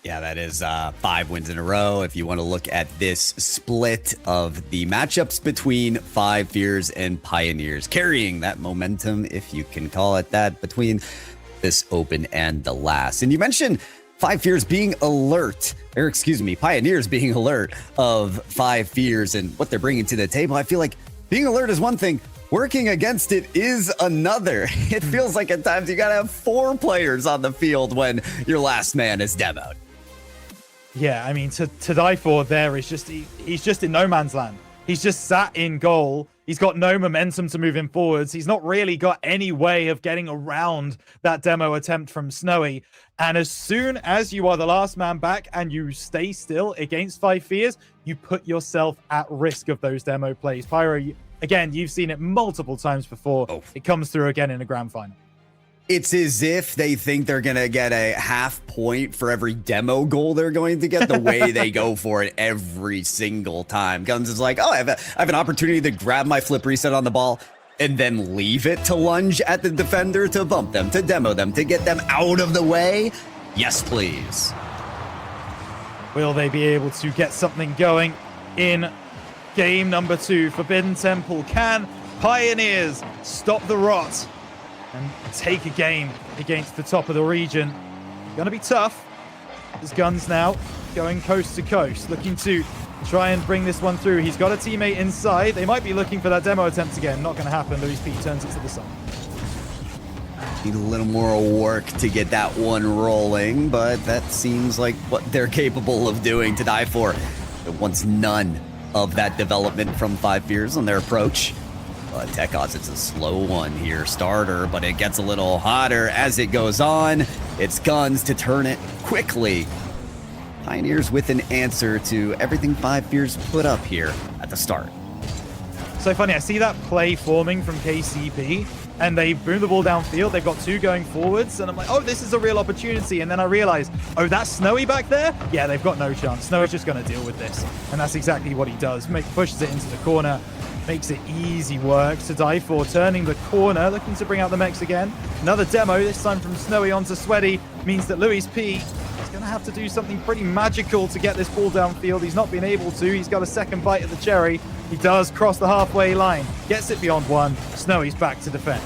Yeah, that is 5 wins in a row. If you want to look at this split of the matchups between 5 Fears and Pioneers, carrying that momentum, if you can call it that, between this open and the last. And you mentioned 5 Fears being alert, or excuse me, Pioneers being alert of 5 Fears and what they're bringing to the table. I feel like being alert is one thing. Working against it is another. It feels like at times you gotta have 4 players on the field when your last man is demoed. Yeah, I mean, to die for there is just, he's just in no man's land. He's just sat in goal. He's got no momentum to move him forwards. He's not really got any way of getting around that demo attempt from Snowy. And as soon as you are the last man back and you stay still against 5 Fears, you put yourself at risk of those demo plays. Pyro, again, you've seen it multiple times before. Oh. It comes through again in a grand final. It's as if they think they're going to get a half point for every demo goal they're going to get, the way they go for it every single time. Guns is like, oh, I have an opportunity to grab my flip reset on the ball and then leave it to lunge at the defender to bump them, to demo them, to get them out of the way. Yes, please. Will they be able to get something going in game number 2? Forbidden Temple, can Pioneers stop the rot and take a game against the top of the region? Gonna be tough. There's Guns now going coast to coast, looking to try and bring this one through. He's got a teammate inside. They might be looking for that demo attempt again. Not gonna happen. Luis P turns it to the side. Need a little more work to get that one rolling, but that seems like what they're capable of doing to die for. There wants none of that development from 5 Fears on their approach. But Tekos, it's a slow one here, starter, but it gets a little hotter as it goes on. It's Guns to turn it quickly. Pioneers with an answer to everything 5 Fears put up here at the start. So funny, I see that play forming from KCP, and they boom the ball downfield. They've got 2 going forwards, and I'm like, oh, this is a real opportunity. And then I realize, oh, that's Snowy back there? Yeah, they've got no chance. Snowy's just going to deal with this. And that's exactly what he does. Pushes it into the corner, makes it easy work to die for, turning the corner, looking to bring out the mechs again. Another demo, this time from Snowy onto Sweaty, means that Luis P is going to have to do something pretty magical to get this ball downfield. He's not been able to. He's got a second bite at the cherry. He does cross the halfway line, gets it beyond 1. Snowy's back to defend.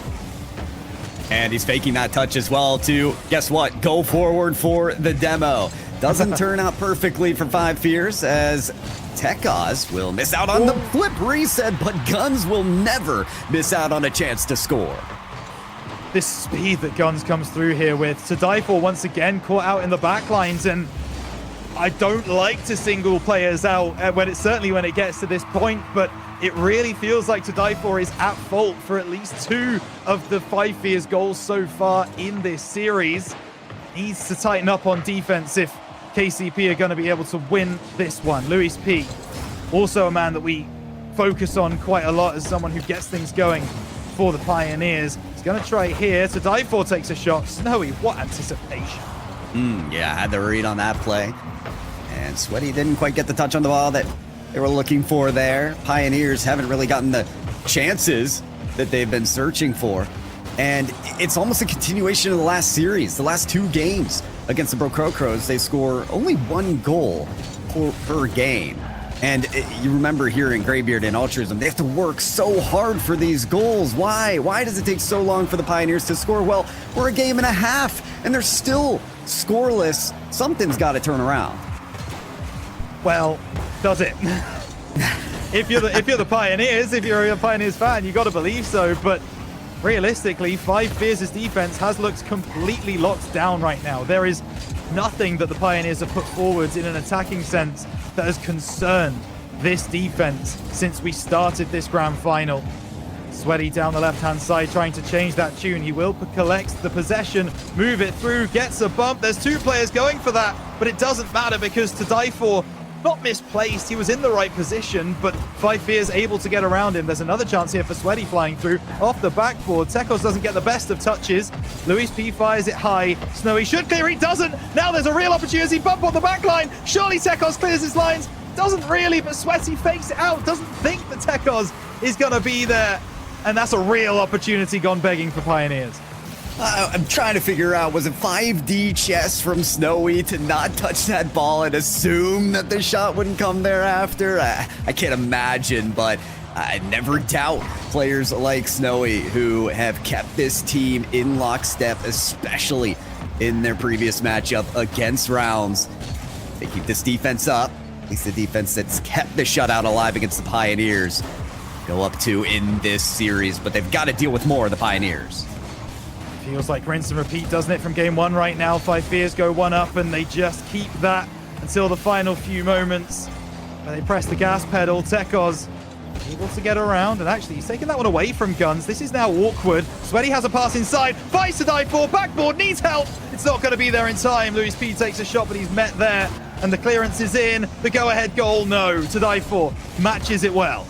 And he's faking that touch as well to, guess what, go forward for the demo. Doesn't turn out perfectly for 5 Fears as Tekos will miss out on the flip reset, but Guns will never miss out on a chance to score. This speed that Guns comes through here with. To Die For once again caught out in the backlines, and I don't like to single players out certainly when it gets to this point, but it really feels like To Die For is at fault for at least 2 of the 5 Fears goals so far in this series. Needs to tighten up on defense if KCP are going to be able to win this one. Luis P, also a man that we focus on quite a lot as someone who gets things going for the Pioneers. He's going to try here. To Die For takes a shot. Snowy, what anticipation. Yeah, I had the read on that play. And Sweaty didn't quite get the touch on the ball that they were looking for there. Pioneers haven't really gotten the chances that they've been searching for. And it's almost a continuation of the last series. The last 2 games against the Crocros, they score only 1 goal per game. And you remember hearing Greybeard and Altruism, they have to work so hard for these goals. Why? Why does it take so long for the Pioneers to score? Well, we're a game and a half, and they're still scoreless. Something's got to turn around. Well, does it? If you're the Pioneers, if you're a Pioneers fan, you got to believe so. But realistically, 5 Fears' defense has looked completely locked down right now. There is nothing that the Pioneers have put forwards in an attacking sense that has concerned this defense since we started this grand final. Sweaty down the left-hand side trying to change that tune. He will collect the possession, move it through, gets a bump. There's 2 players going for that, but it doesn't matter because To Die For, not misplaced, he was in the right position, but 5 Fears able to get around him. There's another chance here for Sweaty flying through off the backboard. Tekos doesn't get the best of touches. Luis P fires it high. Snowy should clear, he doesn't. Now there's a real opportunity, bump on the back line. Surely Tekos clears his lines. Doesn't really, but Sweaty fakes it out. Doesn't think that Tekos is going to be there. And that's a real opportunity gone begging for Pioneers. I'm trying to figure out, was it 5D chess from Snowy to not touch that ball and assume that the shot wouldn't come thereafter? I can't imagine, but I never doubt players like Snowy who have kept this team in lockstep, especially in their previous matchup against Rounds. They keep this defense up, at least the defense that's kept the shutout alive against the Pioneers. Go up to in this series, but they've got to deal with more of the Pioneers. Feels like rinse and repeat, doesn't it, from game 1 right now? 5 Fears go 1 up, and they just keep that until the final few moments. Where they press the gas pedal. Tekos able to get around, and actually he's taking that one away from Guns. This is now awkward. Sweaty has a pass inside, fights To Die For, backboard, needs help. It's not going to be there in time. Luis P takes a shot, but he's met there, and the clearance is in. The go-ahead goal, no. To Die For matches it well.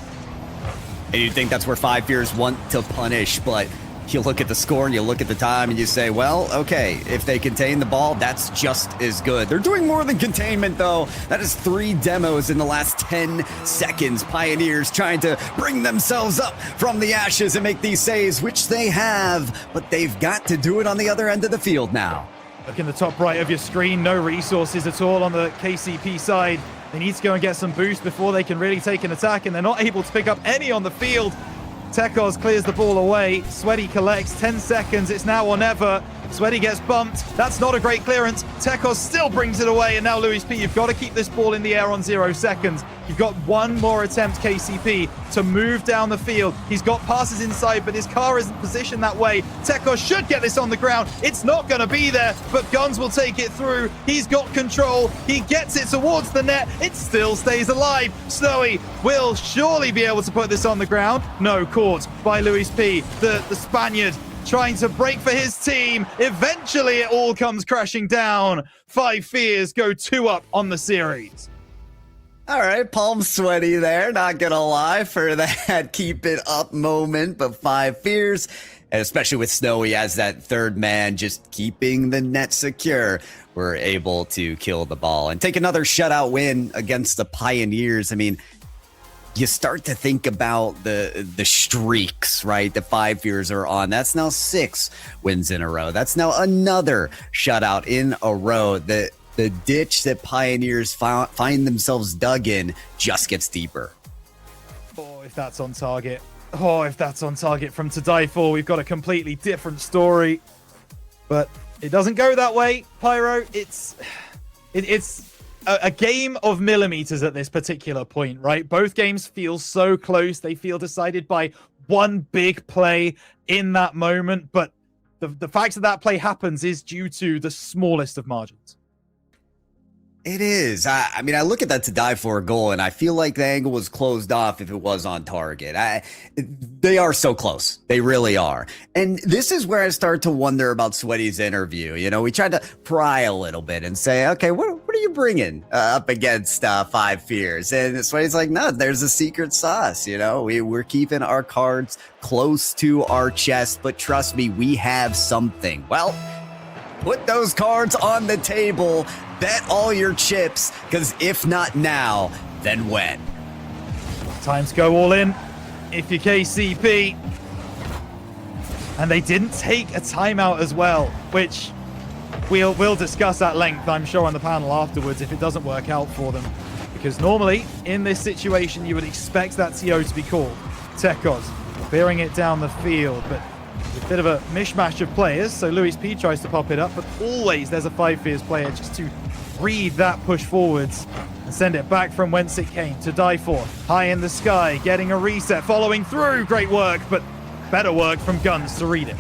And you'd think that's where 5 Fears want to punish, but you look at the score and you look at the time and you say, well, okay, if they contain the ball, that's just as good. They're doing more than containment, though. That is 3 demos in the last 10 seconds. Pioneers trying to bring themselves up from the ashes and make these saves, which they have, but they've got to do it on the other end of the field now. Look in the top right of your screen, no resources at all on the KCP side. They need to go and get some boost before they can really take an attack, and they're not able to pick up any on the field. Tekos clears the ball away. Sweaty collects 10 seconds. It's now or never. Sweaty gets bumped. That's not a great clearance. Tekos still brings it away. And now Luis P, you've got to keep this ball in the air on 0 seconds. You've got one more attempt, KCP, to move down the field. He's got passes inside, but his car isn't positioned that way. Tekos should get this on the ground. It's not going to be there, but Guns will take it through. He's got control. He gets it towards the net. It still stays alive. Snowy will surely be able to put this on the ground. No, caught by Luis P, the Spaniard, trying to break for his team. Eventually, it all comes crashing down. 5 Fears go 2 up on the series. All right, palm sweaty there, not gonna lie, for that keep it up moment, but 5 Fears, and especially with Snowy as that third man, just keeping the net secure, were able to kill the ball and take another shutout win against the Pioneers. I mean, you start to think about the streaks, right? The 5 Fears are on. That's now 6 wins in a row. That's now another shutout in a row. The ditch that Pioneers find themselves dug in just gets deeper. Oh, if that's on target. Oh, if that's on target from To Die For, we've got a completely different story. But it doesn't go that way, Pyro. It's a game of millimeters at this particular point, right? Both games feel so close. They feel decided by one big play in that moment, but the fact that that play happens is due to the smallest of margins. It is. I mean, I look at that to die for a goal, and I feel like the angle was closed off if it was on target. They are so close. They really are. And this is where I start to wonder about Sweaty's interview. You know, we tried to pry a little bit and say, okay, what are you bringing up against Five Fears? And Sweaty's like, no, there's a secret sauce. You know, we're keeping our cards close to our chest, but trust me, we have something. Well, put those cards on the table. Bet all your chips, because if not now, then when? Time to go all in if you're KCP. And they didn't take a timeout as well, which we'll discuss at length, I'm sure, on the panel afterwards if it doesn't work out for them. Because normally, in this situation, you would expect that TO to be called. Tekos clearing it down the field, but a bit of a mishmash of players, so Luis P tries to pop it up, but always there's a Five Fears player just to read that push forwards and send it back from whence it came to die for. High in the sky, getting a reset, following through. Great work, but better work from Guns to read it.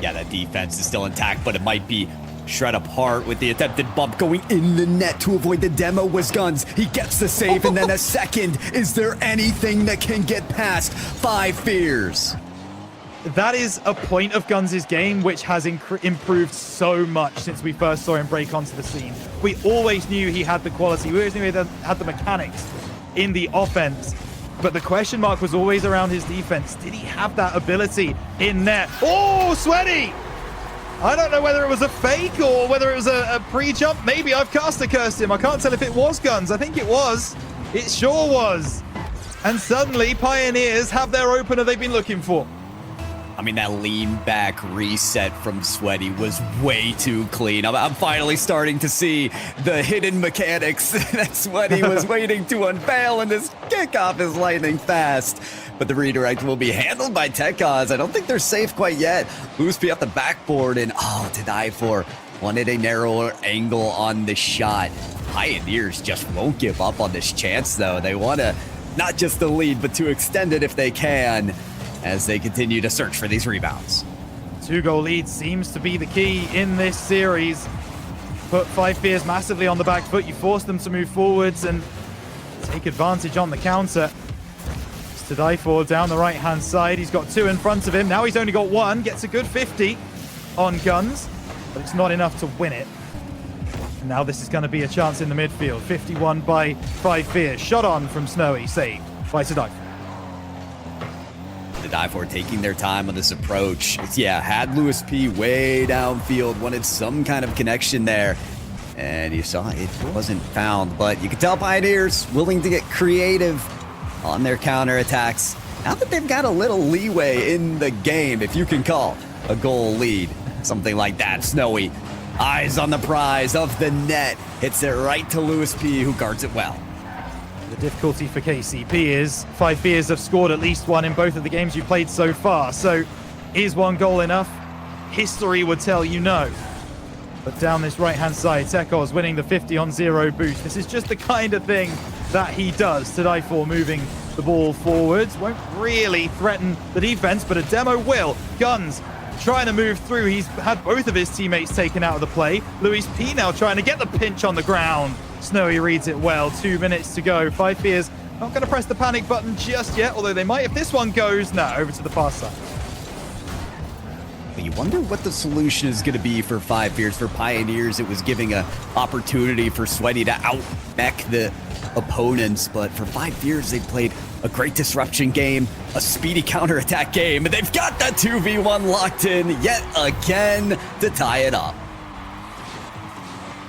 Yeah, that defense is still intact, but it might be shred apart with the attempted bump going in the net to avoid the demo was Guns. He gets the save, and then a second. Is there anything that can get past Five Fears? That is a point of Guns' game which has improved so much since we first saw him break onto the scene. We always knew he had the quality, we always knew he had the mechanics in the offense, but the question mark was always around his defense. Did he have that ability in net? Oh, Sweaty! I don't know whether it was a fake or whether it was a pre-jump. Maybe I've caster cursed him. I can't tell if it was Guns. I think it was. It sure was. And suddenly, Pioneers have their opener they've been looking for. I mean, that lean back reset from Sweaty was way too clean. I'm finally starting to see the hidden mechanics that Sweaty was waiting to unveil, and this kickoff is lightning fast. But the redirect will be handled by Tekos. I don't think they're safe quite yet. Boosty off the backboard, and to die for. Wanted a narrower angle on the shot. Pioneers just won't give up on this chance, though. They want to not just the lead, but to extend it if they can, as they continue to search for these rebounds. 2-goal lead seems to be the key in this series. Put Five Fears massively on the back foot. You force them to move forwards and take advantage on the counter. It's to die for down the right-hand side. He's got two in front of him. Now he's only got one. Gets a good 50 on Guns, but it's not enough to win it. And now this is going to be a chance in the midfield. 51 by Five Fears. Shot on from Snowy. Saved by Tadai. The dive for taking their time on this approach. Had Luis P way downfield, wanted some kind of connection there, and you saw it wasn't found. But you can tell Pioneers willing to get creative on their counterattacks. Now that they've got a little leeway in the game, if you can call a goal lead something like that. Snowy, eyes on the prize of the net, hits it right to Luis P, who guards it well. The difficulty for KCP is Five Fears have scored at least one in both of the games you played so far. So is one goal enough? History would tell you no. But down this right-hand side, Tekos winning the 50 on 0 boost. This is just the kind of thing that he does. Tadai for moving the ball forwards. Won't really threaten the defense, but a demo will. Guns trying to move through. He's had both of his teammates taken out of the play. Luis P now trying to get the pinch on the ground. Snowy reads it well. 2 minutes to go. Five Fears not going to press the panic button just yet, although they might if this one goes. No, over to the far side. You wonder what the solution is going to be for Five Fears. For Pioneers, it was giving an opportunity for Sweaty to out-mech the opponents, but for Five Fears, they played a great disruption game, a speedy counterattack game, and they've got that 2v1 locked in yet again to tie it up.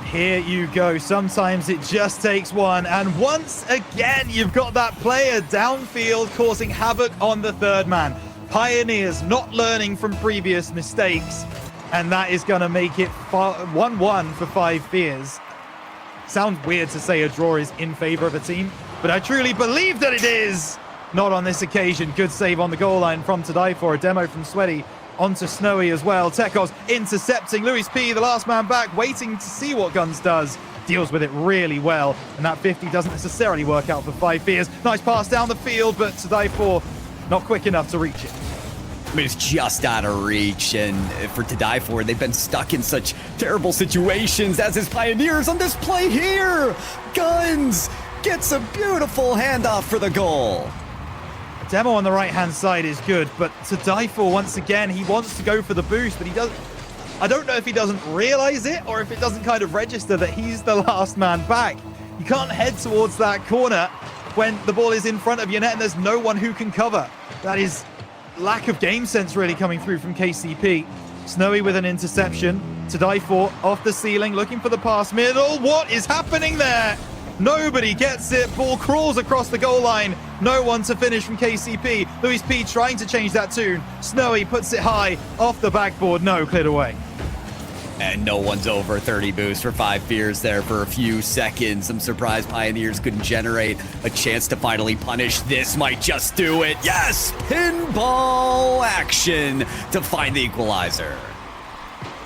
Here you go. Sometimes it just takes one. And once again, you've got that player downfield causing havoc on the third man. Pioneers not learning from previous mistakes. And that is going to make it 1-1 for Five Fears. Sounds weird to say a draw is in favor of a team, but I truly believe that it is. Not on this occasion. Good save on the goal line from Tadai for a demo from Sweaty. onto Snowy as well. Tekos intercepting Luis P, the last man back, waiting to see what Guns does. Deals with it really well, and that 50 doesn't necessarily work out for 5 Fears. Nice pass down the field, but to die for, not quick enough to reach it. I mean, it's just out of reach, and for to die for, they've been stuck in such terrible situations as his Pioneers on this play here. Guns gets a beautiful handoff for the goal. Demo on the right-hand side is good, but to die for, once again, he wants to go for the boost, but he doesn't. I don't know if he doesn't realize it or if it doesn't kind of register that he's the last man back. You can't head towards that corner when the ball is in front of your net and there's no one who can cover. That is lack of game sense really coming through from KCP. Snowy with an interception. To die for, off the ceiling, looking for the pass middle. What is happening there? Nobody gets it. Ball crawls across the goal line. No one to finish from KCP. Luis P trying to change that tune. Snowy puts it high off the backboard. No, cleared away. And no one's over 30 boost for 5 Fears there for a few seconds. Some surprised Pioneers couldn't generate a chance to finally punish. This might just do it. Yes! Pinball action to find the equalizer.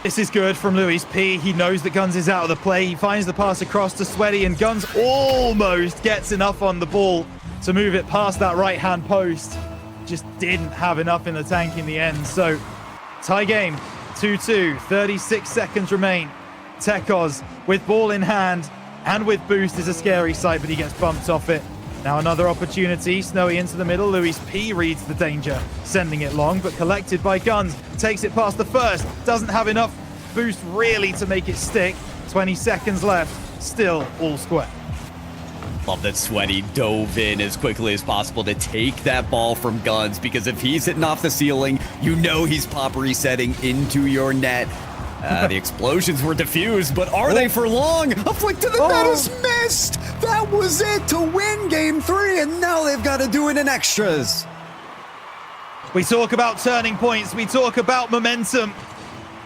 This is good from Luis P. He knows that Guns is out of the play. He finds the pass across to Sweaty, and Guns almost gets enough on the ball to move it past that right-hand post. Just didn't have enough in the tank in the end. So, tie game, 2-2, 36 seconds remain. Tekos with ball in hand and with boost is a scary sight, but he gets bumped off it. Now another opportunity, Snowy into the middle. Luis P reads the danger, sending it long, but collected by Guns. Takes it past the first, doesn't have enough boost really to make it stick. 20 seconds left, still all square. Love that Sweaty dove in as quickly as possible to take that ball from Guns, because if he's hitting off the ceiling, you know he's pop resetting into your net. The explosions were diffused, but are they for long? A flick to the net is missed! That was it to win game 3, and now they've got to do it in extras. We talk about turning points, we talk about momentum.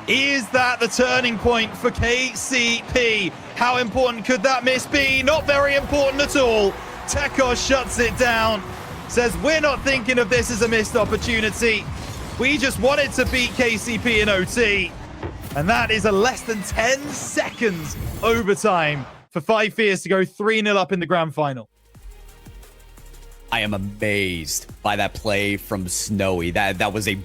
Is that the turning point for KCP? How important could that miss be? Not very important at all. Tekos shuts it down, says we're not thinking of this as a missed opportunity. We just wanted to beat KCP in OT. And that is a less than 10 seconds overtime for 5 Fears to go 3-0 up in the grand final. I am amazed by that play from Snowy. That was a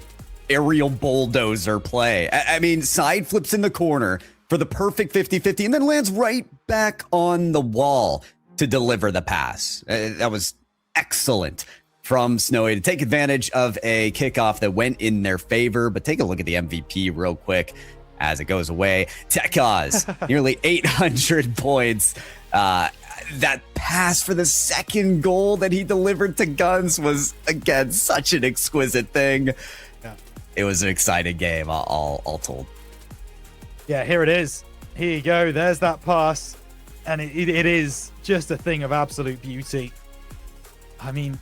aerial bulldozer play. I mean, side flips in the corner for the perfect 50-50 and then lands right back on the wall to deliver the pass. That was excellent from Snowy to take advantage of a kickoff that went in their favor. But take a look at the MVP real quick as it goes away. Tekos, nearly 800 points. That pass for the second goal that he delivered to Guns was, again, such an exquisite thing. Yeah. It was an exciting game, all told. Yeah, here it is. Here you go. There's that pass. And it is just a thing of absolute beauty. I mean,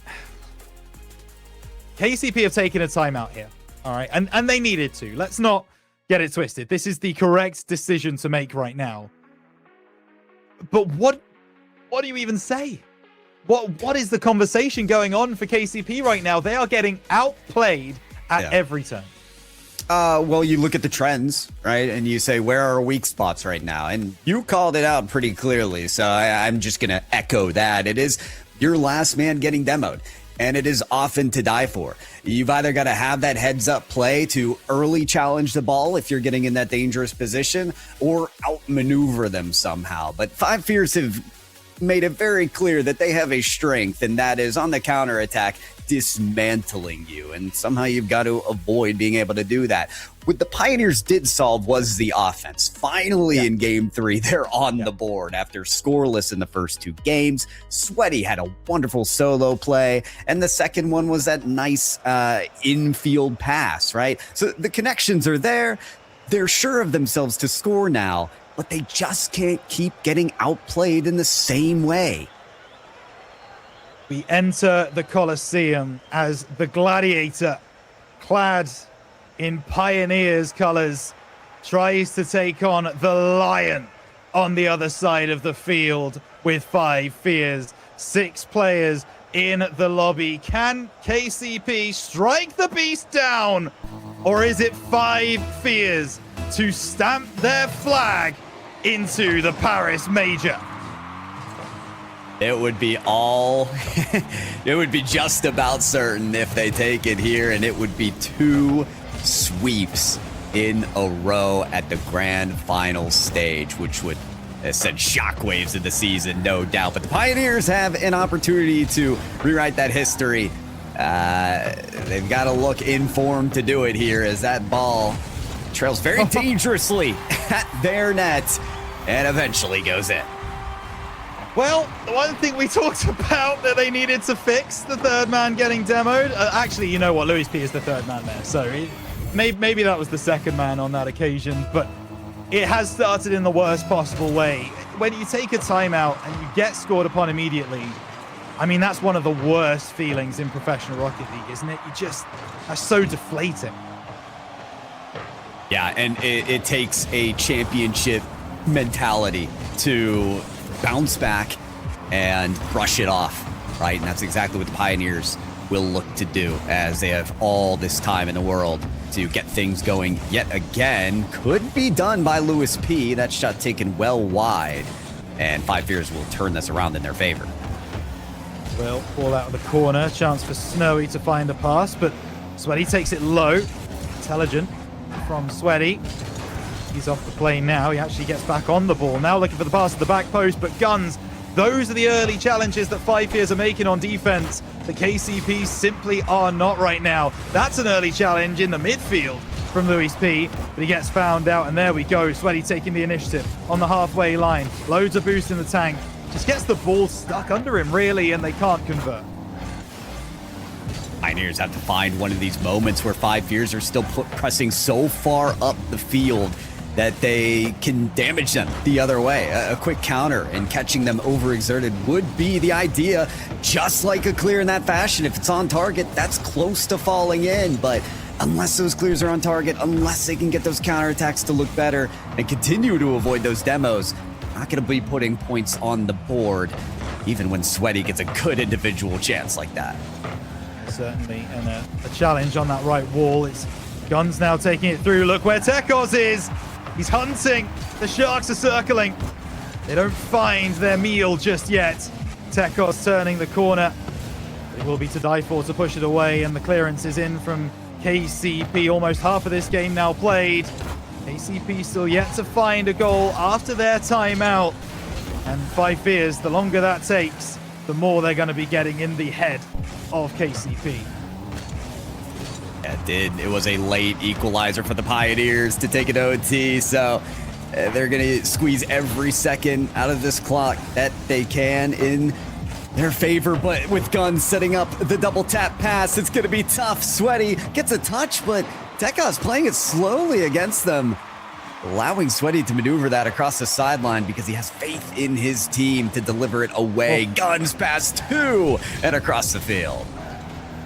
KCP have taken a timeout here. All right. And they needed to. Let's not get it twisted. This is the correct decision to make right now. But what do you even say? What is the conversation going on for KCP right now? They are getting outplayed at every turn. Well, you look at the trends, right? And you say, where are weak spots right now? And you called it out pretty clearly. So I'm just going to echo that. It is your last man getting demoed. And it is often to die for. You've either got to have that heads up play to early challenge the ball if you're getting in that dangerous position, or outmaneuver them somehow. But 5 Fears have made it very clear that they have a strength, and that is on the counterattack, dismantling you. And somehow you've got to avoid being able to do that. What the Pioneers did solve was the offense. Finally, in game 3, they're on the board after scoreless in the first 2 games. Sweaty had a wonderful solo play, and the second one was that nice infield pass, right? So the connections are there. They're sure of themselves to score now, but they just can't keep getting outplayed in the same way. We enter the Colosseum as the Gladiator, clad in Pioneers colors, tries to take on the Lion on the other side of the field with 5 Fears. 6 players in the lobby. Can KCP strike the beast down? Or is it 5 Fears to stamp their flag into the Paris Major? It would be all, it would be just about certain if they take it here, and it would be 2 sweeps in a row at the grand final stage, which would send shockwaves in the season, no doubt. But the Pioneers have an opportunity to rewrite that history. They've got to look informed to do it here, as that ball trails very dangerously at their net and eventually goes in. Well, the one thing we talked about that they needed to fix, the third man getting demoed. Actually, you know what? Louis P is the third man there. So maybe that was the second man on that occasion. But it has started in the worst possible way. When you take a timeout and you get scored upon immediately, I mean, that's one of the worst feelings in professional Rocket League, isn't it? You just are so deflating. Yeah, and it takes a championship mentality to bounce back and brush it off, right? And that's exactly what the Pioneers will look to do, as they have all this time in the world to get things going yet again. Could be done by Louis P. That shot taken well wide, and 5 Fears will turn this around in their favor. Well, ball out of the corner, chance for Snowy to find a pass, but Sweaty takes it low. Intelligent from Sweaty. He's off the plane now. He actually gets back on the ball. Now looking for the pass to the back post, but Guns, those are the early challenges that 5 Fears are making on defense. The KCP simply are not right now. That's an early challenge in the midfield from Louis P, but he gets found out, and there we go. Sweaty taking the initiative on the halfway line. Loads of boost in the tank. Just gets the ball stuck under him, really, and they can't convert. Pioneers have to find one of these moments where 5 Fears are still pressing so far up the field that they can damage them the other way. A quick counter and catching them overexerted would be the idea, just like a clear in that fashion. If it's on target, that's close to falling in, but unless those clears are on target, unless they can get those counterattacks to look better and continue to avoid those demos, not going to be putting points on the board, even when Sweaty gets a good individual chance like that. Certainly, and a challenge on that right wall. It's Guns now taking it through. Look where Tekos is. He's hunting. The Sharks are circling. They don't find their meal just yet. Tekos turning the corner. It will be to die for to push it away, and the clearance is in from KCP. Almost half of this game now played. KCP still yet to find a goal after their timeout. And 5 Fears, the longer that takes, the more they're going to be getting in the head of KCP. It did. It was a late equalizer for the Pioneers to take an OT, so they're going to squeeze every second out of this clock that they can in their favor. But with Guns setting up the double tap pass, it's going to be tough. Sweaty gets a touch, but Tekos playing it slowly against them, allowing Sweaty to maneuver that across the sideline because he has faith in his team to deliver it away. Guns past 2 and across the field.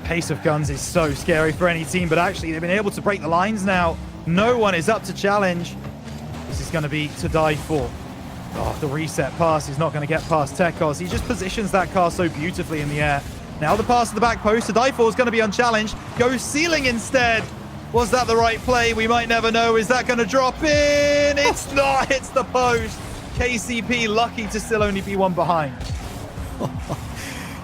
Pace of Guns is so scary for any team, but actually they've been able to break the lines now. No one is up to challenge. This is going to be to die for. Oh, the reset pass is not going to get past Tekos. He just positions that car so beautifully in the air. Now the pass to the back post to die for is going to be unchallenged. Goes ceiling instead. Was that the right play? We might never know. Is that going to drop in? It's not. Hits the post. KCP lucky to still only be one behind.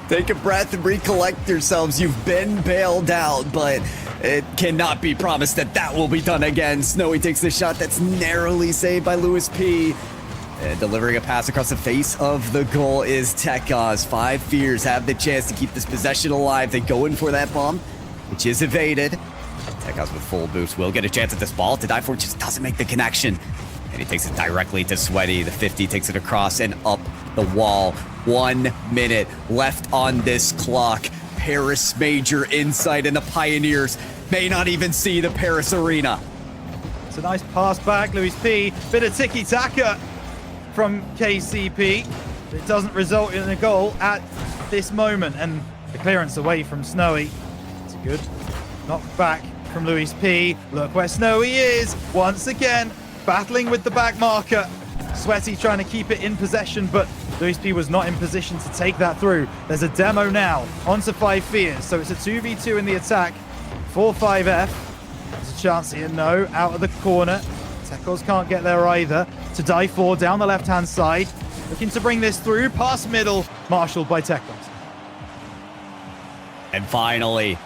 Take a breath and recollect yourselves. You've been bailed out, but it cannot be promised that that will be done again. Snowy takes the shot that's narrowly saved by Louis P. And delivering a pass across the face of the goal is Tekos. 5 Fears have the chance to keep this possession alive. They go in for that bomb, which is evaded. Tekos with full boost will get a chance at this ball. To die for just doesn't make the connection. And he takes it directly to Sweaty. The 50 takes it across and up the wall. 1 minute left on this clock. Paris Major inside, and the Pioneers may not even see the Paris arena. It's a nice pass back, Louis P. Bit of tiki-taka from KCP. It doesn't result in a goal at this moment. And the clearance away from Snowy. It's a good knock back from Louis P. Look where Snowy is. Once again, battling with the back marker. Sweaty trying to keep it in possession, but Louis P was not in position to take that through. There's a demo now onto 5 Fears, so it's a 2v2 in the attack for 5F. There's a chance here. No, out of the corner. Tekos can't get there either. To die for down the left-hand side. Looking to bring this through. Past middle. Marshaled by Tekos. And finally,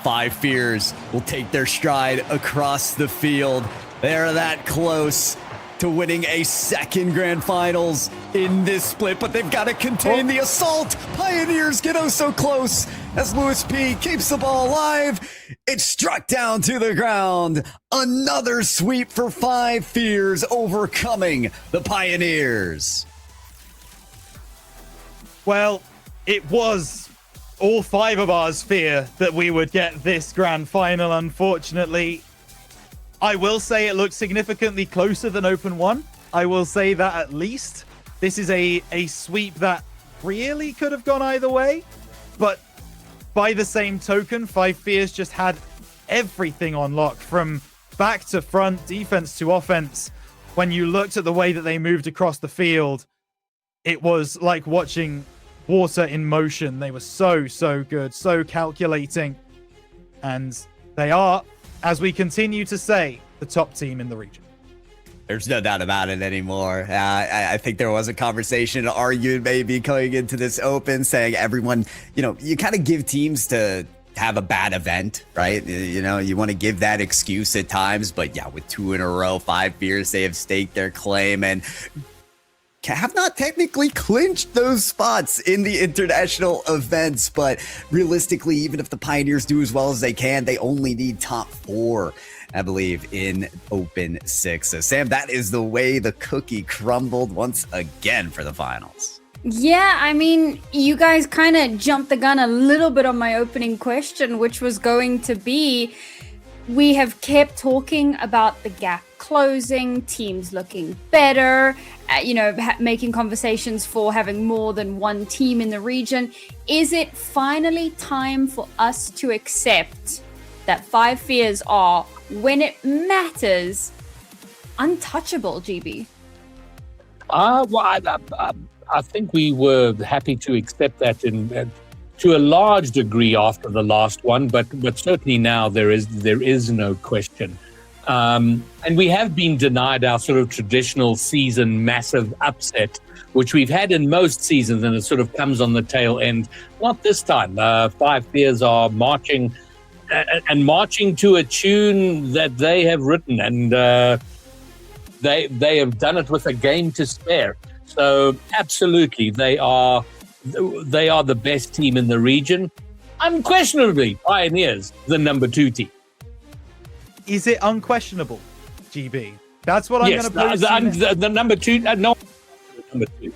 Five Fears will take their stride across the field. They're that close to winning a second grand finals in this split, but they've got to contain the assault. Pioneers get oh so close as Lewis P keeps the ball alive. It's struck down to the ground. Another sweep for Five Fears, overcoming the Pioneers. Well, it was all 5 of ours fear that we would get this grand final, unfortunately. I will say it looks significantly closer than Open 1. I will say that at least. This is a sweep that really could have gone either way. But by the same token, Five Fears just had everything on lock from back to front, defense to offense. When you looked at the way that they moved across the field, it was like watching water in motion. They were so good, so calculating. And they are, as we continue to say, the top team in the region. There's no doubt about it anymore. I think there was a conversation, argued maybe going into this open, saying everyone, you kind of give teams to have a bad event, right? You want to give that excuse at times, but yeah, with 2 in a row, 5 Fears, they have staked their claim and have not technically clinched those spots in the international events, but realistically, even if the Pioneers do as well as they can, they only need top 4, I believe, in Open 6. So Sam, that is the way the cookie crumbled once again for the finals. Yeah, I mean, you guys kind of jumped the gun a little bit on my opening question, which was going to be, we have kept talking about the gap closing, teams looking better, making conversations for having more than one team in the region. Is it finally time for us to accept that Five Fears are, when it matters, untouchable, GB? I think we were happy to accept that to a large degree after the last one, but certainly now there is no question. And we have been denied our sort of traditional season massive upset, which we've had in most seasons, and it sort of comes on the tail end. Not this time. Five Fears are marching to a tune that they have written, and they have done it with a game to spare. So absolutely, they are the best team in the region. Unquestionably, Pioneers, the number 2 team. Is it unquestionable, GB? That's what I'm going to pose. The number 2. No, number 2.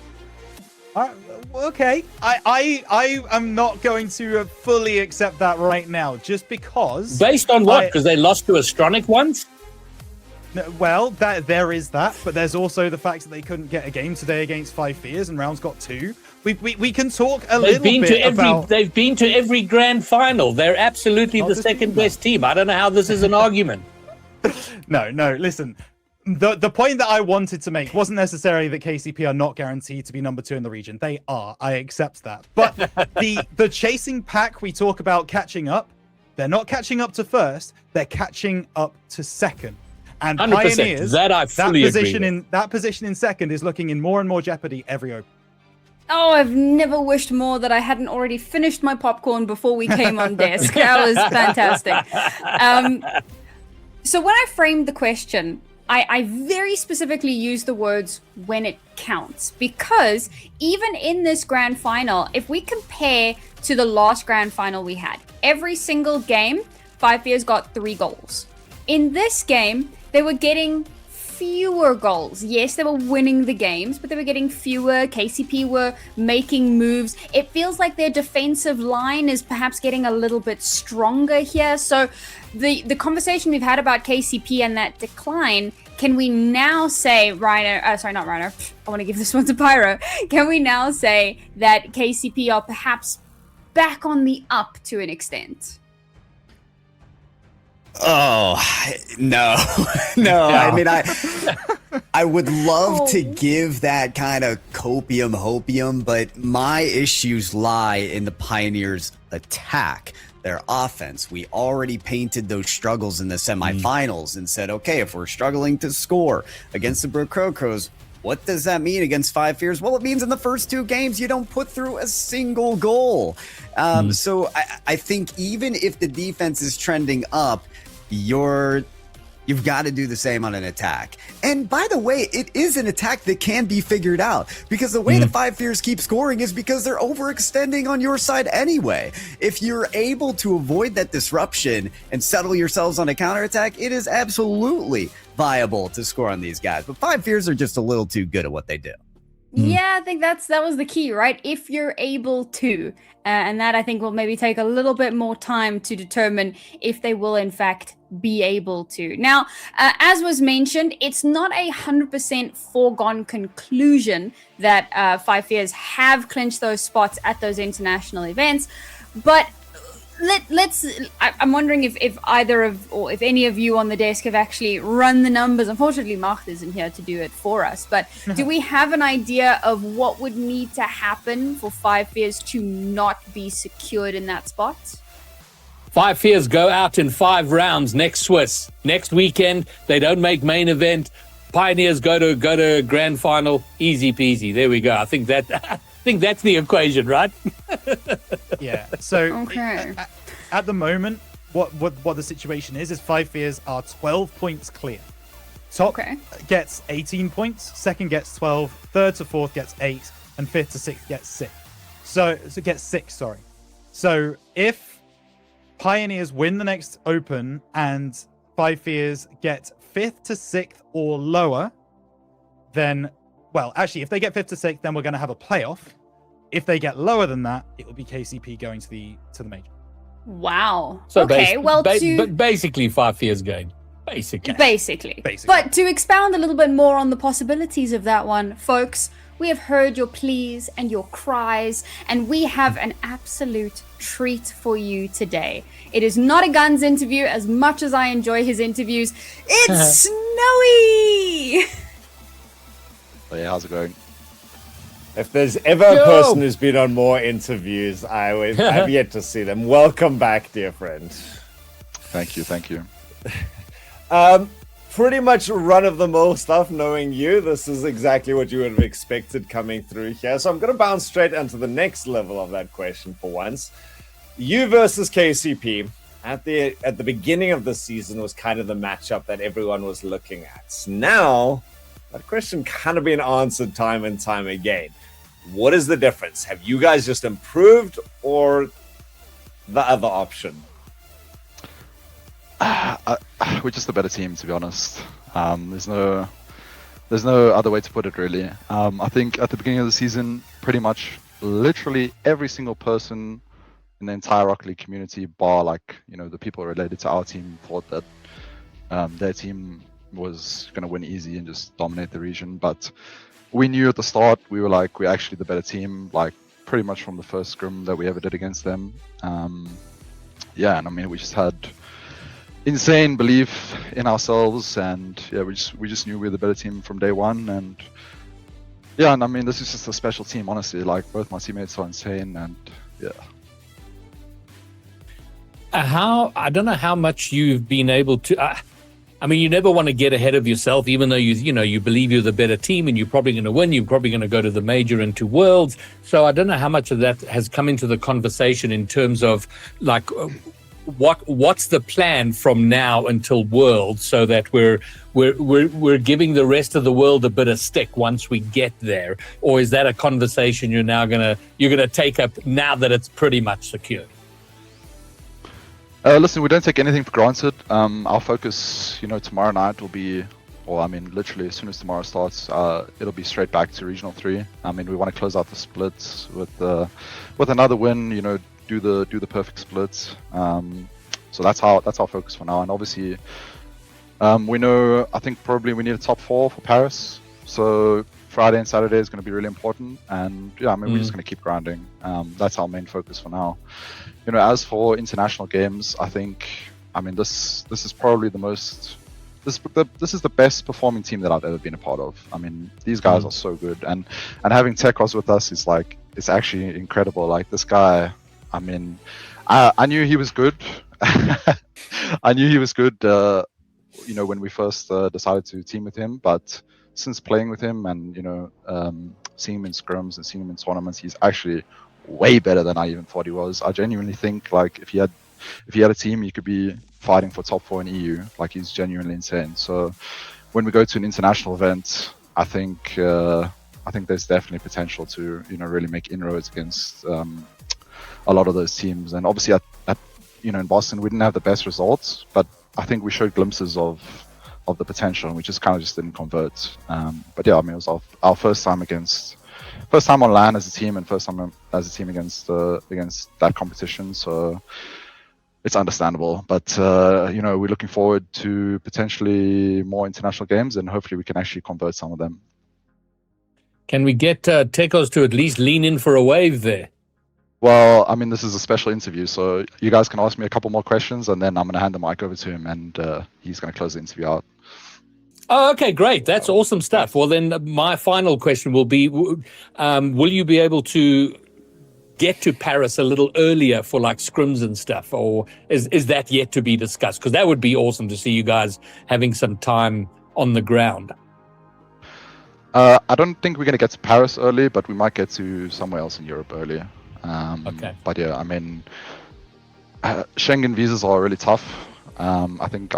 Okay, I am not going to fully accept that right now, just because. Based on what? Because they lost to Astronic once? Well, there is that, but there's also the fact that they couldn't get a game today against Five Fears, and Rounds got 2. We can talk a little bit about. They've been to every grand final. They're absolutely the second best team. I don't know how this is an argument. No. Listen, the point that I wanted to make wasn't necessarily that KCP are not guaranteed to be number 2 in the region. They are. I accept that. But the chasing pack, we talk about catching up. They're not catching up to first. They're catching up to second. And 100%. Pioneers, that I fully agree with. That position in second is looking in more and more jeopardy every open. Oh, I've never wished more that I hadn't already finished my popcorn before we came on desk. That was fantastic. So when I framed the question, I very specifically used the words when it counts, because even in this grand final, if we compare to the last grand final we had, every single game, Five Fears got 3 goals. In this game, they were getting fewer goals. Yes, they were winning the games, but they were getting fewer. KCP were making moves. It feels like their defensive line is perhaps getting a little bit stronger here. So the conversation we've had about KCP and that decline, can we now say, not Rhino, I want to give this one to Pyro. Can we now say that KCP are perhaps back on the up to an extent? Oh, no. No, Yeah. I mean, I would love to give that kind of copium hopium, but my issues lie in the Pioneers' attack, their offense. We already painted those struggles in the semifinals and said, okay, if we're struggling to score against the Brokokos, what does that mean against Five Fears? Well, it means in the first 2 games, you don't put through a single goal. So I think even if the defense is trending up, you've got to do the same on an attack. And by the way, it is an attack that can be figured out, because the way the Five Fears keep scoring is because they're overextending on your side anyway. If you're able to avoid that disruption and settle yourselves on a counterattack, it is absolutely viable to score on these guys. But Five Fears are just a little too good at what they do. Yeah, I think that was the key, right? If you're able to, and that I think will maybe take a little bit more time to determine if they will in fact be able to. Now, as was mentioned, it's not 100% foregone conclusion that Five Fears have clinched those spots at those international events, but I'm wondering if either of, or if any of you on the desk have actually run the numbers. Unfortunately, Macht isn't here to do it for us, but do we have an idea of what would need to happen for Five Fears to not be secured in that spot? Five Fears go out in 5 rounds next Swiss. Next weekend, they don't make main event. Pioneers go to grand final. Easy peasy. There we go. I think that's the equation, right? Yeah. So Okay. at the moment, what the situation is Five Fears are 12 points clear. Top gets 18 points, second gets 12, third to fourth gets 8, and fifth to sixth gets 6. So gets 6, sorry. So if Pioneers win the next Open and Five Fears get 5th to 6th or lower, then, well, actually, if they get 5th to 6th, then we're going to have a playoff. If they get lower than that, it will be KCP going to the major. Wow. So okay, but basically 5 Fears game. Basically. But to expound a little bit more on the possibilities of that one, folks, we have heard your pleas and your cries, and we have an absolute treat for you today. It is not a Guns interview, as much as I enjoy his interviews. It's Snowy! Oh yeah, how's it going? If there's ever a person who's been on more interviews, I've yet to see them. Welcome back, dear friend. Thank you. Pretty much run-of-the-mill stuff, knowing you. This is exactly what you would have expected coming through here. So I'm going to bounce straight into the next level of that question for once. You versus KCP at the beginning of the season was kind of the matchup that everyone was looking at. Now, that question kind of been answered time and time again. What is the difference? Have you guys just improved, or the other option? We're just a better team, to be honest. There's no other way to put it, really. I think at the beginning of the season, pretty much literally every single person in the entire Rocket League community, bar the people related to our team, thought that their team was going to win easy and just dominate the region. But we knew at the start we're actually the better team, pretty much from the first scrim that we ever did against them. And I mean, we just had insane belief in ourselves, and we just knew we were the better team from day one. And I mean, this is just a special team, honestly. Both my teammates are insane, and I don't know how much you've been able to. I mean, you never want to get ahead of yourself, even though you believe you're the better team and you're probably going to win. You're probably going to go to the major and to Worlds. So I don't know how much of that has come into the conversation in terms of what's the plan from now until Worlds, so that we're giving the rest of the world a bit of stick once we get there, or is that a conversation you're gonna take up now that it's pretty much secure? Listen, we don't take anything for granted. Our focus, tomorrow night will be, literally as soon as tomorrow starts, it'll be straight back to Regional 3. I mean, we want to close out the splits with another win. Do the perfect splits. So that's our focus for now. And obviously, we know, I think probably we need a top 4 for Paris. So Friday and Saturday is going to be really important. And we're just going to keep grinding. That's our main focus for now. As for international games, I think, this is probably this is the best performing team that I've ever been a part of. I mean, these guys are so good, and having Tekros with us is it's actually incredible. This guy, I knew he was good. I knew he was good. When we first decided to team with him, but since playing with him and seeing him in scrims and seeing him in tournaments, he's actually way better than I even thought he was. I genuinely think like if he had a team, he could be fighting for top 4 in EU. Like he's genuinely insane. So when we go to an international event, I think there's definitely potential to really make inroads against a lot of those teams. And obviously at in Boston we didn't have the best results, but I think we showed glimpses of the potential, and we just didn't convert. But yeah, I mean, it was our first time on LAN as a team, and first time as a team against that competition. So it's understandable. But we're looking forward to potentially more international games, and hopefully we can actually convert some of them. Can we get Tekos to at least lean in for a wave there? Well, I mean, this is a special interview, so you guys can ask me a couple more questions, and then I'm going to hand the mic over to him, and he's going to close the interview out. Oh, okay, great. That's awesome stuff. Well, then my final question will be, will you be able to get to Paris a little earlier for like scrims and stuff, or is that yet to be discussed? Because that would be awesome to see you guys having some time on the ground. I don't think we're going to get to Paris early, but we might get to somewhere else in Europe earlier. Okay. But yeah, I mean, Schengen visas are really tough. I think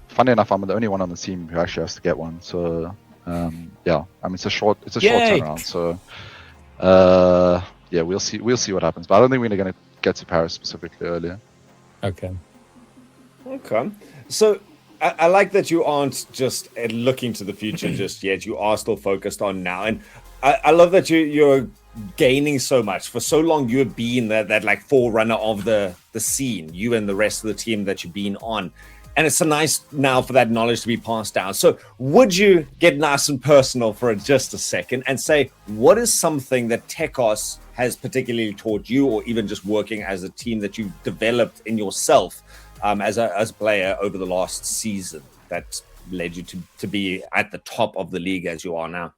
funny enough, I'm the only one on the team who actually has to get one. So yeah, I mean, it's a short turnaround. So yeah, we'll see what happens. But I don't think we're going to get to Paris specifically earlier. Okay. So I like that you aren't just looking to the future just yet. You are still focused on now, and I love that you're gaining so much. For so long you have been that like forerunner of the scene, you and the rest of the team that you've been on, and it's so nice now for that knowledge to be passed down. So would you get nice and personal for just a second and say, what is something that Tekos has particularly taught you, or even just working as a team that you've developed in yourself as a player over the last season that led you to be at the top of the league as you are now?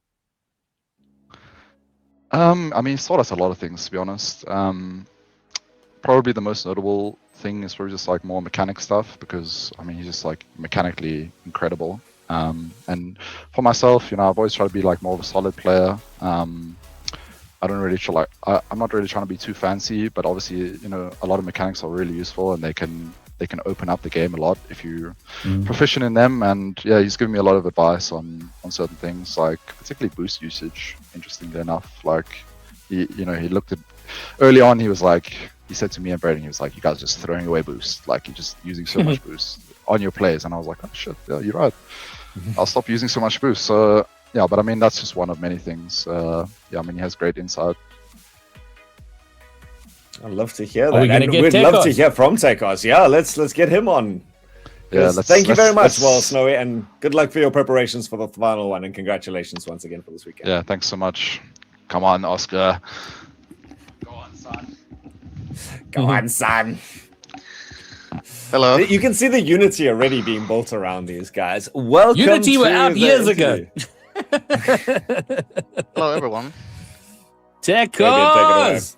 I mean, he's taught us a lot of things, to be honest. Probably the most notable thing is probably just like more mechanic stuff, because I mean, he's just like mechanically incredible. And for myself, I've always tried to be like more of a solid player. I'm not really trying to be too fancy, but obviously, a lot of mechanics are really useful, and they can open up the game a lot if you're proficient in them. And yeah, he's given me a lot of advice on certain things, like particularly boost usage. Interestingly enough, like he looked at early on, he said to me and Braden, he was like, you guys are just throwing away boost, like you're just using so much boost on your plays. And I was like, oh shit, yeah, you're right, I'll stop using so much boost. So yeah, but I mean, that's just one of many things. Yeah, I mean, he has great insight. I'd love to hear that. And we'd love to hear from Tekos. Yeah, let's get him on. Yeah, thank you very much, well, Snowy, and good luck for your preparations for the final one, and congratulations once again for this weekend. Yeah, thanks so much. Come on, Oscar. Go on, son. Go on, son. Hello. You can see the unity already being built around these guys. Welcome. Unity were out years ago. Hello, everyone. Tekos.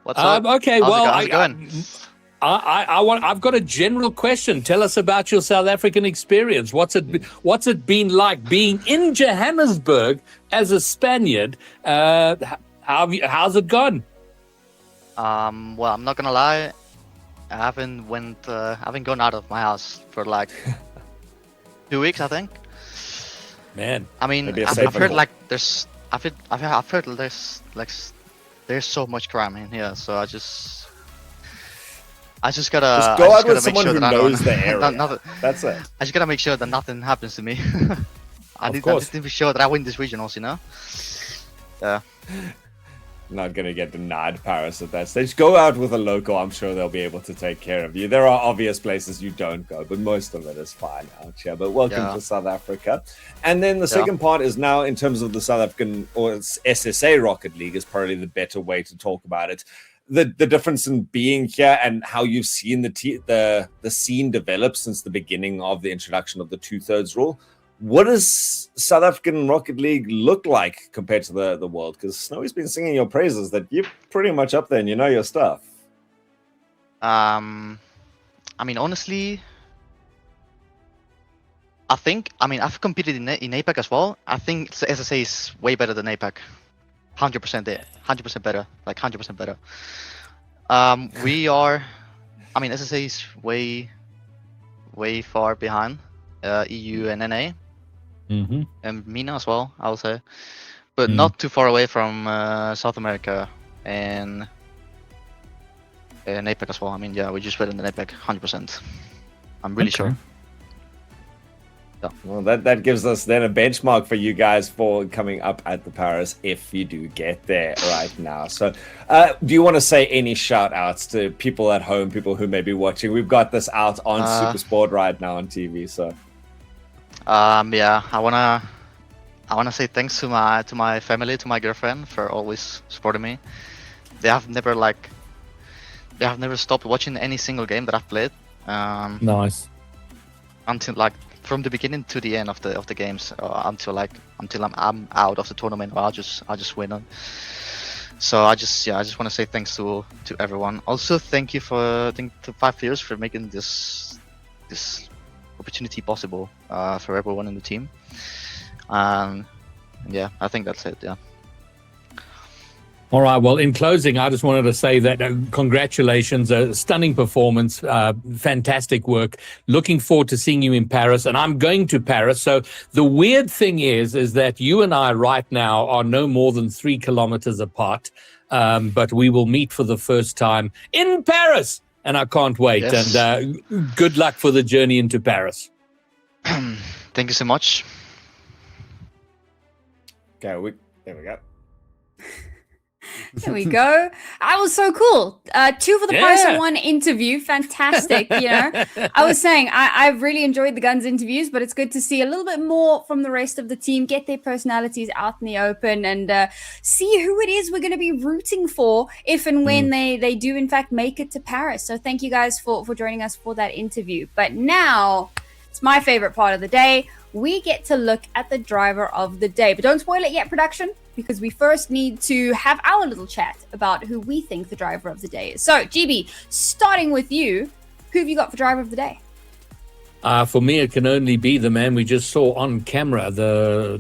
What's up? Okay, How's it going? I've got a general question. Tell us about your South African experience. What's it been like being in Johannesburg as a Spaniard? How's it gone? Well, I'm not gonna lie. I haven't gone out of my house for like 2 weeks, I think. Man, I mean, I've heard like I've heard there's so much crime in here, so I just gotta go out with someone sure who knows the area. That's it. I just gotta make sure that nothing happens to me. I need to be sure that I win this regionals, Yeah. Not going to get denied Paris at that stage. Go out with a local. I'm sure they'll be able to take care of you. There are obvious places you don't go, but most of it is fine out here. But welcome to South Africa. And then the second part is now in terms of the South African or SSA Rocket League is probably the better way to talk about it. The difference in being here and how you've seen the scene develop since the beginning of the introduction of the 2/3 rule. What does South African Rocket League look like compared to the world? Because Snowy's been singing your praises that you're pretty much up there and you know your stuff. I mean, honestly, I've competed in APAC as well. I think SSA is way better than APAC. 100% it. 100% better. Like 100% better. SSA is way far behind EU and NA. And MENA as well, I would say. But not too far away from South America and APAC as well. I mean, yeah, we're just better than APAC, 100%. I'm really sure. Well, that gives us then a benchmark for you guys for coming up at the Paris if you do get there right now. So do you want to say any shout outs to people at home, people who may be watching? We've got this out on Supersport right now on TV. So yeah, I wanna say thanks to my family, to my girlfriend for always supporting me. They have never stopped watching any single game that I've played. Nice. Until from the beginning to the end of the games, until I'm out of the tournament, or I'll just win on. So I just want to say thanks to everyone. Also, thank you to 5 years for making this opportunity possible for everyone in the team. Yeah, I think that's it. Yeah. All right. Well, in closing, I just wanted to say that congratulations, a stunning performance, fantastic work. Looking forward to seeing you in Paris, and I'm going to Paris. So the weird thing is that you and I right now are no more than 3 kilometers apart, but we will meet for the first time in Paris, and I can't wait. Yes. And good luck for the journey into Paris. Thank you so much. okay, there we go. There we go. That was so cool. 2 for the price of 1 interview. Fantastic. You know, I was saying I've really enjoyed the Guns interviews, but it's good to see a little bit more from the rest of the team, get their personalities out in the open, and see who it is we're going to be rooting for if and when they do in fact make it to Paris. So thank you guys for joining us for that interview. But now it's my favorite part of the day. We get to look at the driver of the day. But don't spoil it yet, production, because we first need to have our little chat about who we think the driver of the day is. So, GB, starting with you, who have you got for driver of the day? For me, it can only be the man we just saw on camera, the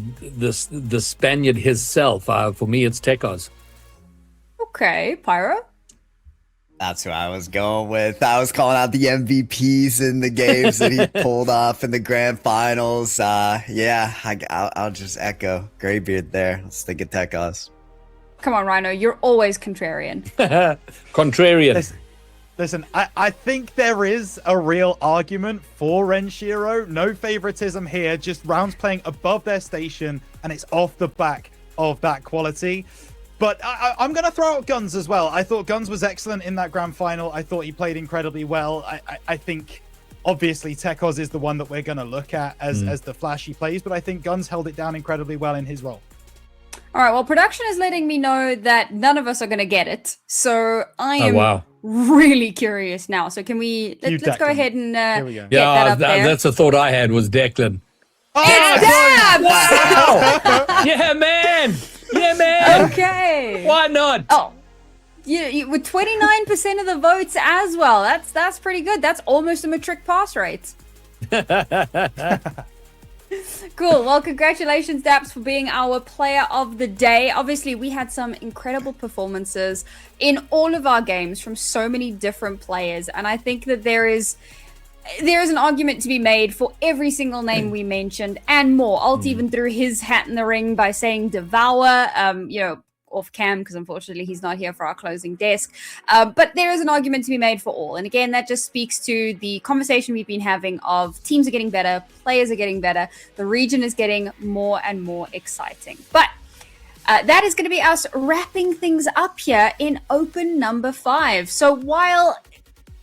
Spaniard himself. For me, it's Tekos. Okay, Pyro? That's who I was going with. I was calling out the MVPs in the games that he pulled off in the grand finals. Yeah, I'll just echo Greybeard there. Let's think of Tekos. Come on, Rhino, you're always contrarian. Contrarian. Listen, I think there is a real argument for Renshiro. No favoritism here, just rounds playing above their station, and it's off the back of that quality. But I'm going to throw out Guns as well. I thought Guns was excellent in that grand final. I thought he played incredibly well. I think, obviously, Tekos is the one that we're going to look at as the flash he plays, but I think Guns held it down incredibly well in his role. All right, well, production is letting me know that none of us are going to get it. So I am really curious now. So can we, let's go ahead and get that up there. That's a thought I had was Declan. It's Dabs! Wow! Yeah, man! Yeah, man! Okay. Why not? Oh, you with 29% of the votes as well. That's pretty good. That's almost a matric pass rate. Cool. Well, congratulations, Daps, for being our player of the day. Obviously, we had some incredible performances in all of our games from so many different players, and I think that there is an argument to be made for every single name we mentioned and more. Alt even threw his hat in the ring by saying Devour, off cam, because unfortunately he's not here for our closing desk. But there is an argument to be made for all. And again, that just speaks to the conversation we've been having of teams are getting better, players are getting better, the region is getting more and more exciting. But that is going to be us wrapping things up here in open number 5. So while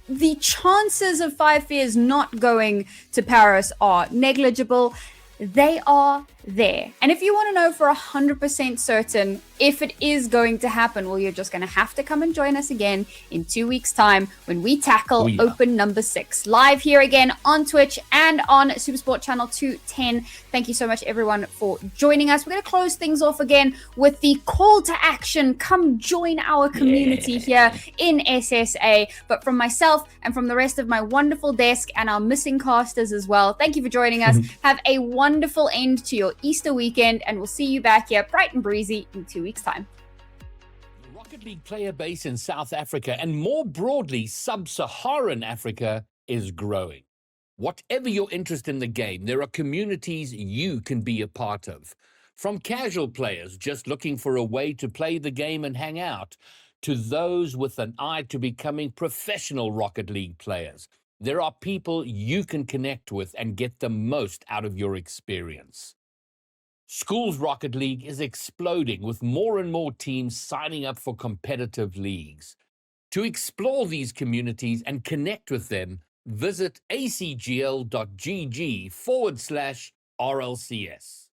the chances of 5 Fears not going to Paris are negligible, they are there. And if you want to know for 100% certain if it is going to happen, well, you're just going to have to come and join us again in 2 weeks' time when we tackle Open number 6 live here again on Twitch and on Supersport Channel 210. Thank you so much, everyone, for joining us. We're going to close things off again with the call to action. Come join our community here in SSA. But from myself and from the rest of my wonderful desk and our missing casters as well, thank you for joining us. Have a wonderful end to your Easter weekend, and we'll see you back here bright and breezy in 2 weeks' time. The Rocket League player base in South Africa, and more broadly, sub-Saharan Africa, is growing. Whatever your interest in the game, there are communities you can be a part of. From casual players just looking for a way to play the game and hang out, to those with an eye to becoming professional Rocket League players, there are people you can connect with and get the most out of your experience. Schools Rocket League is exploding with more and more teams signing up for competitive leagues. To explore these communities and connect with them, visit acgl.gg/RLCS.